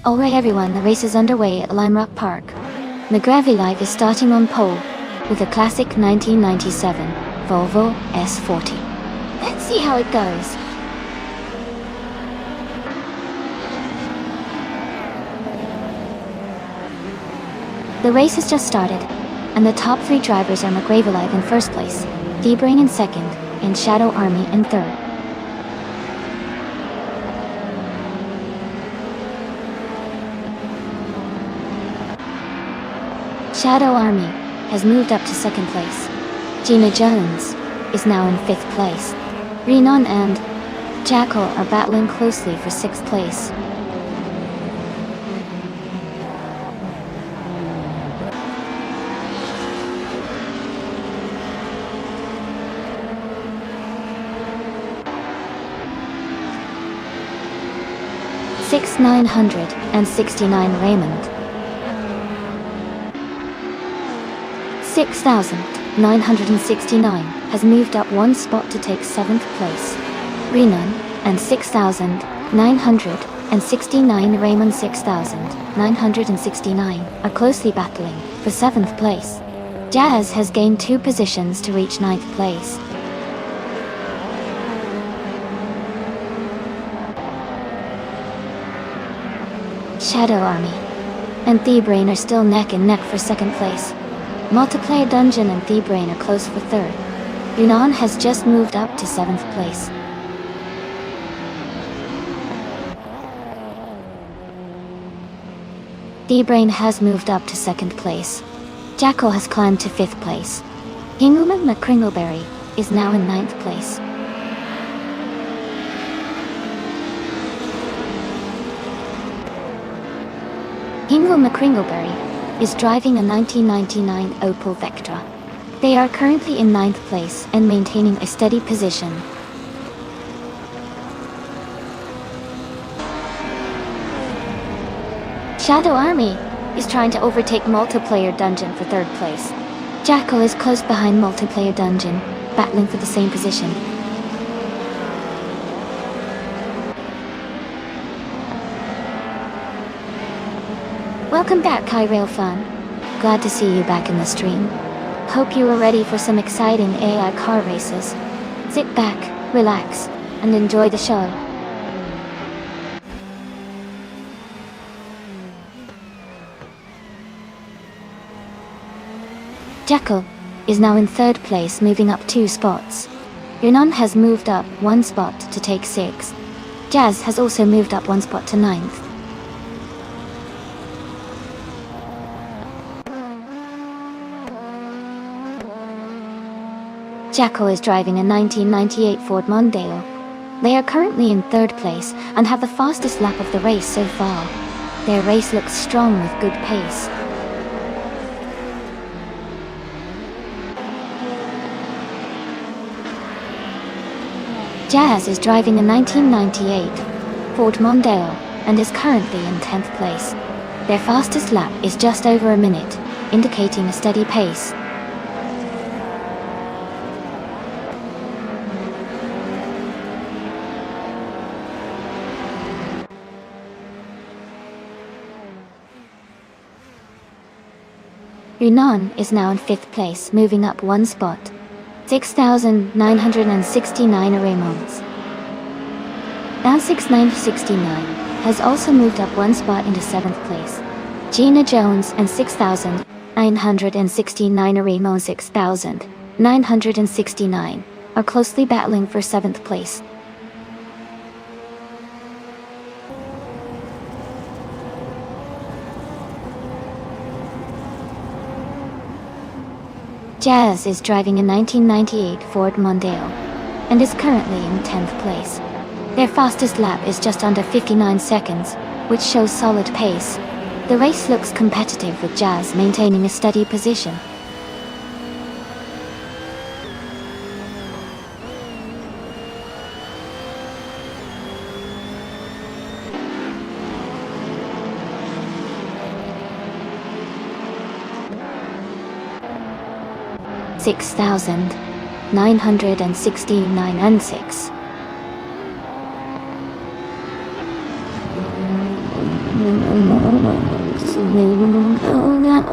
Alright everyone, the race is underway at Lime Rock Park. McGravy Live is starting on pole with a classic 1997 Volvo S40. Let's see how it goes. The race has just started, and the top three drivers are McGravy Live in first place, Dbrain in second, and Shadow Army in third. Shadow Army has moved up to second place. Gina Jones is now in fifth place. Renan and Jackal are battling closely for sixth place. Six 969 Raymond. 6,969 has moved up one spot to take 7th place. Renan and 6,969 Raymond 6,969 are closely battling for 7th place. Jazz has gained 2 positions to reach 9th place. Shadow Army and Dbrain are still neck and neck for 2nd place. Multiplayer Dungeon and Dbrain are close for 3rd. Renan has just moved up to 7th place. Dbrain has moved up to 2nd place. Jackal has climbed to 5th place. Kingleman McCringleberry is now in 9th place. Hingle McCringleberry is driving a 1999 Opel Vectra. They are currently in 9th place and maintaining a steady position. Shadow Army is trying to overtake Multiplayer Dungeon for 3rd place. Jackal is close behind Multiplayer Dungeon, battling for the same position. Welcome back, Kyrail fan. Glad to see you back in the stream. Hope you are ready for some exciting AI car races. Sit back, relax, and enjoy the show. Jackal is now in 3rd place, moving up 2 spots. Renan has moved up 1 spot to take 6th. Jazz has also moved up 1 spot to 9th. Jackal is driving a 1998 Ford Mondeo. They are currently in 3rd place and have the fastest lap of the race so far. Their race looks strong with good pace. Jazz is driving a 1998 Ford Mondeo and is currently in 10th place. Their fastest lap is just over a minute, indicating a steady pace. Yunnan is now in 5th place, moving up one spot. 6,969 array moments. Now 6,969 has also moved up one spot into 7th place. Gina Jones and 6,969 array moments 6,969 are closely battling for 7th place. Jazz is driving a 1998 Ford Mondeo and is currently in 10th place. Their fastest lap is just under 59 seconds, which shows solid pace. The race looks competitive with Jazz maintaining a steady position. (6,969 and 6).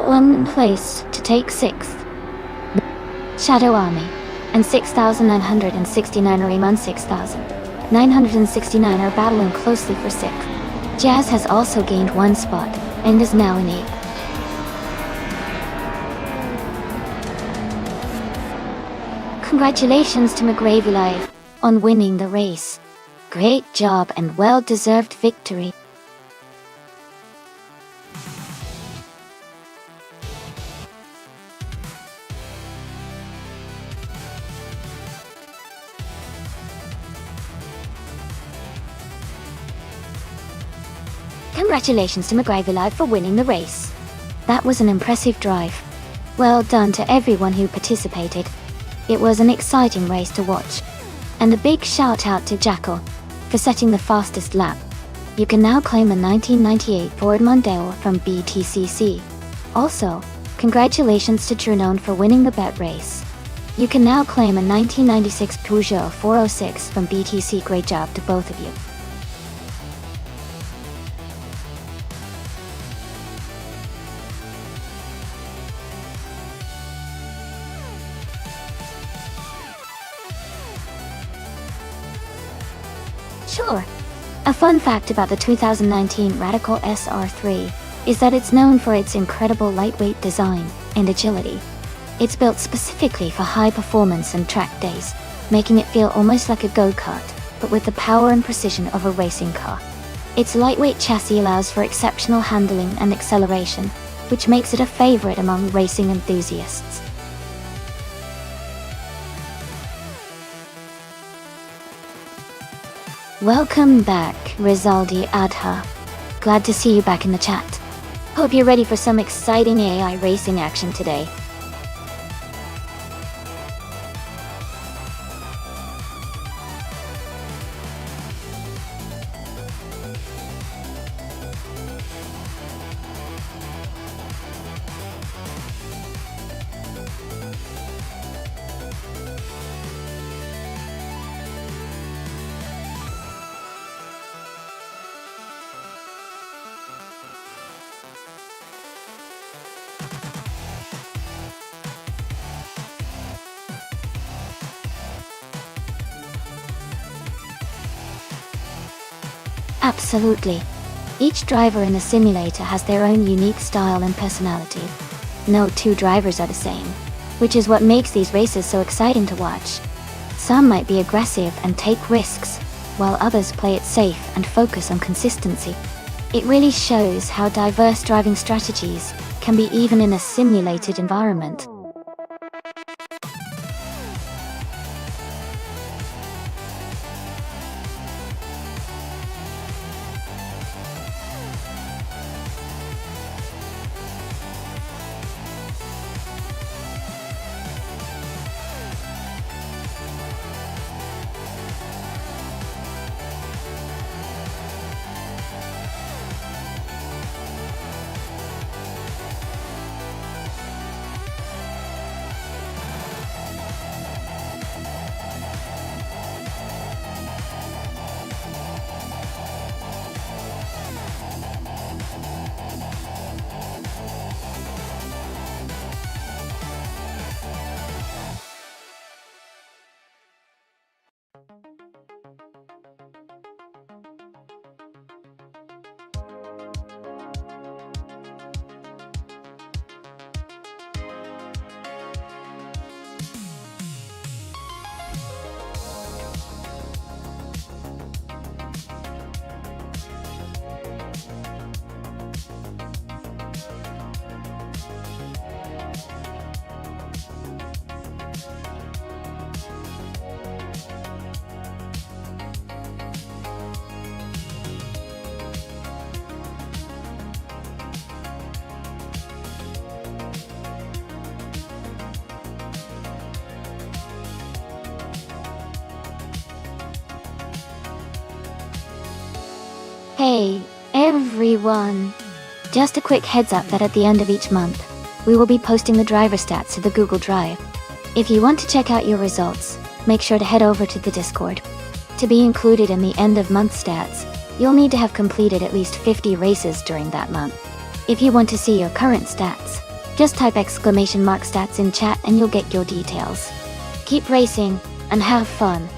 One place to take 6th. Shadow Army and 6,969 Rayman 6,969 are battling closely for 6th. Jazz has also gained one spot and is now in 8th. Congratulations to McGravy Live on winning the race. Great job and well-deserved victory. Congratulations to McGravy Live for winning the race. That was an impressive drive. Well done to everyone who participated. It was an exciting race to watch. And a big shout out to Jackal for setting the fastest lap. You can now claim a 1998 Ford Mondeo from BTCC. Also, congratulations to Trunon for winning the bet race. You can now claim a 1996 Peugeot 406 from BTC. Great job to both of you. Sure. A fun fact about the 2019 Radical SR3 is that it's known for its incredible lightweight design and agility. It's built specifically for high performance and track days, making it feel almost like a go-kart, but with the power and precision of a racing car. Its lightweight chassis allows for exceptional handling and acceleration, which makes it a favorite among racing enthusiasts. Welcome back, Rizaldi Adha. Glad to see you back in the chat. Hope you're ready for some exciting AI racing action today. Absolutely. Each driver in the simulator has their own unique style and personality. No two drivers are the same, which is what makes these races so exciting to watch. Some might be aggressive and take risks, while others play it safe and focus on consistency. It really shows how diverse driving strategies can be even in a simulated environment. Hey, everyone! Just a quick heads up that at the end of each month, we will be posting the driver stats to the Google Drive. If you want to check out your results, make sure to head over to the Discord. To be included in the end of month stats, you'll need to have completed at least 50 races during that month. If you want to see your current stats, just type !stats in chat and you'll get your details. Keep racing, and have fun!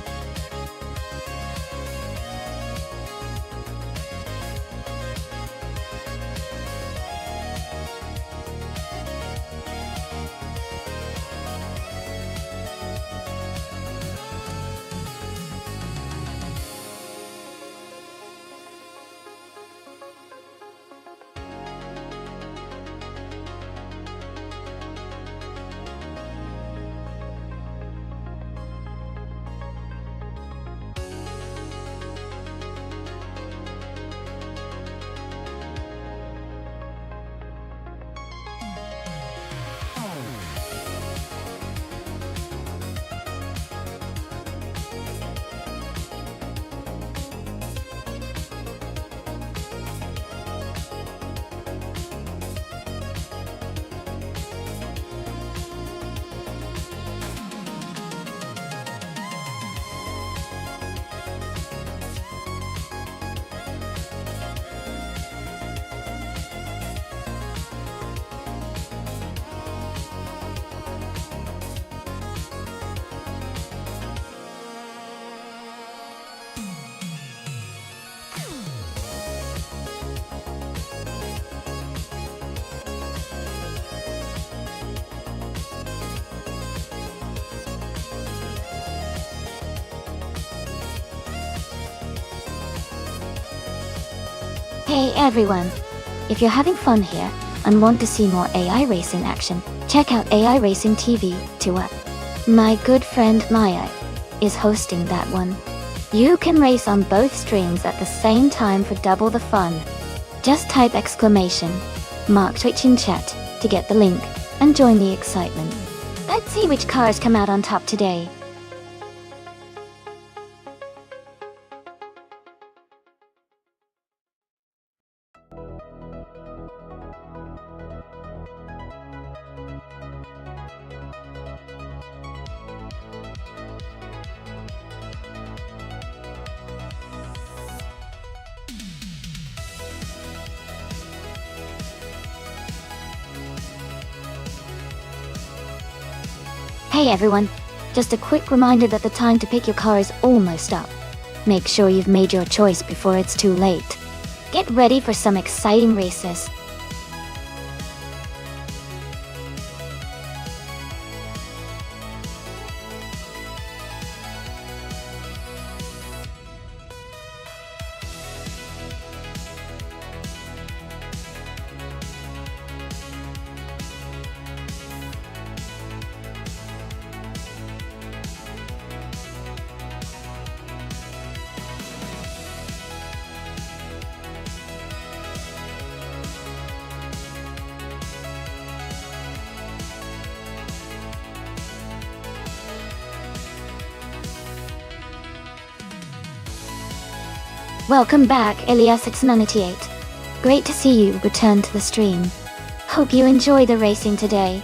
Hey everyone! If you're having fun here and want to see more AI racing action, check out AI Racing TV Tour. My good friend Maya is hosting that one. You can race on both streams at the same time for double the fun. Just type !Twitch in chat to get the link and join the excitement. Let's see which cars come out on top today. Hey everyone! Just a quick reminder that the time to pick your car is almost up. Make sure you've made your choice before it's too late. Get ready for some exciting races. Welcome back, Elias698. Great to see you return to the stream. Hope you enjoy the racing today.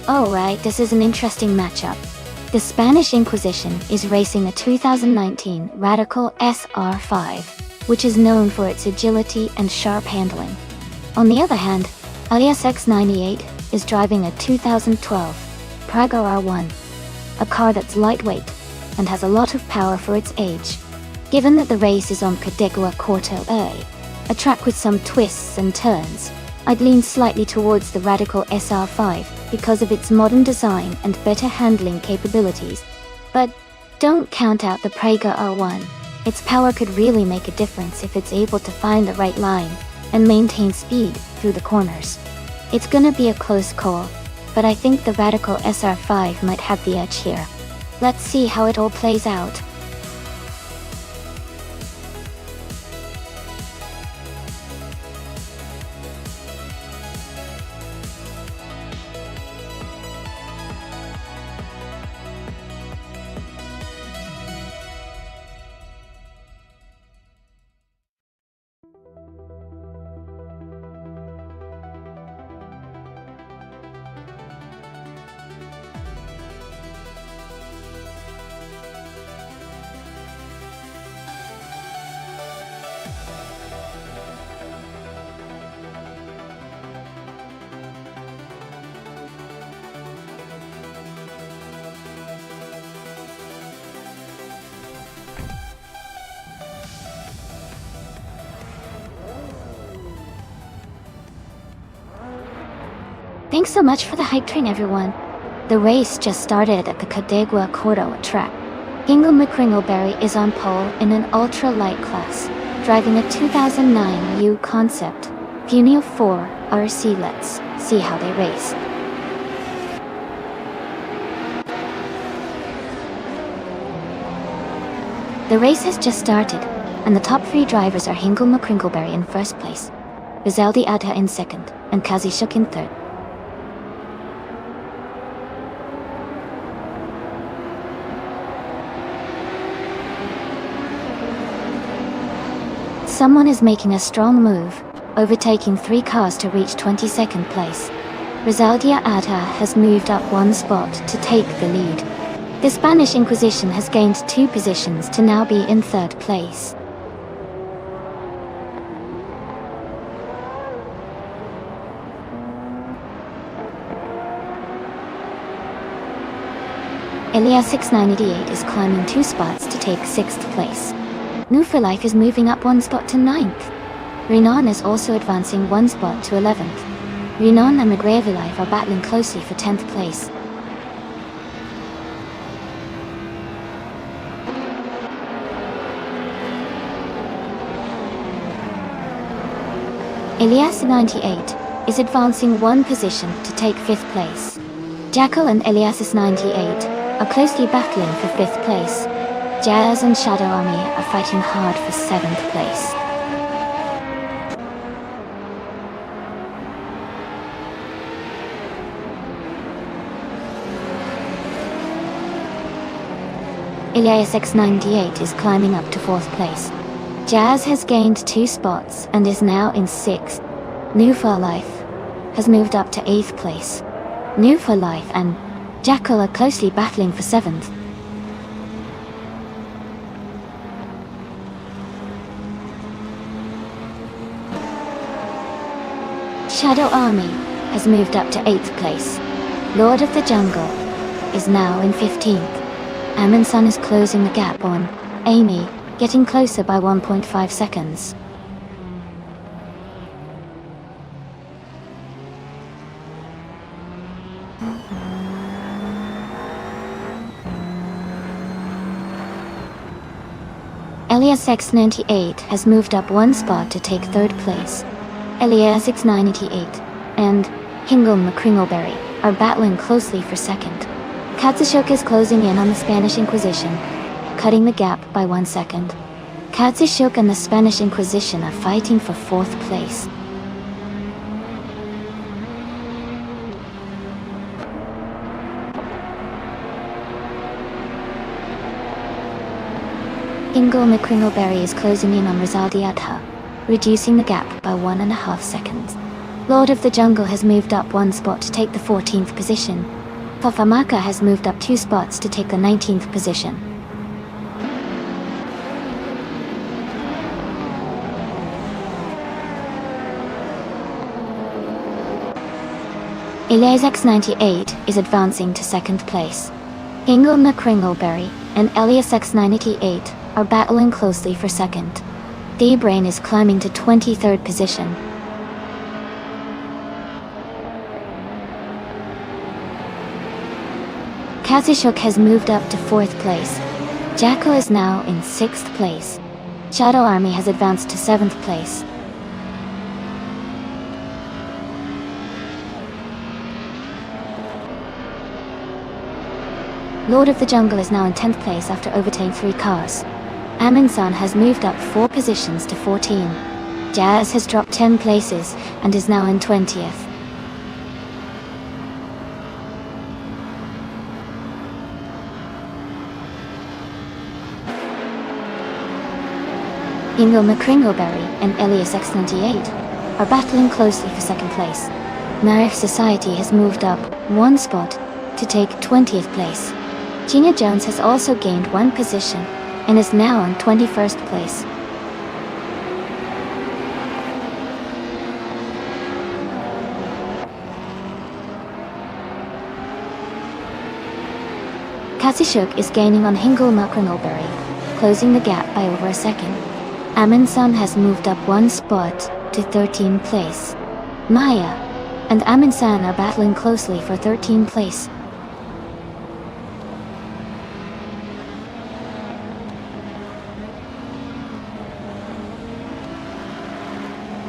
Alright, this is an interesting matchup. The Spanish Inquisition is racing a 2019 Radical SR5, which is known for its agility and sharp handling. On the other hand, Elias698 is driving a 2012 Praga R1, a car that's lightweight and has a lot of power for its age. Given that the race is on Cadegua Corto A track with some twists and turns, I'd lean slightly towards the Radical SR5 because of its modern design and better handling capabilities. But don't count out the Praga R1. Its power could really make a difference if it's able to find the right line and maintain speed through the corners. It's gonna be a close call, but I think the Radical SR5 might have the edge here. Let's see how it all plays out. Thanks so much for the hype train, everyone. The race just started at the Cadegua Córdoba track. Hingle McCringleberry is on pole in an ultra-light class, driving a 2009 U concept Funio 4 RC. Let's see how they race. The race has just started, and the top 3 drivers are Hingle McCringleberry in first place, Rizaldi Adha in second, and Kazi Shook in third. Someone is making a strong move, overtaking 3 cars to reach 22nd place. Rizaldia Adha has moved up 1 spot to take the lead. The Spanish Inquisition has gained 2 positions to now be in 3rd place. Elias 6988 is climbing 2 spots to take 6th place. New for Life is moving up 1 spot to 9th. Renan is also advancing 1 spot to 11th. Renan and Life are battling closely for 10th place. Elias 98 is advancing 1 position to take 5th place. Jackal and Elias 98 are closely battling for 5th place. Jazz and Shadow Army are fighting hard for 7th place. Elias X98 is climbing up to 4th place. Jazz has gained 2 spots and is now in 6th. New for Life has moved up to 8th place. New for Life and Jackal are closely battling for 7th. Shadow Army has moved up to 8th place. Lord of the Jungle is now in 15th. Amundsen is closing the gap on Amy, getting closer by 1.5 seconds. Elias X98 has moved up 1 spot to take 3rd place. Elias X988 and Hingle McCringleberry are battling closely for 2nd. Katsashok is closing in on the Spanish Inquisition, cutting the gap by 1 second. Katsashok and the Spanish Inquisition are fighting for 4th place. Hingle McCringleberry is closing in on Rizaldi Adha, reducing the gap by 1.5 seconds. Lord of the Jungle has moved up 1 spot to take the 14th position. Fafamaka has moved up 2 spots to take the 19th position. Elias X98 is advancing to 2nd place. Hingle McCringleberry and Elias X988 are battling closely for 2nd. D-Brain is climbing to 23rd position. Kazishuk has moved up to 4th place. Jackal is now in 6th place. Shadow Army has advanced to 7th place. Lord of the Jungle is now in 10th place after overtaking 3 cars. Amin-san has moved up 4 positions to 14. Jazz has dropped 10 places and is now in 20th. Ingo McCringleberry and Elias X98 are battling closely for 2nd place. Marif Society has moved up 1 spot to take 20th place. Gina Jones has also gained 1 position and is now in 21st place. Kazishuk is gaining on Hingle McCringleberry, closing the gap by over a second. Amin-san has moved up 1 spot to 13th place. Maya and Amin-san are battling closely for 13th place.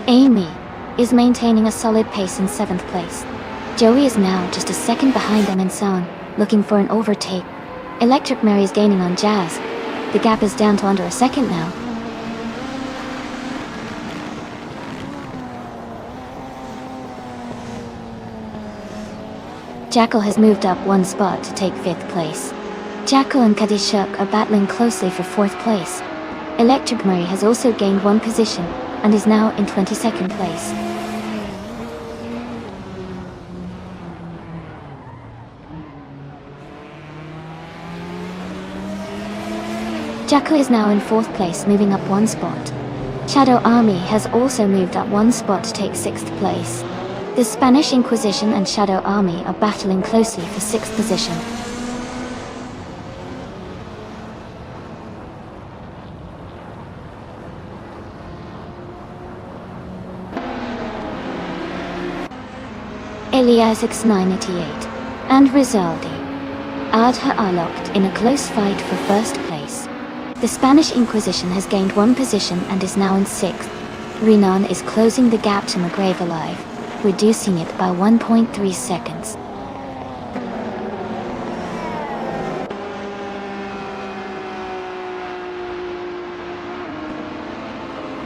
Amy is maintaining a solid pace in 7th place. Joey is now just a second behind Amin-san, looking for an overtake. Electric Mary is gaining on Jazz. The gap is down to under a second now. Jackal has moved up 1 spot to take 5th place. Jackal and Kadishuk are battling closely for 4th place. Electric Murray has also gained 1 position and is now in 22nd place. Jackal is now in 4th place, moving up 1 spot. Shadow Army has also moved up 1 spot to take 6th place. The Spanish Inquisition and Shadow Army are battling closely for 6th position. Elias X988 and Rizaldi Adha are locked in a close fight for 1st place. The Spanish Inquisition has gained 1 position and is now in 6th. Renan is closing the gap to McGrave Alive, reducing it by 1.3 seconds.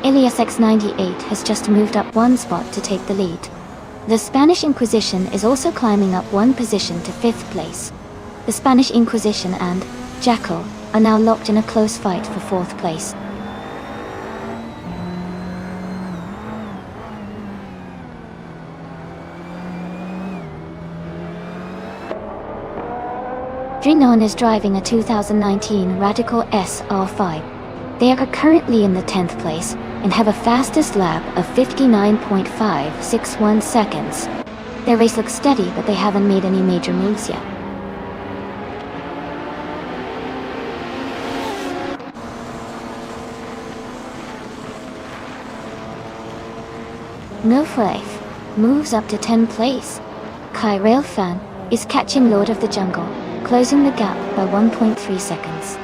Elias X98 has just moved up 1 spot to take the lead. The Spanish Inquisition is also climbing up 1 position to 5th place. The Spanish Inquisition and Jackal are now locked in a close fight for 4th place. Drinon is driving a 2019 Radical SR5. They are currently in the 10th place and have a fastest lap of 59.561 seconds. Their race looks steady, but they haven't made any major moves yet. No Faith moves up to 10th place. Kai Railfan is catching Lord of the Jungle, closing the gap by 1.3 seconds.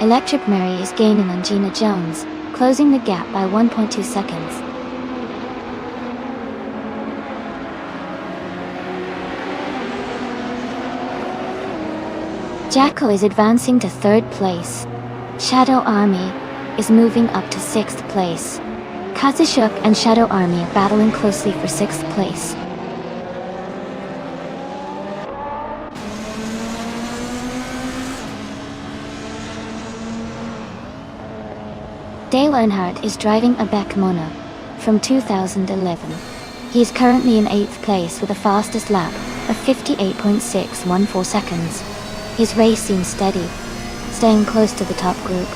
Electric Mary is gaining on Gina Jones, closing the gap by 1.2 seconds. Jackal is advancing to 3rd place. Shadow Army is moving up to 6th place. Kazishuk and Shadow Army are battling closely for 6th place. Dale Earnhardt is driving a Beck Mono from 2011. He is currently in 8th place with a fastest lap of 58.614 seconds. His race seems steady, staying close to the top group.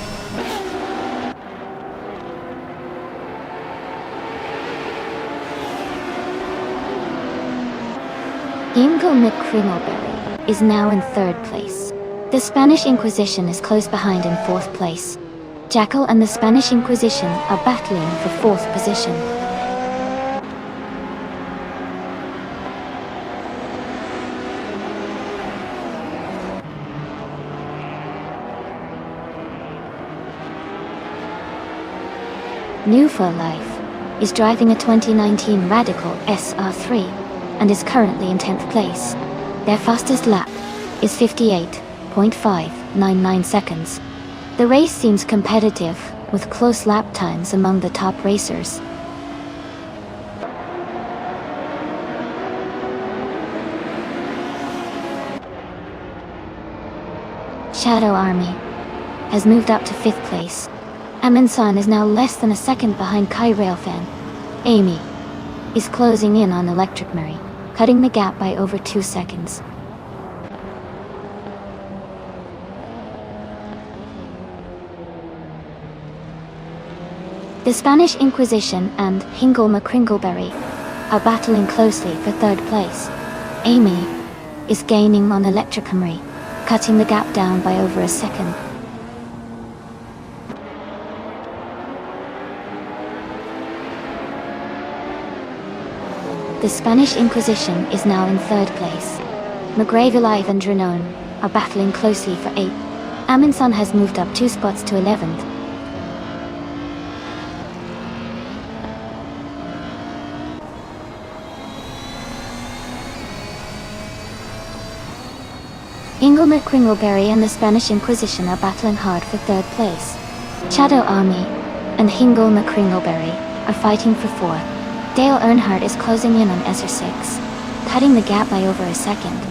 Ingo McCringleberry is now in 3rd place. The Spanish Inquisition is close behind in 4th place. Jackal and the Spanish Inquisition are battling for 4th position. New for Life, is driving a 2019 Radical SR3 and is currently in 10th place. Their fastest lap is 58.599 seconds. The race seems competitive, with close lap times among the top racers. Shadow Army has moved up to 5th place. Amin-san is now less than a second behind Kai Railfan. Amy is closing in on Electric Mary, cutting the gap by over 2 seconds. The Spanish Inquisition and Hingle McCringleberry are battling closely for 3rd place. Amy is gaining on Electric Mary, cutting the gap down by over a second. The Spanish Inquisition is now in 3rd place. McGrave Alive and Drenone are battling closely for 8th. Amin-san has moved up 2 spots to 11th. Hingle McCringleberry and the Spanish Inquisition are battling hard for 3rd place. Shadow Army and Hingle McCringleberry are fighting for 4th. Dale Earnhardt is closing in on SR6, cutting the gap by over a second.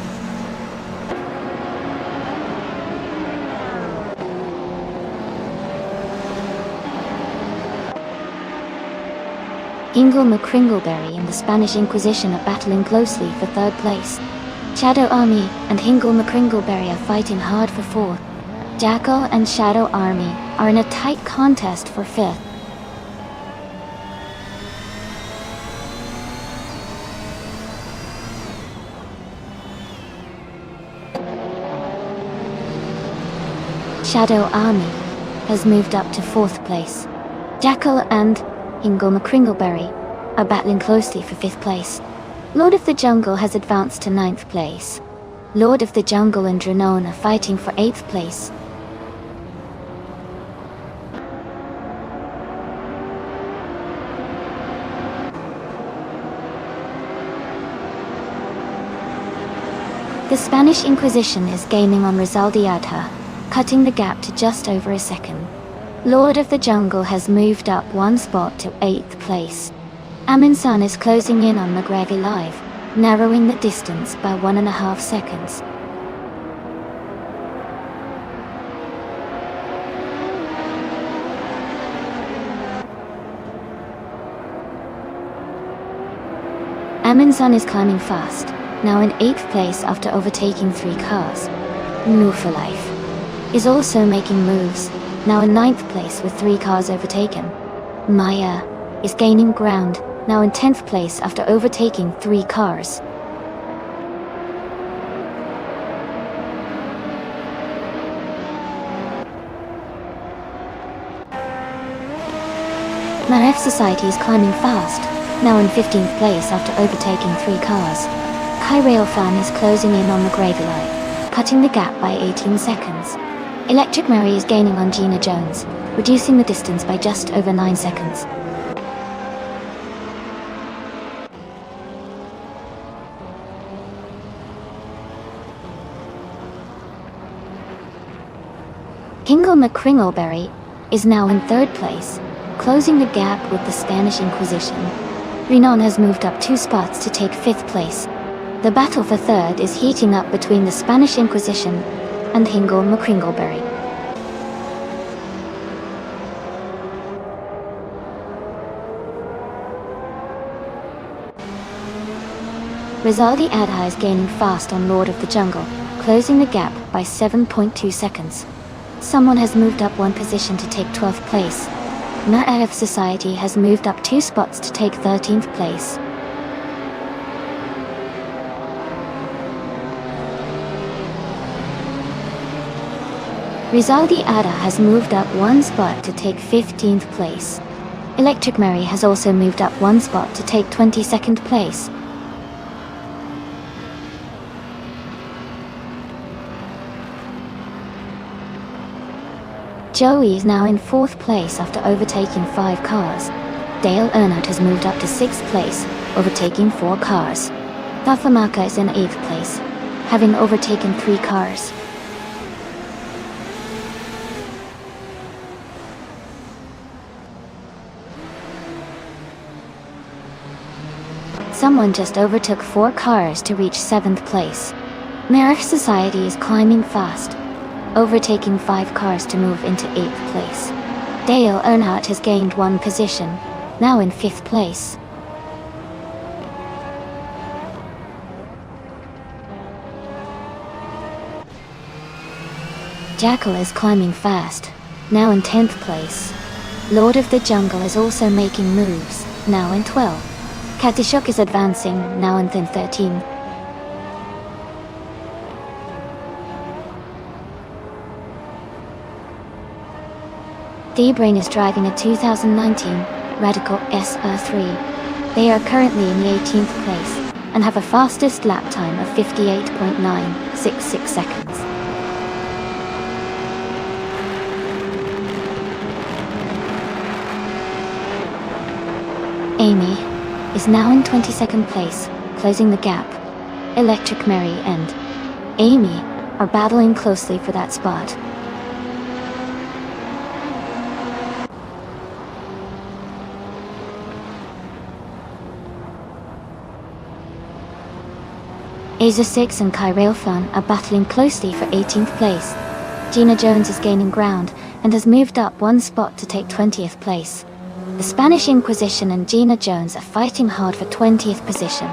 Hingle McCringleberry and the Spanish Inquisition are battling closely for 3rd place. Shadow Army and Hingle McCringleberry are fighting hard for 4th. Jackal and Shadow Army are in a tight contest for 5th. Shadow Army has moved up to 4th place. Jackal and Hingle McCringleberry are battling closely for 5th place. Lord of the Jungle has advanced to 9th place. Lord of the Jungle and Drenone are fighting for 8th place. The Spanish Inquisition is gaining on Rizaldi Adha, cutting the gap to just over a second. Lord of the Jungle has moved up 1 spot to 8th place. Amin-san is closing in on McGrave Alive, narrowing the distance by 1.5 seconds. Amin-san is climbing fast, now in 8th place after overtaking 3 cars. New for Life is also making moves, now in 9th place with 3 cars overtaken. Maya is gaining ground, now in 10th place after overtaking 3 cars. Maref Society is climbing fast, now in 15th place after overtaking 3 cars. Kai Railfan is closing in on McGrave Alive, cutting the gap by 18 seconds. Electric Mary is gaining on Gina Jones, reducing the distance by just over 9 seconds. Hingle McCringleberry is now in 3rd place, closing the gap with the Spanish Inquisition. Renan has moved up 2 spots to take 5th place. The battle for 3rd is heating up between the Spanish Inquisition and Hingle McCringleberry. Rizaldi Adha is gaining fast on Lord of the Jungle, closing the gap by 7.2 seconds. Someone has moved up 1 position to take 12th place. Maref Society has moved up 2 spots to take 13th place. Rizaldi Adha has moved up 1 spot to take 15th place. Electric Mary has also moved up 1 spot to take 22nd place. Joey is now in 4th place after overtaking 5 cars. Dale Earnhardt has moved up to 6th place, overtaking 4 cars. Tafamaka is in 8th place, having overtaken 3 cars. Someone just overtook 4 cars to reach 7th place. Marif Society is climbing fast, overtaking 5 cars to move into 8th place. Dale Earnhardt has gained 1 position, now in 5th place. Jackal is climbing fast, now in 10th place. Lord of the Jungle is also making moves, now in 12th. Katishuk is advancing, now in 13th. D-Brain is driving a 2019 Radical SR3. They are currently in the 18th place, and have a fastest lap time of 58.966 seconds. Amy is now in 22nd place, closing the gap. Electric Mary and Amy are battling closely for that spot. Asia 6 and Kai Railfan are battling closely for 18th place. Gina Jones is gaining ground and has moved up 1 spot to take 20th place. The Spanish Inquisition and Gina Jones are fighting hard for 20th position.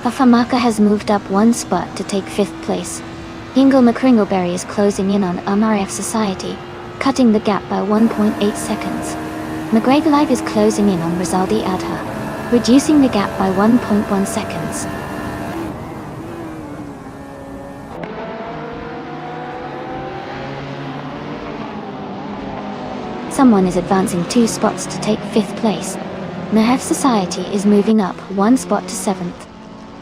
Fafamaka has moved up 1 spot to take 5th place. Ingo McCringleberry is closing in on MRF Society, cutting the gap by 1.8 seconds. McGregor Live is closing in on Rizaldi Adha, reducing the gap by 1.1 seconds. Someone is advancing 2 spots to take 5th place. MRF Society is moving up 1 spot to 7th.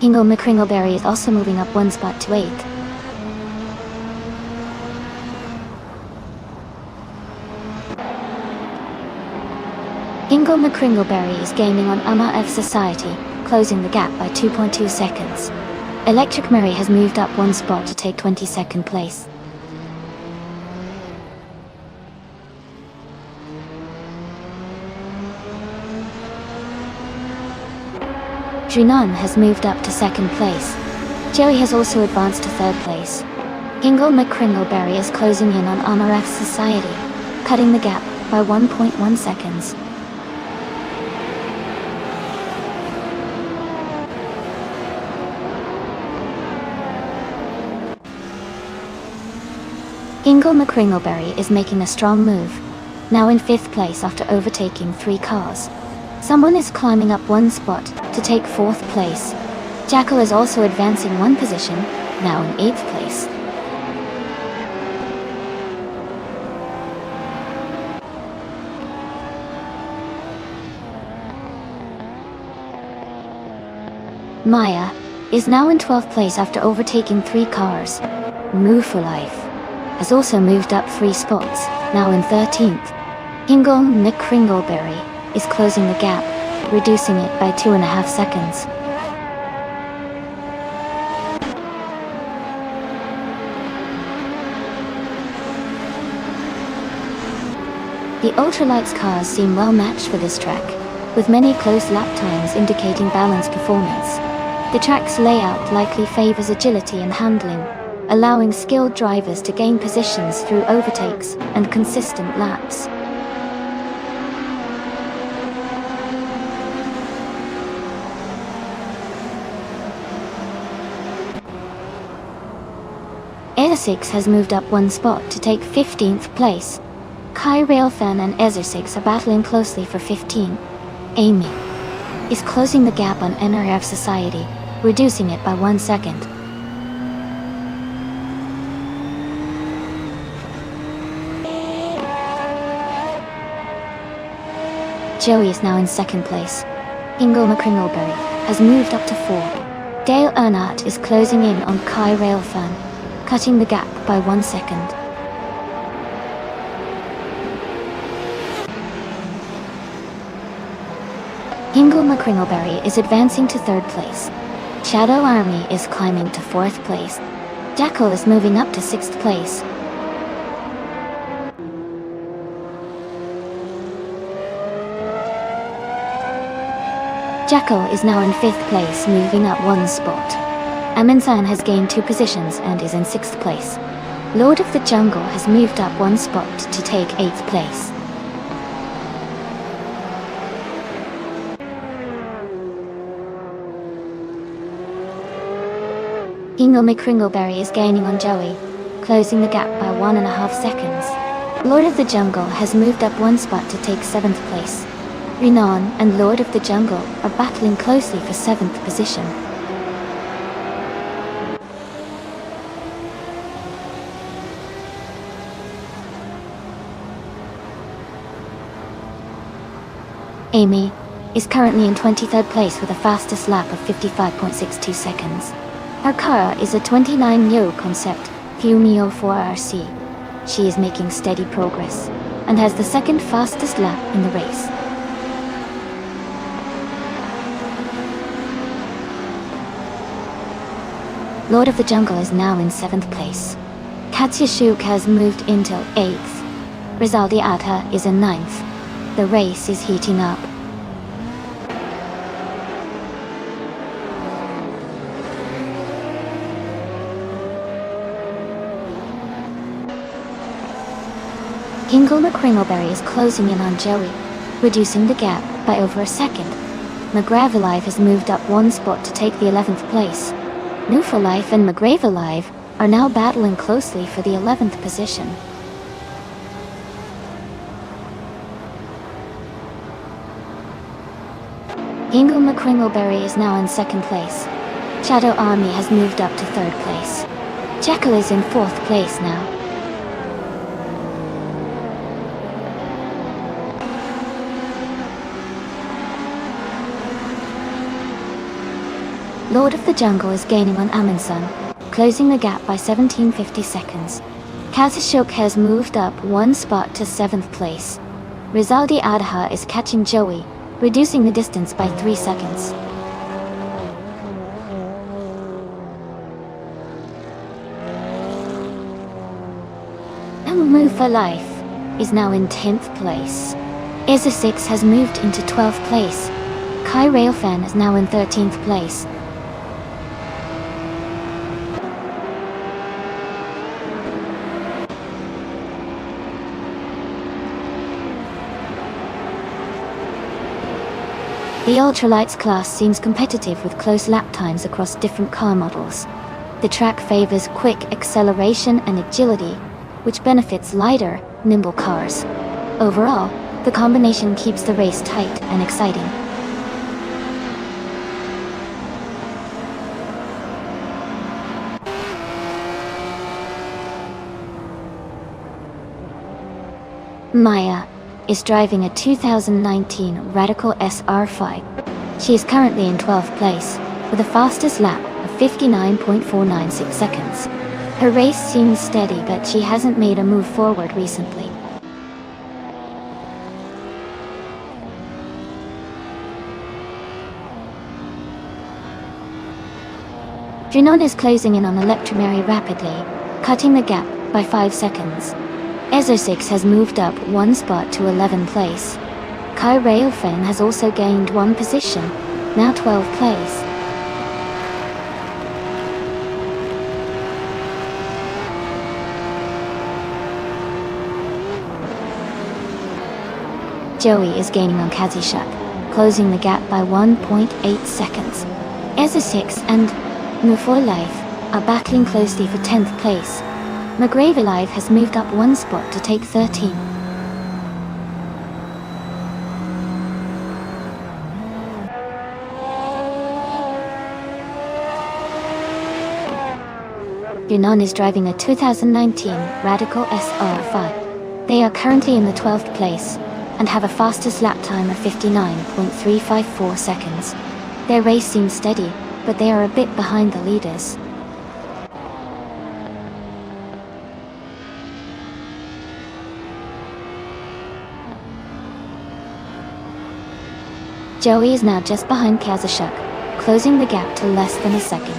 Ingo McCringleberry is also moving up 1 spot to 8th. Ingo McCringleberry is gaining on MRF Society, closing the gap by 2.2 seconds. Electric Murray has moved up 1 spot to take 22nd place. Junan has moved up to 2nd place. Joey has also advanced to 3rd place. Ingo McCringleberry is closing in on MRF Society, cutting the gap by 1.1 seconds. Ingo McCringleberry is making a strong move, now in 5th place after overtaking 3 cars. Someone is climbing up 1 spot to take 4th place. Jackal is also advancing 1 position, now in 8th place. Maya is now in 12th place after overtaking 3 cars. Move for Life has also moved up 3 spots, now in 13th. Ingo McCringleberry is closing the gap, reducing it by 2.5 seconds. The ultralights cars seem well matched for this track, with many close lap times indicating balanced performance. The track's layout likely favors agility and handling, allowing skilled drivers to gain positions through overtakes and consistent laps. Ezra6 has moved up 1 spot to take 15th place. Kai Railfan and Ezra6 are battling closely for 15. Amy is closing the gap on NRF Society, reducing it by 1 second. Joey is now in 2nd place. Ingle McCringleberry has moved up to 4. Dale Earnhardt is closing in on Kai Railfan, cutting the gap by 1 second. Ingle McCringleberry is advancing to 3rd place. Shadow Army is climbing to 4th place. Jackal is moving up to 6th place. Jackal is now in 5th place, moving up 1 spot. Aminsan has gained 2 positions and is in 6th place. Lord of the Jungle has moved up 1 spot to take 8th place. Ingle McCringleberry is gaining on Joey, closing the gap by 1.5 seconds. Lord of the Jungle has moved up 1 spot to take 7th place. Renan and Lord of the Jungle are battling closely for 7th position. Amy is currently in 23rd place with a fastest lap of 55.62 seconds. Her car is a 29-year concept Fiumio 4RC. She is making steady progress and has the 2nd fastest lap in the race. Lord of the Jungle is now in 7th place. Katya Shuk has moved into 8th. Rizaldi Adha is in 9th. The race is heating up. Ingle McCringleberry is closing in on Joey, reducing the gap by over a second. McGrath Alive has moved up 1 spot to take the 11th place. Newful Life and McGrave Alive are now battling closely for the 11th position. Ingle McCringleberry is now in 2nd place. Shadow Army has moved up to 3rd place. Jekyll is in 4th place now. Lord of the Jungle is gaining on Aminsan, closing the gap by 17.50 seconds. Kazashok has moved up 1 spot to 7th place. Rizaldi Adha is catching Joey, reducing the distance by 3 seconds. Move for Life is now in 10th place. Ezra 6 has moved into 12th place. Kai Railfan is now in 13th place. The Ultralights class seems competitive with close lap times across different car models. The track favors quick acceleration and agility, which benefits lighter, nimble cars. Overall, the combination keeps the race tight and exciting. Maya is driving a 2019 Radical SR5. She is currently in 12th place, with the fastest lap of 59.496 seconds. Her race seems steady, but she hasn't made a move forward recently. Junon is closing in on Electromary rapidly, cutting the gap by 5 seconds. Ezra 6 has moved up 1 spot to 11th place. Kai Railfan has also gained 1 position, now 12th place. Joey is gaining on Kazishak, closing the gap by 1.8 seconds. Ezra 6 and Newful Life are battling closely for 10th place. McGrave Alive has moved up 1 spot to take 13. Yunan is driving a 2019 Radical SR5. They are currently in the 12th place. and have a fastest lap time of 59.354 seconds. Their race seems steady, but they are a bit behind the leaders. Joey is now just behind Kazashuk, closing the gap to less than a second.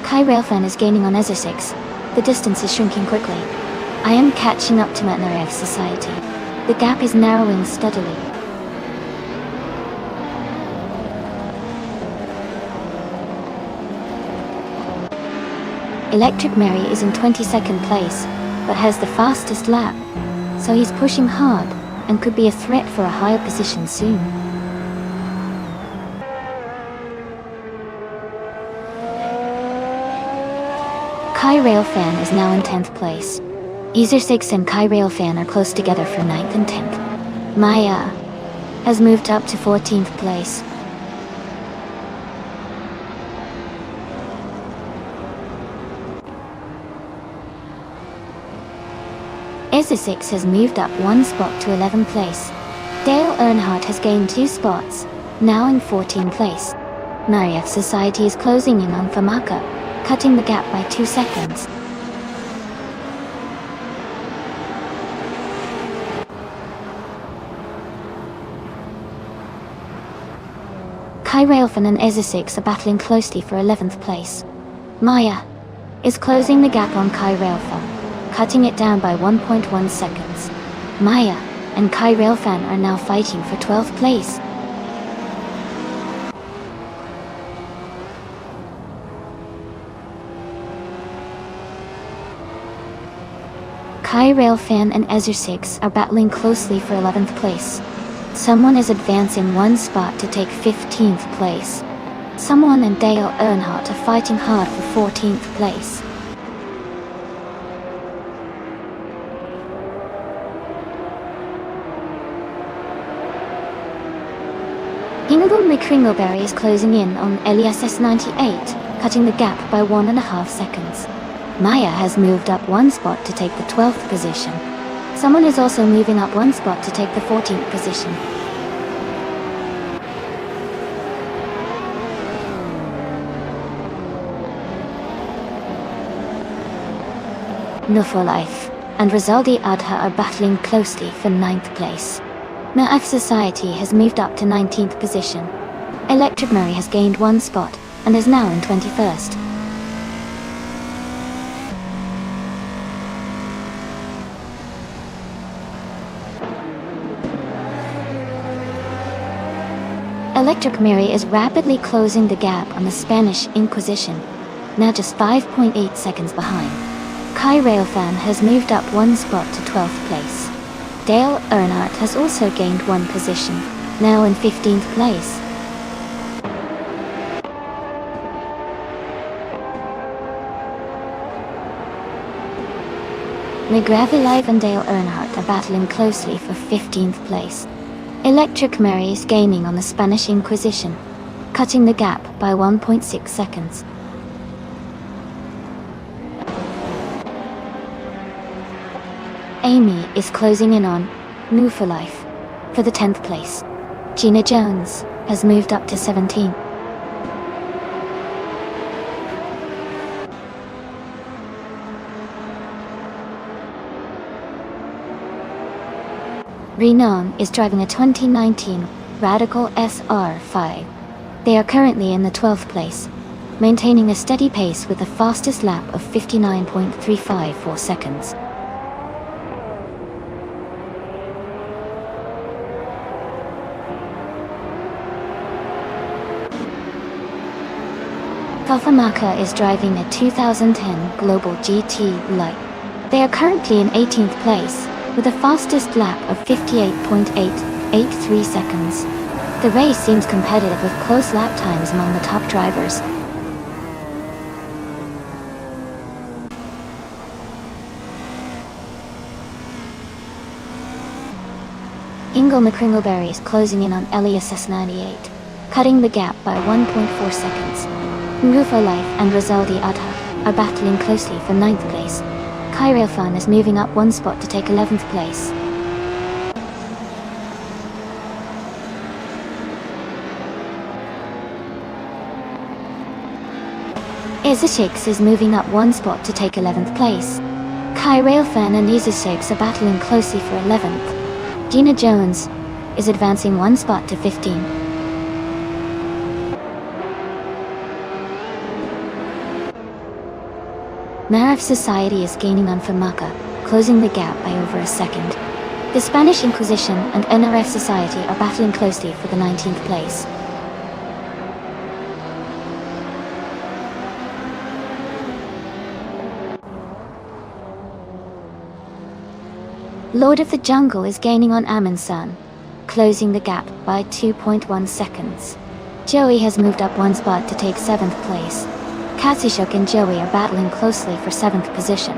Kai Railfan is gaining on Ezra6. The distance is shrinking quickly. I am catching up to Matnarev Society. The gap is narrowing steadily. Electric Mary is in 22nd place, but has the fastest lap, so he's pushing hard and could be a threat for a higher position soon. Kai Railfan is now in 10th place. Ezra6 and Kai Railfan are close together for 9th and 10th. Maya has moved up to 14th place. Ezra6 has moved up 1 spot to 11th place. Dale Earnhardt has gained 2 spots, now in 14th place. Mariev Society is closing in on Famaka, cutting the gap by 2 seconds. Kai Railfan and Ezra6 are battling closely for 11th place. Maya is closing the gap on Kai Railfan, cutting it down by 1.1 seconds. Maya and Kai Railfan are now fighting for 12th place. Kai Railfan and Ezra6 are battling closely for 11th place. Someone is advancing 1 spot to take 15th place. Someone and Dale Earnhardt are fighting hard for 14th place. Ingeborg McCringleberry is closing in on Elias S98, cutting the gap by 1.5 seconds. Maya has moved up 1 spot to take the 12th position. Someone is also moving up 1 spot to take the 14th position. Nufolife and Rizaldi Adha are battling closely for 9th place. Maaf Society has moved up to 19th position. Electric Murray has gained 1 spot and is now in 21st. Electric Mary is rapidly closing the gap on the Spanish Inquisition, now just 5.8 seconds behind. Kai Railfan has moved up 1 spot to 12th place. Dale Earnhardt has also gained 1 position, now in 15th place. McGravilev and Dale Earnhardt are battling closely for 15th place. Electric Mary is gaining on the Spanish Inquisition, cutting the gap by 1.6 seconds. Amy is closing in on New for Life for the 10th place. Gina Jones has moved up to 17th. Renan is driving a 2019 Radical SR5. They are currently in the 12th place, maintaining a steady pace with the fastest lap of 59.354 seconds. Fafamaka is driving a 2010 Global GT Light. They are currently in 18th place, with a fastest lap of 58.883 seconds. The race seems competitive with close lap times among the top drivers. Ingo McCringleberry is closing in on Elias S98, cutting the gap by 1.4 seconds. Ngufa Life and Rizaldi Adha are battling closely for 9th place. Kai Railfan is moving up 1 spot to take 11th place. Isishix is moving up one spot to take 11th place. Kai Railfan and Isishix are battling closely for 11th. Gina Jones is advancing one spot to 15. Marif Society is gaining on Famaka, closing the gap by over a second. The Spanish Inquisition and NRF Society are battling closely for the 19th place. Lord of the Jungle is gaining on Amin-san, closing the gap by 2.1 seconds. Joey has moved up one spot to take 7th place. Katsushuk and Joey are battling closely for 7th position.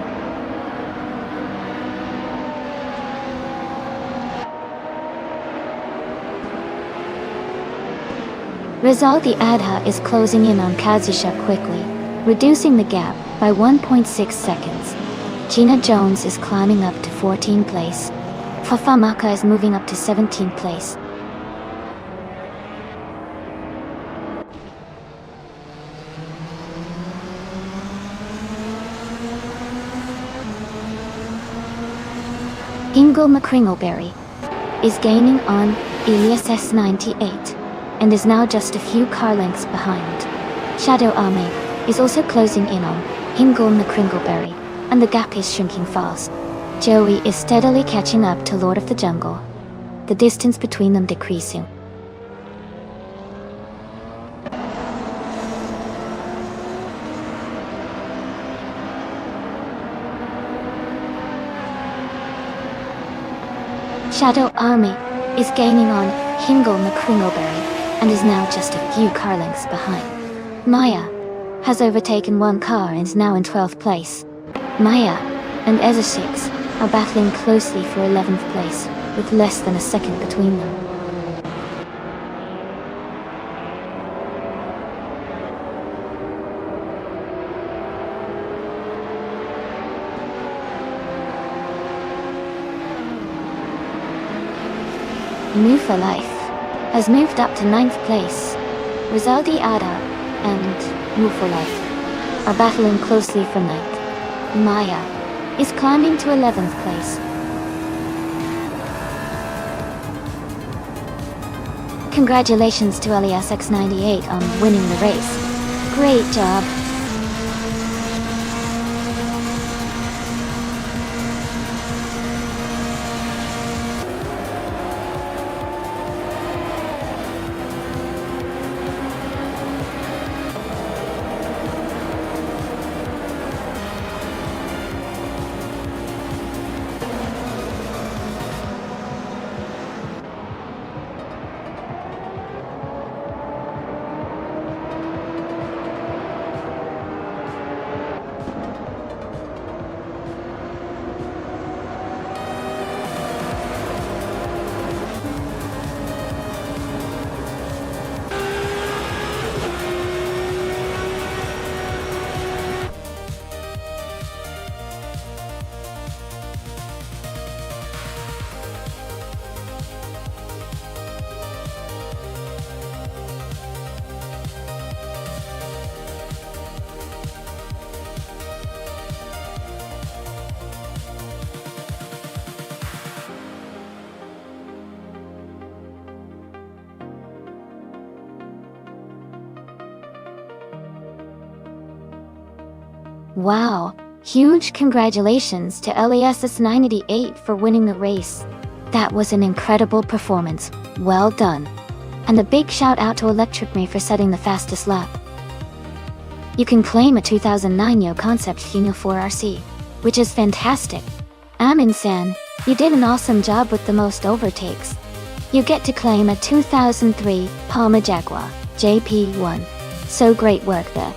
Rizaldi Adha is closing in on Katsushuk quickly, reducing the gap by 1.6 seconds. Gina Jones is climbing up to 14th place. Fafamaka is moving up to 17th place. Ingle McCringleberry is gaining on Elias S98 and is now just a few car lengths behind. Shadow Ame is also closing in on Ingle McCringleberry, and the gap is shrinking fast. Joey is steadily catching up to Lord of the Jungle, the distance between them decreasing. Shadow Army is gaining on Hingle McCringleberry and is now just a few car lengths behind. Maya has overtaken one car and is now in 12th place. Maya and Ezra6 are battling closely for 11th place, with less than a second between them. Mufa Life has moved up to 9th place. Rizaldi Ada and Mufa Life are battling closely for 9th. Maya is climbing to 11th place. Congratulations to Elias X98 on winning the race. Great job. Wow, huge congratulations to LASS98 for winning the race. That was an incredible performance, well done. And a big shout out to Electric Me for setting the fastest lap. You can claim a 2009 Yo Concept Hino 4RC, which is fantastic. Amin-san, you did an awesome job with the most overtakes. You get to claim a 2003 Palma Jaguar JP1. So great work there.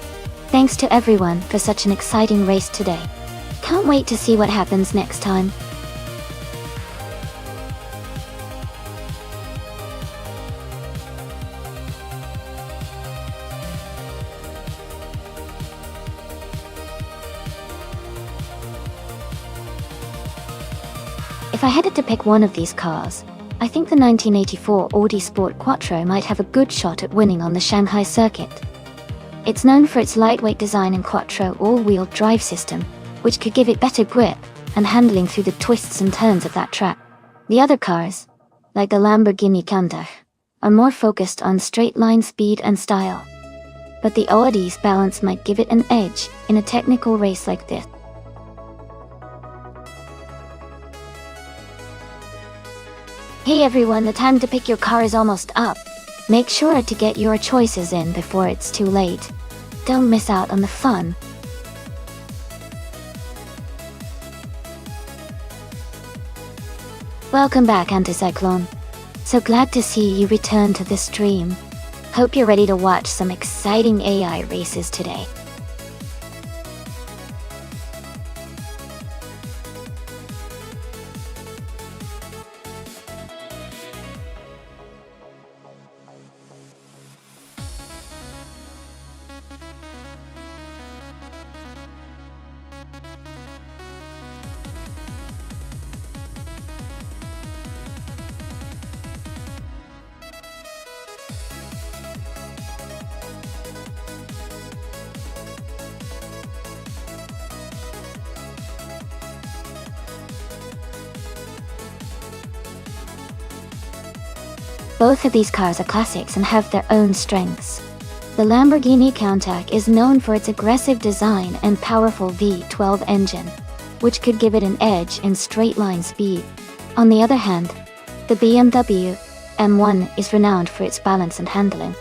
Thanks to everyone for such an exciting race today. Can't wait to see what happens next time. If I had to pick one of these cars, I think the 1984 Audi Sport Quattro might have a good shot at winning on the Shanghai circuit. It's known for its lightweight design and quattro all-wheel drive system, which could give it better grip and handling through the twists and turns of that track. The other cars, like the Lamborghini Countach, are more focused on straight-line speed and style. But the Audi's balance might give it an edge in a technical race like this. Hey everyone, the time to pick your car is almost up. Make sure to get your choices in before it's too late. Don't miss out on the fun. Welcome back, Anticyclone. So glad to see you return to the stream. Hope you're ready to watch some exciting AI races today. Both of these cars are classics and have their own strengths. The Lamborghini Countach is known for its aggressive design and powerful V12 engine, which could give it an edge in straight-line speed. On the other hand, the BMW M1 is renowned for its balance and handling,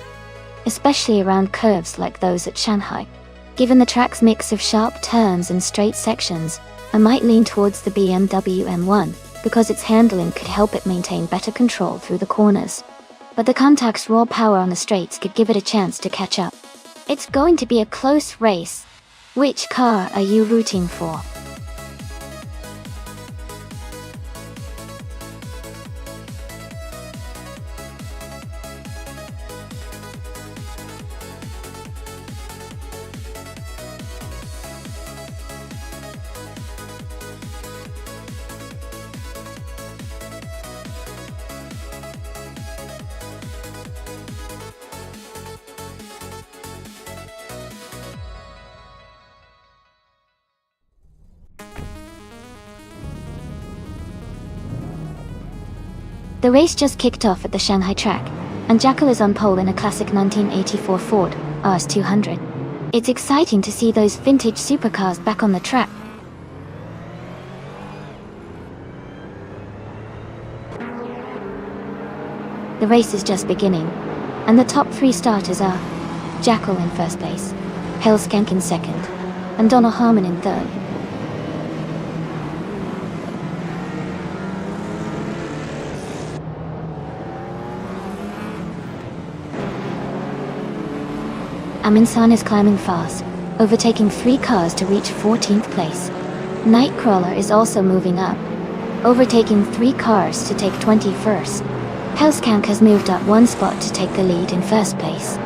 especially around curves like those at Shanghai. Given the track's mix of sharp turns and straight sections, I might lean towards the BMW M1, because its handling could help it maintain better control through the corners. But the Countach's raw power on the straights could give it a chance to catch up. It's going to be a close race. Which car are you rooting for? The race just kicked off at the Shanghai track, and Jackal is on pole in a classic 1984 Ford RS200. It's exciting to see those vintage supercars back on the track. The race is just beginning, and the top three starters are Jackal in first place, Hellskank in second, and Donald Harmon in third. Aminsan is climbing fast, overtaking 3 cars to reach 14th place. Nightcrawler is also moving up, overtaking 3 cars to take 21st. Hellskank has moved up 1 spot to take the lead in first place.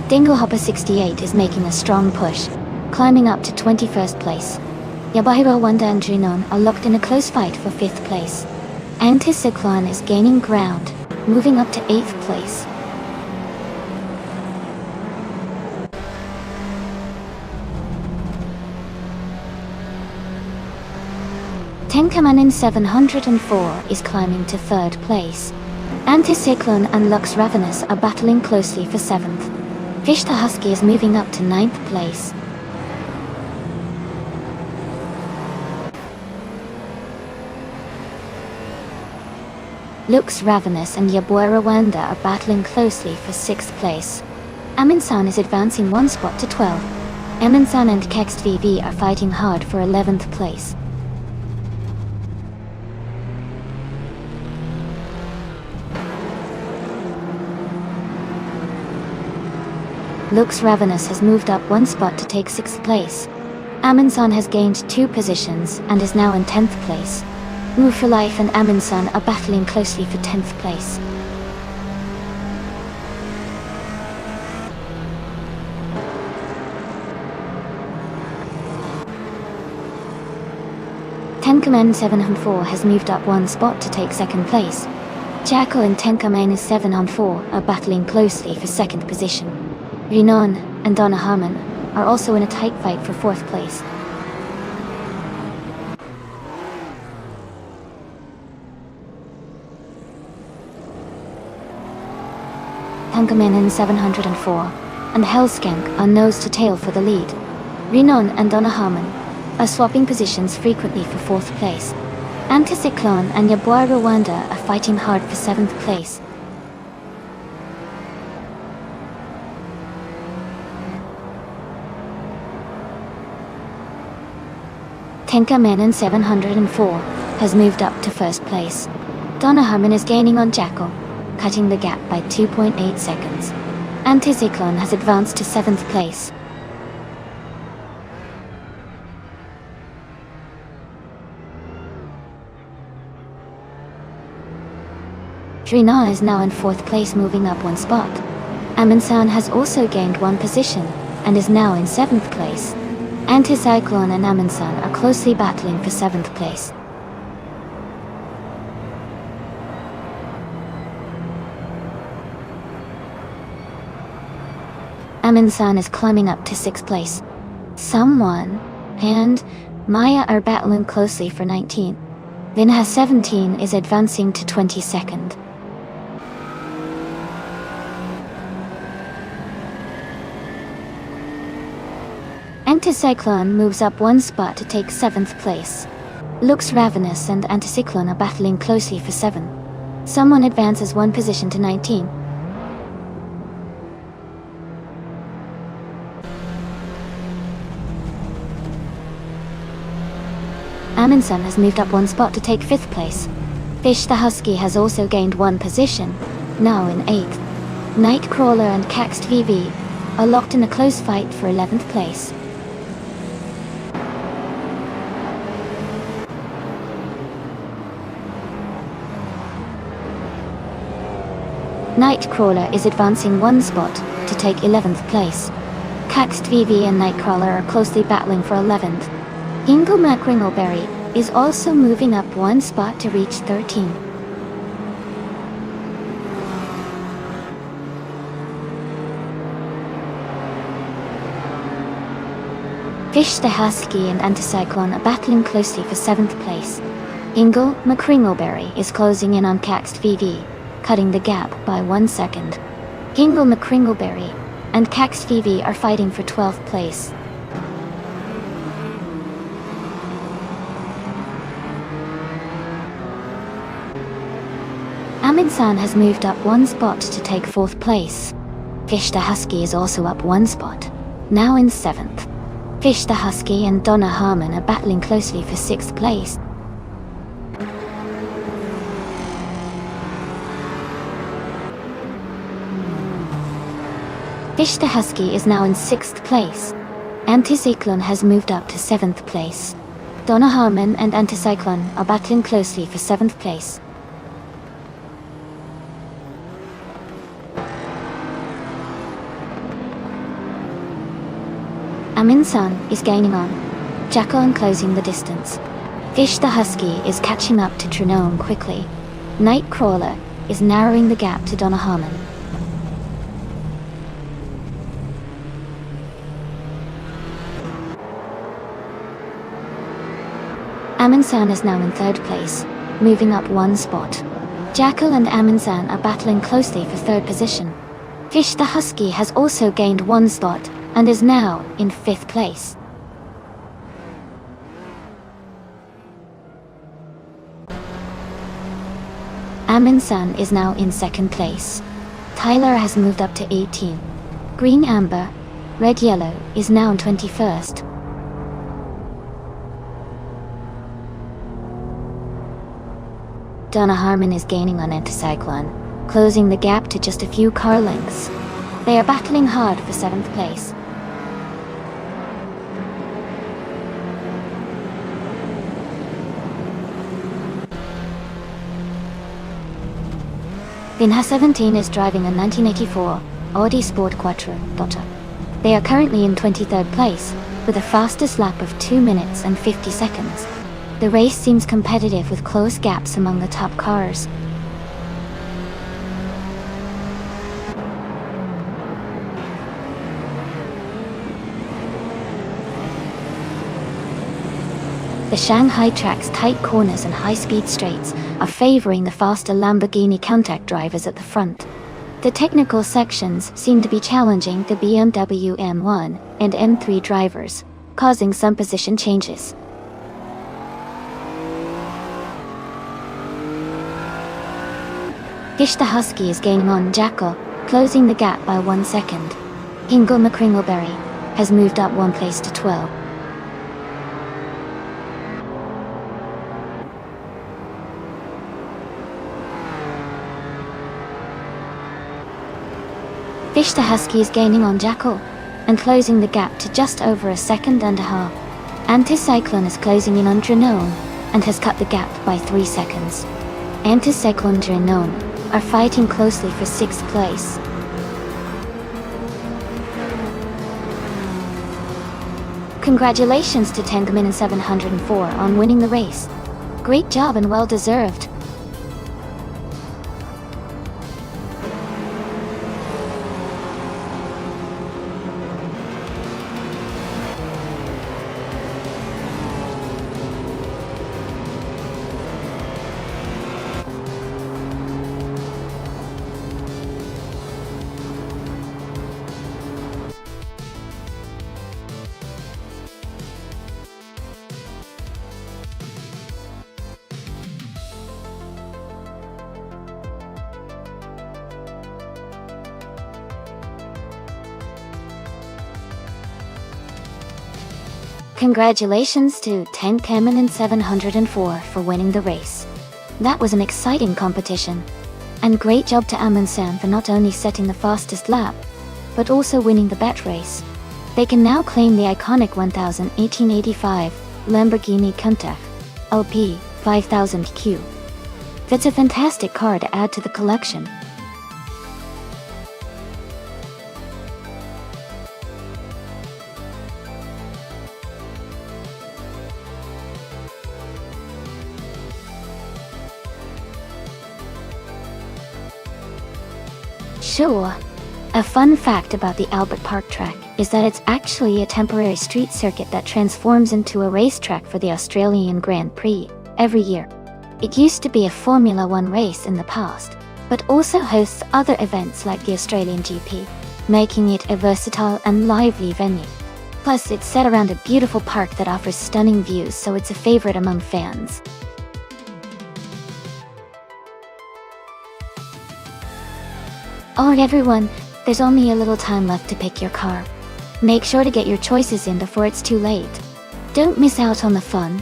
Dinglehopper 68 is making a strong push, climbing up to 21st place. Yabahiro Wanda and Junon are locked in a close fight for 5th place. Anticyclone is gaining ground, moving up to 8th place. Tenkamanin 704 is climbing to 3rd place. Anticyclone and Lux Ravenous are battling closely for 7th. Vishta Husky is moving up to 9th place. Lux Ravenous and Yabuera Wanda are battling closely for 6th place. Aminsan is advancing 1 spot to 12. Aminsan and Kext VV are fighting hard for 11th place. Lux Ravenous has moved up 1 spot to take 6th place. Aminsan has gained 2 positions and is now in 10th place. Move for Life and Aminsan are battling closely for 10th place. Tenkaman 7-4 has moved up one spot to take second place. Jackal and Tenkaman 7-4 are battling closely for second position. Rinon and Donna Harmon are also in a tight fight for fourth place. Tenkaman 704 and Hellskank are nose to tail for the lead. Rinon and Donna Harmon are swapping positions frequently for fourth place. Anticyclone and Yabwa Rwanda are fighting hard for seventh place. Tenkaman 704 has moved up to first place. Donna Harmon is gaining on Jackal, cutting the gap by 2.8 seconds. Anticyclone has advanced to 7th place. Trina is now in 4th place, moving up one spot. Amundsen has also gained one position and is now in 7th place. Anticyclone and Amundsen are closely battling for 7th place. Amundsen is climbing up to 6th place. Someone and Maya are battling closely for 19th. Vinha 17 is advancing to 22nd. Anticyclone moves up one spot to take 7th place. Lux Ravenous and Anticyclone are battling closely for 7. Someone advances one position to 19. Amundsen has moved up one spot to take 5th place. Fish the Husky has also gained one position, now in 8th. Nightcrawler and Caxed VV are locked in a close fight for 11th place. Nightcrawler is advancing one spot to take 11th place. Caxed VV and Nightcrawler are closely battling for 11th. Inglemark Ringleberry is also moving up one spot to reach 13. Fish the Husky and Anticyclone are battling closely for 7th place. Ingle McCringleberry is closing in on Caxed VV, cutting the gap by 1 second. Ingle McCringleberry and Caxed VV are fighting for 12th place. Amundsen has moved up one spot to take 4th place. Fish the Husky is also up one spot, now in 7th. Fish the Husky and Donna Harmon are battling closely for 6th place. Fish the Husky is now in 6th place. Anticyclone has moved up to 7th place. Donna Harmon and Anticyclone are battling closely for 7th place. Amundsen is gaining on Jackal and closing the distance. Fish the Husky is catching up to Trinone quickly. Nightcrawler is narrowing the gap to Donna Harmon. Amundsen is now in 3rd place, moving up one spot. Jackal and Amundsen are battling closely for 3rd position. Fish the Husky has also gained one spot and is now in 5th place. Amundsen is now in 2nd place. Tyler has moved up to 18. Green Amber, Red Yellow is now in 21st. Donna Harmon is gaining on Anticyclone, closing the gap to just a few car lengths. They are battling hard for 7th place. Vinha 17 is driving a 1984 Audi Sport Quattro Dotter. They are currently in 23rd place, with a fastest lap of 2 minutes and 50 seconds. The race seems competitive with close gaps among the top cars. The Shanghai track's tight corners and high-speed straights are favoring the faster Lamborghini Countach drivers at the front. The technical sections seem to be challenging the BMW M1 and M3 drivers, causing some position changes. Gish the Husky is gaining on Jackal, closing the gap by 1 second. Hingle McCringleberry has moved up 1 place to 12. Fish the Husky is gaining on Jackal and closing the gap to just over 1.5 seconds. Anticyclone is closing in on Drenone and has cut the gap by 3 seconds. Anticyclone and Drenone are fighting closely for 6th place. Congratulations to Tengamin and 704 on winning the race. Great job and well deserved. Congratulations to Tengamin and 704 for winning the race. That was an exciting competition. And great job to Amundsen for not only setting the fastest lap, but also winning the bet race. They can now claim the iconic 1885 Lamborghini Countach LP 5000Q. That's a fantastic car to add to the collection. Sure. A fun fact about the Albert Park track is that it's actually a temporary street circuit that transforms into a racetrack for the Australian Grand Prix every year. It used to be a Formula One race in the past, but also hosts other events like the Australian GP, making it a versatile and lively venue. Plus, it's set around a beautiful park that offers stunning views, so it's a favorite among fans. Alright everyone, there's only a little time left to pick your car. Make sure to get your choices in before it's too late. Don't miss out on the fun.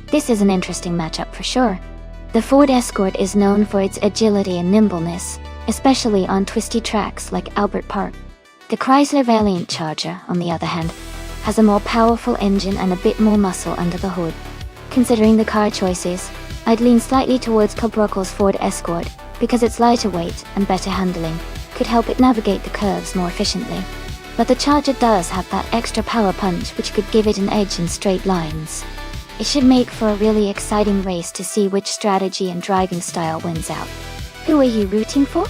This is an interesting matchup for sure. The Ford Escort is known for its agility and nimbleness, especially on twisty tracks like Albert Park. The Chrysler Valiant Charger, on the other hand, has a more powerful engine and a bit more muscle under the hood. Considering the car choices, I'd lean slightly towards Cobrockel's Ford Escort because its lighter weight and better handling could help it navigate the curves more efficiently. But the Charger does have that extra power punch which could give it an edge in straight lines. It should make for a really exciting race to see which strategy and driving style wins out. Who are you rooting for?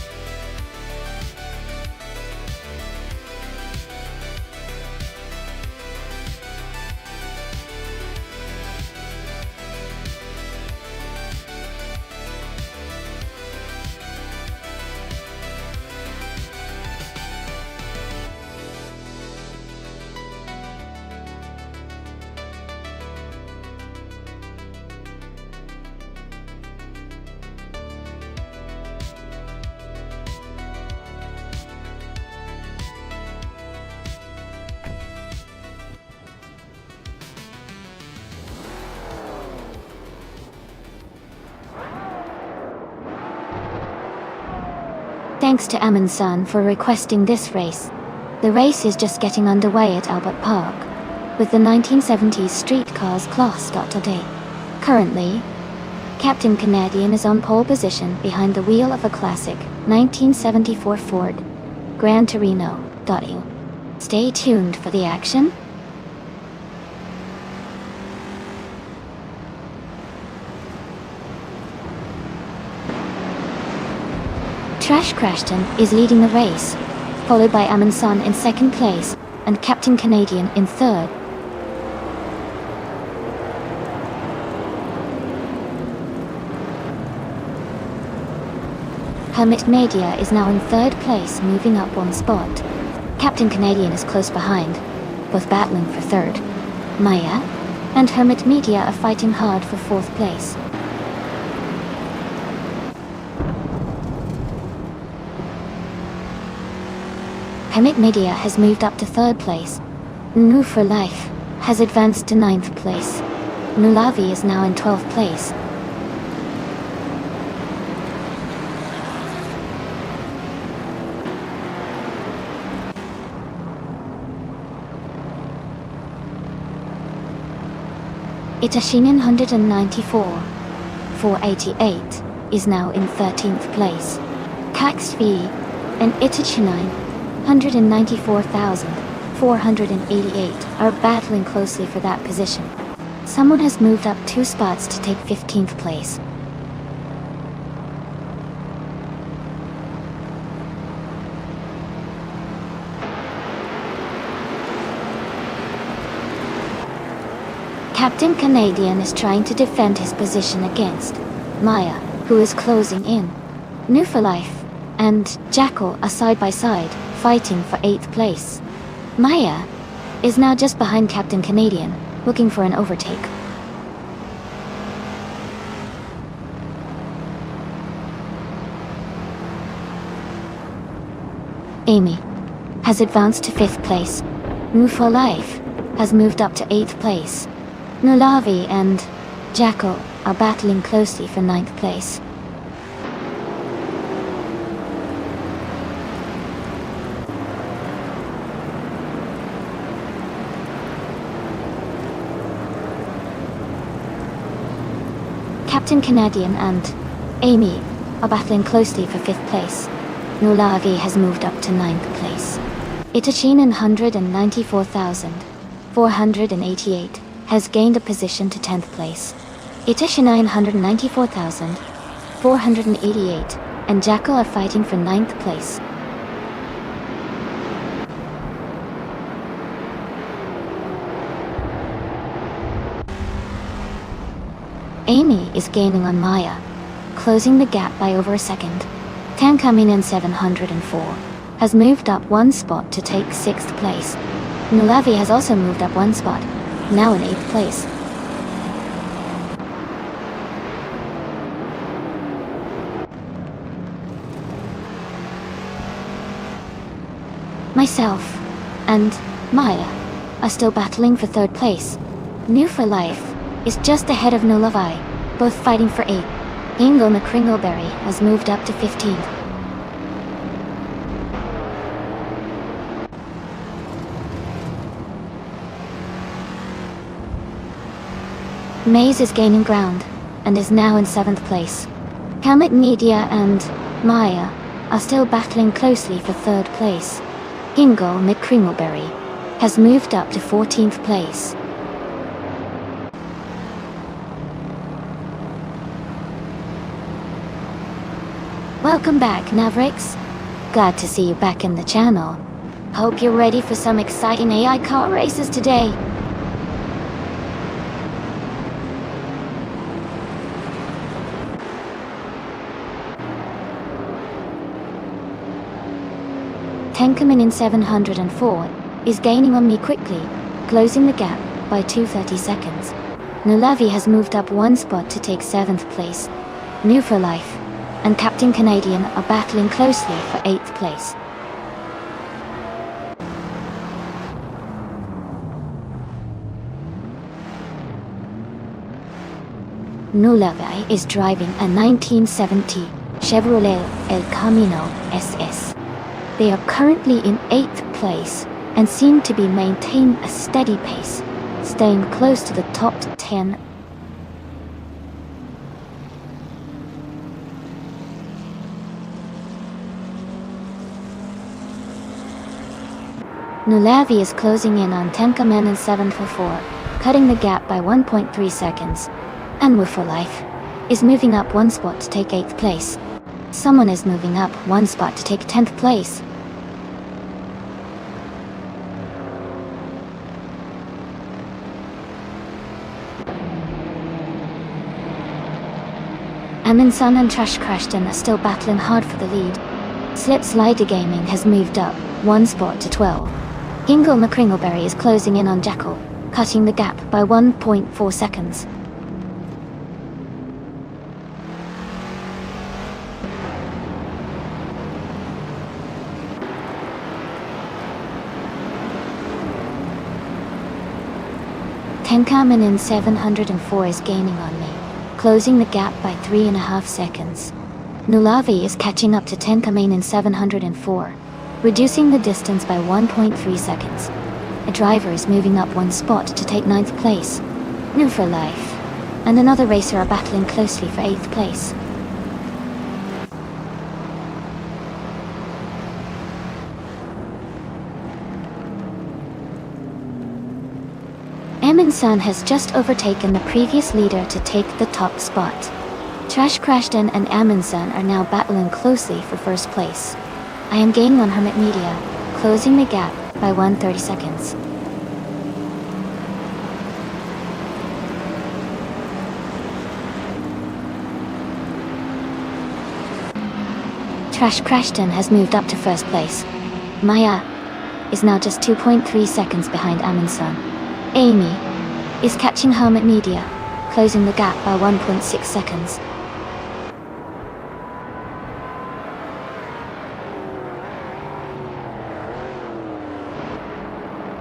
Thanks to Amin-san for requesting this race. The race is just getting underway at Albert Park, with the 1970s streetcars class start today. Currently, Captain Canadian is on pole position behind the wheel of a classic 1974 Ford Gran Torino. Stay tuned for the action. Trash Crashton is leading the race, followed by Amin-san in second place, and Captain Canadian in third. Hermit Media is now in third place, moving up one spot. Captain Canadian is close behind, both battling for third. Maya and Hermit Media are fighting hard for fourth place. Hermit Media has moved up to third place. Nu for Life has advanced to ninth place. Nulavi is now in 12th place. Itashinin 194, 488 is now in 13th place. Cax V and Itachinin 194,488 are battling closely for that position. Someone has moved up 2 spots to take 15th place. Captain Canadian is trying to defend his position against Maya, who is closing in. Nu for Life and Jackal are side by side, fighting for 8th place. Maya is now just behind Captain Canadian, looking for an overtake. Amy has advanced to 5th place. Nu for Life has moved up to 8th place. Nulavi and Jackal are battling closely for 9th place. Captain Canadian and Amy are battling closely for 5th place. Nulavi has moved up to 9th place. Itachinin 194,488 has gained a position to 10th place. Itachinin 194,488 and Jackal are fighting for 9th place. Amy is gaining on Maya, closing the gap by over a second. Tankaminen 704 has moved up 1 spot to take 6th place. Nulavi has also moved up 1 spot, now in 8th place. Myself and Maya are still battling for 3rd place. Nu for Life is just ahead of Nulavi, both fighting for 8th. Ingo McCringleberry has moved up to 15th. Maze is gaining ground, and is now in 7th place. Helmet Media and Maya are still battling closely for 3rd place. Ingo McCringleberry has moved up to 14th place. Welcome back, Mavericks. Glad to see you back in the channel. Hope you're ready for some exciting AI car races today. Tenkamin in 704 is gaining on me quickly, closing the gap by 2:30 seconds. Nulavi has moved up one spot to take 7th place. New for Life and Captain Canadian are battling closely for 8th place. Nulavi is driving a 1970 Chevrolet El Camino SS. They are currently in 8th place and seem to be maintaining a steady pace, staying close to the top 10. Nulavi is closing in on Tenkamen in 744, cutting the gap by 1.3 seconds. And Woo for Life is moving up one spot to take 8th place. Someone is moving up one spot to take 10th place. Aminson and Trash Crashton are still battling hard for the lead. Slip Slider Gaming has moved up one spot to 12. Ingo McCringleberry is closing in on Jackal, cutting the gap by 1.4 seconds. Tenkamen in 704 is gaining on me, closing the gap by 3.5 seconds. Nulavi is catching up to Tenkamen in 704, reducing the distance by 1.3 seconds. A driver is moving up one spot to take 9th place. New for Life and another racer are battling closely for 8th place. Eminson has just overtaken the previous leader to take the top spot. Trash Crashton and Amundsen are now battling closely for 1st place. I am gaining on Hermit Media, closing the gap by 1:30 seconds. Trash Crashton has moved up to 1st place. Maya is now just 2.3 seconds behind Amundsen. Amy is catching Hermit Media, closing the gap by 1.6 seconds.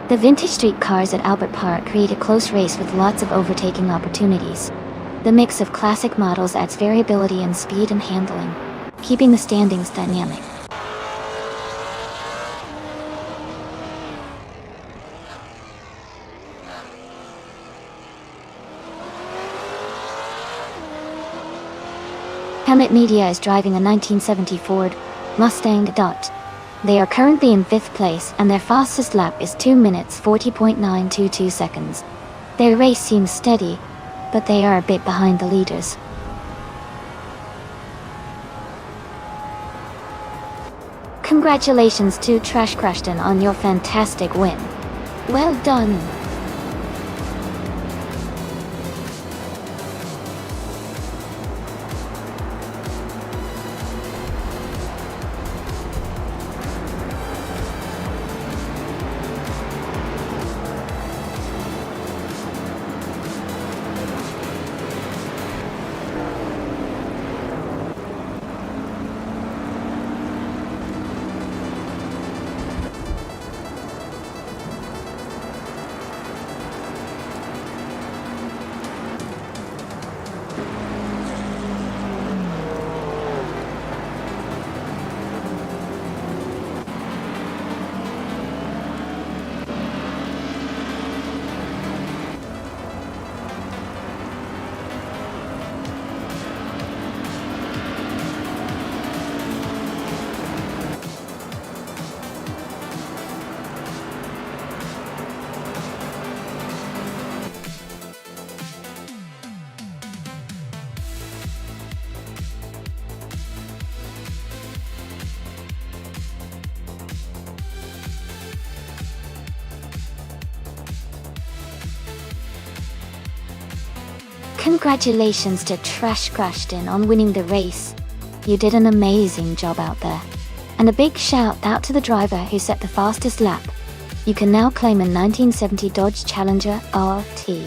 The vintage street cars at Albert Park create a close race with lots of overtaking opportunities. The mix of classic models adds variability in speed and handling, keeping the standings dynamic. Hermit Media is driving a 1970 Ford Mustang Dot. They are currently in 5th place and their fastest lap is 2 minutes 40.922 seconds. Their race seems steady, but they are a bit behind the leaders. Congratulations to Trash Crashton on your fantastic win. Well done! Congratulations to Trash Crashton on winning the race. You did an amazing job out there. And a big shout out to the driver who set the fastest lap. You can now claim a 1970 Dodge Challenger RT,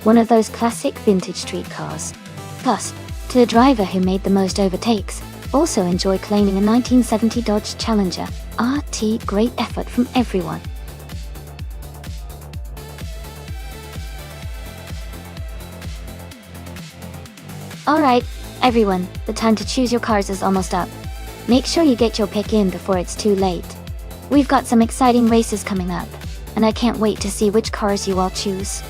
one of those classic vintage street cars. Plus, to the driver who made the most overtakes, also enjoy claiming a 1970 Dodge Challenger RT. Great effort from everyone. Alright, everyone, the time to choose your cars is almost up. Make sure you get your pick in before it's too late. We've got some exciting races coming up, and I can't wait to see which cars you all choose.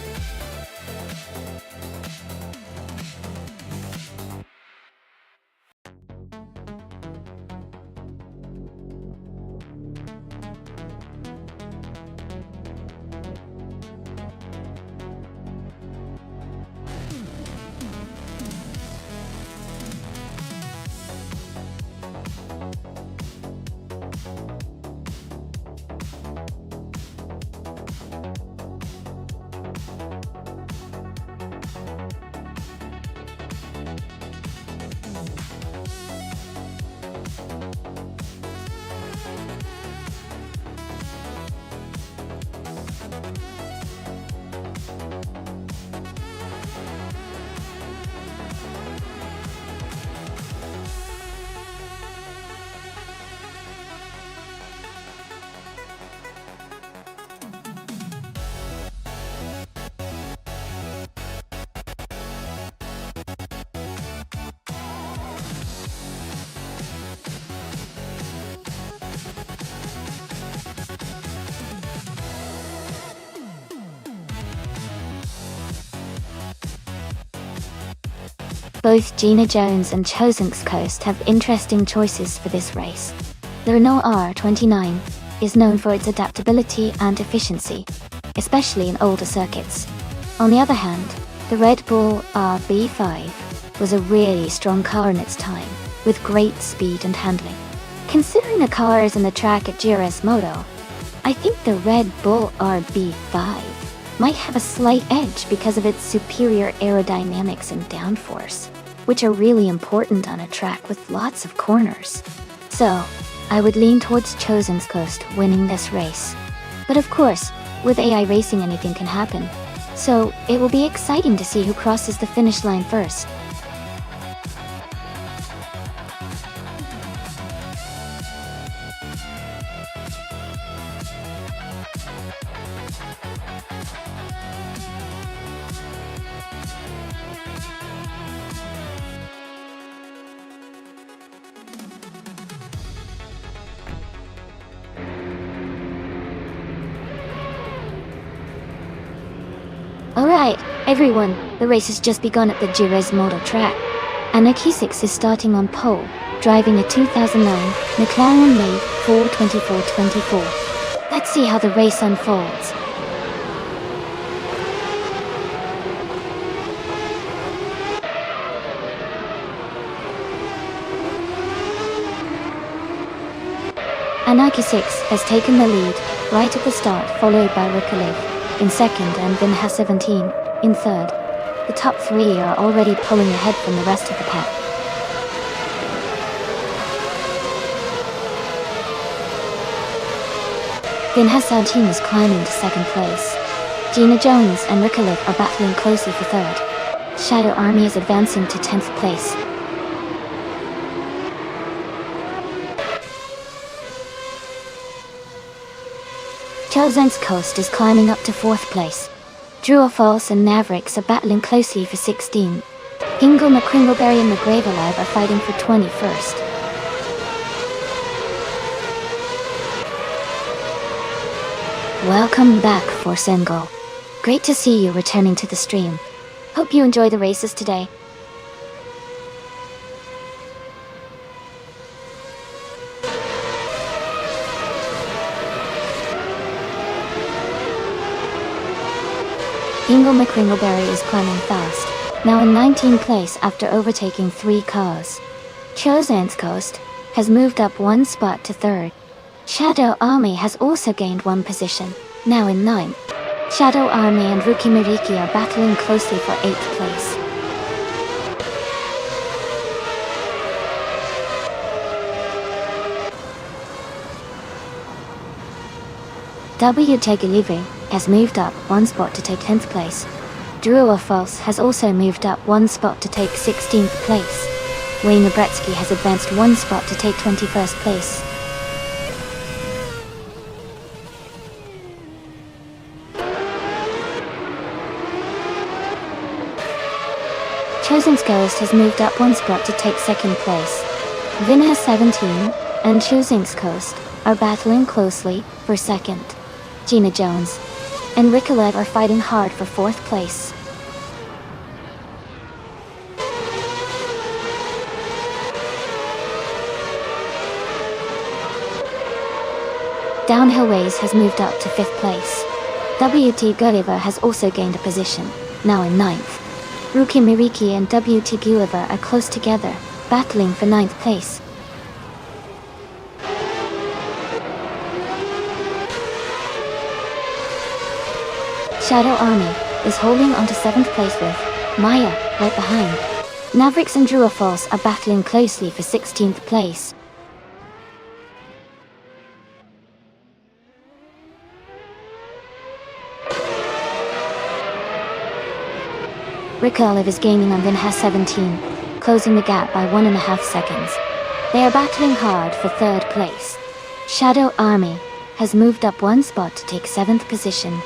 Both Gina Jones and Chosen's Coast have interesting choices for this race. The Renault R29 is known for its adaptability and efficiency, especially in older circuits. On the other hand, the Red Bull RB5 was a really strong car in its time, with great speed and handling. Considering the car is in the track at Gires-Moto, I think the Red Bull RB5 might have a slight edge because of its superior aerodynamics and downforce, which are really important on a track with lots of corners. So, I would lean towards Chosen's Coast winning this race. But of course, with AI racing anything can happen, so it will be exciting to see who crosses the finish line first. Alright, everyone, the race has just begun at the Gires-Moto track. Anarchy6 is starting on pole, driving a 2009 McLaren Wave 42424. Let's see how the race unfolds. Anarchy6 has taken the lead right at the start, followed by Rikalev in second and Vinha 17 in third. The top three are already pulling ahead from the rest of the pack. Vinha 17 is climbing to second place. Gina Jones and Rikalev are battling closely for third. Shadow Army is advancing to 10th place. Chosen's Coast is climbing up to 4th place. Drew Falls and Mavericks are battling closely for 16. Ingle, McCringleberry and McGrave Alive are fighting for 21st. Welcome back, Forsengo. Great to see you returning to the stream. Hope you enjoy the races today. Ingle McCringleberry is climbing fast, now in 19th place after overtaking 3 cars. Chosen's Coast has moved up 1 spot to 3rd. Shadow Army has also gained 1 position, now in 9th. Shadow Army and Ruki Miriki are battling closely for 8th place. WT Gulliver has moved up one spot to take 10th place. True or False has also moved up one spot to take 16th place. Wayne Gretzky has advanced one spot to take 21st place. Chosen's Ghost has moved up one spot to take 2nd place. Vin has 17, and Chosen's Ghost are battling closely for 2nd. Gina Jones and Rikolev are fighting hard for 4th place. Downhill Race has moved up to 5th place. WT Gulliver has also gained a position, now in 9th. Ruki Miriki and WT Gulliver are close together, battling for 9th place. Shadow Army is holding on to 7th place with Maya right behind. Mavericks and True or False are battling closely for 16th place. Rikolev is gaining on Vin has 17, closing the gap by 1.5 seconds. They are battling hard for 3rd place. Shadow Army has moved up one spot to take 7th position.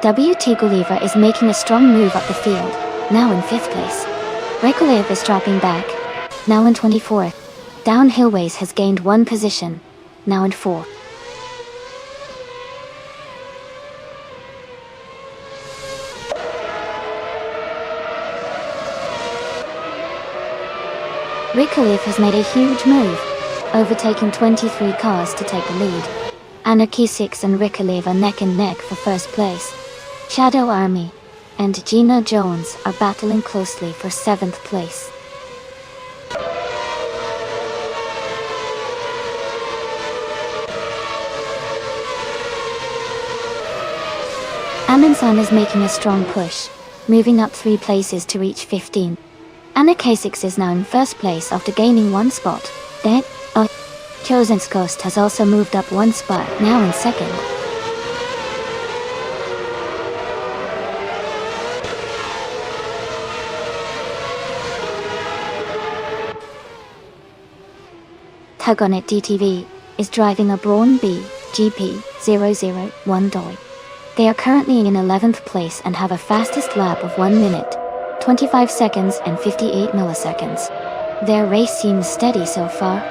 WT Gulliver is making a strong move up the field, now in 5th place. Rikolev is dropping back, now in 24th. Downhill Race has gained one position, now in 4th. Rikolev has made a huge move, overtaking 23 cars to take the lead. Anarchy 6 and Rikolev are neck and neck for 1st place. Shadow Army and Gina Jones are battling closely for 7th place. Amundsen is making a strong push, moving up 3 places to reach 15. Anna K6 is now in 1st place after gaining one spot. Then, Chosen's Ghost has also moved up one spot, now in 2nd. Tug on It DTV is driving a Braun B GP001 Doi. They are currently in 11th place and have a fastest lap of 1 minute, 25 seconds and 58 milliseconds. Their race seems steady so far.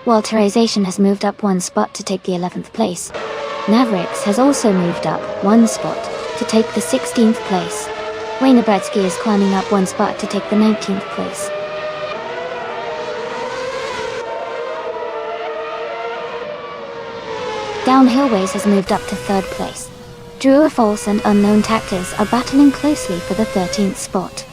Walterization has moved up one spot to take the 11th place. Mavericks has also moved up one spot to take the 16th place. Wayne Gretzky is climbing up one spot to take the 19th place. Downhill Race has moved up to 3rd place. True or False and Unknown Tactors are battling closely for the 13th spot.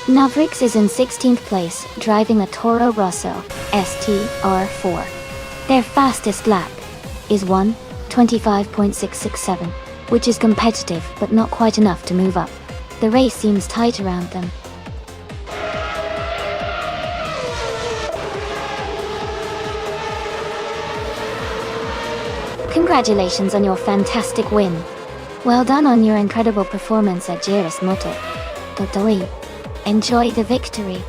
Mavericks is in 16th place, driving a Toro Rosso STR4. Their fastest lap is 1:25.667, which is competitive but not quite enough to move up. The race seems tight around them. Congratulations on your fantastic win. Well done on your incredible performance at Jiris Moto. Totoi. Enjoy the victory.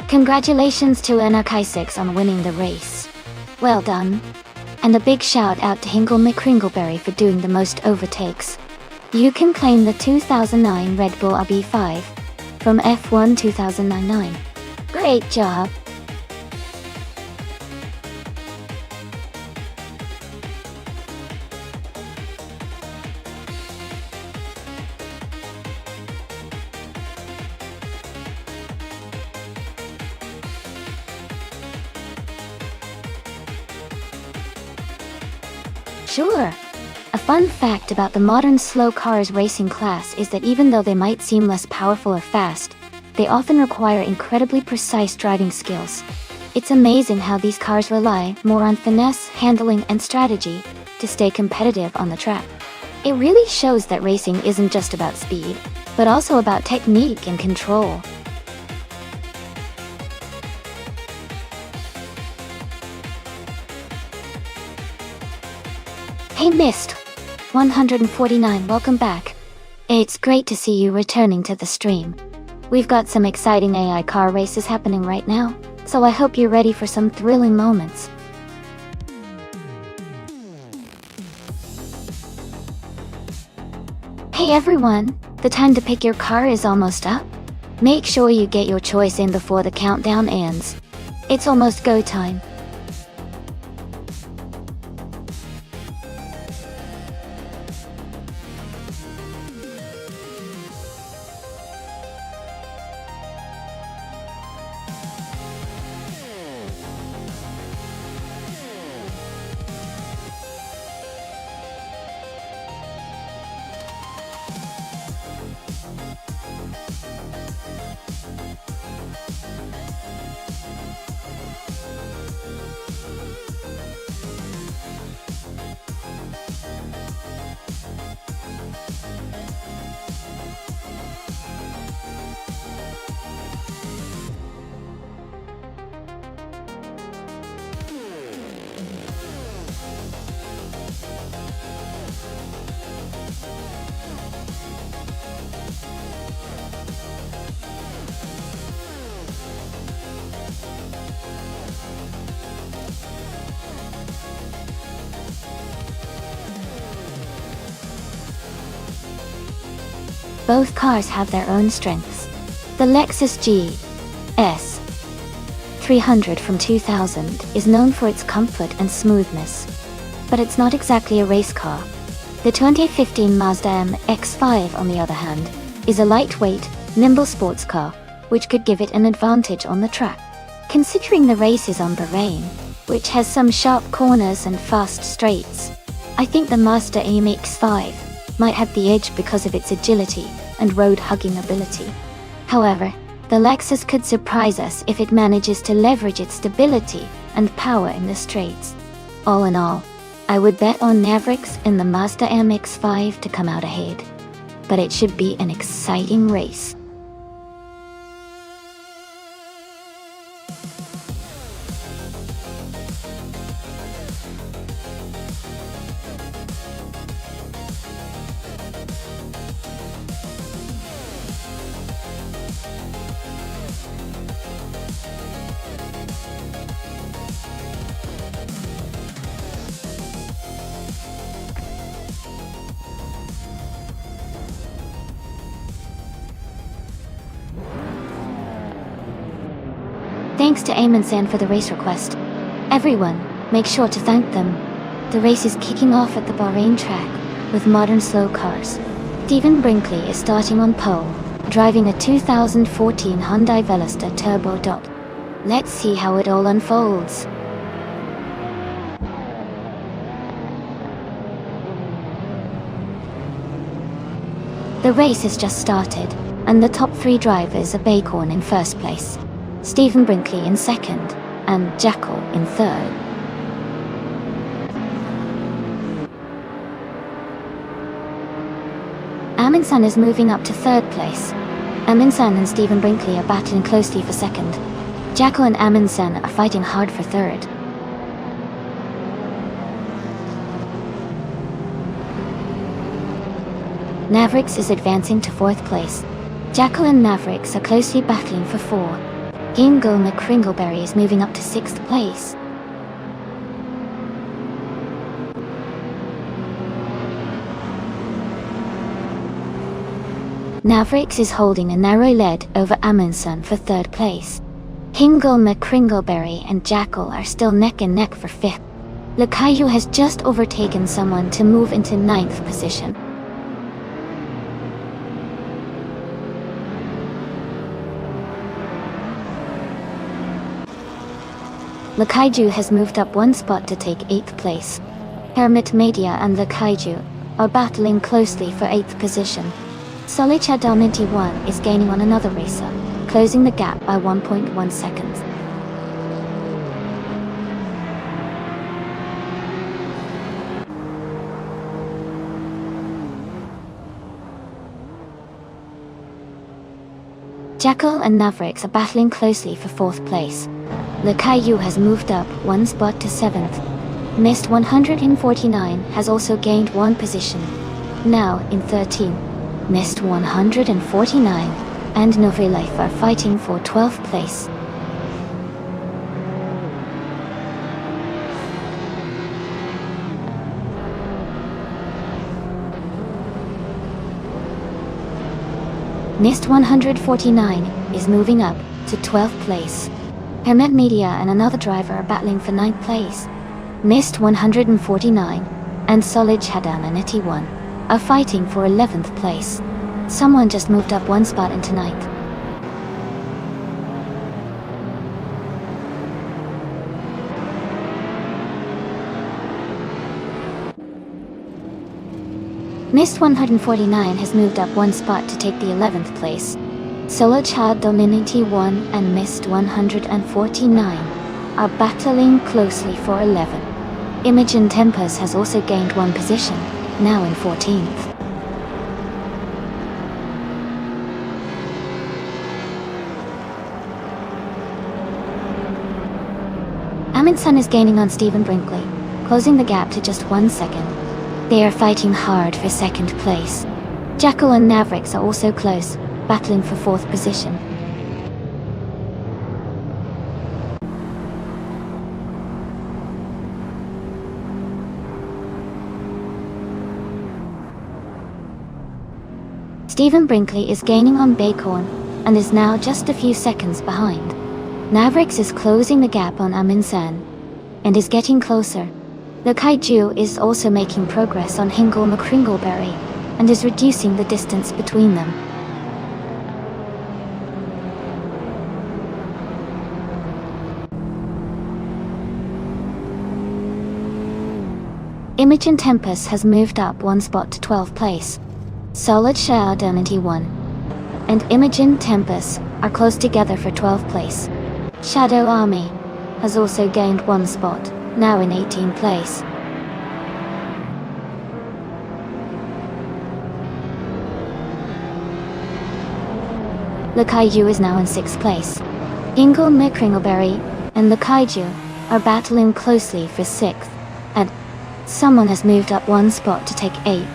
Congratulations to NRK6 on winning the race. Well done. And a big shout out to Hingle McCringleberry for doing the most overtakes. You can claim the 2009 Red Bull RB5 from F1 2009. Great job! Sure. A fun fact about the modern slow cars racing class is that even though they might seem less powerful or fast, they often require incredibly precise driving skills. It's amazing how these cars rely more on finesse, handling, and strategy to stay competitive on the track. It really shows that racing isn't just about speed, but also about technique and control. Hey Mist 149, welcome back. It's great to see you returning to the stream. We've got some exciting AI car races happening right now, so I hope you're ready for some thrilling moments. Hey everyone, the time to pick your car is almost up. Make sure you get your choice in before the countdown ends. It's almost go time. Both cars have their own strengths. The Lexus GS 300 from 2000 is known for its comfort and smoothness, but it's not exactly a race car. The 2015 Mazda MX-5, on the other hand, is a lightweight, nimble sports car, which could give it an advantage on the track. Considering the race is on Bahrain, which has some sharp corners and fast straights, I think the Mazda MX-5 might have the edge because of its agility and road-hugging ability. However, the Lexus could surprise us if it manages to leverage its stability and power in the straights. All in all, I would bet on Mavericks in the Mazda MX-5 to come out ahead. But it should be an exciting race. Thanks to Amundsen for the race request. Everyone, make sure to thank them. The race is kicking off at the Bahrain track with modern slow cars. Stephen Brinkley is starting on pole, driving a 2014 Hyundai Veloster Turbo. Let's see how it all unfolds. The race has just started, and the top three drivers are Bacon in first place, Stephen Brinkley in second, and Jackal in third. Amundsen is moving up to third place. Amundsen and Stephen Brinkley are battling closely for second. Jackal and Amundsen are fighting hard for third. Mavericks is advancing to fourth place. Jackal and Mavericks are closely battling for fourth. Hingle McCringleberry is moving up to 6th place. Navrix is holding a narrow lead over Amundsen for 3rd place. Hingle McCringleberry and Jackal are still neck and neck for 5th. Lakaju has just overtaken someone to move into 9th position. Lakaju has moved up 1 spot to take 8th place. Hermit Media and Lakaju are battling closely for 8th position. Solichadal91 is gaining on another racer, closing the gap by 1.1 seconds. Jackal and Navrix are battling closely for 4th place. Lakaju has moved up 1 spot to 7th. Mist 149 has also gained 1 position, now in 13th. Mist 149 and Novelife are fighting for 12th place. Mist 149 is moving up to 12th place. Hermet Media and another driver are battling for 9th place. Mist 149 and Solid Hadananity 1 are fighting for 11th place. Someone just moved up 1 spot into 9th. Mist 149 has moved up 1 spot to take the 11th place. Solid Dominity 1 and Mist 149 are battling closely for 11. Imogen Tempest has also gained 1 position, now in 14th. Amundsen is gaining on Stephen Brinkley, closing the gap to just 1 second. They are fighting hard for 2nd place. Jackal and Navrix are also close, battling for 4th position. Stephen Brinkley is gaining on Bacon and is now just a few seconds behind. Navrix is closing the gap on Amundsen and is getting closer. Lakaju is also making progress on Hingle McCringleberry and is reducing the distance between them. Imogen Tempest has moved up 1 spot to 12th place. Solid Shadow 1 and Imogen Tempest are close together for 12th place. Shadow Army has also gained 1 spot, now in 18th place. Lakaju is now in 6th place. Hingle McCringleberry and Lakaju are battling closely for 6th, and someone has moved up 1 spot to take 8th.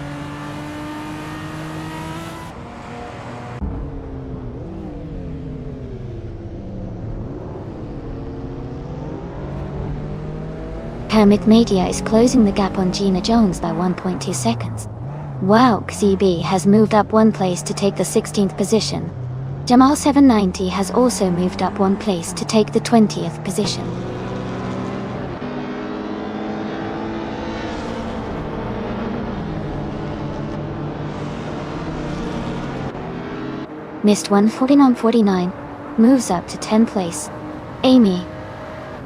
Hermit Media is closing the gap on Gina Jones by 1.2 seconds. Wow, XCB has moved up 1 place to take the 16th position. Jamal 790 has also moved up 1 place to take the 20th position. Mist 149 moves up to 10th place. Amy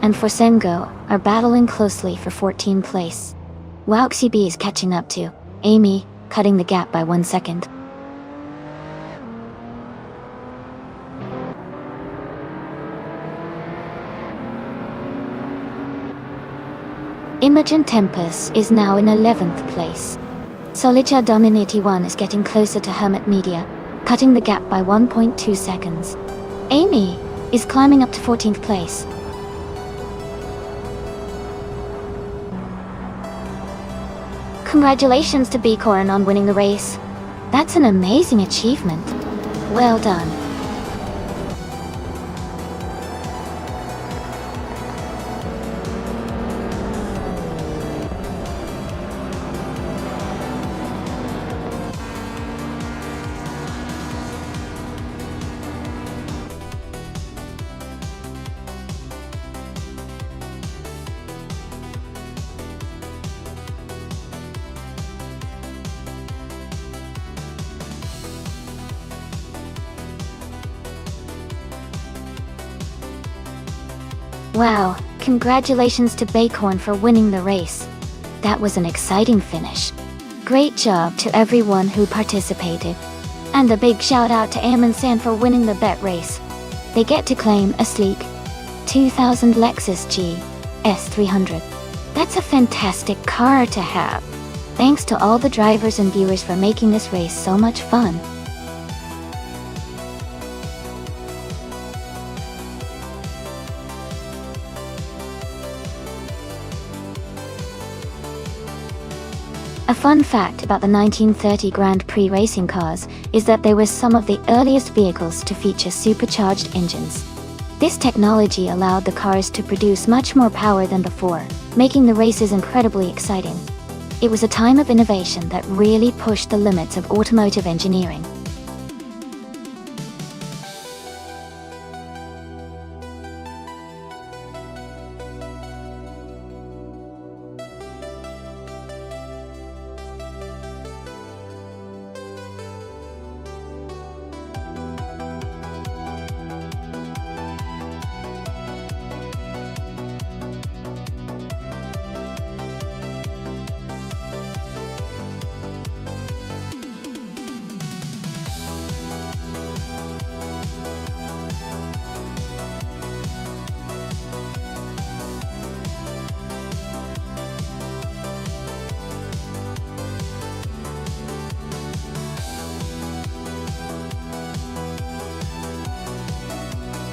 and Forsengo are battling closely for 14th place. WowXCB is catching up to Amy, cutting the gap by 1 second. Imogen Tempest is now in 11th place. Solitaire Dominity 1 is getting closer to Hermit Media, cutting the gap by 1.2 seconds. Amy is climbing up to 14th place. Congratulations to Bcorn on winning the race. That's an amazing achievement. Well done. Wow, congratulations to Bacon for winning the race. That was an exciting finish. Great job to everyone who participated. And a big shout out to Am and San for winning the bet race. They get to claim a sleek 2000 Lexus GS 300. That's a fantastic car to have. Thanks to all the drivers and viewers for making this race so much fun. A fun fact about the 1930 Grand Prix racing cars is that they were some of the earliest vehicles to feature supercharged engines. This technology allowed the cars to produce much more power than before, making the races incredibly exciting. It was a time of innovation that really pushed the limits of automotive engineering.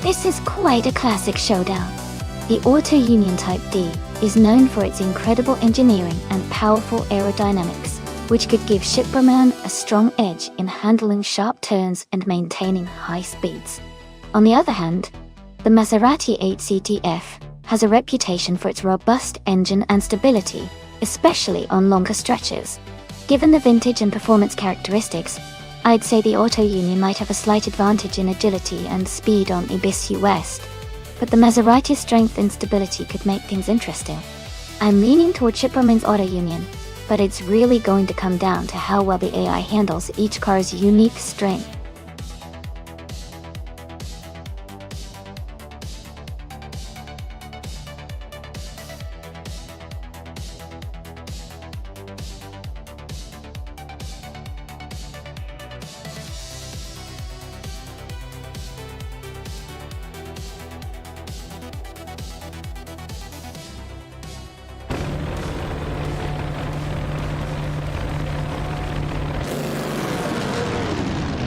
This is quite a classic showdown. The Auto Union Type D is known for its incredible engineering and powerful aerodynamics, which could give Shipperman a strong edge in handling sharp turns and maintaining high speeds. On the other hand, the Maserati 8CTF has a reputation for its robust engine and stability, especially on longer stretches. Given the vintage and performance characteristics, I'd say the Auto Union might have a slight advantage in agility and speed on Ibisu West, but the Maserati's strength and stability could make things interesting. I'm leaning toward Shipperman's Auto Union, but it's really going to come down to how well the AI handles each car's unique strength.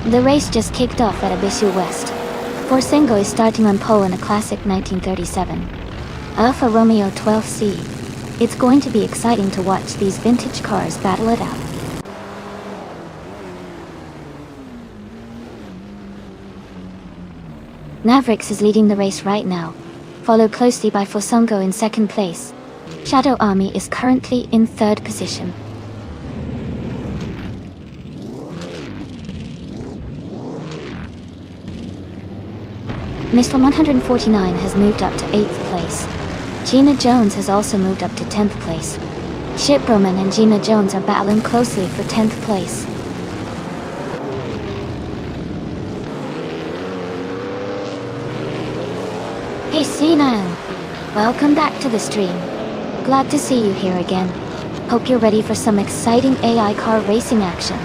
The race just kicked off at Ibisu West. Forsengo is starting on pole in a classic 1937 Alfa Romeo 12C. It's going to be exciting to watch these vintage cars battle it out. Mavericks is leading the race right now, followed closely by Forsengo in second place. Shadow Army is currently in third position. Mr. 149 has moved up to 8th place. Gina Jones has also moved up to 10th place. Chip Roman and Gina Jones are battling closely for 10th place. Hey Sinan! Welcome back to the stream. Glad to see you here again. Hope you're ready for some exciting AI car racing action.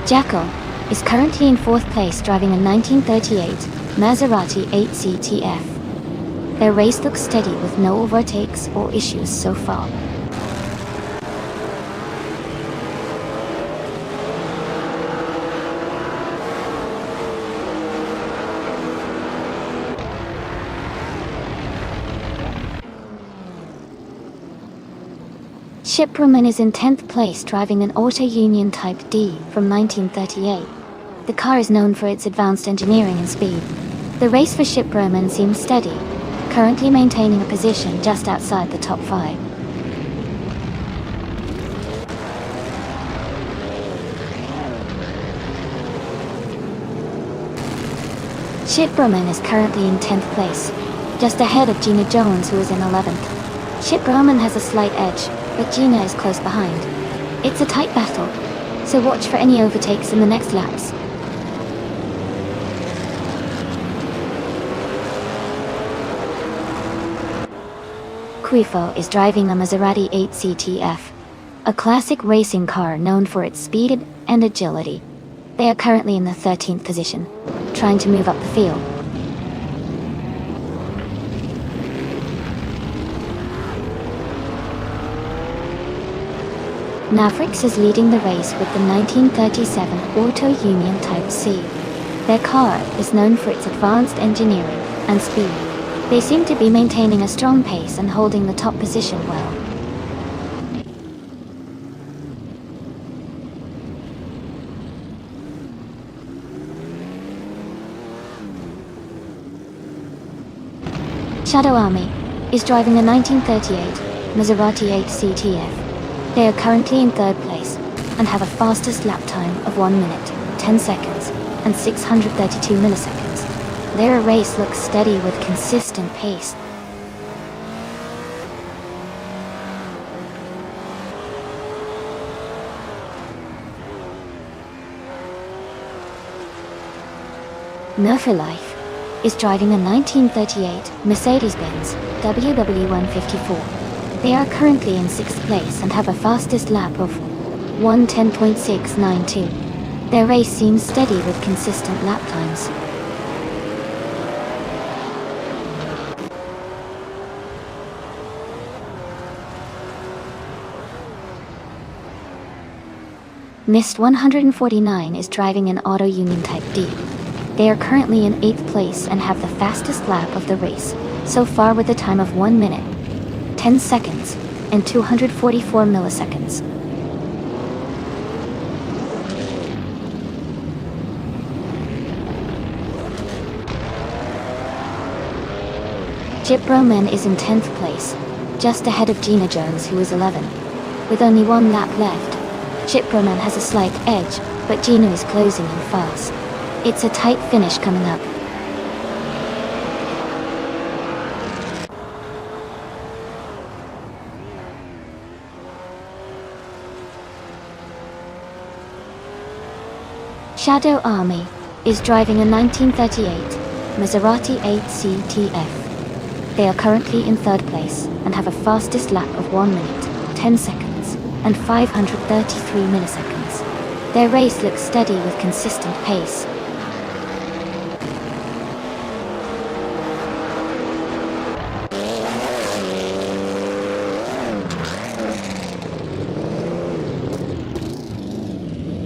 Jackal is currently in 4th place driving a 1938 Maserati 8CTF. Their race looks steady with no overtakes or issues so far. Shipperman is in 10th place driving an Auto Union Type D from 1938. The car is known for its advanced engineering and speed. The race for Shipperman seems steady, currently maintaining a position just outside the top 5. Shipperman is currently in 10th place, just ahead of Gina Jones, who is in 11th. Shipperman has a slight edge, but Gina is close behind. It's a tight battle, so watch for any overtakes in the next laps. Quifo is driving a Maserati 8 CTF, a classic racing car known for its speed and agility. They are currently in the 13th position, trying to move up the field. Mavericks is leading the race with the 1937 Auto Union Type C. Their car is known for its advanced engineering and speed. They seem to be maintaining a strong pace and holding the top position well. Shadow Army is driving a 1938 Maserati 8 CTF. They are currently in third place and have a fastest lap time of 1 minute, 10 seconds, and 632 milliseconds. Their race looks steady with consistent pace. Life is driving a 1938 Mercedes-Benz WW154. They are currently in 6th place and have a fastest lap of 1:10.692. Their race seems steady with consistent lap times. Mist 149 is driving an Auto Union Type D. They are currently in 8th place and have the fastest lap of the race, so far with a time of 1 minute, 10 seconds, and 244 milliseconds. Chip Roman is in 10th place, just ahead of Gina Jones, who is 11. With only 1 lap left, Chip Roman has a slight edge, but Gina is closing in fast. It's a tight finish coming up. Shadow Army is driving a 1938 Maserati 8 CTF. They are currently in 3rd place and have a fastest lap of 1 minute, 10 seconds, and 533 milliseconds. Their race looks steady with consistent pace.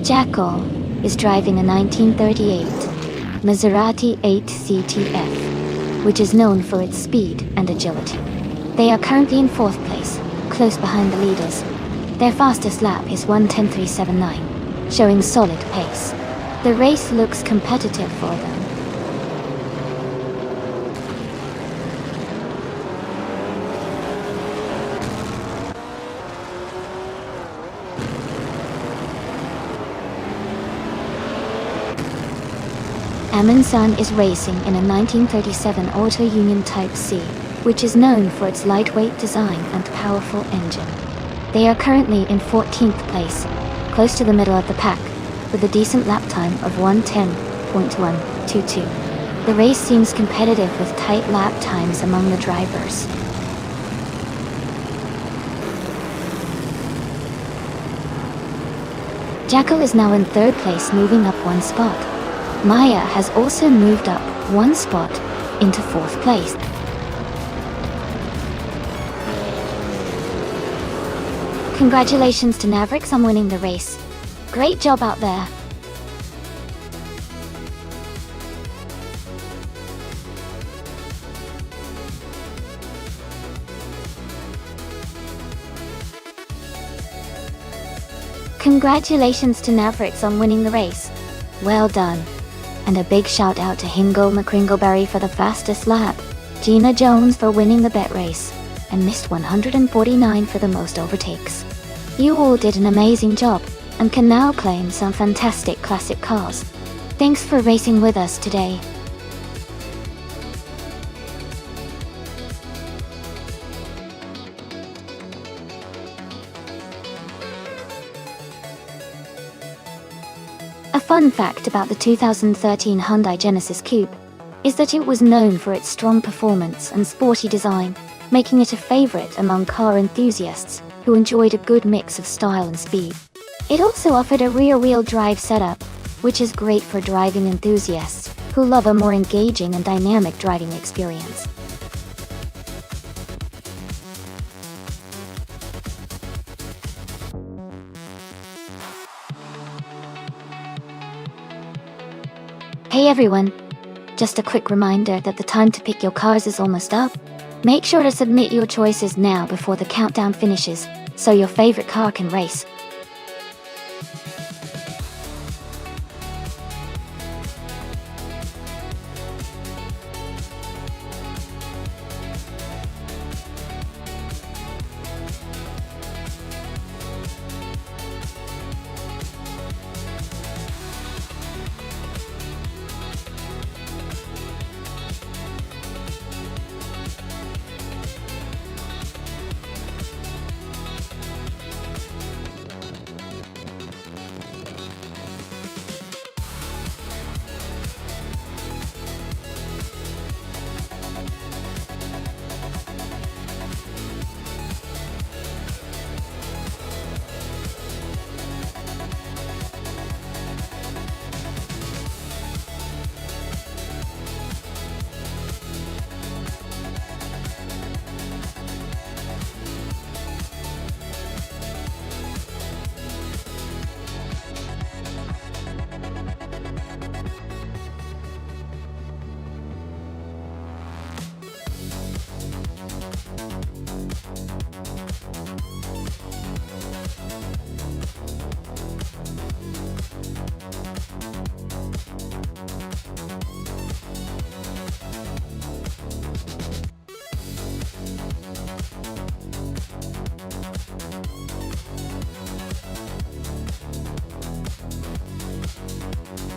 Jackal is driving a 1938 Maserati 8 CTF, which is known for its speed and agility. They are currently in 4th place, close behind the leaders. Their fastest lap is 1:10.379, showing solid pace. The race looks competitive for them. Amundsen is racing in a 1937 Auto Union Type C, which is known for its lightweight design and powerful engine. They are currently in 14th place, close to the middle of the pack, with a decent lap time of 1:10.122. The race seems competitive with tight lap times among the drivers. Jackal is now in 3rd place, moving up 1 spot. Maya has also moved up 1 spot into 4th place. Congratulations to Mavericks on winning the race. Great job out there. Congratulations to Mavericks on winning the race. Well done. And a big shout out to Hingle McCringleberry for the fastest lap, Gina Jones for winning the bet race, and Mist 149 for the most overtakes. You all did an amazing job, and can now claim some fantastic classic cars. Thanks for racing with us today. A fun fact about the 2013 Hyundai Genesis Coupe is that it was known for its strong performance and sporty design, making it a favorite among car enthusiasts who enjoyed a good mix of style and speed. It also offered a rear-wheel drive setup, which is great for driving enthusiasts who love a more engaging and dynamic driving experience. Hey everyone! Just a quick reminder that the time to pick your cars is almost up. Make sure to submit your choices now before the countdown finishes, so your favorite car can race.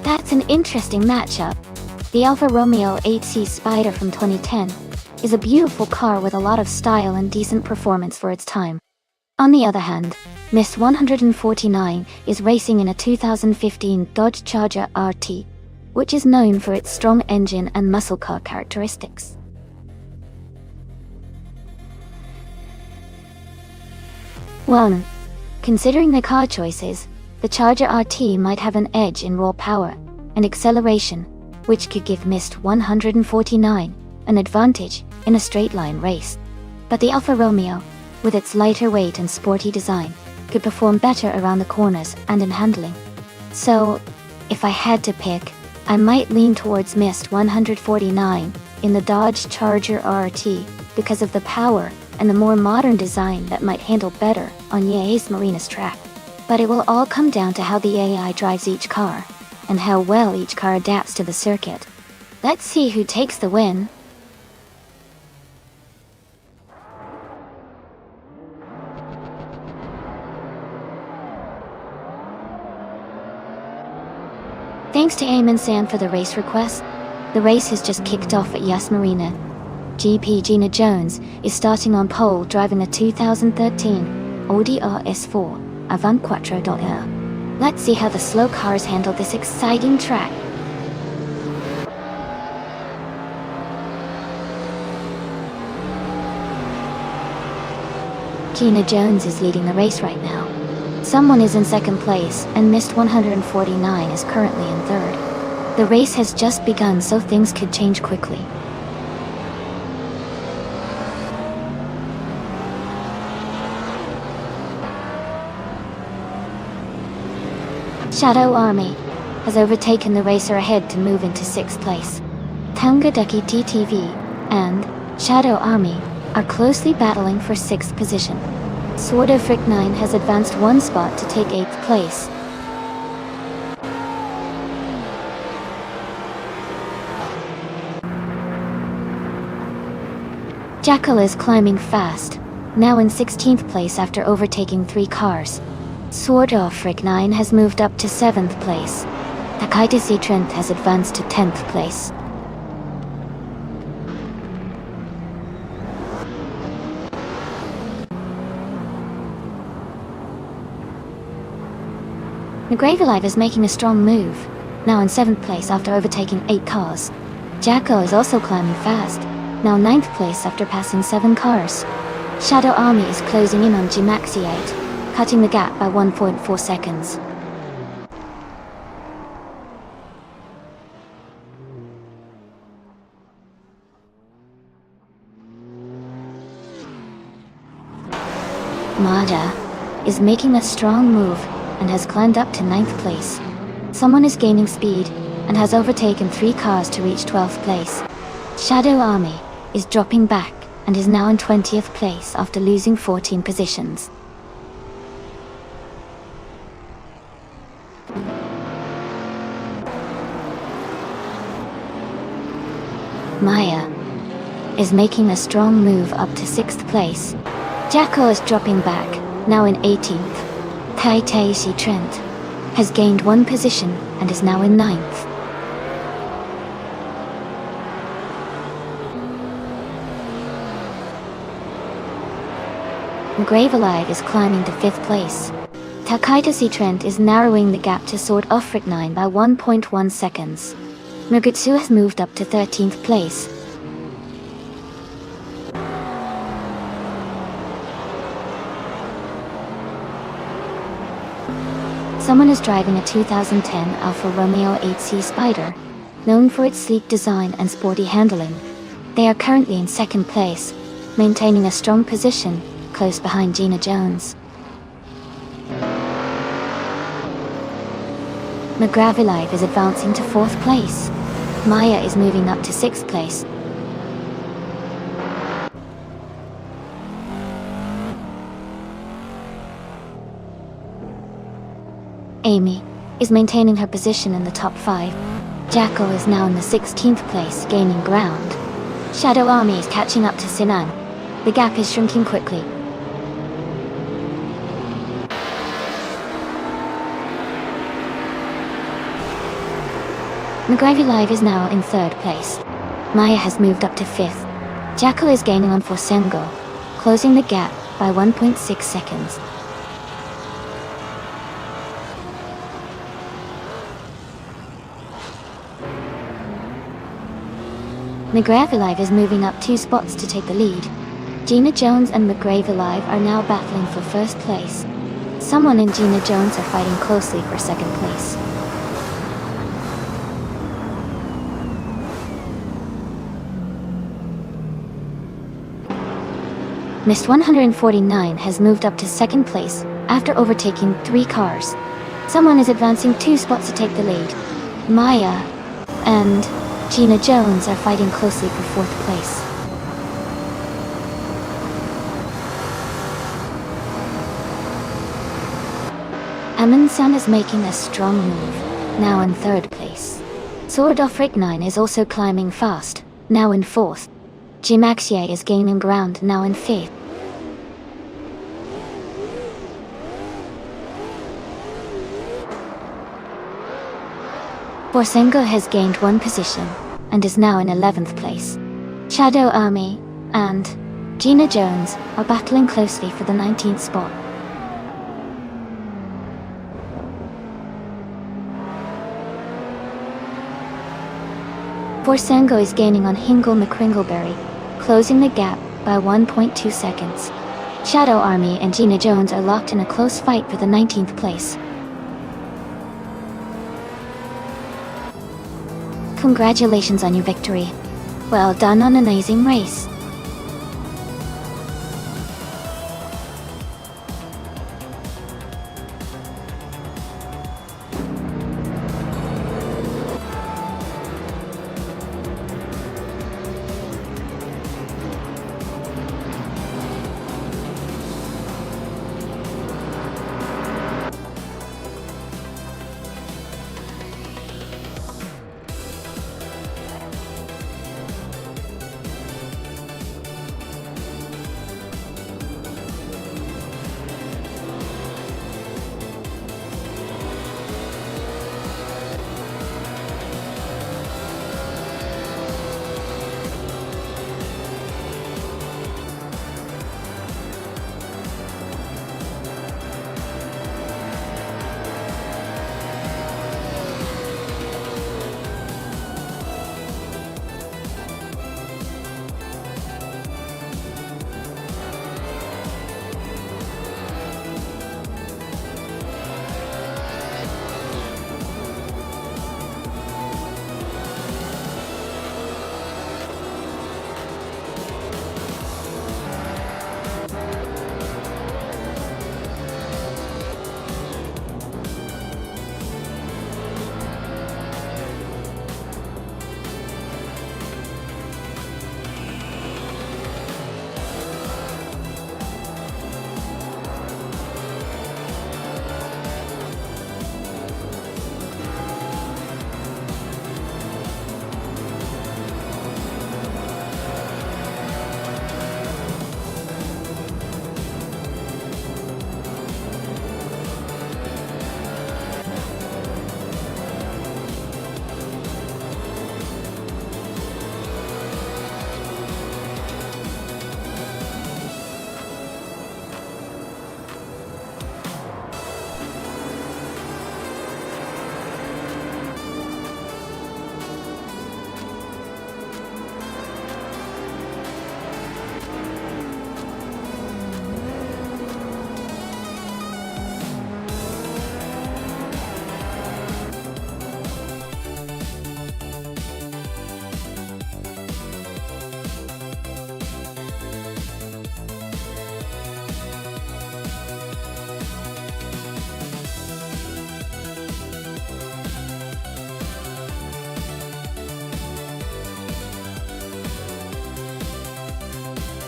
That's an interesting matchup. The Alfa Romeo 8C Spider from 2010 is a beautiful car with a lot of style and decent performance for its time. On the other hand, Miss 149 is racing in a 2015 Dodge Charger RT, which is known for its strong engine and muscle car characteristics. Well, considering the car choices, the Charger RT might have an edge in raw power and acceleration, which could give Miss 149 an advantage in a straight-line race. But the Alfa Romeo, with its lighter weight and sporty design, could perform better around the corners and in handling. So, if I had to pick, I might lean towards Miss 149 in the Dodge Charger RT because of the power and the more modern design that might handle better on Yas Marina's track. But it will all come down to how the AI drives each car, and how well each car adapts to the circuit. Let's see who takes the win. Thanks to Eamon San for the race request. The race has just kicked off at Yas Marina. GP Gina Jones is starting on pole driving a 2013 Audi RS4 Avant 4.0. Let's see how the slow cars handle this exciting track. Gina Jones is leading the race right now. Someone is in second place, and Miss 149 is currently in third. The race has just begun, so things could change quickly. Shadow Army has overtaken the racer ahead to move into 6th place. Tangadeki TTV and Shadow Army are closely battling for 6th position. Sword of Frick 9 has advanced one spot to take 8th place. Jackal is climbing fast, now in 16th place after overtaking 3 cars. Sword of Frick 9 has moved up to 7th place. Takaitasi Trent has advanced to 10th place. McGravelive is making a strong move, now in 7th place after overtaking 8 cars. Jacko is also climbing fast, now 9th place after passing 7 cars. Shadow Army is closing in on G-Maxiate, cutting the gap by 1.4 seconds. Mada is making a strong move and has climbed up to 9th place. Someone is gaining speed and has overtaken 3 cars to reach 12th place. Shadow Army is dropping back and is now in 20th place after losing 14 positions. Maya is making a strong move up to 6th place. Jacko is dropping back, now in 18th. Taitaishi Trent has gained 1 position and is now in 9th. McGravelive is climbing to 5th place. Takaitashi Trent is narrowing the gap to Sword Offric 9 by 1.1 seconds. Mugutsu has moved up to 13th place. Someone is driving a 2010 Alfa Romeo 8C Spider, known for its sleek design and sporty handling. They are currently in 2nd place, maintaining a strong position, close behind Gina Jones. McGravelive is advancing to 4th place. Maya is moving up to 6th place. Amy is maintaining her position in the top 5. Jacko is now in the 16th place, gaining ground. Shadow Army is catching up to Sinan. The gap is shrinking quickly. McGravelive is now in 3rd place. Maya has moved up to 5th. Jacko is gaining on Forsengo, closing the gap by 1.6 seconds. McGravelive is moving up 2 spots to take the lead. Gina Jones and McGravelive are now battling for 1st place. Someone and Gina Jones are fighting closely for 2nd place. Mist 149 has moved up to 2nd place after overtaking 3 cars. Someone is advancing 2 spots to take the lead. Maya and Gina Jones are fighting closely for 4th place. Amundsen is making a strong move, now in 3rd place. Sword Offric 9 is also climbing fast, now in 4th. G-Maxiate is gaining ground, now in 5th. Forsengo has gained 1 position, and is now in 11th place. Shadow Army and Gina Jones are battling closely for the 19th spot. Forsengo is gaining on Hingle McCringleberry, closing the gap by 1.2 seconds. Shadow Army and Gina Jones are locked in a close fight for the 19th place. Congratulations on your victory. Well done on an amazing race.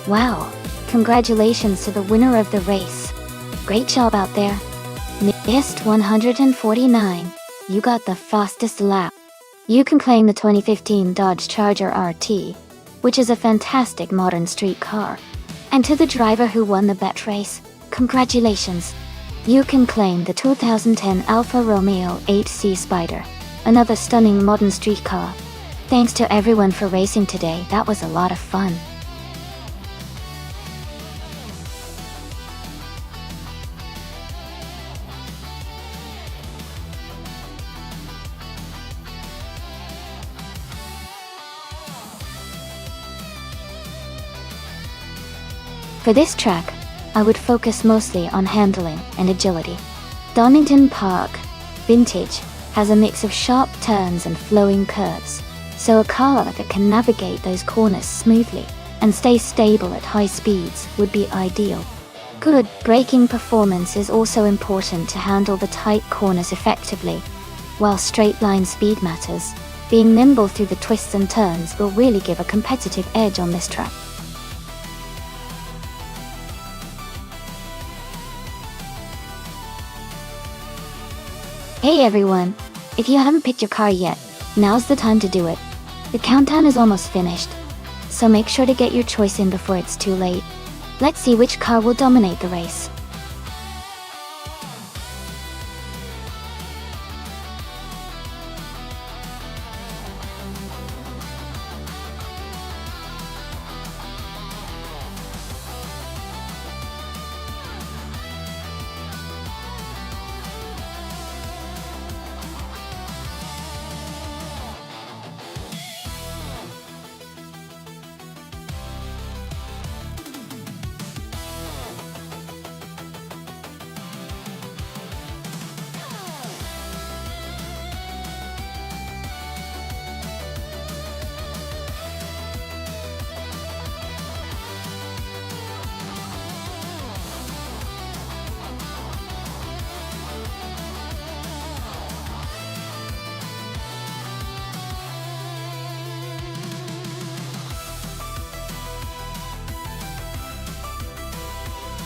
Wow, congratulations to the winner of the race. Great job out there. Missed 149. You got the fastest lap. You can claim the 2015 Dodge Charger RT, which is a fantastic modern street car. And to the driver who won the bet race, congratulations. You can claim the 2010 Alfa Romeo 8C Spider, another stunning modern street car. Thanks to everyone for racing today, that was a lot of fun. For this track, I would focus mostly on handling and agility. Donington Park Vintage has a mix of sharp turns and flowing curves, so a car that can navigate those corners smoothly and stay stable at high speeds would be ideal. Good braking performance is also important to handle the tight corners effectively. While straight-line speed matters, being nimble through the twists and turns will really give a competitive edge on this track. Hey everyone! If you haven't picked your car yet, now's the time to do it. The countdown is almost finished, so make sure to get your choice in before it's too late. Let's see which car will dominate the race.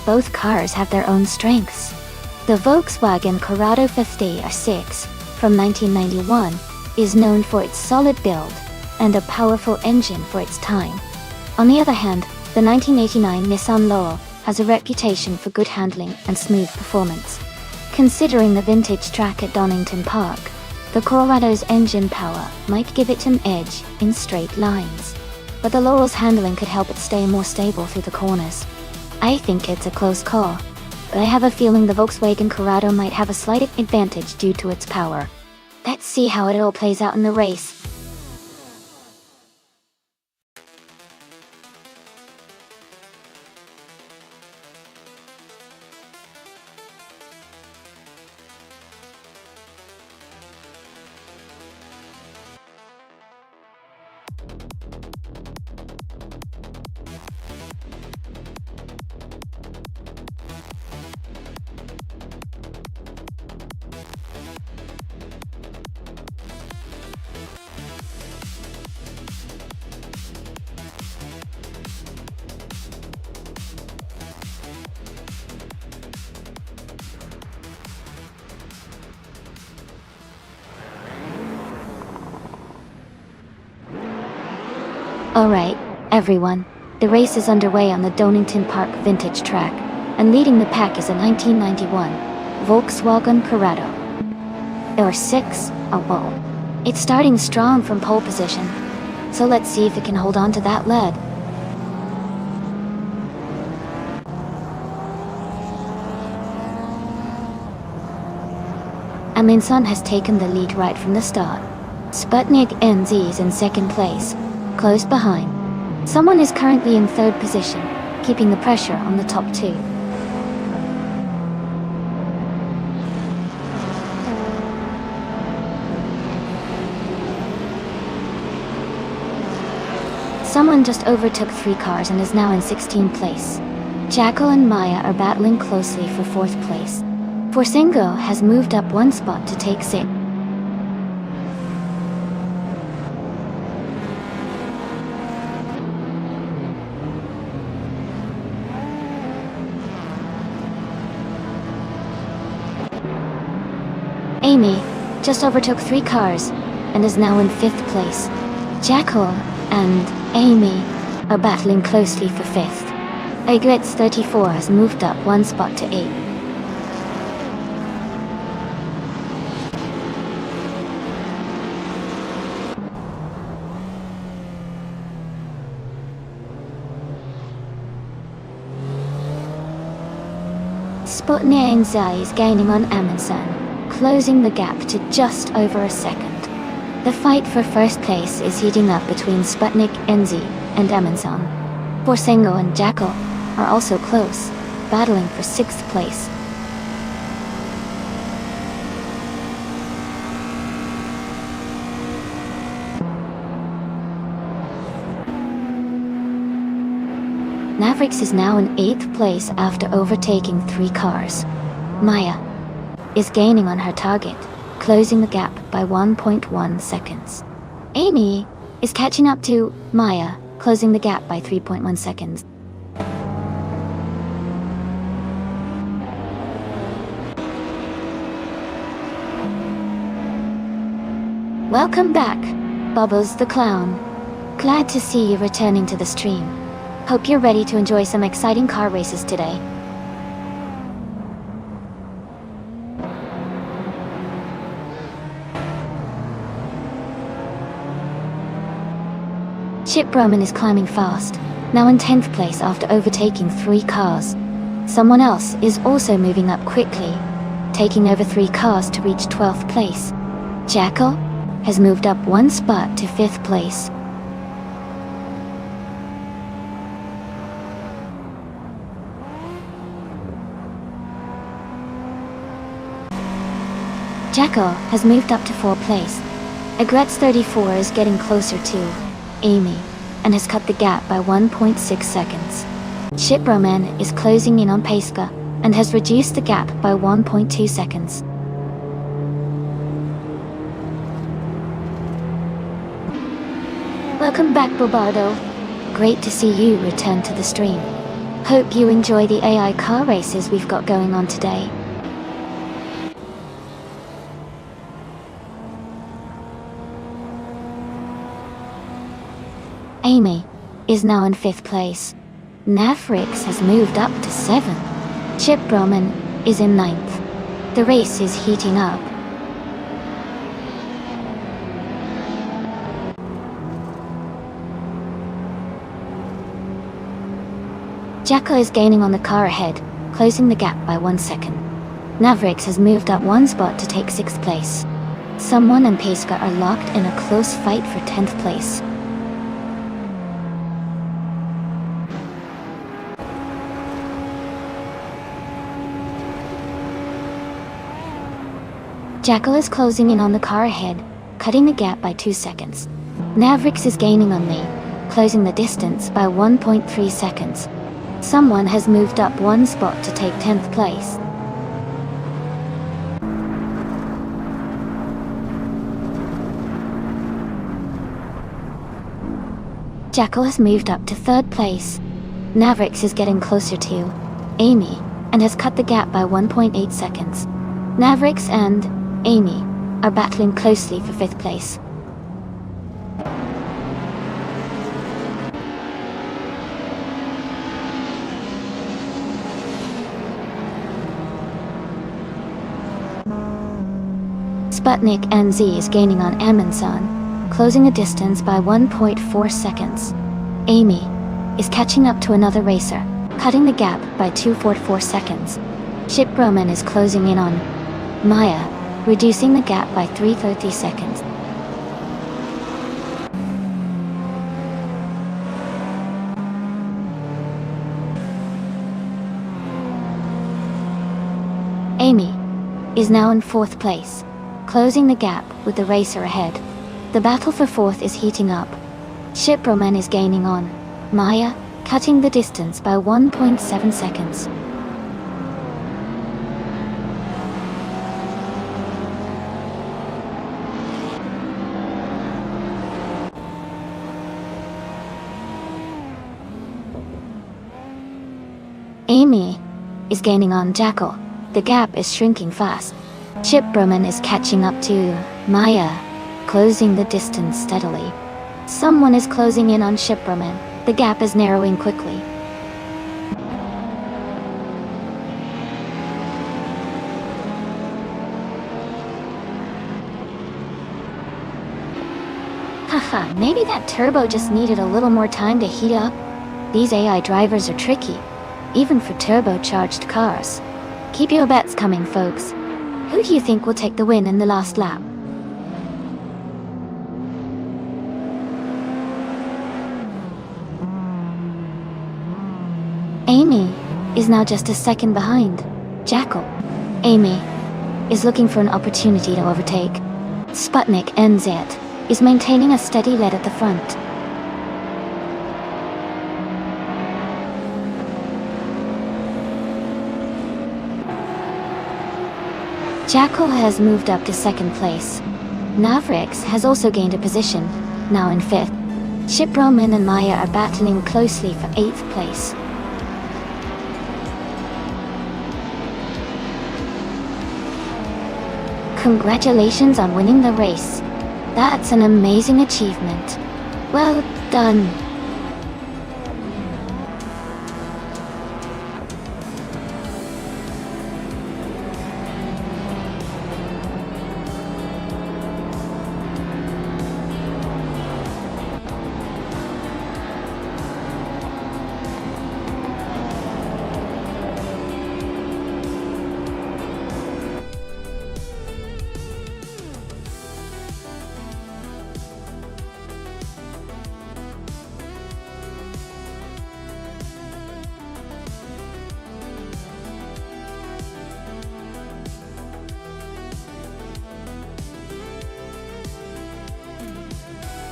Both cars have their own strengths. The Volkswagen Corrado 50 R6 from 1991 is known for its solid build and a powerful engine for its time. On the other hand, the 1989 Nissan Laurel has a reputation for good handling and smooth performance. Considering the vintage track at Donington Park, the Corrado's engine power might give it an edge in straight lines, but the Laurel's handling could help it stay more stable through the corners. I think it's a close call, but I have a feeling the Volkswagen Corrado might have a slight advantage due to its power. Let's see how it all plays out in the race. Alright, everyone, the race is underway on the Donington Park Vintage track, and leading the pack is a 1991 Volkswagen Corrado R6. Oh whoa. It's starting strong from pole position, so let's see if it can hold on to that lead. Aminson has taken the lead right from the start. Sputnik NZ is in second place, close behind. Someone is currently in third position, keeping the pressure on the top two. Someone just overtook 3 cars and is now in 16th place. Jackal and Maya are battling closely for 4th place. Forsingo has moved up 1 spot to take 6th. Amy just overtook 3 cars and is now in 5th place. Jackal and Amy are battling closely for 5th. Egrets 34 has moved up 1 spot to 8. Sputnik NZ is gaining on Amundsen, closing the gap to just over a second. The fight for first place is heating up between Sputnik NZ and Amundsen. Borsengo and Jackal are also close, battling for 6th place. Mavericks is now in 8th place after overtaking 3 cars. Maya is gaining on her target, closing the gap by 1.1 seconds. Amy is catching up to Maya, closing the gap by 3.1 seconds. Welcome back, Bubbles the Clown. Glad to see you returning to the stream. Hope you're ready to enjoy some exciting car races today. Chip Roman is climbing fast, now in 10th place after overtaking 3 cars. Someone else is also moving up quickly, taking over 3 cars to reach 12th place. Jackal has moved up 1 spot to 5th place. Jackal has moved up to 4th place. Egrets 34 is getting closer to Amy and has cut the gap by 1.6 seconds. Shiproman is closing in on Paiska and has reduced the gap by 1.2 seconds. Welcome back, Bobardo. Great to see you return to the stream. Hope you enjoy the AI car races we've got going on today. Amy is now in 5th place. Navrix has moved up to 7th. Chip Roman is in 9th. The race is heating up. Jackal is gaining on the car ahead, closing the gap by 1 second. Navrix has moved up 1 spot to take 6th place. Someone and Paiska are locked in a close fight for 10th place. Jackal is closing in on the car ahead, cutting the gap by 2 seconds. Navrix is gaining on me, closing the distance by 1.3 seconds. Someone has moved up 1 spot to take 10th place. Jackal has moved up to 3rd place. Navrix is getting closer to Amy and has cut the gap by 1.8 seconds. Navrix and Amy are battling closely for 5th place. Sputnik NZ is gaining on Amundsen, closing a distance by 1.4 seconds. Amy is catching up to another racer, cutting the gap by 2.4 seconds. Chip Roman is closing in on Maya, reducing the gap by 3.30 seconds. Amy is now in 4th place, closing the gap with the racer ahead. The battle for 4th is heating up. Shiproman is gaining on Maya, cutting the distance by 1.7 seconds. Amy is gaining on Jackal. The gap is shrinking fast. Chip Broman is catching up to Maya, closing the distance steadily. Someone is closing in on Chip Broman. The gap is narrowing quickly. Haha, maybe that turbo just needed a little more time to heat up. These AI drivers are tricky, even for turbocharged cars. Keep your bets coming, folks. Who do you think will take the win in the last lap? Amy is now just a second behind Jackal. Amy is looking for an opportunity to overtake. Sputnik NZ is maintaining a steady lead at the front. Jackal has moved up to second place. Navrix has also gained a position, now in fifth. Chip Broman and Maya are battling closely for 8th place. Congratulations on winning the race. That's an amazing achievement. Well done.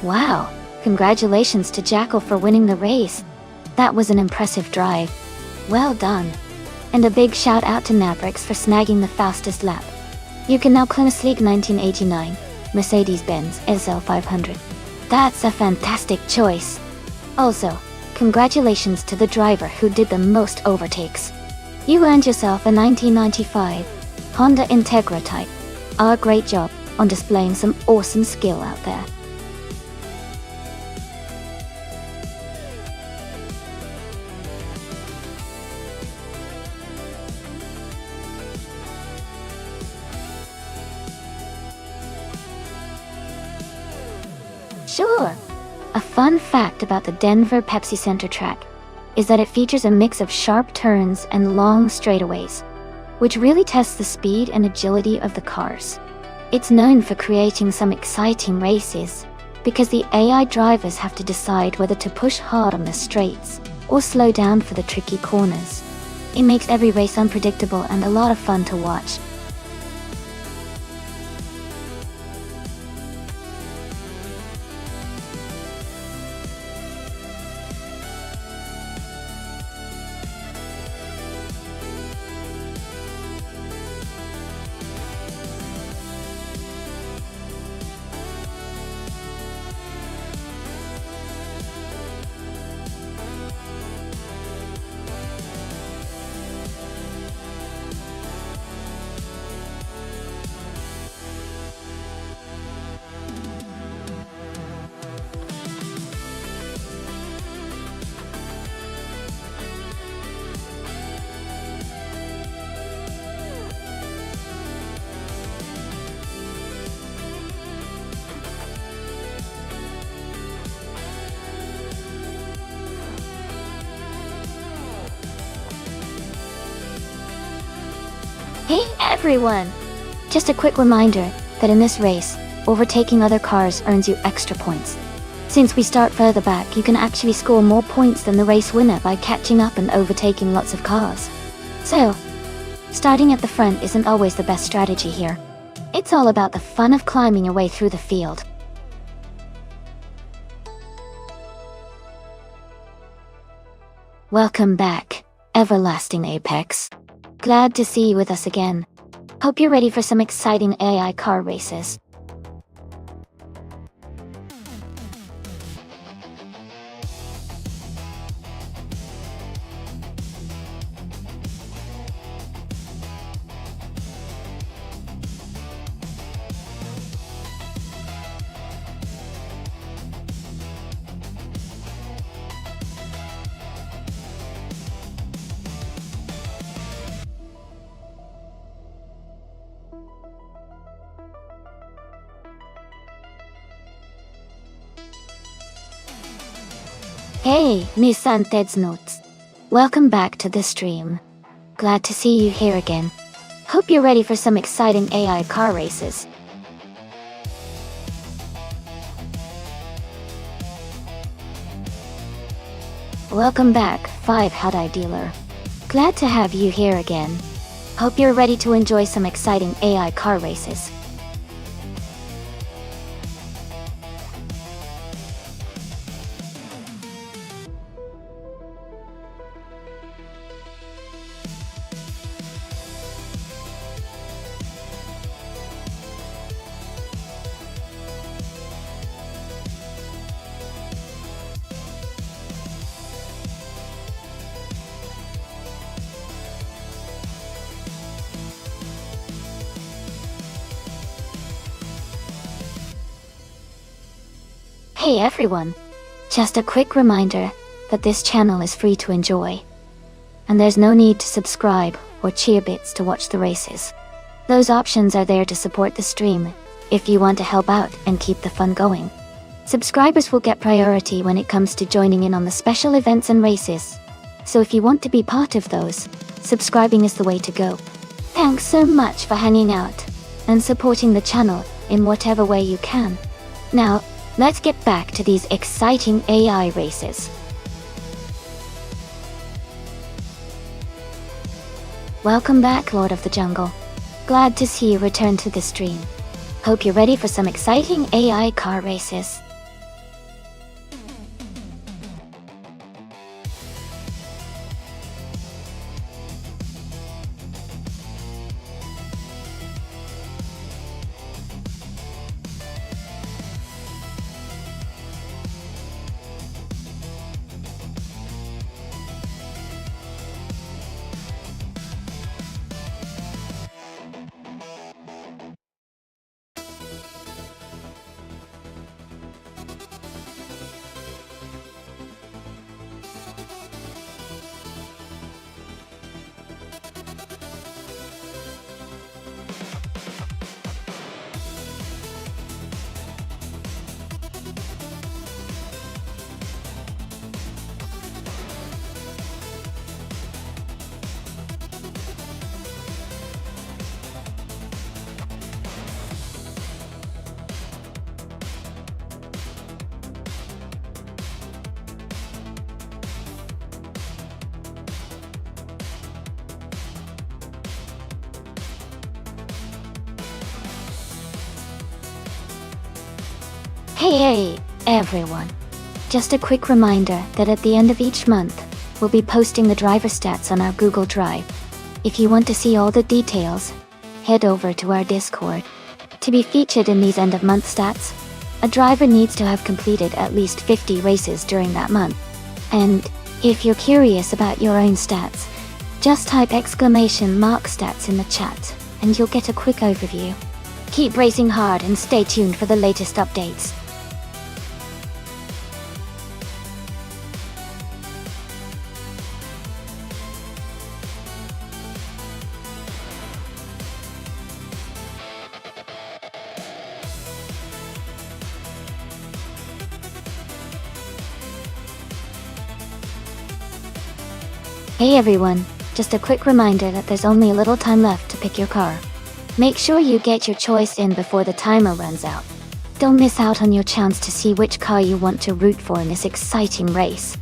Wow, congratulations to Jackal for winning the race. That was an impressive drive. Well done. And a big shout out to Navrix for snagging the fastest lap. You can now claim a sleek 1989 Mercedes-Benz SL500. That's a fantastic choice. Also, congratulations to the driver who did the most overtakes. You earned yourself a 1995 Honda Integra Type. A great job on displaying some awesome skill out there. Sure. A fun fact about the Denver Pepsi Center track is that it features a mix of sharp turns and long straightaways, which really tests the speed and agility of the cars. It's known for creating some exciting races, because the AI drivers have to decide whether to push hard on the straights or slow down for the tricky corners. It makes every race unpredictable and a lot of fun to watch. Hey everyone! Just a quick reminder that in this race, overtaking other cars earns you extra points. Since we start further back, you can actually score more points than the race winner by catching up and overtaking lots of cars. So, starting at the front isn't always the best strategy here. It's all about the fun of climbing your way through the field. Welcome back, Everlasting Apex. Glad to see you with us again. Hope you're ready for some exciting AI car races. Hey, Nissan Ted's Notes. Welcome back to the stream. Glad to see you here again. Hope you're ready for some exciting AI car races. Welcome back, 5 Hyundai dealer. Glad to have you here again. Hope you're ready to enjoy some exciting AI car races. Hey everyone! Just a quick reminder that this channel is free to enjoy. And there's no need to subscribe or cheer bits to watch the races. Those options are there to support the stream, if you want to help out and keep the fun going. Subscribers will get priority when it comes to joining in on the special events and races. So if you want to be part of those, subscribing is the way to go. Thanks so much for hanging out and supporting the channel in whatever way you can. Now, let's get back to these exciting AI races. Welcome back, Lord of the Jungle. Glad to see you return to the stream. Hope you're ready for some exciting AI car races. Hey everyone! Just a quick reminder that at the end of each month, we'll be posting the driver stats on our Google Drive. If you want to see all the details, head over to our Discord. To be featured in these end-of-month stats, a driver needs to have completed at least 50 races during that month. And if you're curious about your own stats, just type !stats in the chat, and you'll get a quick overview. Keep racing hard and stay tuned for the latest updates. Hey everyone, just a quick reminder that there's only a little time left to pick your car. Make sure you get your choice in before the timer runs out. Don't miss out on your chance to see which car you want to root for in this exciting race.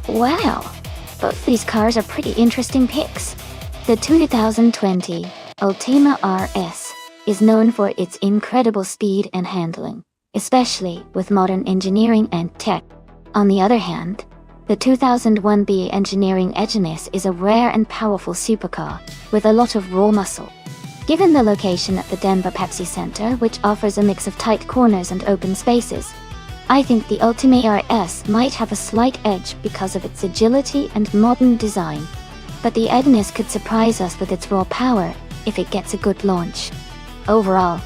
Wow! Both these cars are pretty interesting picks. The 2020 Ultima RS is known for its incredible speed and handling, especially with modern engineering and tech. On the other hand, the 2001B engineering edginess is a rare and powerful supercar with a lot of raw muscle. Given the location at the Denver Pepsi Center, which offers a mix of tight corners and open spaces, I think the Ultima RS might have a slight edge because of its agility and modern design. But the edginess could surprise us with its raw power if it gets a good launch. Overall,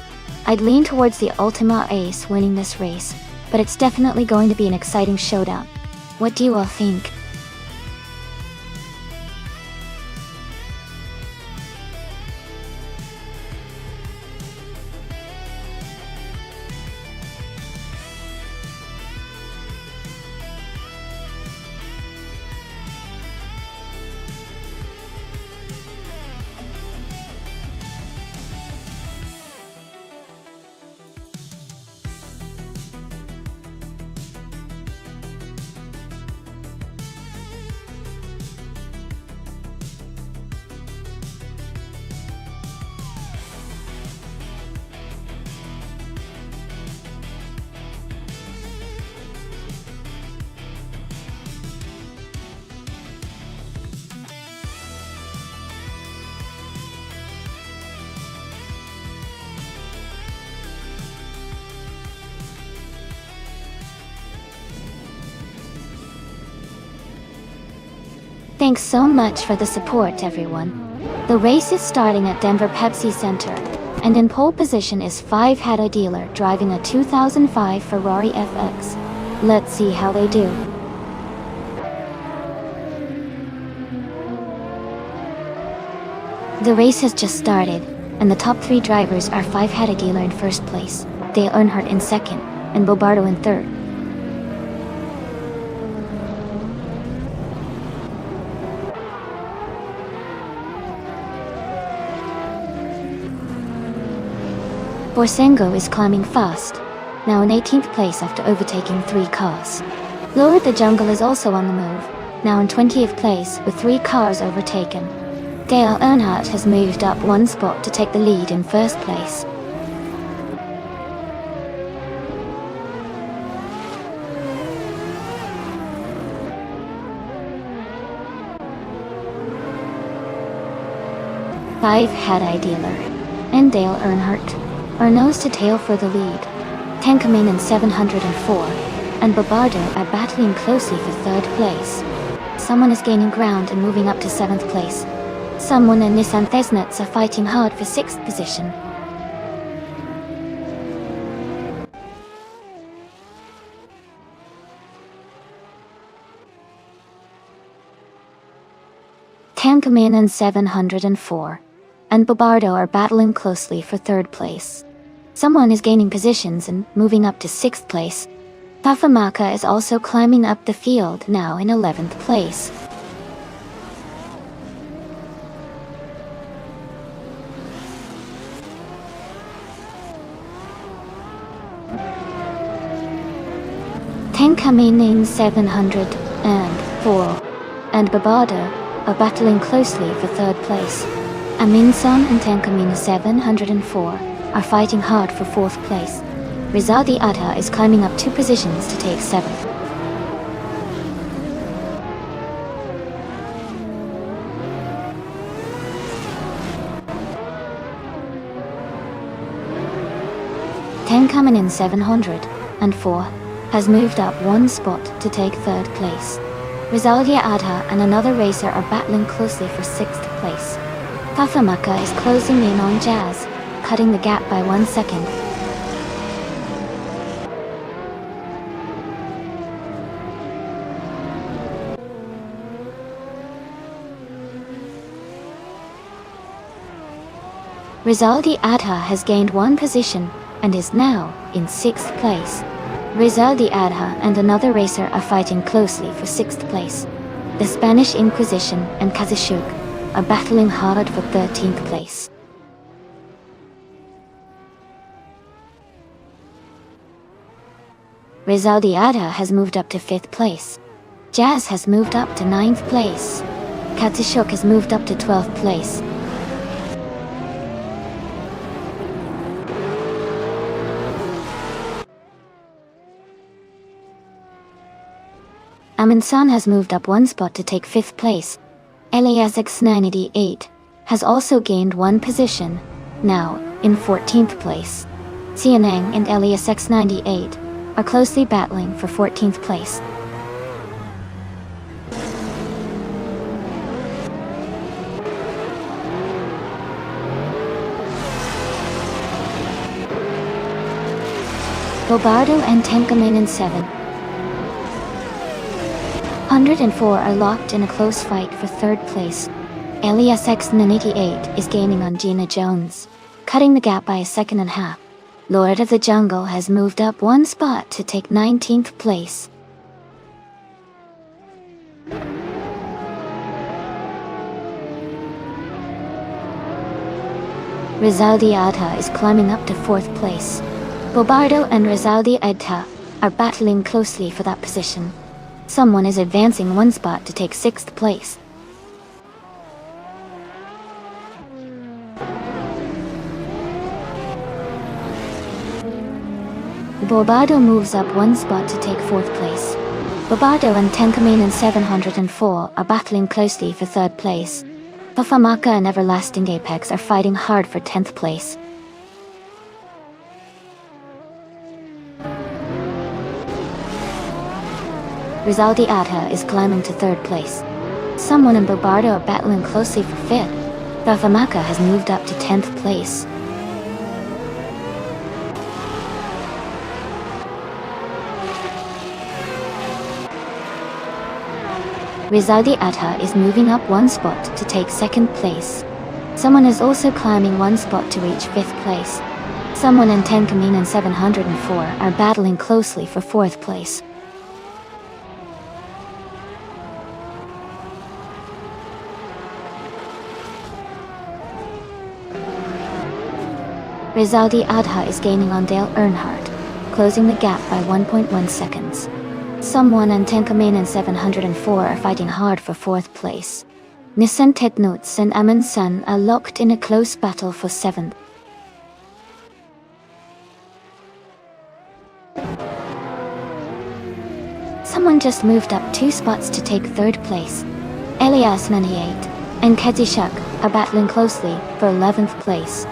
I'd lean towards the Ultima RS winning this race, but it's definitely going to be an exciting showdown. What do you all think? Thanks so much for the support, everyone. The race is starting at Denver Pepsi Center, and in pole position is 5-head dealer driving a 2005 Ferrari FX. Let's see how they do. The race has just started, and the top 3 drivers are 5-head dealer in first place, Dale Earnhardt in second, and Bobardo in third. Borsengo is climbing fast, now in 18th place after overtaking 3 cars. Lower the Jungle is also on the move, now in 20th place with 3 cars overtaken. Dale Earnhardt has moved up 1 spot to take the lead in first place. Five-head dealer and Dale Earnhardt are nose to tail for the lead. Tankaman in 704 and Bobardo are battling closely for 3rd place. Someone is gaining ground and moving up to 7th place. Someone and Nissan Thesnets are fighting hard for 6th position. Tankaman in 704 and Bobardo are battling closely for 3rd place. Someone is gaining positions and moving up to 6th place. Tafamaka is also climbing up the field, now in 11th place. Tankaman in 704 and Bobardo are battling closely for 3rd place. Aminson and Tankaman 704 are fighting hard for 4th place. Rizadi Atta is climbing up 2 positions to take 7th. Tankaman in 704 has moved up 1 spot to take 3rd place. Rizaldia Atta and another racer are battling closely for 6th place. Tafamaka is closing in on Jazz, cutting the gap by 1 second. Rizaldi Atta has gained 1 position and is now in 6th place. Rizaldi Atta and another racer are fighting closely for 6th place. The Spanish Inquisition and Kazashuk are battling hard for 13th place. Rizaldi Atta has moved up to 5th place. Jazz has moved up to 9th place. Katsushuk has moved up to 12th place. Amin-san has moved up 1 spot to take 5th place. LASX988 has also gained 1 position, now in 14th place. Xianeng and LASX98 are closely battling for 14th place. Bobardo and Tenkamen in 7. 104 are locked in a close fight for 3rd place. LASX988 is gaining on Gina Jones, cutting the gap by a second and a half. Lord of the Jungle has moved up 1 spot to take 19th place. Rizaldi Adha is climbing up to 4th place. Bobardo and Rizaldi Adha are battling closely for that position. Someone is advancing 1 spot to take 6th place. Bobardo moves up 1 spot to take 4th place. Bobardo and Tenkamen in 704 are battling closely for 3rd place. Bafamaka and Everlasting Apex are fighting hard for 10th place. Rizaldi Adha is climbing to 3rd place. Someone and Bobardo are battling closely for 5th. Bafamaka has moved up to 10th place. Rizaldi Adha is moving up 1 spot to take 2nd place. Someone is also climbing 1 spot to reach 5th place. Someone and Tenkamen in 704 are battling closely for 4th place. Rizaldi Adha is gaining on Dale Earnhardt, closing the gap by 1.1 seconds. Someone and Tenkamen in 704 are fighting hard for 4th place. Nissan Tetnuts and Amin-san are locked in a close battle for 7th. Someone just moved up 2 spots to take 3rd place. Elias 98 and Katsushuk are battling closely for 11th place.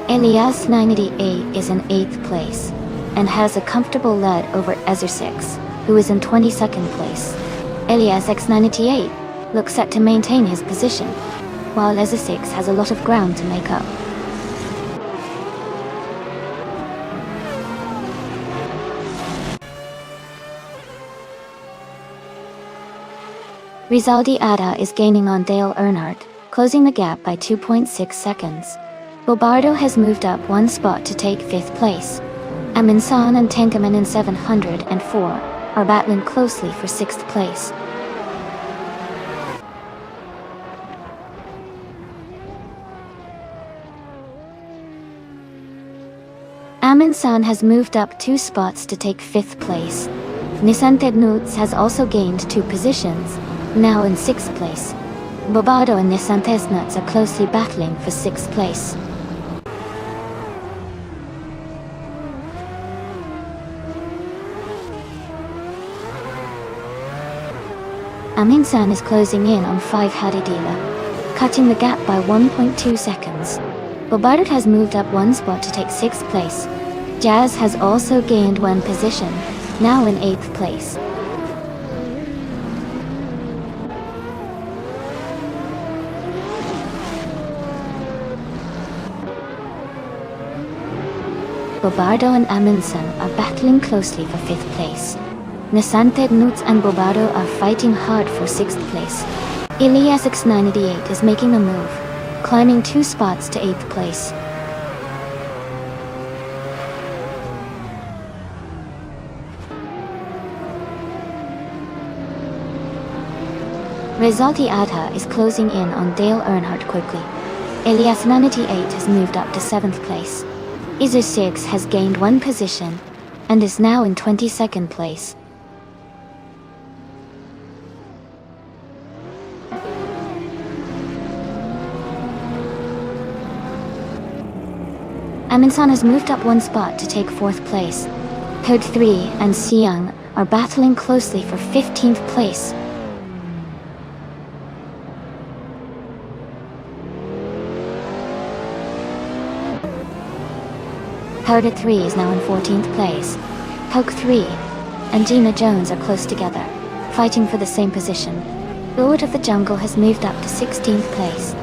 Elias 988 is in 8th place, and has a comfortable lead over Ezer6, who is in 22nd place. Elias X988 looks set to maintain his position, while Ezer6 has a lot of ground to make up. Rizaldi Adha is gaining on Dale Earnhardt, closing the gap by 2.6 seconds. Bobardo has moved up 1 spot to take 5th place. Amin-san and Tenkamen in 704 are battling closely for 6th place. Amin-san has moved up 2 spots to take 5th place. Nissan Tetnuts has also gained 2 positions, now in 6th place. Bobardo and Nissan Tetnuts are closely battling for 6th place. Amin-san is closing in on 5 Hadidila, cutting the gap by 1.2 seconds. Bobardo has moved up 1 spot to take 6th place. Jazz has also gained 1 position, now in 8th place. Bobardo and Amin-san are battling closely for 5th place. Nissan Tetnuts and Bobardo are fighting hard for 6th place. Elias X988 is making a move, climbing 2 spots to 8th place. Rizaldi Adha is closing in on Dale Earnhardt quickly. Elias 98 has moved up to 7th place. Izu 6 has gained 1 position and is now in 22nd place. Aminsan has moved up 1 spot to take 4th place. Code 3 and Siyoung are battling closely for 15th place. Powder 3 is now in 14th place. Poke 3 and Gina Jones are close together, fighting for the same position. Lord of the Jungle has moved up to 16th place.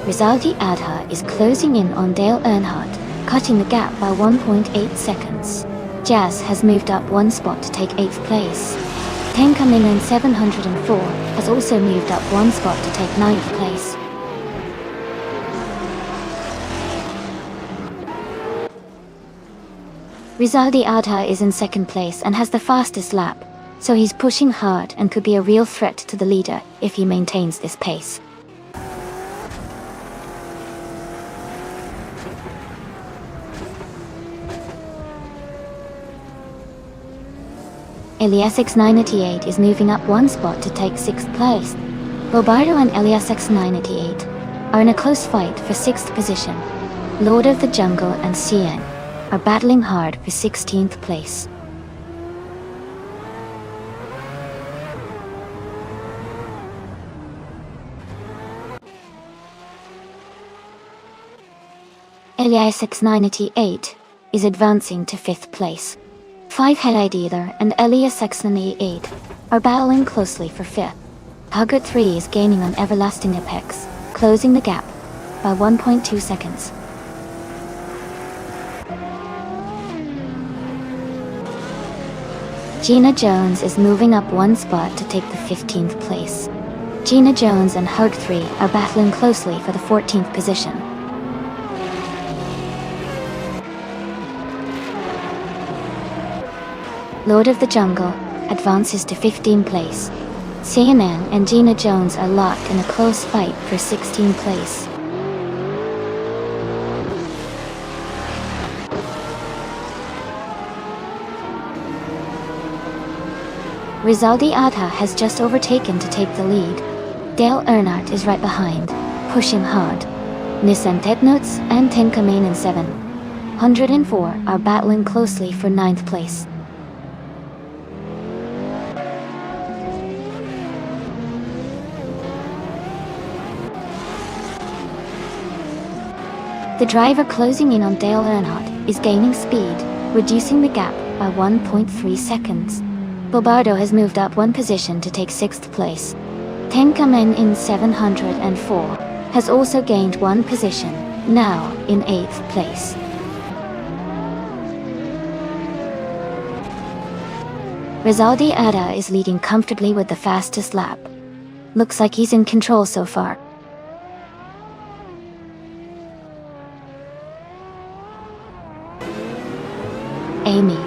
Rizaldi Adha is closing in on Dale Earnhardt, cutting the gap by 1.8 seconds. Jazz has moved up 1 spot to take 8th place. Tenka Minen 704 has also moved up 1 spot to take 9th place. Rizaldi Adha is in 2nd place and has the fastest lap, so he's pushing hard and could be a real threat to the leader if he maintains this pace. Elias X988 is moving up 1 spot to take 6th place. Bobardo and Elias X988 are in a close fight for 6th position. Lord of the Jungle and Siyoung are battling hard for 16th place. Elias X988 is advancing to 5th place. 5 Helai Dealer and Elias X988 are battling closely for 5th. Hugger 3 is gaining on Everlasting Apex, closing the gap by 1.2 seconds. Gina Jones is moving up 1 spot to take the 15th place. Gina Jones and Hug 3 are battling closely for the 14th position. Lord of the Jungle advances to 15th place. CNN and Gina Jones are locked in a close fight for 16th place. Rizaldi Adha has just overtaken to take the lead. Dale Earnhardt is right behind, pushing hard. Nissan Tetnotes and Tenkamen in 704 are battling closely for 9th place. The driver closing in on Dale Earnhardt is gaining speed, reducing the gap by 1.3 seconds. Bobardo has moved up 1 position to take 6th place. Tenkamen in 704 has also gained 1 position, now in 8th place. Rizaldi Adha is leading comfortably with the fastest lap. Looks like he's in control so far. Amy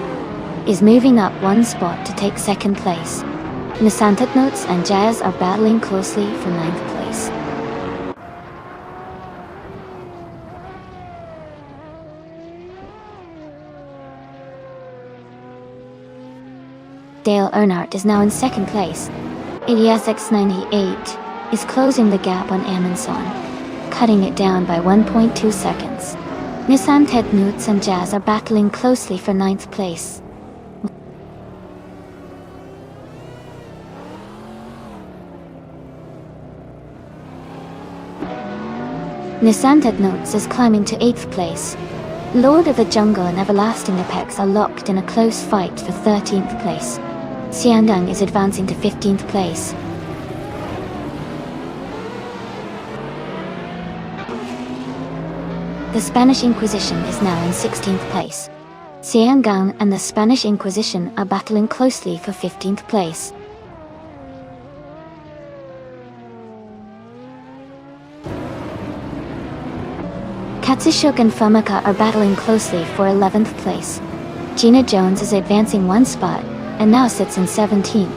is moving up 1 spot to take 2nd place. Nisantat Notes and Jazz are battling closely for 9th place. Dale Earnhardt is now in 2nd place. Elias X98 is closing the gap on Amundsen, cutting it down by 1.2 seconds. Nissan Tetnuts and Jazz are battling closely for 9th place. Nissan Tetnuts is climbing to 8th place. Lord of the Jungle and Everlasting Apex are locked in a close fight for 13th place. Xiangdang is advancing to 15th place. The Spanish Inquisition is now in 16th place. Xianggang and the Spanish Inquisition are battling closely for 15th place. Katsushuk and Famaka are battling closely for 11th place. Gina Jones is advancing one spot, and now sits in 17th.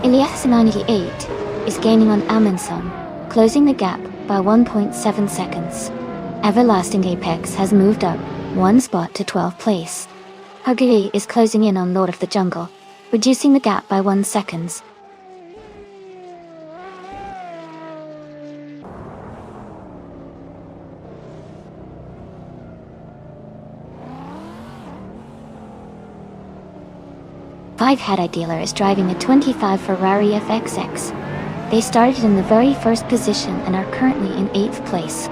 Elias 98 is gaining on Amundsen, closing the gap by 1.7 seconds. Everlasting Apex has moved up one spot to 12th place. Huguri is closing in on Lord of the Jungle, reducing the gap by 1 second. Five-Head Idealer is driving a 25 Ferrari FXX. They started in the very first position and are currently in 8th place.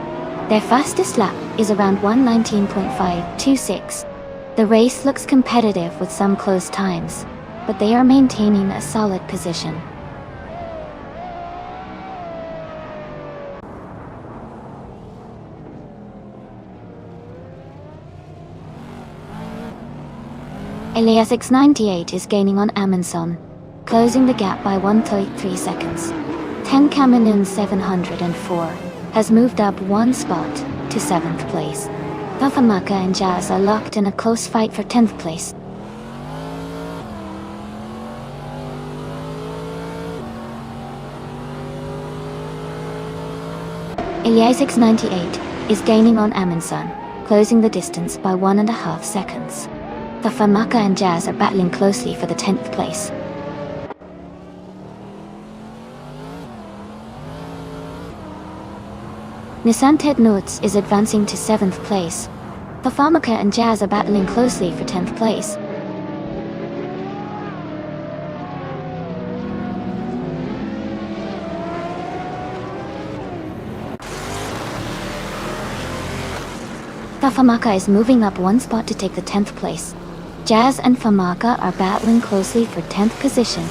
Their fastest lap is around 1:19.526. The race looks competitive with some close times, but they are maintaining a solid position. Elias X98 is gaining on Amundsen, closing the gap by 1.3 seconds. Tenkamen 704 has moved up one spot to 7th place. Fafamaka and Jazz are locked in a close fight for 10th place. Elias X98 is gaining on Amundsen, closing the distance by 1.5 seconds. Fafamaka and Jazz are battling closely for the 10th place. Nissan Ted Notes is advancing to 7th place. Fafamaka and Jazz are battling closely for 10th place. Fafamaka is moving up one spot to take the 10th place. Jazz and Famaka are battling closely for 10th position.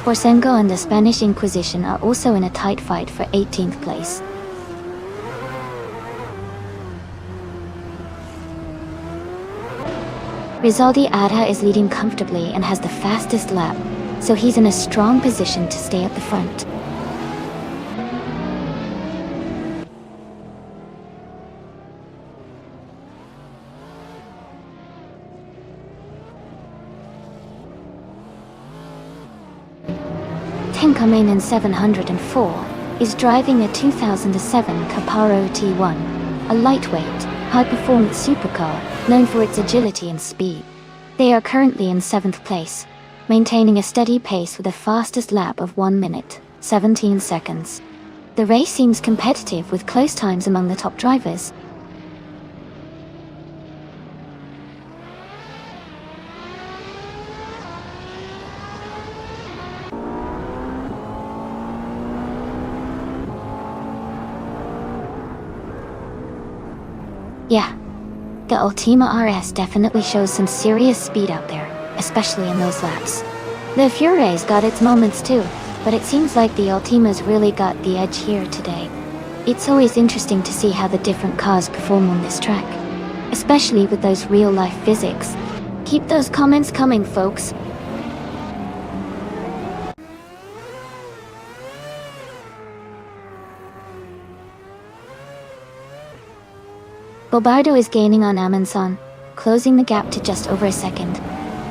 Forsengo and the Spanish Inquisition are also in a tight fight for 18th place. Rizaldi Adha is leading comfortably and has the fastest lap, so he's in a strong position to stay at the front. Tenkamen 704 is driving a 2007 Caparo T1, a lightweight, high-performance supercar known for its agility and speed. They are currently in 7th place, maintaining a steady pace with a fastest lap of 1 minute, 17 seconds. The race seems competitive with close times among the top drivers. Yeah, the Ultima RS definitely shows some serious speed out there, especially in those laps. The Fure's got its moments too, but it seems like the Ultima's really got the edge here today. It's always interesting to see how the different cars perform on this track, especially with those real-life physics. Keep those comments coming, folks. Bobardo is gaining on Amundsen, closing the gap to just over a second.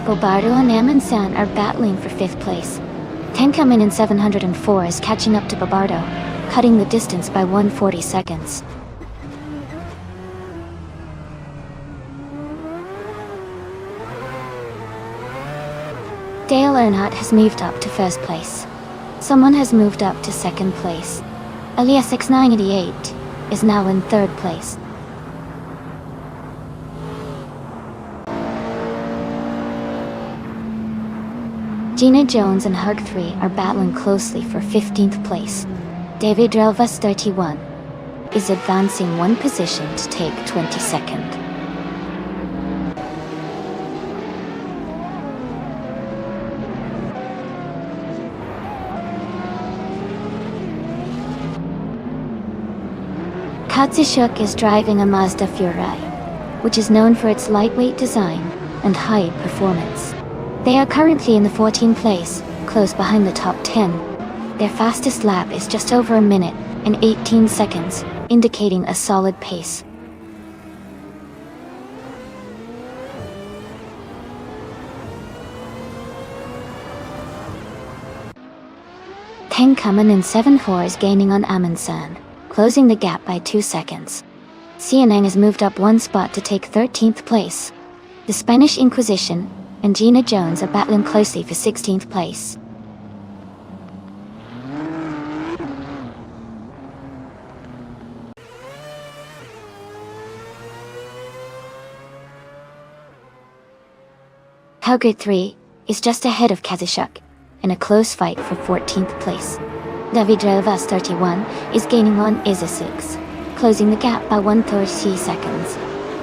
Bobardo and Amundsen are battling for 5th place. Tenkamen 704 is catching up to Bobardo, cutting the distance by 140 seconds. Dale Earnhardt has moved up to 1st place. Someone has moved up to 2nd place. Elias X988 is now in 3rd place. Gina Jones and Hug 3 are battling closely for 15th place. David Relvas 31 is advancing one position to take 22nd. Katsushuk is driving a Mazda Furai, which is known for its lightweight design and high performance. They are currently in the 14th place, close behind the top 10. Their fastest lap is just over a minute and 18 seconds, indicating a solid pace. Tenkamen in 7-4 is gaining on Amundsen, closing the gap by 2 seconds. Cianang has moved up 1 spot to take 13th place. The Spanish Inquisition and Gina Jones are battling closely for 16th place. Helgrid 3 is just ahead of Kazushuk in a close fight for 14th place. David Relvas 31 is gaining on Isa 6, closing the gap by 130 seconds.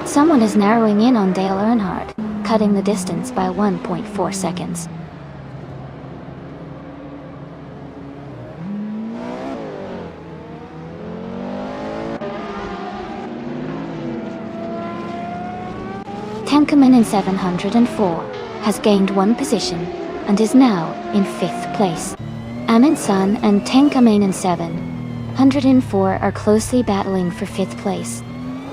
Someone is narrowing in on Dale Earnhardt, cutting the distance by 1.4 seconds. Tenkamen in 704 has gained 1 position and is now in 5th place. Amundsen and Tenkamen in 704 are closely battling for 5th place.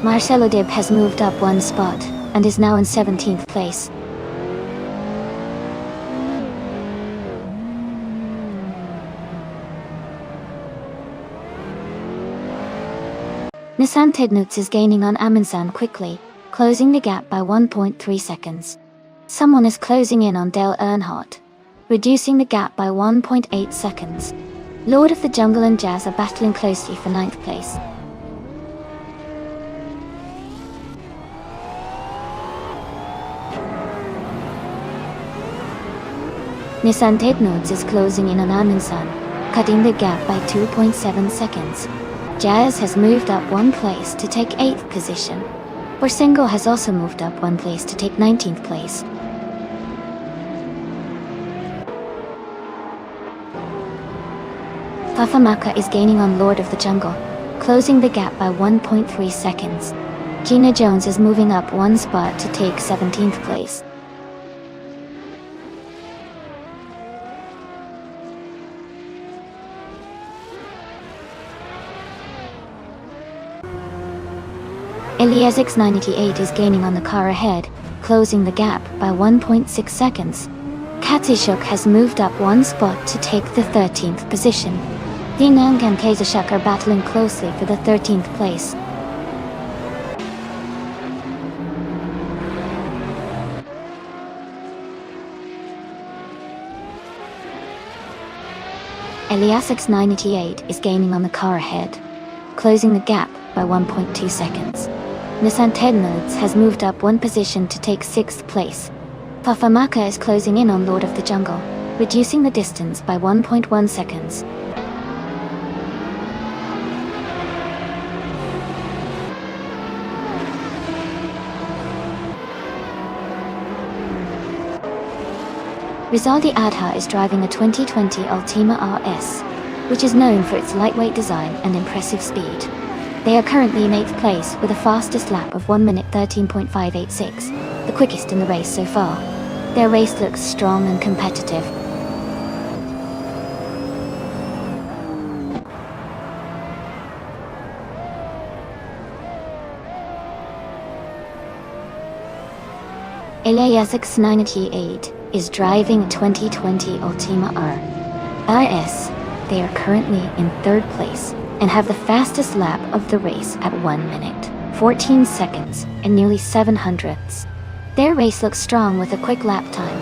Marcelo Dib has moved up 1 spot and is now in 17th place. Nissan Tednutz is gaining on Amundsen quickly, closing the gap by 1.3 seconds. Someone is closing in on Dale Earnhardt, reducing the gap by 1.8 seconds. Lord of the Jungle and Jazz are battling closely for 9th place. Nissan Tednutz is closing in on Amundsen, cutting the gap by 2.7 seconds. Jazz has moved up 1 place to take 8th position. Borsengo has also moved up 1 place to take 19th place. Fafamaka is gaining on Lord of the Jungle, closing the gap by 1.3 seconds. Gina Jones is moving up 1 spot to take 17th place. Eliasix 98 is gaining on the car ahead, closing the gap by 1.6 seconds. Kazushuk has moved up 1 spot to take the 13th position. Dinang and Kazushuk are battling closely for the 13th place. Eliasix 98 is gaining on the car ahead, closing the gap by 1.2 seconds. Nissan Tednutz has moved up 1 position to take 6th place. Fafamaka is closing in on Lord of the Jungle, reducing the distance by 1.1 seconds. Rizaldi Adha is driving a 2020 Altima RS, which is known for its lightweight design and impressive speed. They are currently in 8th place with a fastest lap of 1 minute 13.586, the quickest in the race so far. Their race looks strong and competitive. Eliasix 98 is driving a 2020 Altima RS. They are currently in 3rd place and have the fastest lap of the race at 1 minute, 14 seconds, and nearly 7 hundredths. Their race looks strong with a quick lap time.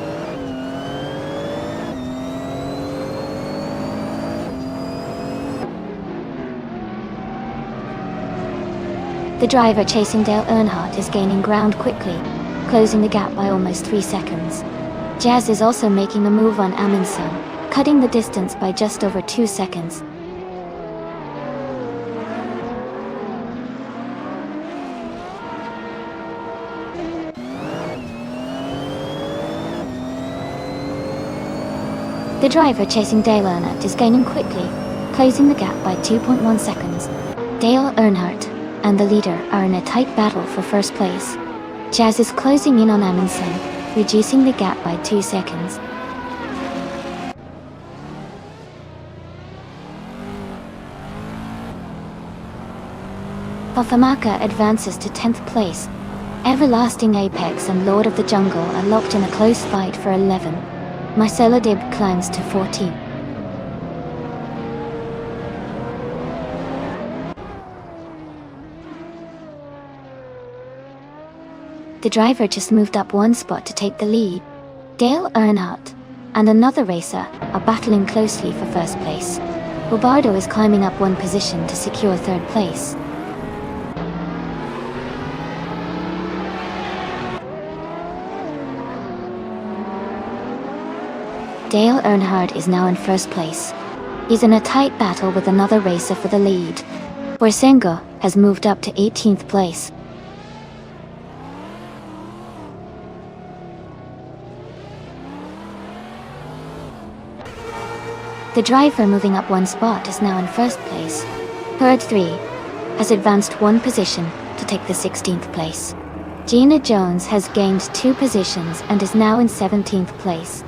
The driver chasing Dale Earnhardt is gaining ground quickly, closing the gap by almost 3 seconds. Jazz is also making a move on Amundsen, cutting the distance by just over 2 seconds. The driver chasing Dale Earnhardt is gaining quickly, closing the gap by 2.1 seconds. Dale Earnhardt and the leader are in a tight battle for 1st place. Jazz is closing in on Amundsen, reducing the gap by 2 seconds. Pofamaka advances to 10th place. Everlasting Apex and Lord of the Jungle are locked in a close fight for 11. Marcelo Dib climbs to 14. The driver just moved up one spot to take the lead. Dale Earnhardt and another racer are battling closely for first place. Robardo is climbing up one position to secure third place. Dale Earnhardt is now in first place. He's in a tight battle with another racer for the lead. Borsengo has moved up to 18th place. The driver moving up one spot is now in first place. Herd 3 has advanced one position to take the 16th place. Gina Jones has gained 2 positions and is now in 17th place.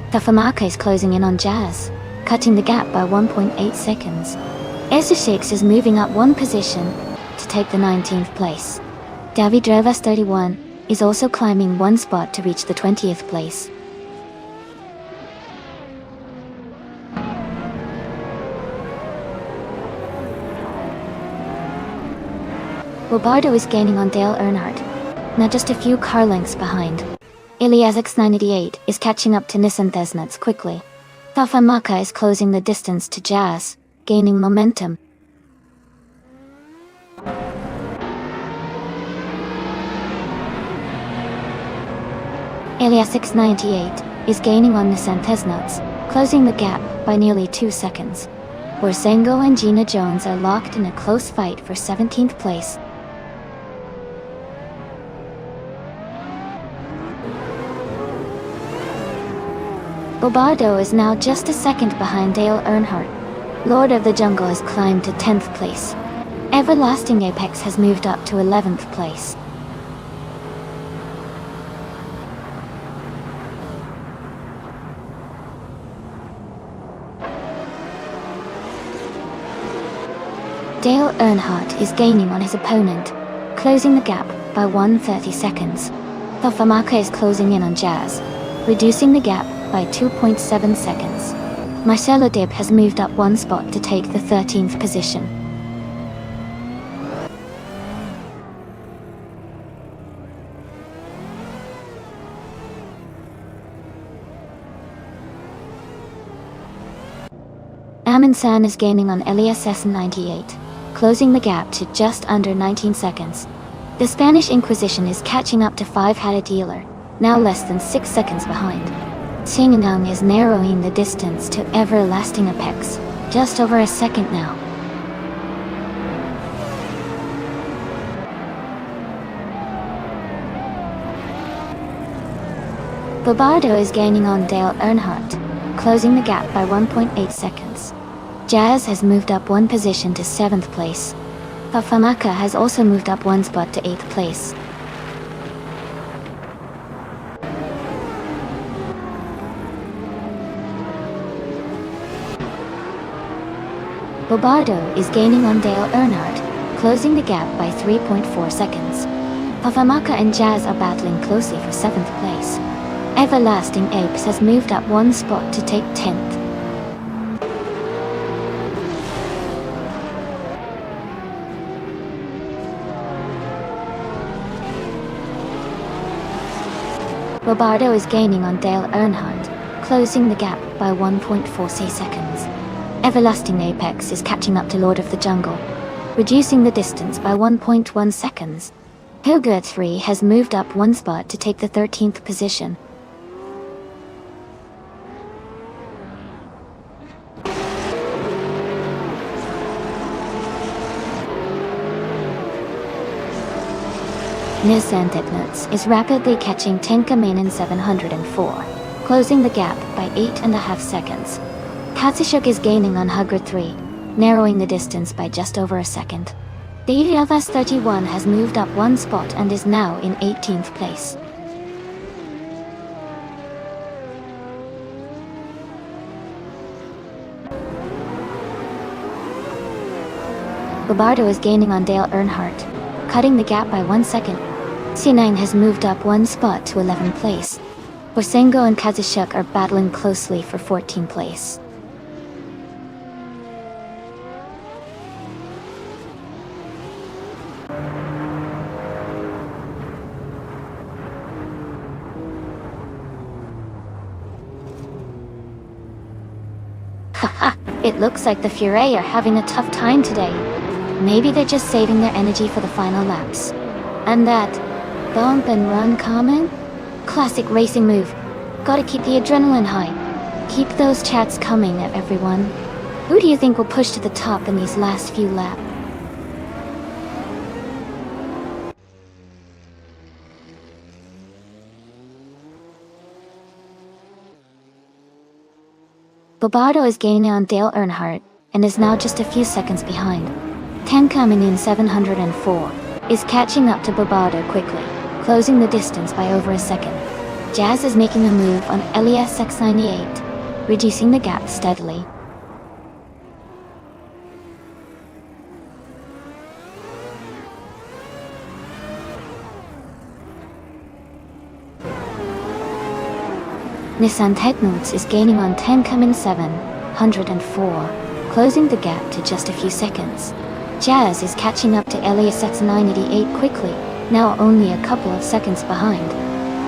Pofamaka is closing in on Jazz, cutting the gap by 1.8 seconds. Essex is moving up one position to take the 19th place. David Drevas 31 is also climbing one spot to reach the 20th place. Robardo is gaining on Dale Earnhardt, now just a few car lengths behind. Iliasix 988 is catching up to Nissan Thesnats quickly. Pofamaka is closing the distance to Jazz, gaining momentum. Iliasix 98 is gaining on Nissan Thesnats, closing the gap by nearly 2 seconds. Borsengo and Gina Jones are locked in a close fight for 17th place. Robardo is now just a second behind Dale Earnhardt. Lord of the Jungle has climbed to 10th place. Everlasting Apex has moved up to 11th place. Dale Earnhardt is gaining on his opponent, closing the gap by 1:30 seconds. Pofamaka is closing in on Jazz, reducing the gap by 2.7 seconds. Marcelo Dib has moved up one spot to take the 13th position. Amin-san is gaining on Elias 98, closing the gap to just under 19 seconds. The Spanish Inquisition is catching up to 5 Hada Dealer, now less than 6 seconds behind. Singanang is narrowing the distance to Everlasting Apex, just over a second now. Robardo is gaining on Dale Earnhardt, closing the gap by 1.8 seconds. Jazz has moved up one position to 7th place. Pofamaka has also moved up one spot to 8th place. Robardo is gaining on Dale Earnhardt, closing the gap by 3.4 seconds. Pofamaka and Jazz are battling closely for 7th place. Everlasting Apes has moved up one spot to take 10th. Robardo is gaining on Dale Earnhardt, closing the gap by 1.4 seconds. Everlasting Apex is catching up to Lord of the Jungle, reducing the distance by 1.1 seconds. Hilgert 3 has moved up one spot to take the 13th position. Nissan Thesnats is rapidly catching Tenka Mainen 704, closing the gap by 8.5 seconds. Katsushuk is gaining on Hugger 3, narrowing the distance by just over a second. Deiryavas 31 has moved up one spot and is now in 18th place. Bobardo is gaining on Dale Earnhardt, cutting the gap by 1 second. C9 has moved up 1 spot to 11th place. Bosengo and Kazushuk are battling closely for 14th place. Haha, it looks like the Furet are having a tough time today. Maybe they're just saving their energy for the final laps. And that bump and run comment? Classic racing move. Gotta keep the adrenaline high. Keep those chats coming, everyone. Who do you think will push to the top in these last few laps? Bobardo is gaining on Dale Earnhardt, and is now just a few seconds behind. 10 coming in 704, is catching up to Bobardo quickly, closing the distance by over a second. Jazz is making a move on Elias X98, reducing the gap steadily. Nissan Technotes is gaining on 10 coming 704, closing the gap to just a few seconds. Jazz is catching up to Elias X988 quickly, now only a couple of seconds behind.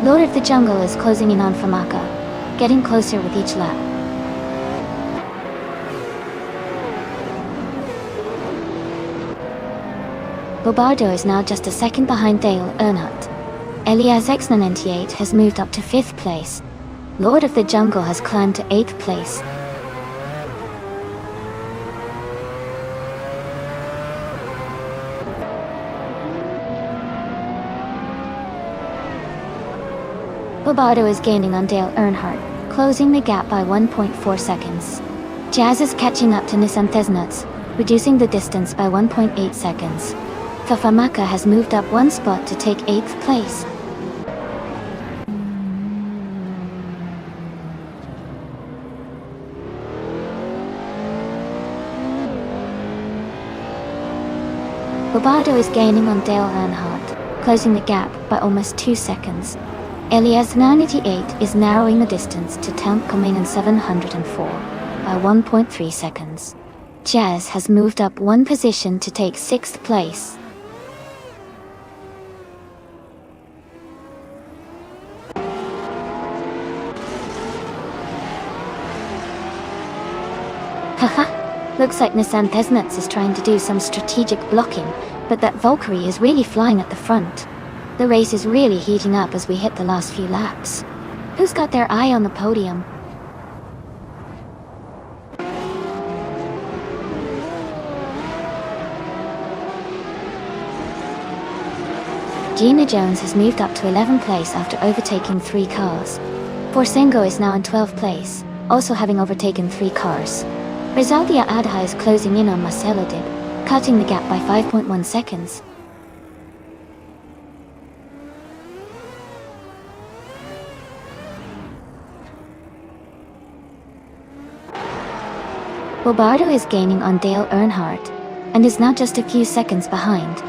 Lord of the Jungle is closing in on Famaka, getting closer with each lap. Bobardo is now just a second behind Dale Earnhardt. Elias X998 has moved up to 5th place. Lord of the Jungle has climbed to 8th place. Bobardo is gaining on Dale Earnhardt, closing the gap by 1.4 seconds. Jazz is catching up to Nissan Tesnuts, reducing the distance by 1.8 seconds. Fafamaka has moved up 1 spot to take 8th place. Bobardo is gaining on Dale Earnhardt, closing the gap by almost 2 seconds. Elias 988 is narrowing the distance to 10th coming in 704 by 1.3 seconds. Jazz has moved up 1 position to take 6th place. Haha, looks like Nissan Tesnuts is trying to do some strategic blocking, but that Valkyrie is really flying at the front. The race is really heating up as we hit the last few laps. Who's got their eye on the podium? Gina Jones has moved up to 11th place after overtaking 3 cars. Forsengo is now in 12th place, also having overtaken 3 cars. Rizaldia Adha is closing in on Marcelo Dib, cutting the gap by 5.1 seconds. Bobardo is gaining on Dale Earnhardt, and is now just a few seconds behind.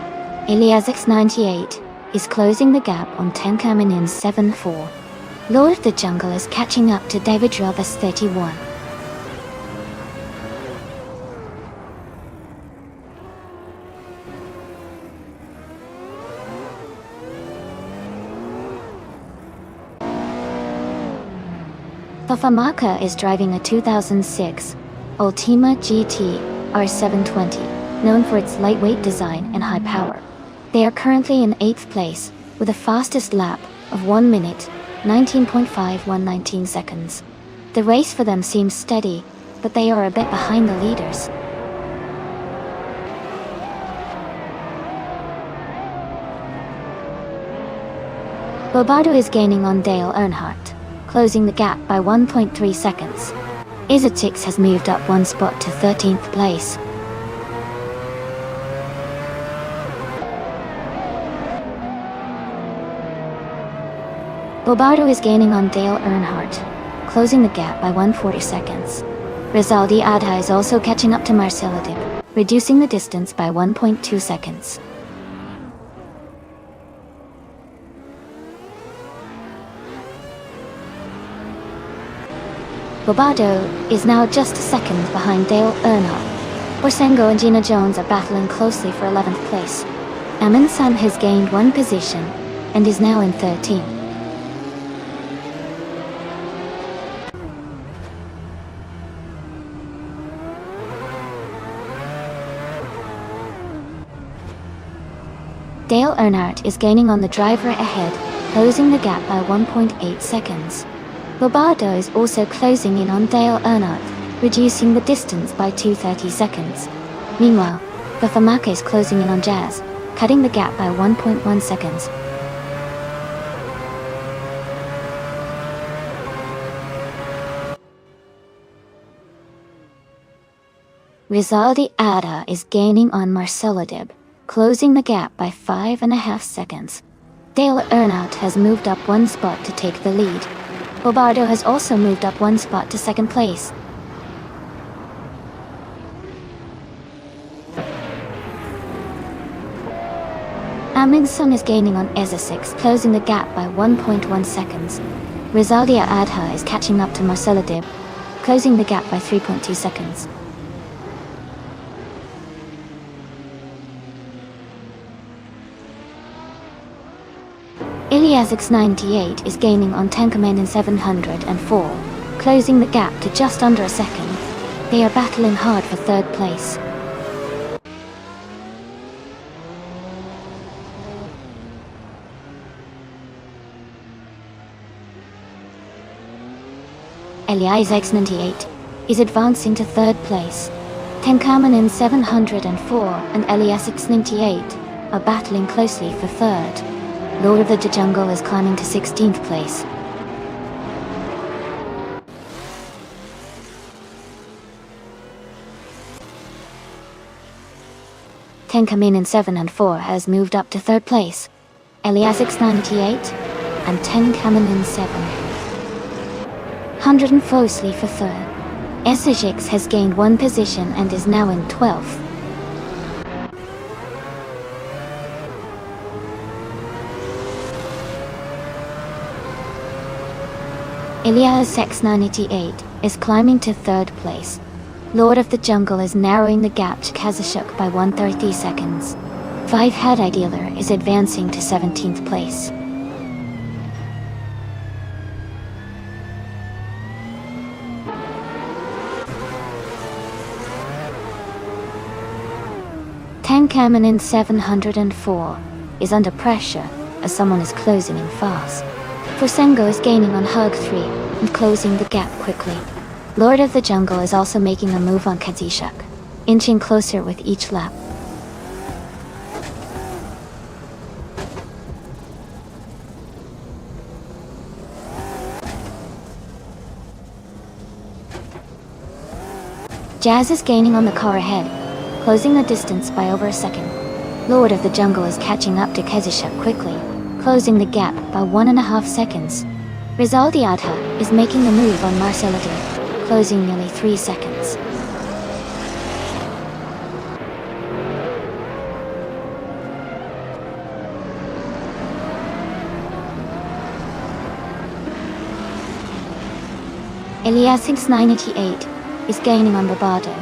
Elias X98 is closing the gap on 10 coming in 7.4. Lord of the Jungle is catching up to David Rovas 31. Fafamaka is driving a 2006 Ultima GT R720, known for its lightweight design and high power. They are currently in 8th place, with a fastest lap of 1 minute, 19.5119 seconds. The race for them seems steady, but they are a bit behind the leaders. Bobardo is gaining on Dale Earnhardt, closing the gap by 1.3 seconds. Izotix has moved up 1 spot to 13th place. Bobardo is gaining on Dale Earnhardt, closing the gap by 140 seconds. Rizaldi Adha is also catching up to Marcelo Dib. reducing the distance by 1.2 seconds. Bobado is now just a second behind Dale Earnhardt. Boursengo and Gina Jones are battling closely for 11th place. Amundsen has gained one position and is now in 13th. Dale Earnhardt is gaining on the driver ahead, closing the gap by 1.8 seconds. Bobado is also closing in on Dale Earnhardt, reducing the distance by 2.30 seconds. Meanwhile, Fafamaka is closing in on Jazz, cutting the gap by 1.1 seconds. Rizaldi Ada is gaining on Marcelo Dib, closing the gap by 5.5 seconds. Dale Earnhardt has moved up one spot to take the lead. Bobado has also moved up one spot to second place. Amundsen is gaining on Eza6, closing the gap by 1.1 seconds. Rizaldi Adha is catching up to Marcelo Dib, closing the gap by 3.2 seconds. Iliasix98 is gaining on Tenkamen in 704, closing the gap to just under a second. They are battling hard for third place. Iliasix98 is advancing to third place. Tenkamen in 704 and Iliasix98 are battling closely for third. Lord of the Jungle is climbing to 16th place. Tenkamen in 7 and 4 has moved up to third place. Iliasix98 and Tenkamen in 7. 100 closely for third. Esajix has gained one position and is now in 12th. Iliasix98 is climbing to third place. Lord of the Jungle is narrowing the gap to Kazashuk by 130 seconds. 5 Head Idealer is advancing to 17th place. Tenkamen in 704 is under pressure as someone is closing in fast. Boursengo is gaining on Hug 3 and closing the gap quickly. Lord of the Jungle is also making a move on Kazishuk, inching closer with each lap. Jazz is gaining on the car ahead, closing the distance by over a second. Lord of the Jungle is catching up to Kazishuk quickly, closing the gap by 1.5 seconds. Rizaldi Adha is making a move on Marcelo Dib, closing nearly 3 seconds. Iliasix98 is gaining on Bobado,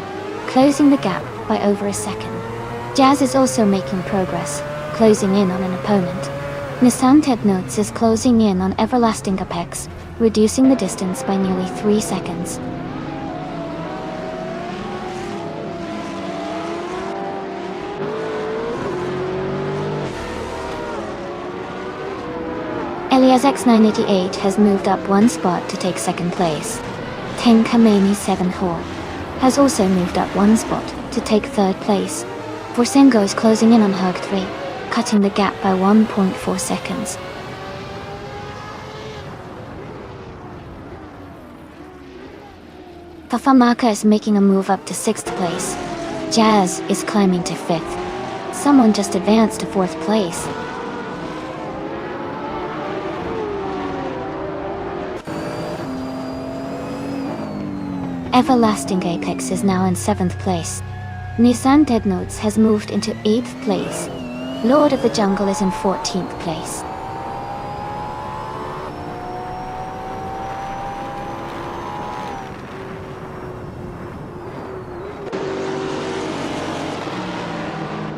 closing the gap by over a second. Jazz is also making progress, closing in on an opponent. Nissan Technotes is closing in on Everlasting Apex, reducing the distance by nearly 3 seconds. Iliasix988 has moved up one spot to take second place. Tenkameni 7 Hor has also moved up one spot to take third place. Boursengo is closing in on Hug 3, cutting the gap by 1.4 seconds. Fafamaka is making a move up to 6th place. Jazz is climbing to 5th. Someone just advanced to 4th place. Everlasting Apex is now in 7th place. Nissan Dead Notes has moved into 8th place. Lord of the Jungle is in 14th place.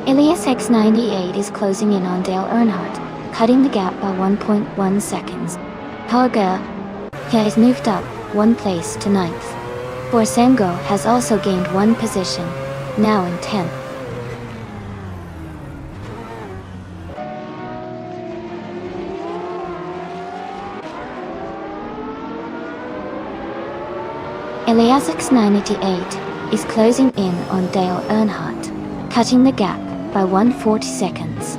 Elias X98 is closing in on Dale Earnhardt, cutting the gap by 1.1 seconds. However, he has moved up 1 place to 9th. Forsengo has also gained 1 position, now in 10th. Elias X98 is closing in on Dale Earnhardt, cutting the gap by 140 seconds.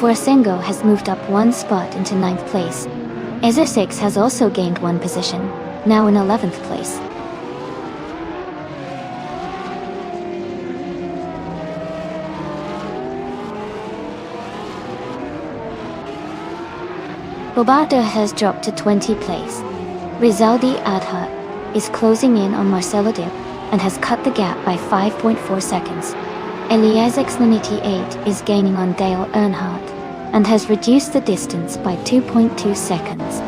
Forsengo has moved up 1 spot into 9th place. Ezer6 has also gained 1 position, now in 11th place. Bobardo has dropped to 20th place. Rizaldi Adha is closing in on Marcelo Dib and has cut the gap by 5.4 seconds. Elias X98 is gaining on Dale Earnhardt and has reduced the distance by 2.2 seconds.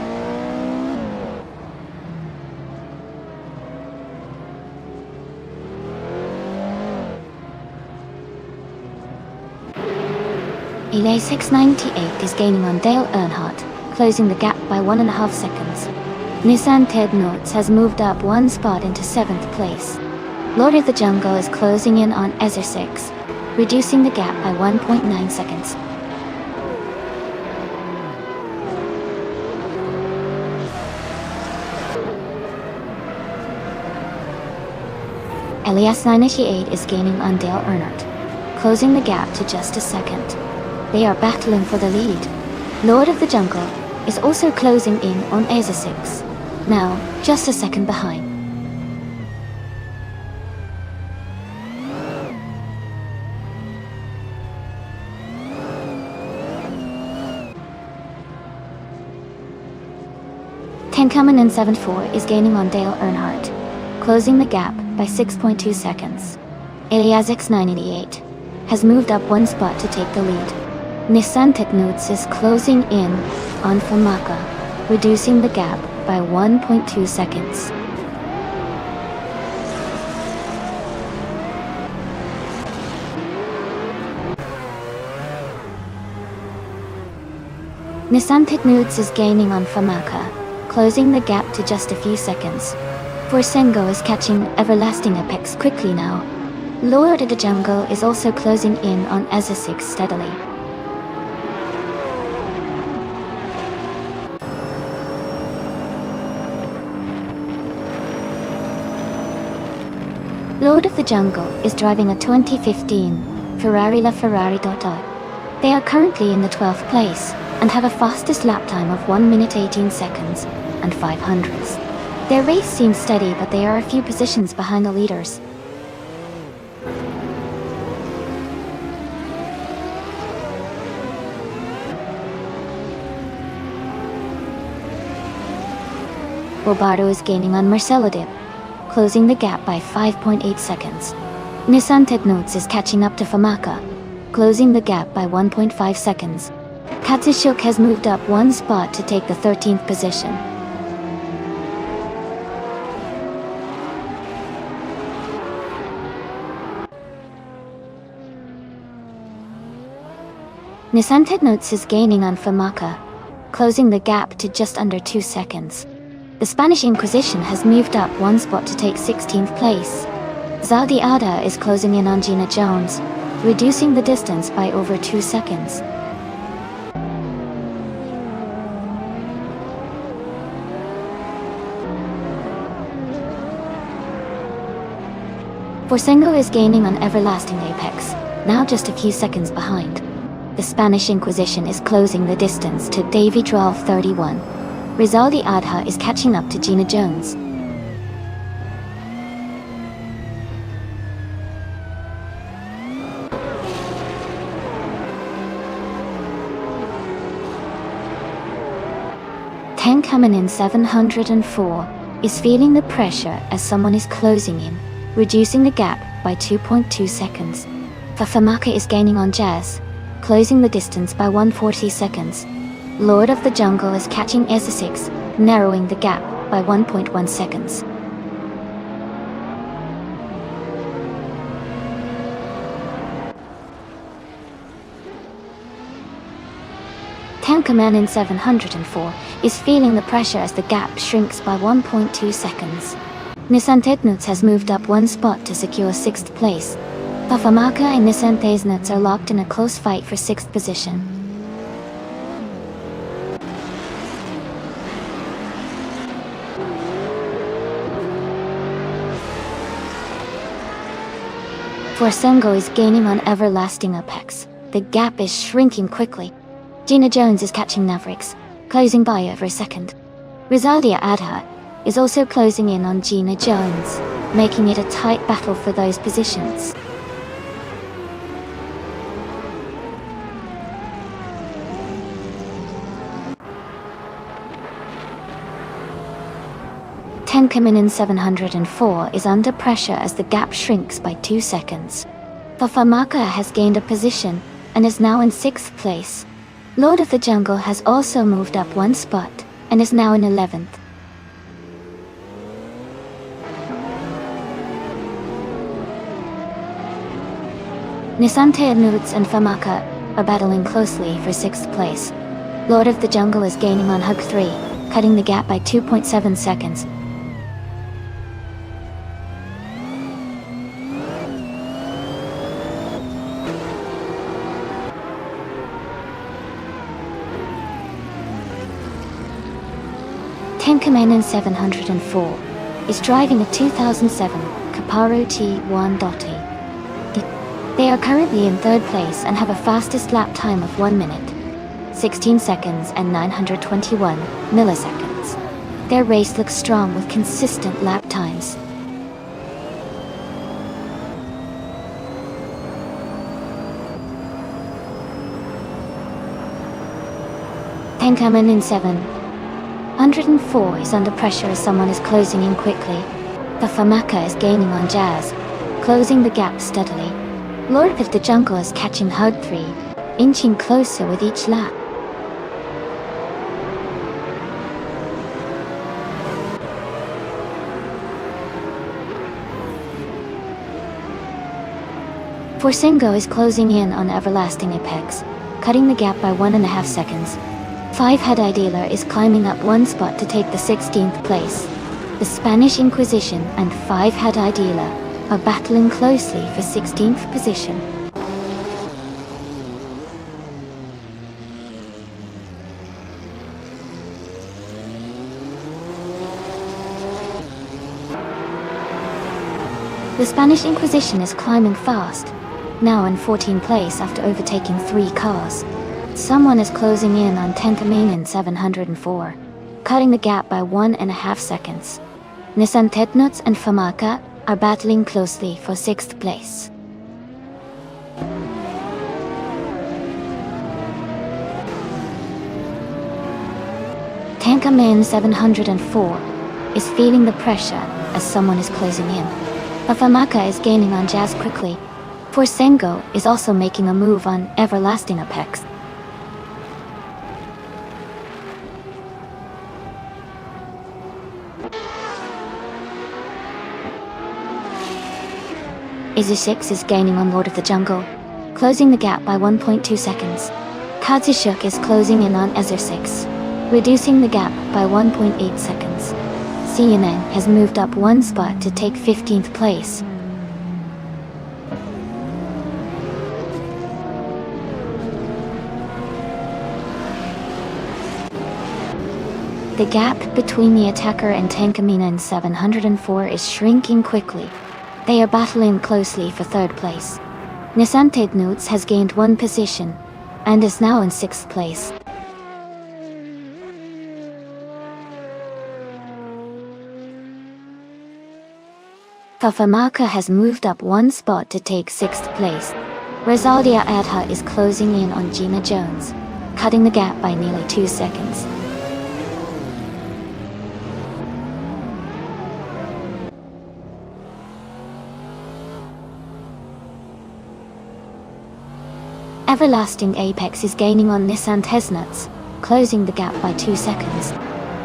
Elias X98 is gaining on Dale Earnhardt, closing the gap by 1.5 seconds. Nissan Ted Notes has moved up 1 spot into 7th place. Lord of the Jungle is closing in on Ezer6, reducing the gap by 1.9 seconds. Elias 98 is gaining on Dale Earnhardt, closing the gap to just a second. They are battling for the lead. Lord of the Jungle is also closing in on Ezer6, now just a second behind. Tenkamen in 7.4 is gaining on Dale Earnhardt, closing the gap by 6.2 seconds. Elias X98 has moved up 1 spot to take the lead. Nissan Technotes is closing in on Famaka, reducing the gap by 1.2 seconds. Nissan Technotes is gaining on Famaka, closing the gap to just a few seconds. Forsengo is catching Everlasting Apex quickly now. Lord of the Jungle is also closing in on Ezer6 steadily. Lord of the Jungle is driving a 2015 Ferrari LaFerrari. They are currently in the 12th place and have a fastest lap time of 1 minute 18 seconds and 500ths. Their race seems steady, but they are a few positions behind the leaders. Bobardo is gaining on Marcelo Dib, closing the gap by 5.8 seconds. Nissan Technotes is catching up to Famaka, closing the gap by 1.5 seconds. Katsushuk has moved up 1 spot to take the 13th position. Nissan Technotes is gaining on Famaka, closing the gap to just under 2 seconds. The Spanish Inquisition has moved up 1 spot to take 16th place. Zaldi Ada is closing in on Gina Jones, reducing the distance by over 2 seconds. Forsengo is gaining on Everlasting Apex, now just a few seconds behind. The Spanish Inquisition is closing the distance to Davy 1231. Rizaldi Adha is catching up to Gina Jones. Tenkamen in 704 is feeling the pressure as someone is closing in, reducing the gap by 2.2 seconds. Fafamaka is gaining on Jazz, closing the distance by 140 seconds. Lord of the Jungle is catching Esa6, narrowing the gap by 1.1 seconds. Tankerman in 704 is feeling the pressure as the gap shrinks by 1.2 seconds. Nissan Tetnuts has moved up one spot to secure 6th place. Fafamaka and Nissan Tesnuts are locked in a close fight for 6th position. Forsengo is gaining on Everlasting Apex. The gap is shrinking quickly. Gina Jones is catching Mavericks, closing by over a second. Rizaldia Adha is also closing in on Gina Jones, making it a tight battle for those positions. Tenkamin in 704 is under pressure as the gap shrinks by 2 seconds. Fafamaka has gained a position and is now in 6th place. Lord of the Jungle has also moved up one spot and is now in 11th. Nisante Nudes and Famaka are battling closely for 6th place. Lord of the Jungle is gaining on Hug 3, cutting the gap by 2.7 seconds. Tenkamen in 704 is driving a 2007 Caparo T1.E. They are currently in 3rd place and have a fastest lap time of 1 minute, 16 seconds and 921 milliseconds. Their race looks strong with consistent lap times. Tenkamen in 704 is under pressure as someone is closing in quickly. Fafamaka is gaining on Jazz, closing the gap steadily. Lord of the Jungle is catching Hug 3, inching closer with each lap. Forsengo is closing in on Everlasting Apex, cutting the gap by 1.5 seconds. 5 Head Dealer is climbing up one spot to take the 16th place. The Spanish Inquisition and 5 Head Dealer are battling closely for 16th position. The Spanish Inquisition is climbing fast, now in 14th place after overtaking 3 cars. Someone is closing in on Tenkamin in 704, cutting the gap by 1.5 seconds. Nissan Tetnuts and Famaka are battling closely for 6th place. Tenkamin 704 is feeling the pressure as someone is closing in. Fafamaka is gaining on Jazz quickly. Forsengo is also making a move on Everlasting Apex. Izu6 is gaining on Lord of the Jungle, closing the gap by 1.2 seconds. Kazushuk is closing in on Ezer6, reducing the gap by 1.8 seconds. CNN has moved up one spot to take 15th place. The gap between the attacker and Tankamina in 704 is shrinking quickly. They are battling closely for 3rd place. Nissan Tetnuts has gained one position and is now in 6th place. Fafamaka has moved up one spot to take 6th place. Rizaldia Adha is closing in on Gina Jones, cutting the gap by nearly 2 seconds. Everlasting Apex is gaining on Nissan Tesnuts, closing the gap by 2 seconds.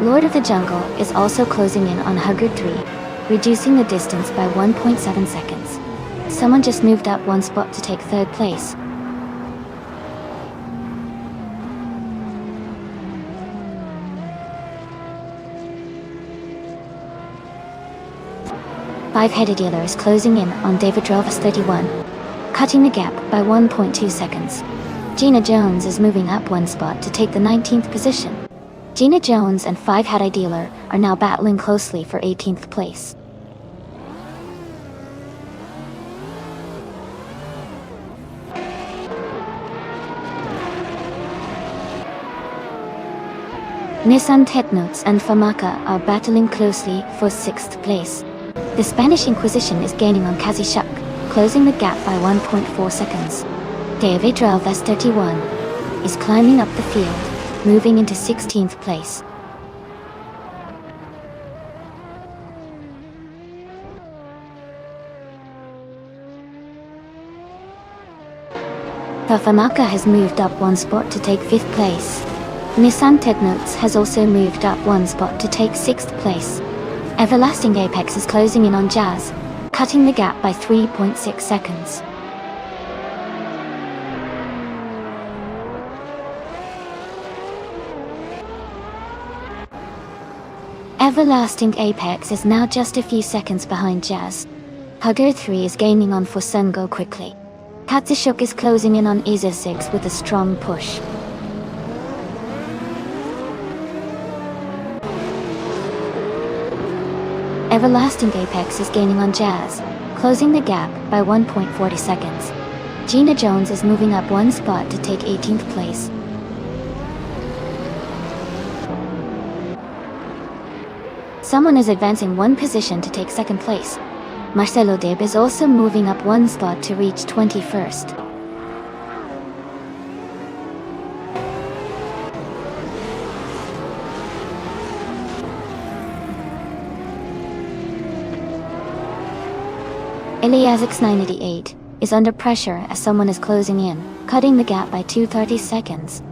Lord of the Jungle is also closing in on Hugger 3, reducing the distance by 1.7 seconds. Someone just moved up one spot to take third place. Five-headed dealer is closing in on David Drovas 31, cutting the gap by 1.2 seconds. Gina Jones is moving up one spot to take the 19th position. Gina Jones and five-headed dealer are now battling closely for 18th place. Nissan Tetnuts and Famaka are battling closely for 6th place. The Spanish Inquisition is gaining on Kazishuk, closing the gap by 1.4 seconds. David Drovas 31 is climbing up the field, moving into 16th place. Famaka has moved up one spot to take 5th place. Nissan Tetnuts has also moved up one spot to take 6th place. Everlasting Apex is closing in on Jazz, cutting the gap by 3.6 seconds. Everlasting Apex is now just a few seconds behind Jazz. Hugger 3 is gaining on Fosengo quickly. Katsushuk is closing in on Iza 6 with a strong push. Everlasting Apex is gaining on Jazz, closing the gap by 1.40 seconds. Gina Jones is moving up one spot to take 18th place. Someone is advancing one position to take 2nd place. Marcelo Dib is also moving up one spot to reach 21st. Eliasix 988 is under pressure as someone is closing in, cutting the gap by 2.30 seconds.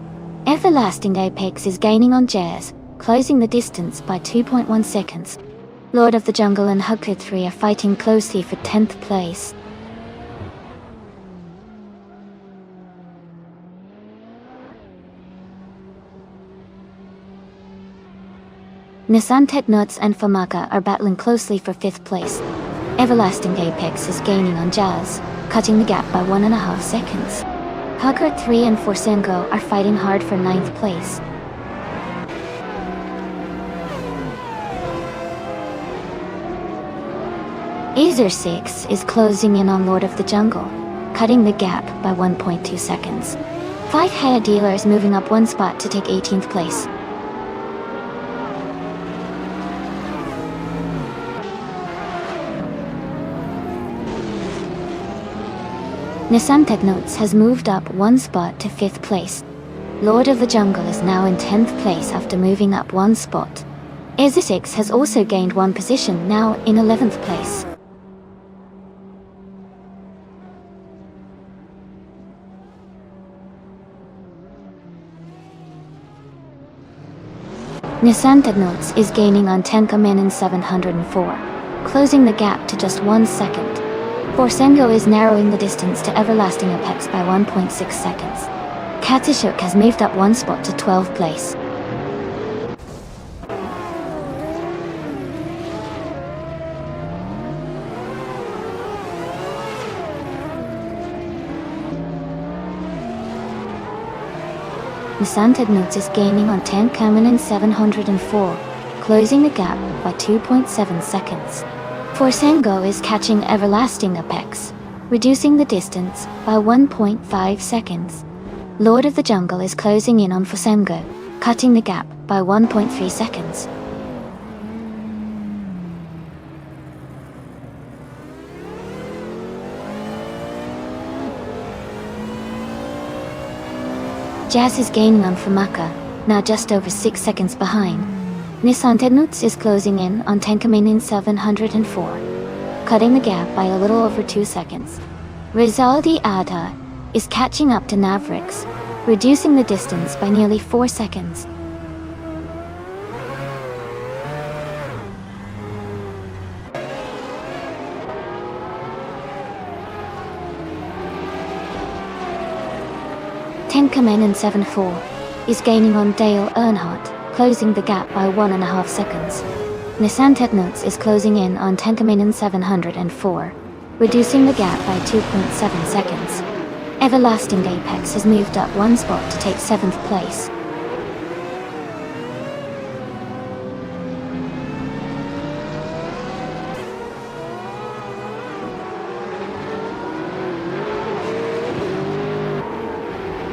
Everlasting Apex is gaining on Jazz, closing the distance by 2.1 seconds. Lord of the Jungle and Hugger 3 are fighting closely for 10th place. Nissan Tetnuts and Famaka are battling closely for 5th place. Everlasting Apex is gaining on Jazz, cutting the gap by 1.5 seconds. Hugger 3 and Forsengo are fighting hard for 9th place. Azer 6 is closing in on Lord of the Jungle, cutting the gap by 1.2 seconds. Five-headed dealer is moving up one spot to take 18th place. Nissan Tetnuts has moved up one spot to 5th place. Lord of the Jungle is now in 10th place after moving up one spot. Azer 6 has also gained one position, now in 11th place. Nissan Tetnuts is gaining on Tenka Menon 704, closing the gap to just 1 second. Forsengo is narrowing the distance to Everlasting Apex by 1.6 seconds. Katsushuk has moved up one spot to 12th place. Nissan Tetnuts is gaining on Tenka Menon 704, closing the gap by 2.7 seconds. Forsengo is catching Everlasting Apex, reducing the distance by 1.5 seconds. Lord of the Jungle is closing in on Forsengo, cutting the gap by 1.3 seconds. Jazz is gaining on Famaka, now just over 6 seconds behind. Nissan Tetnuts is closing in on Tenka Menon 704, cutting the gap by a little over 2 seconds. Rizaldi Ada is catching up to Mavericks, reducing the distance by nearly 4 seconds. Tenkamen 7-4 is gaining on Dale Earnhardt, closing the gap by 1.5 seconds. Nissan Technotes is closing in on Tenkamen 704, reducing the gap by 2.7 seconds. Everlasting Apex has moved up 1 spot to take 7th place.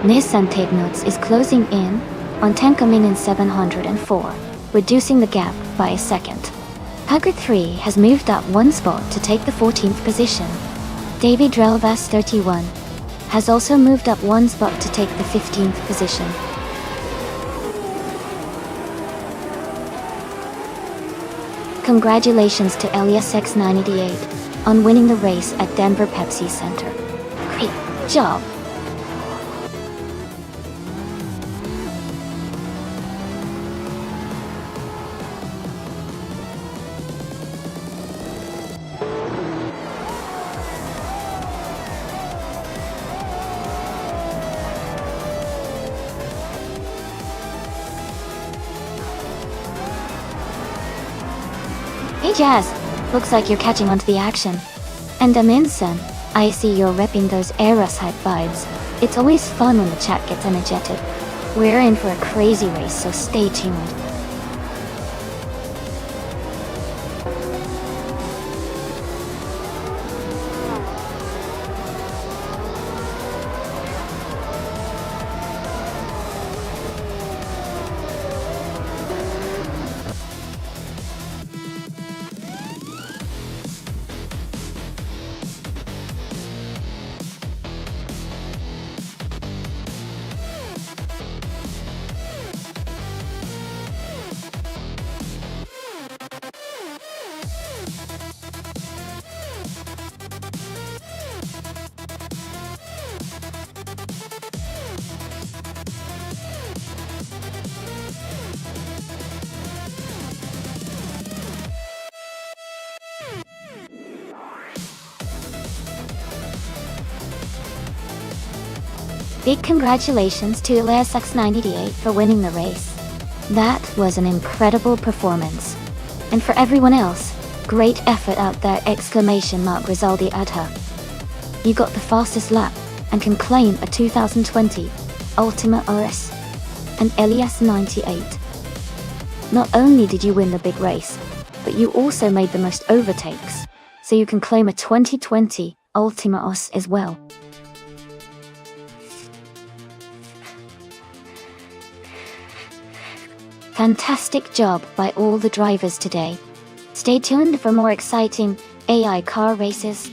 Nissan Technotes is closing in on Tenkamen 704, reducing the gap by a second. Haggard 3 has moved up 1 spot to take the 14th position. David Drelvas 31 has also moved up 1 spot to take the 15th position. Congratulations to Elias X988 on winning the race at Denver Pepsi Center. Great job! Hey Jazz, looks like you're catching on to the action. And Aminson, I see you're repping those Eros hype vibes. It's always fun when the chat gets energetic. We're in for a crazy race, so stay tuned. Big congratulations to Elias X988 for winning the race. That was an incredible performance. And for everyone else, great effort out there! Rizaldi Adha. You got the fastest lap and can claim a 2020 Ultima OS and Elias 98. Not only did you win the big race, but you also made the most overtakes, so you can claim a 2020 Ultima OS as well. Fantastic job by all the drivers today. Stay tuned for more exciting AI car races